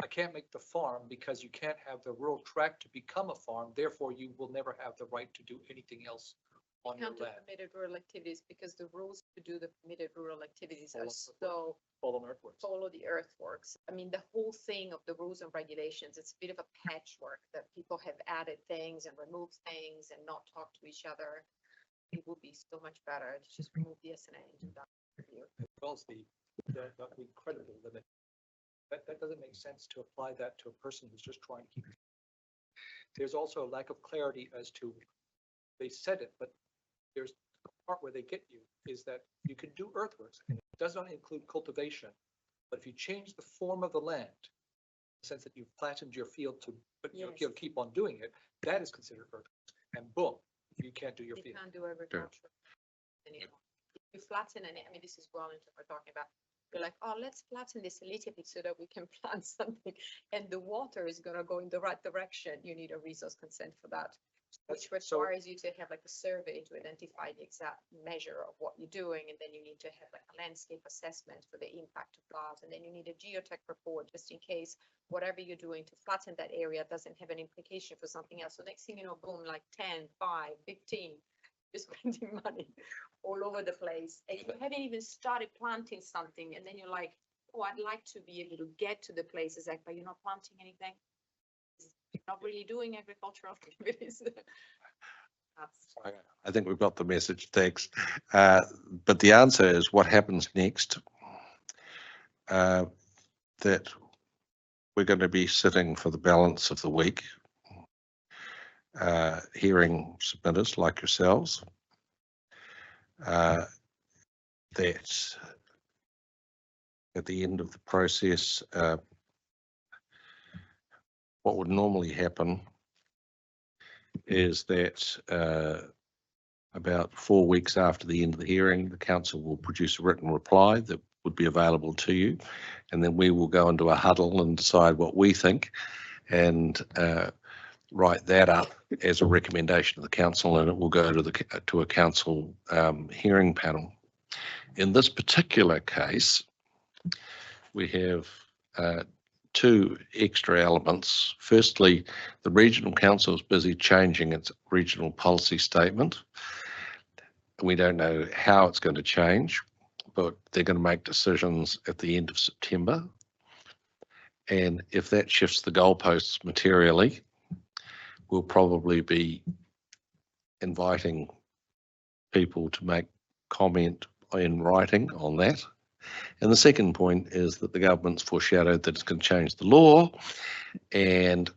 I can't make the farm because you can't have the rural tract to become a farm. Therefore, you will never have the right to do anything else on your Can't do land. permitted rural activities because the rules to do the permitted rural activities are Follow- so Follow earthworks. follow the earthworks. I mean, the whole thing of the rules and regulations, it's a bit of a patchwork that people have added things and removed things and not talk to each other. It would be so much better to just remove the SNA and do that review. As well as the incredible limit. That doesn't make sense to apply that to a person who's just trying to keep. There's also a lack of clarity as to, they said it, but there's the part where they get you is that you can do earthworks and it does not include cultivation. But if you change the form of the land, in the sense that you've flattened your field to, but Yes. you'll keep on doing it, that is considered earthworks. And boom, you can't do your You field. can't do agriculture anymore. You flatten and I mean, this is Wellington we're talking about. You're like, oh, let's flatten this a little bit so that we can plant something. And the water is gonna go in the right direction. You need a resource consent for that, which requires you to have like a survey to identify the exact measure of what you're doing. And then you need to have like a landscape assessment for the impact of that. And then you need a geotech report just in case whatever you're doing to flatten that area doesn't have an implication for something else. So next thing you know, boom, like 10, 5, 15, you're spending money all over the place. And you haven't even started planting something. And then you're like, oh, I'd like to be able to get to the places, like, but you're not planting anything. You're not really doing agricultural activities. I think we've got the message, thanks. But the answer is what happens next. That we're going to be sitting for the balance of the week, hearing submitters like yourselves. That at the end of the process, what would normally happen is that about 4 weeks after the end of the hearing, the council will produce a written reply that would be available to you, and then we will go into a huddle and decide what we think and write that up as a recommendation to the council, and it will go to a council hearing panel. In this particular case, we have two extra elements. Firstly, the regional council is busy changing its regional policy statement. We don't know how it's going to change, but they're going to make decisions at the end of September. And if that shifts the goalposts materially, we'll probably be inviting people to make comment in writing on that. And the second point is that the government's foreshadowed that it's going to change the law, and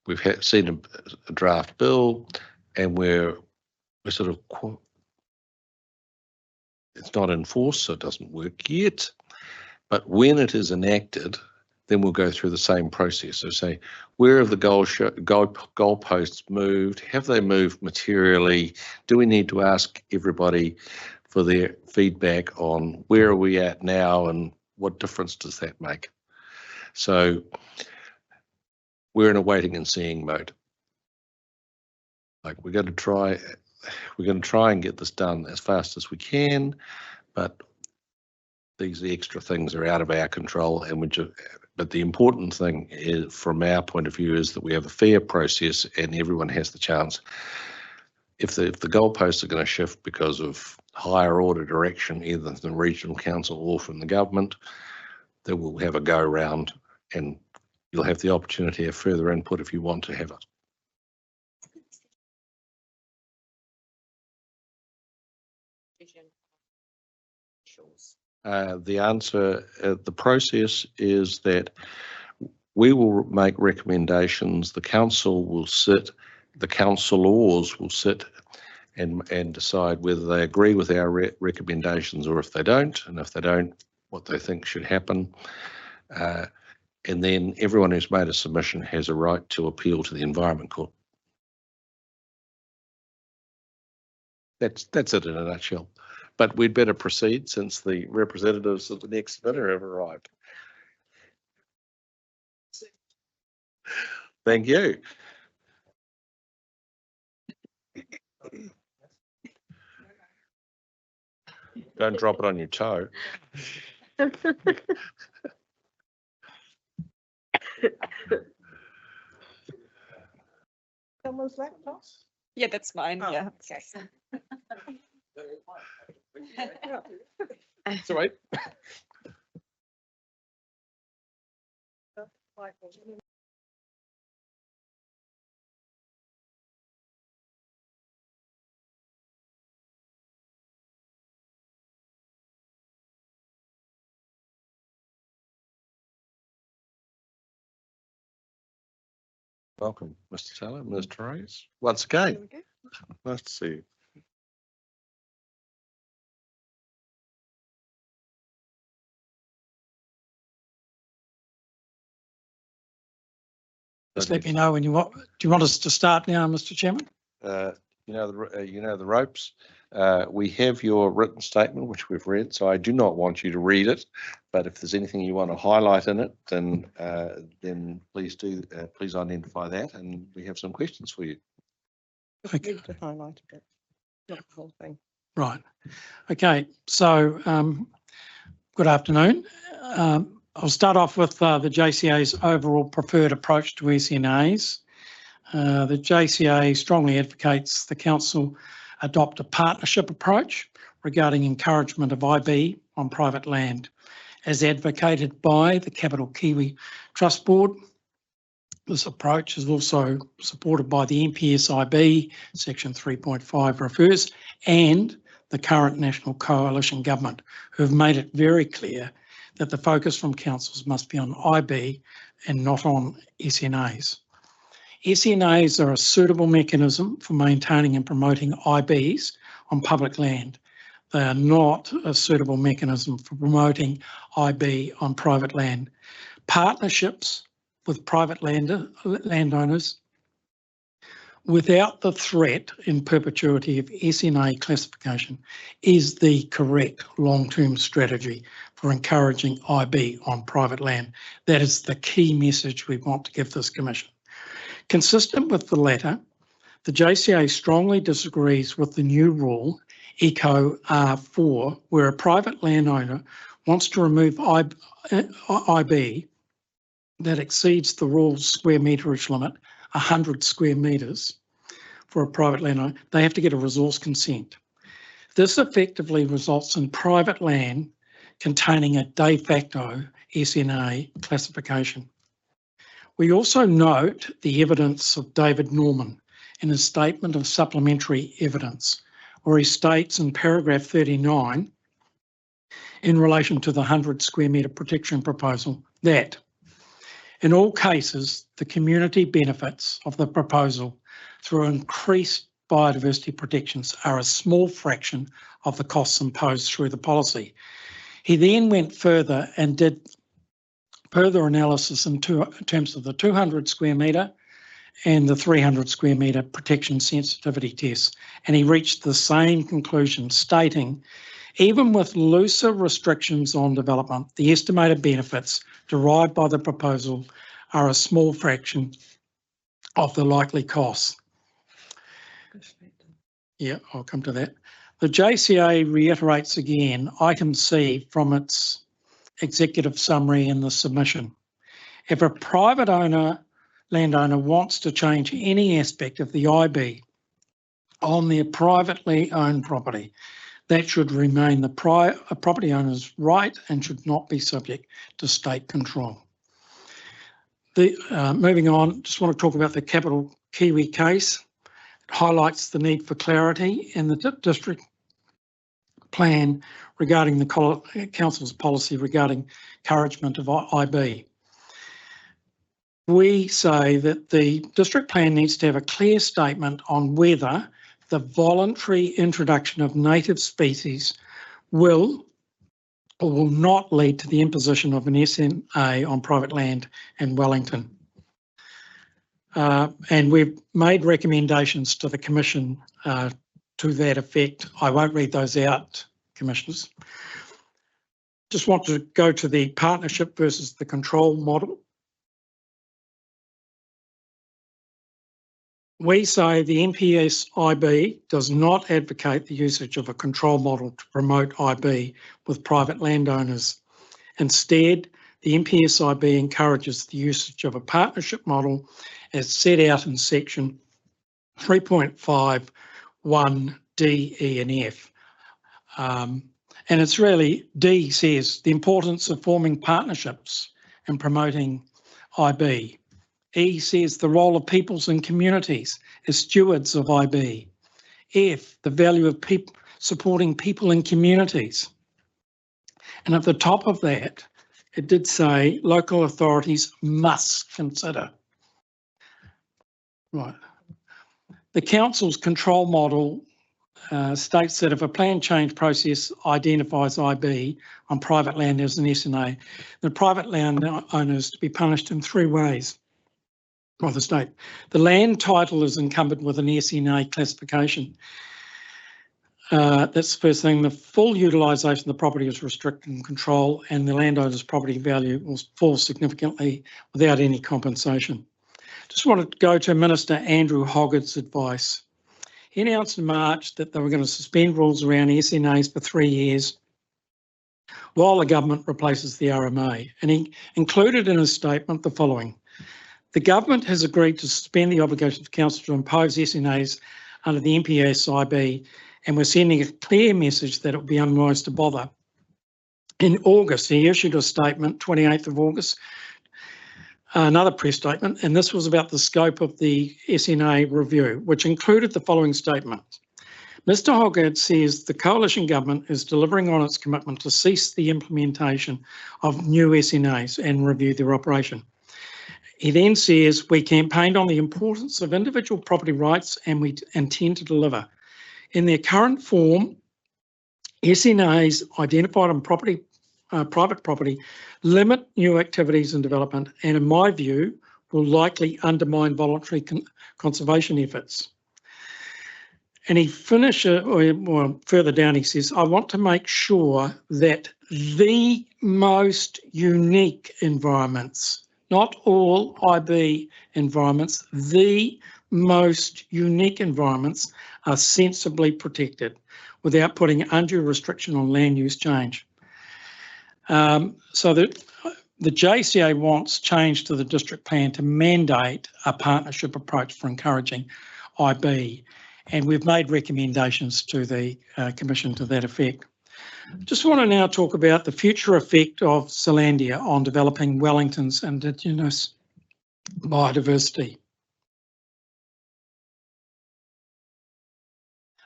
we've seen a draft bill, and we're sort of, it's not enforced, so it doesn't work yet. But when it is enacted, then we'll go through the same process. So say, where have the goalposts moved? Have they moved materially? Do we need to ask everybody for their feedback on where are we at now and what difference does that make? So we're in a waiting and seeing mode. Like we're going to try and get this done as fast as we can, but these extra things are out of our control, and but the important thing is, from our point of view, is that we have a fair process and everyone has the chance. If the goalposts are going to shift because of higher order direction, either from the regional council or from the government, then we'll have a go round, and you'll have the opportunity to have further input if you want to have it. The answer, the process is that we will make recommendations. The council will sit, the councillors will sit and decide whether they agree with our recommendations or if they don't, and if they don't, what they think should happen. And then everyone who's made a submission has a right to appeal to the Environment Court. That's it in a nutshell. But we'd better proceed since the representatives of the next bidder have arrived. Thank you. Don't drop it on your toe. Someone's laptop? Yeah, that's mine. Oh, Yeah. okay. It's all right. Welcome, Mr. Taylor, Ms. Therese. Once again, nice to see you. Just let me know when you want. Do you want us to start now, Mr. Chairman? You know the ropes. We have your written statement, which we've read, so I do not want you to read it. But if there's anything you want to highlight in it, then please do. Please identify that, and we have some questions for you. Okay. To highlight a bit, not the whole thing. Right. Okay. So good afternoon. I'll start off with the JCA's overall preferred approach to SNAs. The JCA strongly advocates the council adopt a partnership approach regarding encouragement of IB on private land, as advocated by the Capital Kiwi Trust Board. This approach is also supported by the NPSIB, Section 3.5 refers, and the current National Coalition Government, who have made it very clear that the focus from councils must be on IB and not on SNAs. SNAs are a suitable mechanism for maintaining and promoting IBs on public land. They are not a suitable mechanism for promoting IB on private land. Partnerships with private landowners without the threat in perpetuity of SNA classification is the correct long-term strategy for encouraging IB on private land. That is the key message we want to give this Commission. Consistent with the latter, the JCA strongly disagrees with the new rule, Eco R4, where a private landowner wants to remove IB that exceeds the rule's square meterage limit, 100 square metres for a private landowner. They have to get a resource consent. This effectively results in private land containing a de facto SNA classification. We also note the evidence of David Norman in his statement of supplementary evidence, where he states in paragraph 39, in relation to the 100 square metre protection proposal, that in all cases, the community benefits of the proposal through increased biodiversity protections are a small fraction of the costs imposed through the policy. He then went further and did further analysis in terms of the 200 square metre and the 300 square metre protection sensitivity tests, and he reached the same conclusion, stating, even with looser restrictions on development, the estimated benefits derived by the proposal are a small fraction of the likely costs. Yeah, I'll come to that. The JCA reiterates again item C from its executive summary in the submission. If a private landowner wants to change any aspect of the IB on their privately owned property, that should remain the property owner's right and should not be subject to state control. Moving on, just want to talk about the Capital Kiwi case. It highlights the need for clarity in the district plan regarding the council's policy regarding encouragement of IB. We say that the district plan needs to have a clear statement on whether the voluntary introduction of native species will or will not lead to the imposition of an SNA on private land in Wellington. And we've made recommendations to the Commission to that effect. I won't read those out, Commissioners. Just want to go to the partnership versus the control model. We say the NPS-IB does not advocate the usage of a control model to promote IB with private landowners. Instead, the NPS-IB encourages the usage of a partnership model as set out in section 3.51D, E and F. And it's really, D says the importance of forming partnerships and promoting IB. E says the role of peoples and communities as stewards of IB. F, the value of supporting people and communities. And at the top of that, it did say local authorities must consider. Right. The council's control model states that if a plan change process identifies IB on private land as an SNA, the private land owners to be punished in 3 ways. By the state. The land title is encumbered with an SNA classification. That's the first thing. The full utilisation of the property is restricted and control, and the landowner's property value will fall significantly without any compensation. Just wanted to go to Minister Andrew Hoggart's advice. He announced in March that they were going to suspend rules around SNAs for 3 years while the government replaces the RMA, and he included in his statement the following. The government has agreed to suspend the obligation of council to impose SNAs under the NPS-IB, and we're sending a clear message that it would be unwise to bother. In August, he issued a statement, 28th of August, another press statement, and this was about the scope of the SNA review, which included the following statement. Mr Hoggart says the coalition government is delivering on its commitment to cease the implementation of new SNAs and review their operation. He then says, we campaigned on the importance of individual property rights and we intend to deliver. In their current form, SNAs identified on private property limit new activities and development, and in my view, will likely undermine voluntary conservation efforts. And he finishes, or further down he says, I want to make sure that the most unique environments, not all IB environments, the most unique environments are sensibly protected without putting undue restriction on land use change. So that the JCA wants change to the district plan to mandate a partnership approach for encouraging IB, and we've made recommendations to the Commission to that effect. Just want to now talk about the future effect of Zealandia on developing Wellington's Indigenous biodiversity.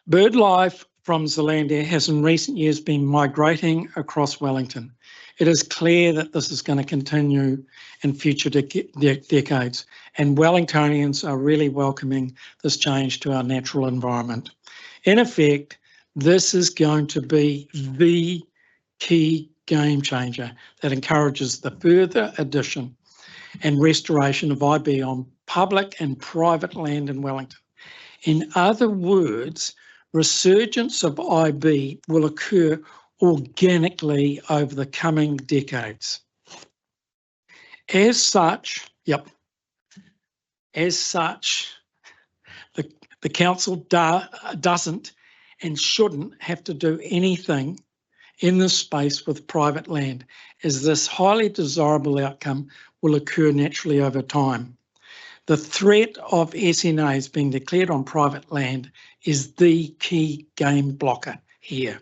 Bird life from Zealandia has in recent years been migrating across Wellington. It is clear that this is going to continue in future decades, and Wellingtonians are really welcoming this change to our natural environment. In effect, this is going to be the key game changer that encourages the further addition and restoration of IB on public and private land in Wellington. In other words, resurgence of IB will occur organically over the coming decades. As such, the council doesn't and shouldn't have to do anything in this space with private land, as this highly desirable outcome will occur naturally over time. The threat of SNAs being declared on private land is the key game blocker here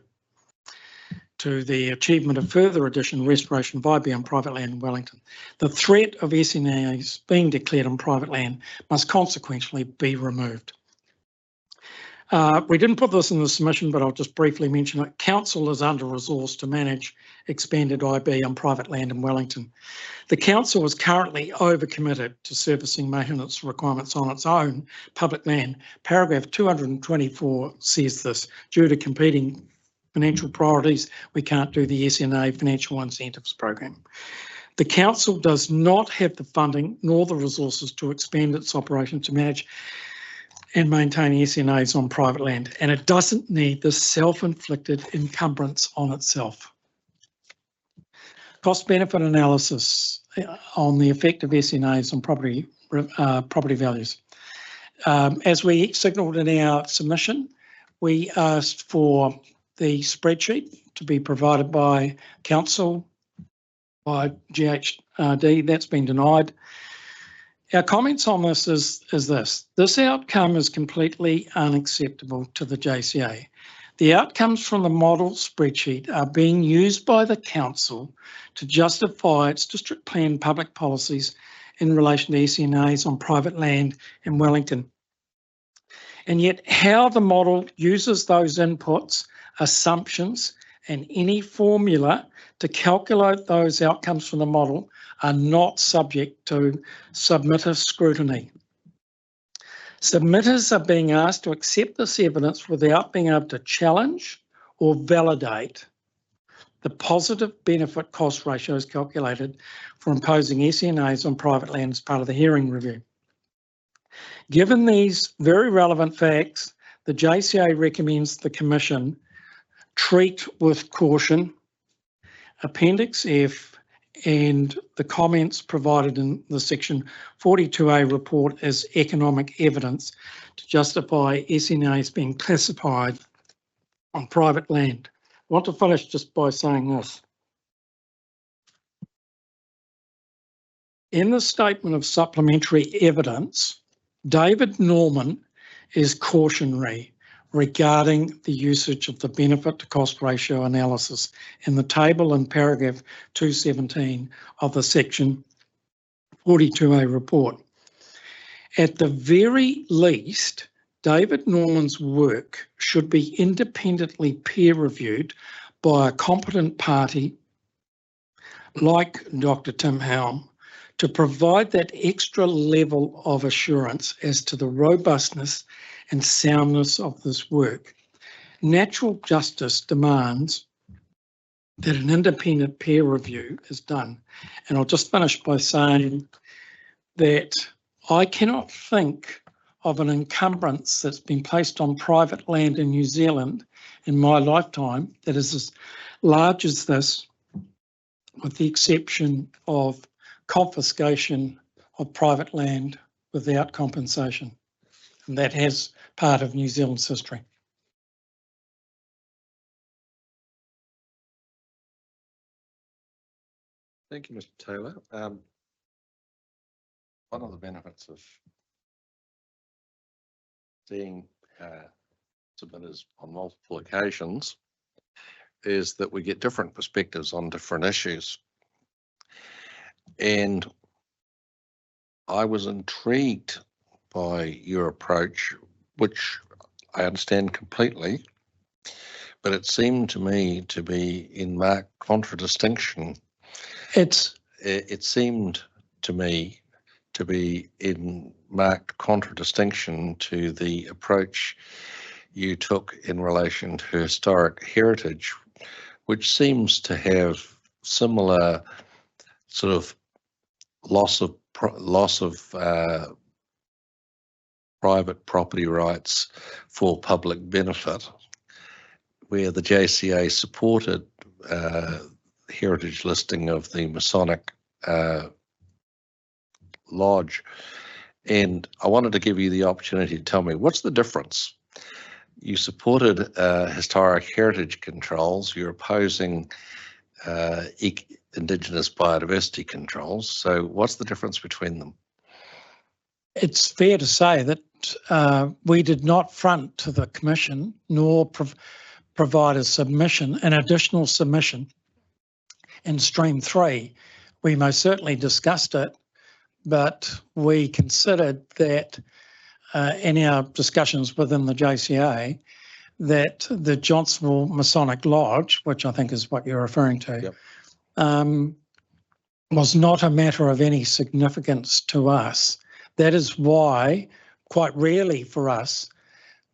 to the achievement of further addition and restoration of IB on private land in Wellington. The threat of SNAs being declared on private land must consequently be removed. We didn't put this in the submission, but I'll just briefly mention it. Council is under-resourced to manage expanded IB on private land in Wellington. The council is currently overcommitted to servicing maintenance requirements on its own public land. Paragraph 224 says this. Due to competing financial priorities, we can't do the SNA financial incentives program. The council does not have the funding nor the resources to expand its operation to manage and maintain SNAs on private land, and it doesn't need this self-inflicted encumbrance on itself. Cost-benefit analysis on the effect of SNAs on property values. As we signalled in our submission, we asked for the spreadsheet to be provided by council, by GHD. That's been denied. Our comments on this is this. This outcome is completely unacceptable to the JCA. The outcomes from the model spreadsheet are being used by the council to justify its district plan public policies in relation to SNAs on private land in Wellington. And yet how the model uses those inputs, assumptions, and any formula to calculate those outcomes from the model are not subject to submitter scrutiny. Submitters are being asked to accept this evidence without being able to challenge or validate the positive benefit cost ratios calculated for imposing SNAs on private land as part of the hearing review. Given these very relevant facts, the JCA recommends the Commission treat with caution Appendix F and the comments provided in the section 42A report as economic evidence to justify SNAs being classified on private land. I want to finish just by saying this. In the statement of supplementary evidence, David Norman is cautionary regarding the usage of the benefit to cost ratio analysis in the table in paragraph 217 of the section 42A report. At the very least, David Norman's work should be independently peer reviewed by a competent party like Dr. Tim Helm to provide that extra level of assurance as to the robustness and soundness of this work. Natural justice demands that an independent peer review is done. And I'll just finish by saying that I cannot think of an encumbrance that's been placed on private land in New Zealand in my lifetime that is as large as this, with the exception of confiscation of private land without compensation. And that has part of New Zealand's history. Thank you, Mr. Taylor. One of the benefits of seeing submitters on multiple occasions is that we get different perspectives on different issues. And I was intrigued by your approach, which I understand completely, but it seemed to me to be in marked contradistinction. It seemed to me to be in marked contradistinction to the approach you took in relation to historic heritage, which seems to have similar sort of loss of private property rights for public benefit, where the JCA supported heritage listing of the Masonic Lodge. And I wanted to give you the opportunity to tell me, what's the difference? You supported historic heritage controls, you're opposing Indigenous biodiversity controls. So what's the difference between them? It's fair to say that we did not front to the Commission nor provide a submission, an additional submission in Stream 3. We most certainly discussed it, but we considered that in our discussions within the JCA that the Johnsonville Masonic Lodge, which I think is what you're referring to, yep, was not a matter of any significance to us. That is why, quite rarely for us,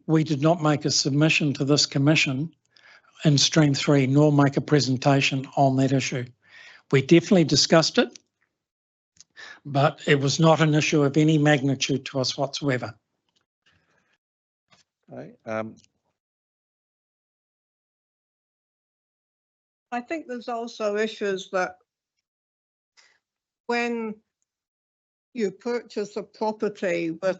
we did not make a submission to this Commission in Stream 3, nor make a presentation on that issue. We definitely discussed it, but it was not an issue of any magnitude to us whatsoever. Okay. I think there's also issues that when you purchase a property with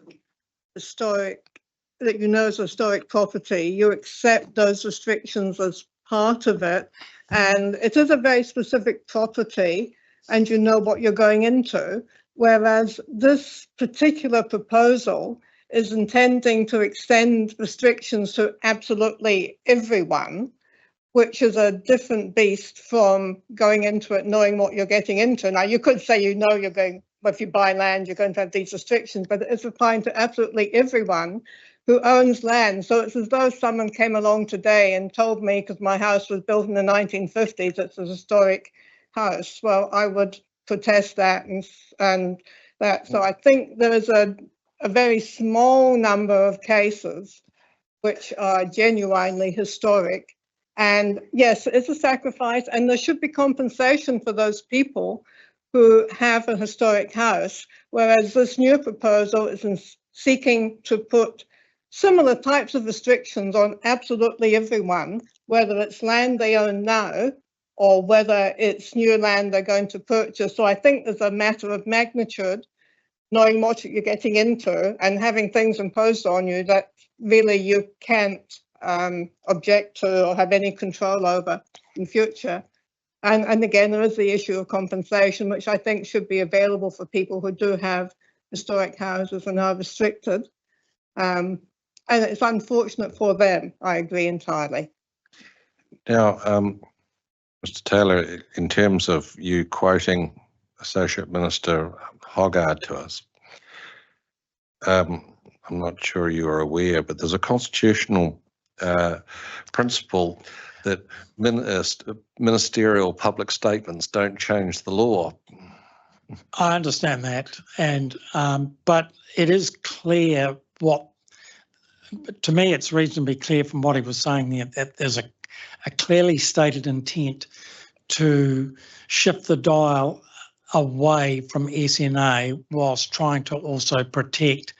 historic, that you know is historic property, you accept those restrictions as part of it. And it is a very specific property and you know what you're going into. Whereas this particular proposal is intending to extend restrictions to absolutely everyone, which is a different beast from going into it knowing what you're getting into. Now, you could say, you know, you're going, well, if you buy land, you're going to have these restrictions, but it's applying to absolutely everyone who owns land. So it's as though someone came along today and told me, because my house was built in the 1950s, it's a historic house. Well, I would protest that and that. So I think there is a very small number of cases which are genuinely historic. And yes, it's a sacrifice, and there should be compensation for those people who have a historic house, whereas this new proposal is seeking to put similar types of restrictions on absolutely everyone, whether it's land they own now or whether it's new land they're going to purchase. So I think there's a matter of magnitude, knowing what you're getting into and having things imposed on you that really you can't object to or have any control over in future. And again, there is the issue of compensation, which I think should be available for people who do have historic houses and are restricted. And it's unfortunate for them, I agree entirely. Now, Mr. Taylor, in terms of you quoting Associate Minister Hogarth to us, I'm not sure you are aware, but there's a constitutional principle that ministerial public statements don't change the law. I understand that, and but it is clear what, to me, it's reasonably clear from what he was saying there that there's a clearly stated intent to shift the dial away from SNA whilst trying to also protect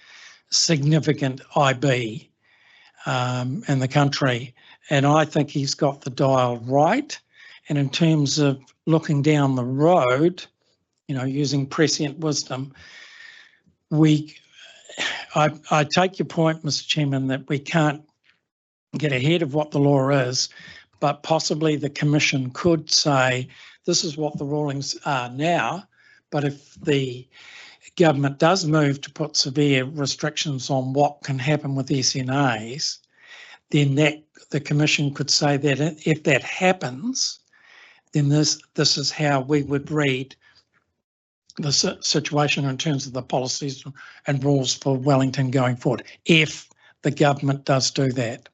significant IB in the country. And I think he's got the dial right. And in terms of looking down the road, you know, using prescient wisdom, I take your point, Mr. Chairman, that we can't get ahead of what the law is, but possibly the Commission could say, this is what the rulings are now, but if the government does move to put severe restrictions on what can happen with SNAs, then the Commission could say that if that happens, then this is how we would read the situation in terms of the policies and rules for Wellington going forward, if the government does do that.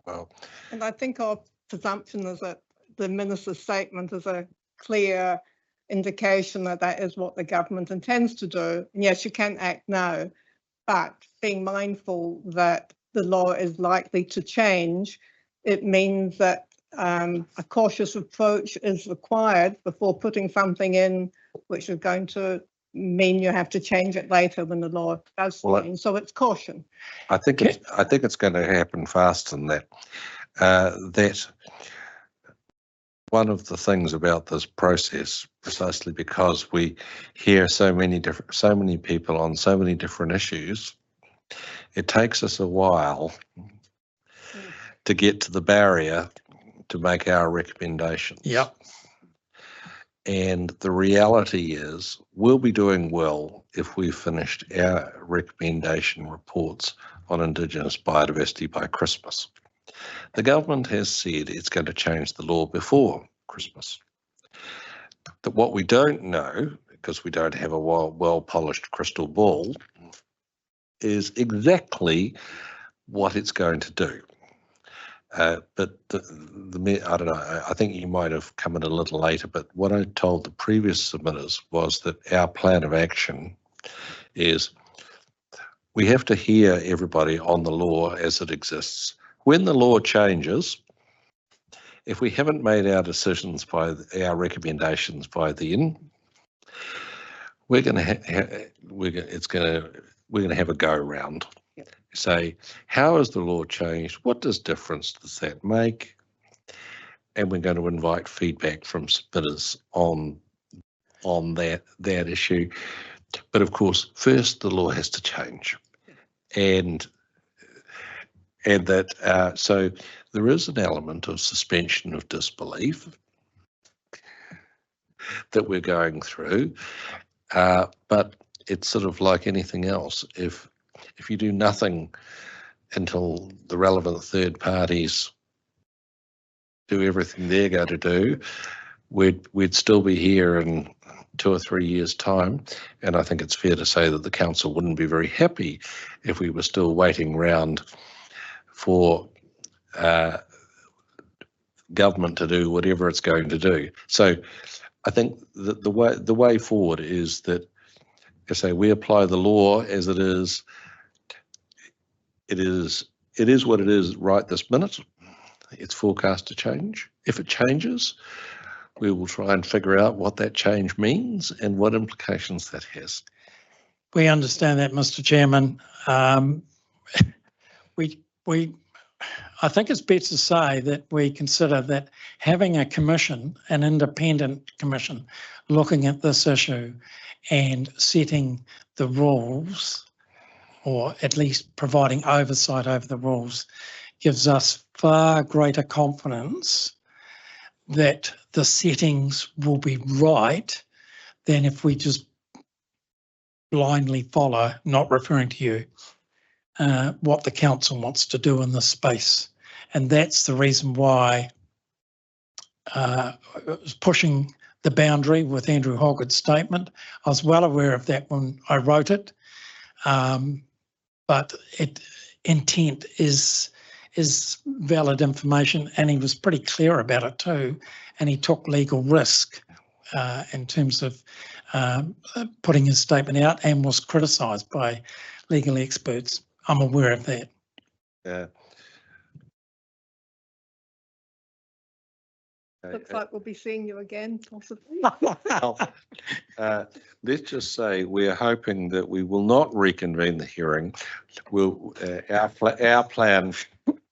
Well, and I think our presumption is that the Minister's statement is a clear indication that that is what the government intends to do. And yes, you can act now, but being mindful that the law is likely to change, it means that a cautious approach is required before putting something in which is going to mean you have to change it later when the law does change. So it's caution. I think it's going to happen faster than that. That one of the things about this process, precisely because we hear so many people on so many different issues, it takes us a while to get to the barrier to make our recommendations. Yep. And the reality is we'll be doing well if we've finished our recommendation reports on Indigenous biodiversity by Christmas. The government has said it's going to change the law before Christmas. But what we don't know, because we don't have a well-polished crystal ball, is exactly what it's going to do. But I don't know, I think you might have come in a little later, but what I told the previous submitters was that our plan of action is we have to hear everybody on the law as it exists. When the law changes, if we haven't made our decisions by our recommendations by then, we're going to have a go round. Say, how has the law changed? What difference does that make? And we're going to invite feedback from submitters on that issue. But of course, first the law has to change. and that so there is an element of suspension of disbelief that we're going through, but it's sort of like anything else. If you do nothing until the relevant third parties do everything they're going to do, we'd still be here in 2 or 3 years' time, and I think it's fair to say that the council wouldn't be very happy if we were still waiting around for government to do whatever it's going to do. So I think that the way forward is that, I say, we apply the law as it is. It is what it is right this minute. It's forecast to change. If it changes, we will try and figure out what that change means and what implications that has. We understand that, Mr. Chairman. I think it's better to say that we consider that having a commission, an independent commission, looking at this issue and setting the rules, or at least providing oversight over the rules, gives us far greater confidence that the settings will be right than if we just blindly follow, not referring to you, what the council wants to do in this space. And that's the reason why I was pushing the boundary with Andrew Hoggard's statement. I was well aware of that when I wrote it, but intent is valid information, and he was pretty clear about it too, and he took legal risk in terms of putting his statement out, and was criticised by legal experts. I'm aware of that. Yeah. Looks like we'll be seeing you again, possibly. Let's just say we're hoping that we will not reconvene the hearing. Our plan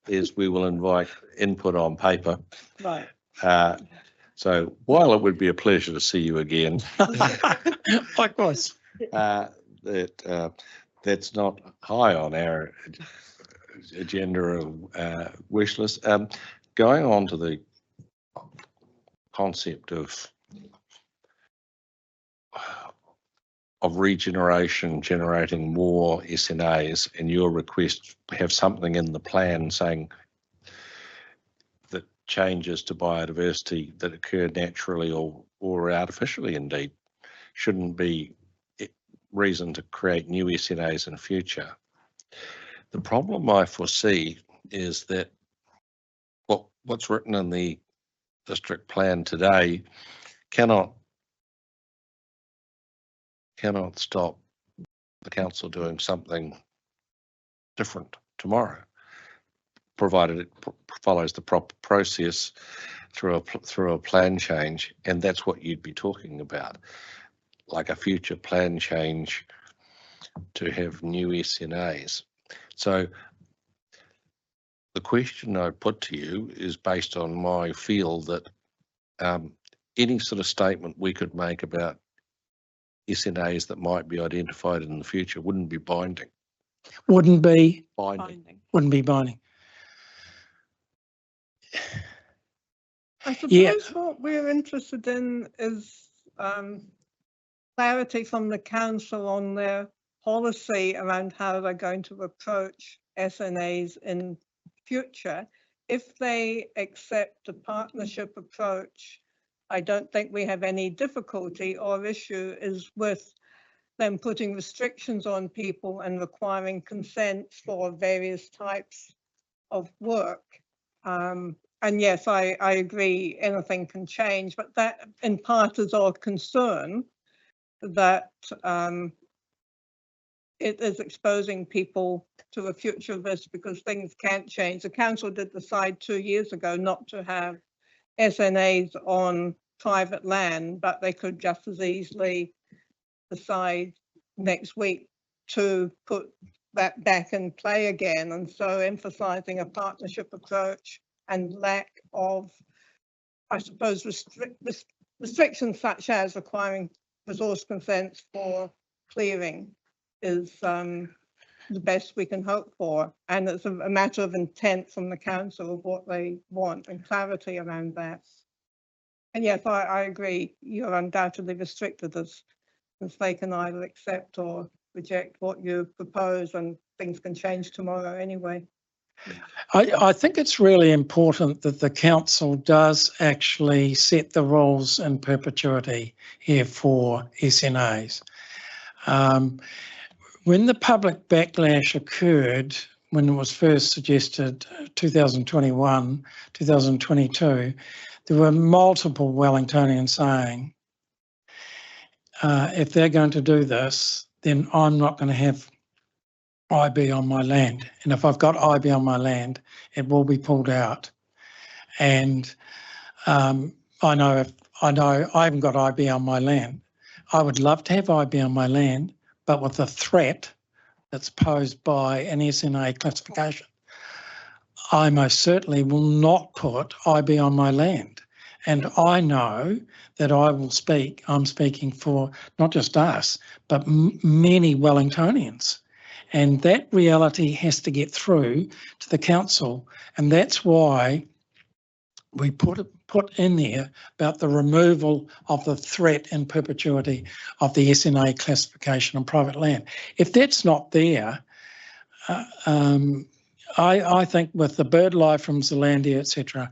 is we will invite input on paper. Right. So while it would be a pleasure to see you again, Likewise. That's not high on our agenda of wish list. Going on to the concept of regeneration, generating more SNAs, and your request to have something in the plan saying that changes to biodiversity that occur naturally or artificially indeed shouldn't be reason to create new SNAs in the future. The problem I foresee is that what's written in the district plan today cannot stop the council doing something different tomorrow, provided it follows the proper process through a plan change, and that's what you'd be talking about, like a future plan change to have new SNAs. So the question I put to you is based on my feel that any sort of statement we could make about SNAs that might be identified in the future wouldn't be binding. Wouldn't be binding. Wouldn't be binding. I suppose what we're interested in is clarity from the council on their policy around how they're going to approach SNAs in future. If they accept a partnership approach, I don't think we have any difficulty. Our issue is with them putting restrictions on people and requiring consent for various types of work. And yes, I agree, anything can change, but that in part is our concern, that it is exposing people to a future risk because things can't change. The council did decide 2 years ago not to have SNAs on private land, but they could just as easily decide next week to put that back in play again. And so emphasising a partnership approach and lack of, I suppose, restrictions such as requiring resource consents for clearing is the best we can hope for. And it's a matter of intent from the council of what they want and clarity around that. And yes, I agree, you're undoubtedly restricted as they can either accept or reject what you propose, and things can change tomorrow anyway. I think it's really important that the council does actually set the rules in perpetuity here for SNAs. When the public backlash occurred, when it was first suggested 2021, 2022, there were multiple Wellingtonians saying, if they're going to do this, then I'm not going to have IB on my land. And if I've got IB on my land, it will be pulled out. And I know I haven't got IB on my land. I would love to have IB on my land, but with the threat that's posed by an SNA classification, I most certainly will not put IB on my land. And I know that I'm speaking for not just us, but many Wellingtonians. And that reality has to get through to the council. And that's why we put in there about the removal of the threat in perpetuity of the SNA classification on private land. If that's not there, I think with the bird life from Zealandia, etc.,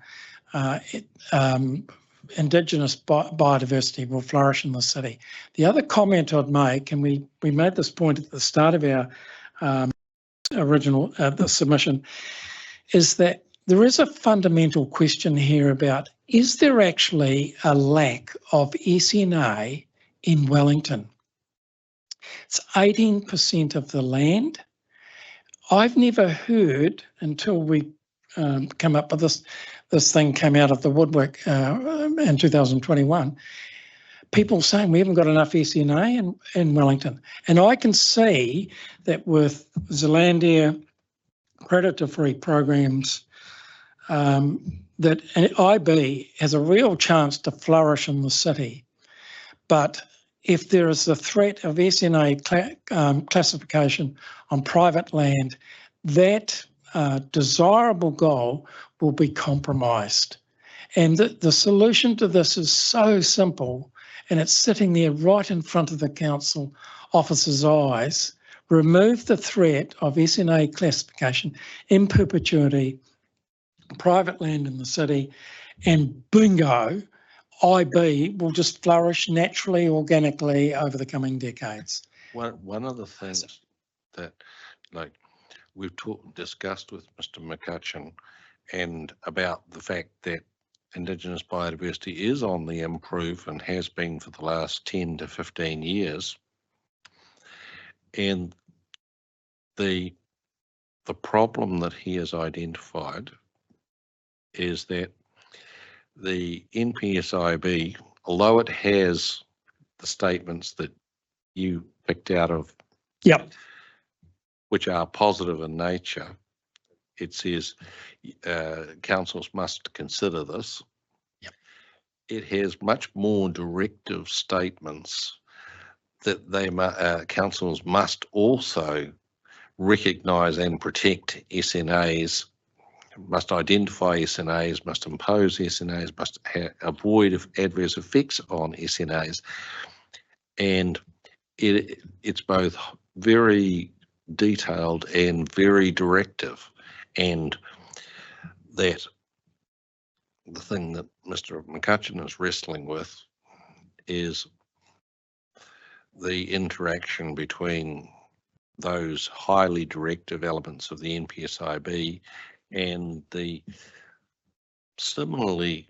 Indigenous biodiversity will flourish in the city. The other comment I'd make, and we made this point at the start of our original the submission, is that there is a fundamental question here about, is there actually a lack of SNA in Wellington? It's 18% of the land. I've never heard, until we come up with this thing came out of the woodwork in 2021, people saying we haven't got enough SNA in Wellington. And I can see that with Zealandia predator-free programs, that IB has a real chance to flourish in the city. But if there is the threat of SNA classification on private land, that desirable goal will be compromised. And the solution to this is so simple, and it's sitting there right in front of the council officers' eyes. Remove the threat of SNA classification in perpetuity, private land in the city, and bingo, IB will just flourish naturally, organically over the coming decades. One of the things that, like, we've discussed with Mr. McCutcheon, and about the fact that Indigenous biodiversity is on the improve and has been for the last 10 to 15 years. And the problem that he has identified is that the NPSIB, although it has the statements that you picked out of, which are positive in nature, it says councils must consider this. It has much more directive statements that councils must also recognise and protect SNAs, must identify SNAs, must impose SNAs, must avoid adverse effects on SNAs. And it's both very detailed and very directive. And that the thing that Mr. McCutcheon is wrestling with is the interaction between those highly directive elements of the NPSIB and the similarly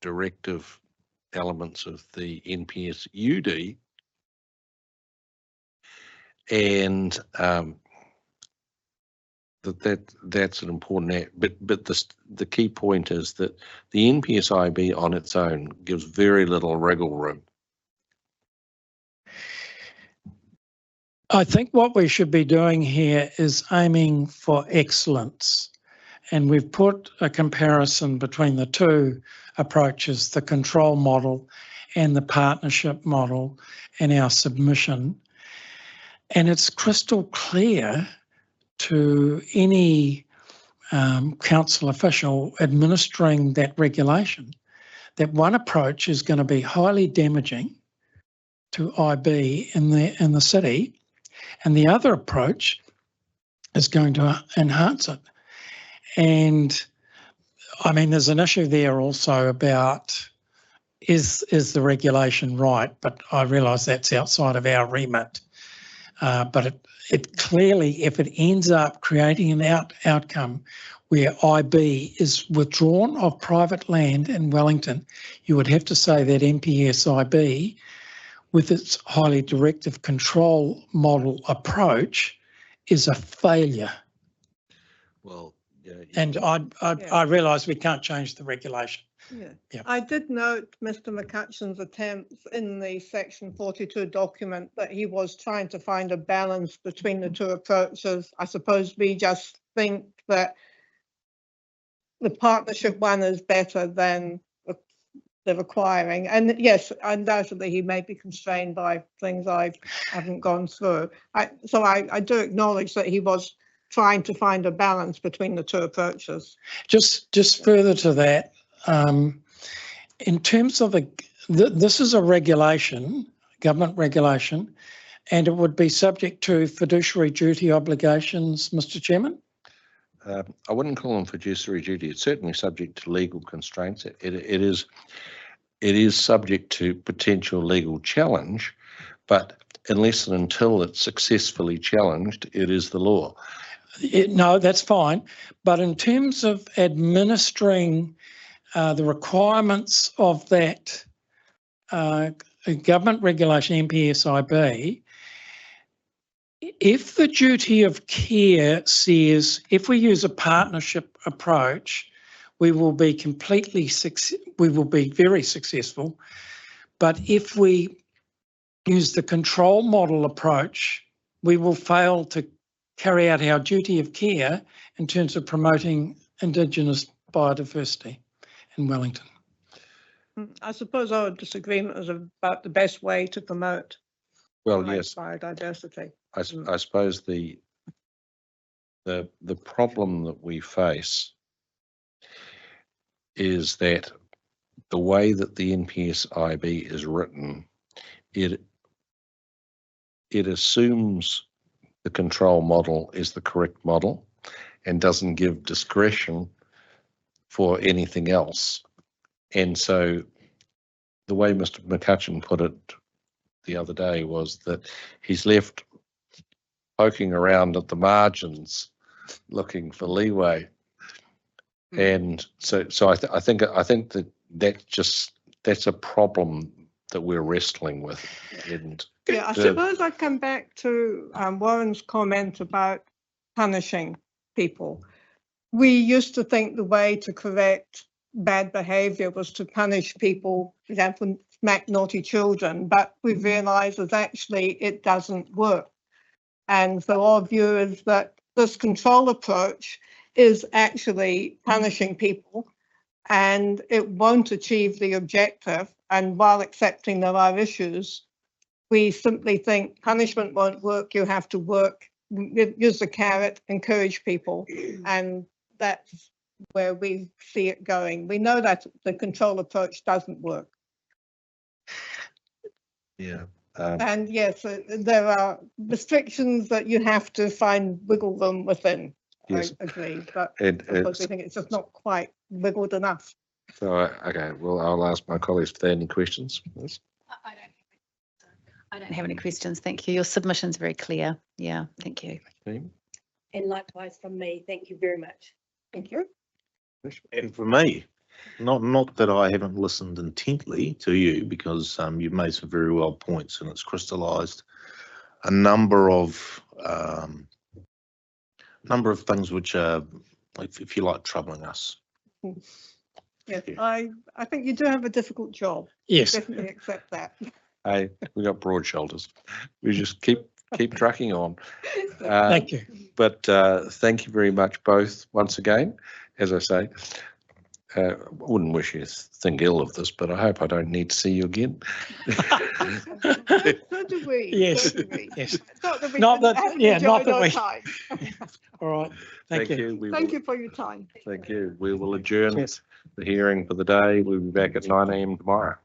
directive elements of the NPSUD, and that's an important. But the key point is that the NPSIB on its own gives very little wriggle room. I think what we should be doing here is aiming for excellence. And we've put a comparison between the two approaches, the control model and the partnership model, in our submission. And it's crystal clear to any council official administering that regulation that one approach is going to be highly damaging to IB in the city, and the other approach is going to enhance it. And I mean, there's an issue there also about is the regulation right? But I realise that's outside of our remit. But it clearly, if it ends up creating an outcome where IB is withdrawn of private land in Wellington, you would have to say that MPS IB, with its highly directive control model approach, is a failure. Well, yeah. And I realise we can't change the regulation. Yeah. Yeah. I did note Mr. McCutcheon's attempts in the section 42 document that he was trying to find a balance between the two approaches. I suppose we just think that the partnership one is better than the requiring. And yes, undoubtedly he may be constrained by things I haven't gone through. So I do acknowledge that he was trying to find a balance between the two approaches. Just further to that, in terms of this is a regulation, government regulation, and it would be subject to fiduciary duty obligations, Mr. Chairman? I wouldn't call them fiduciary duty. It's certainly subject to legal constraints. It is subject to potential legal challenge, but unless and until it's successfully challenged, it is the law. No, that's fine. But in terms of administering the requirements of that government regulation, MPSIB, if the duty of care says if we use a partnership approach, we will be very successful. But if we use the control model approach, we will fail to carry out our duty of care in terms of promoting Indigenous biodiversity in Wellington. I suppose our disagreement is about the best way to promote yes, biodiversity. I suppose the problem that we face is that the way that the NPSIB is written, it assumes the control model is the correct model and doesn't give discretion for anything else. And so the way Mr. McCutcheon put it the other day was that he's left poking around at the margins looking for leeway. And so I think that that's a problem that we're wrestling with. And yeah, I suppose I come back to Warren's comment about punishing people. We used to think the way to correct bad behaviour was to punish people, for example, smack naughty children, but we've realised that actually it doesn't work. And so our view is that this control approach is actually punishing people and it won't achieve the objective. And while accepting there are issues, we simply think punishment won't work. You have to work, use the carrot, encourage people. And that's where we see it going. We know that the control approach doesn't work. yeah. And yes, there are restrictions that you have to find wiggle room within. Yes. I agree, but And because we think it's just not quite wiggled enough. so, okay, well, I'll ask my colleagues if they have any questions. Yes. I don't have any questions. Thank you. Your submission's very clear. Yeah, thank you. And likewise from me, thank you very much. Thank you. And for me, not that I haven't listened intently to you, because you've made some very well points and it's crystallised a number of things which are, if you like, troubling us. Yes, I think you do have a difficult job. Yes. Definitely accept that. Hey, we got broad shoulders. We just keep trucking on. Thank you. But thank you very much both once again. As I say, I wouldn't wish you to think ill of this, but I hope I don't need to see you again. So do we. Yes, So do we. yes. Not that we Not that- haven't yeah, not enjoyed that our we- time. All right, thank you. We Thank will, you for your time. thank you. We will adjourn Cheers. the hearing for the day. We'll be back at 9 AM tomorrow.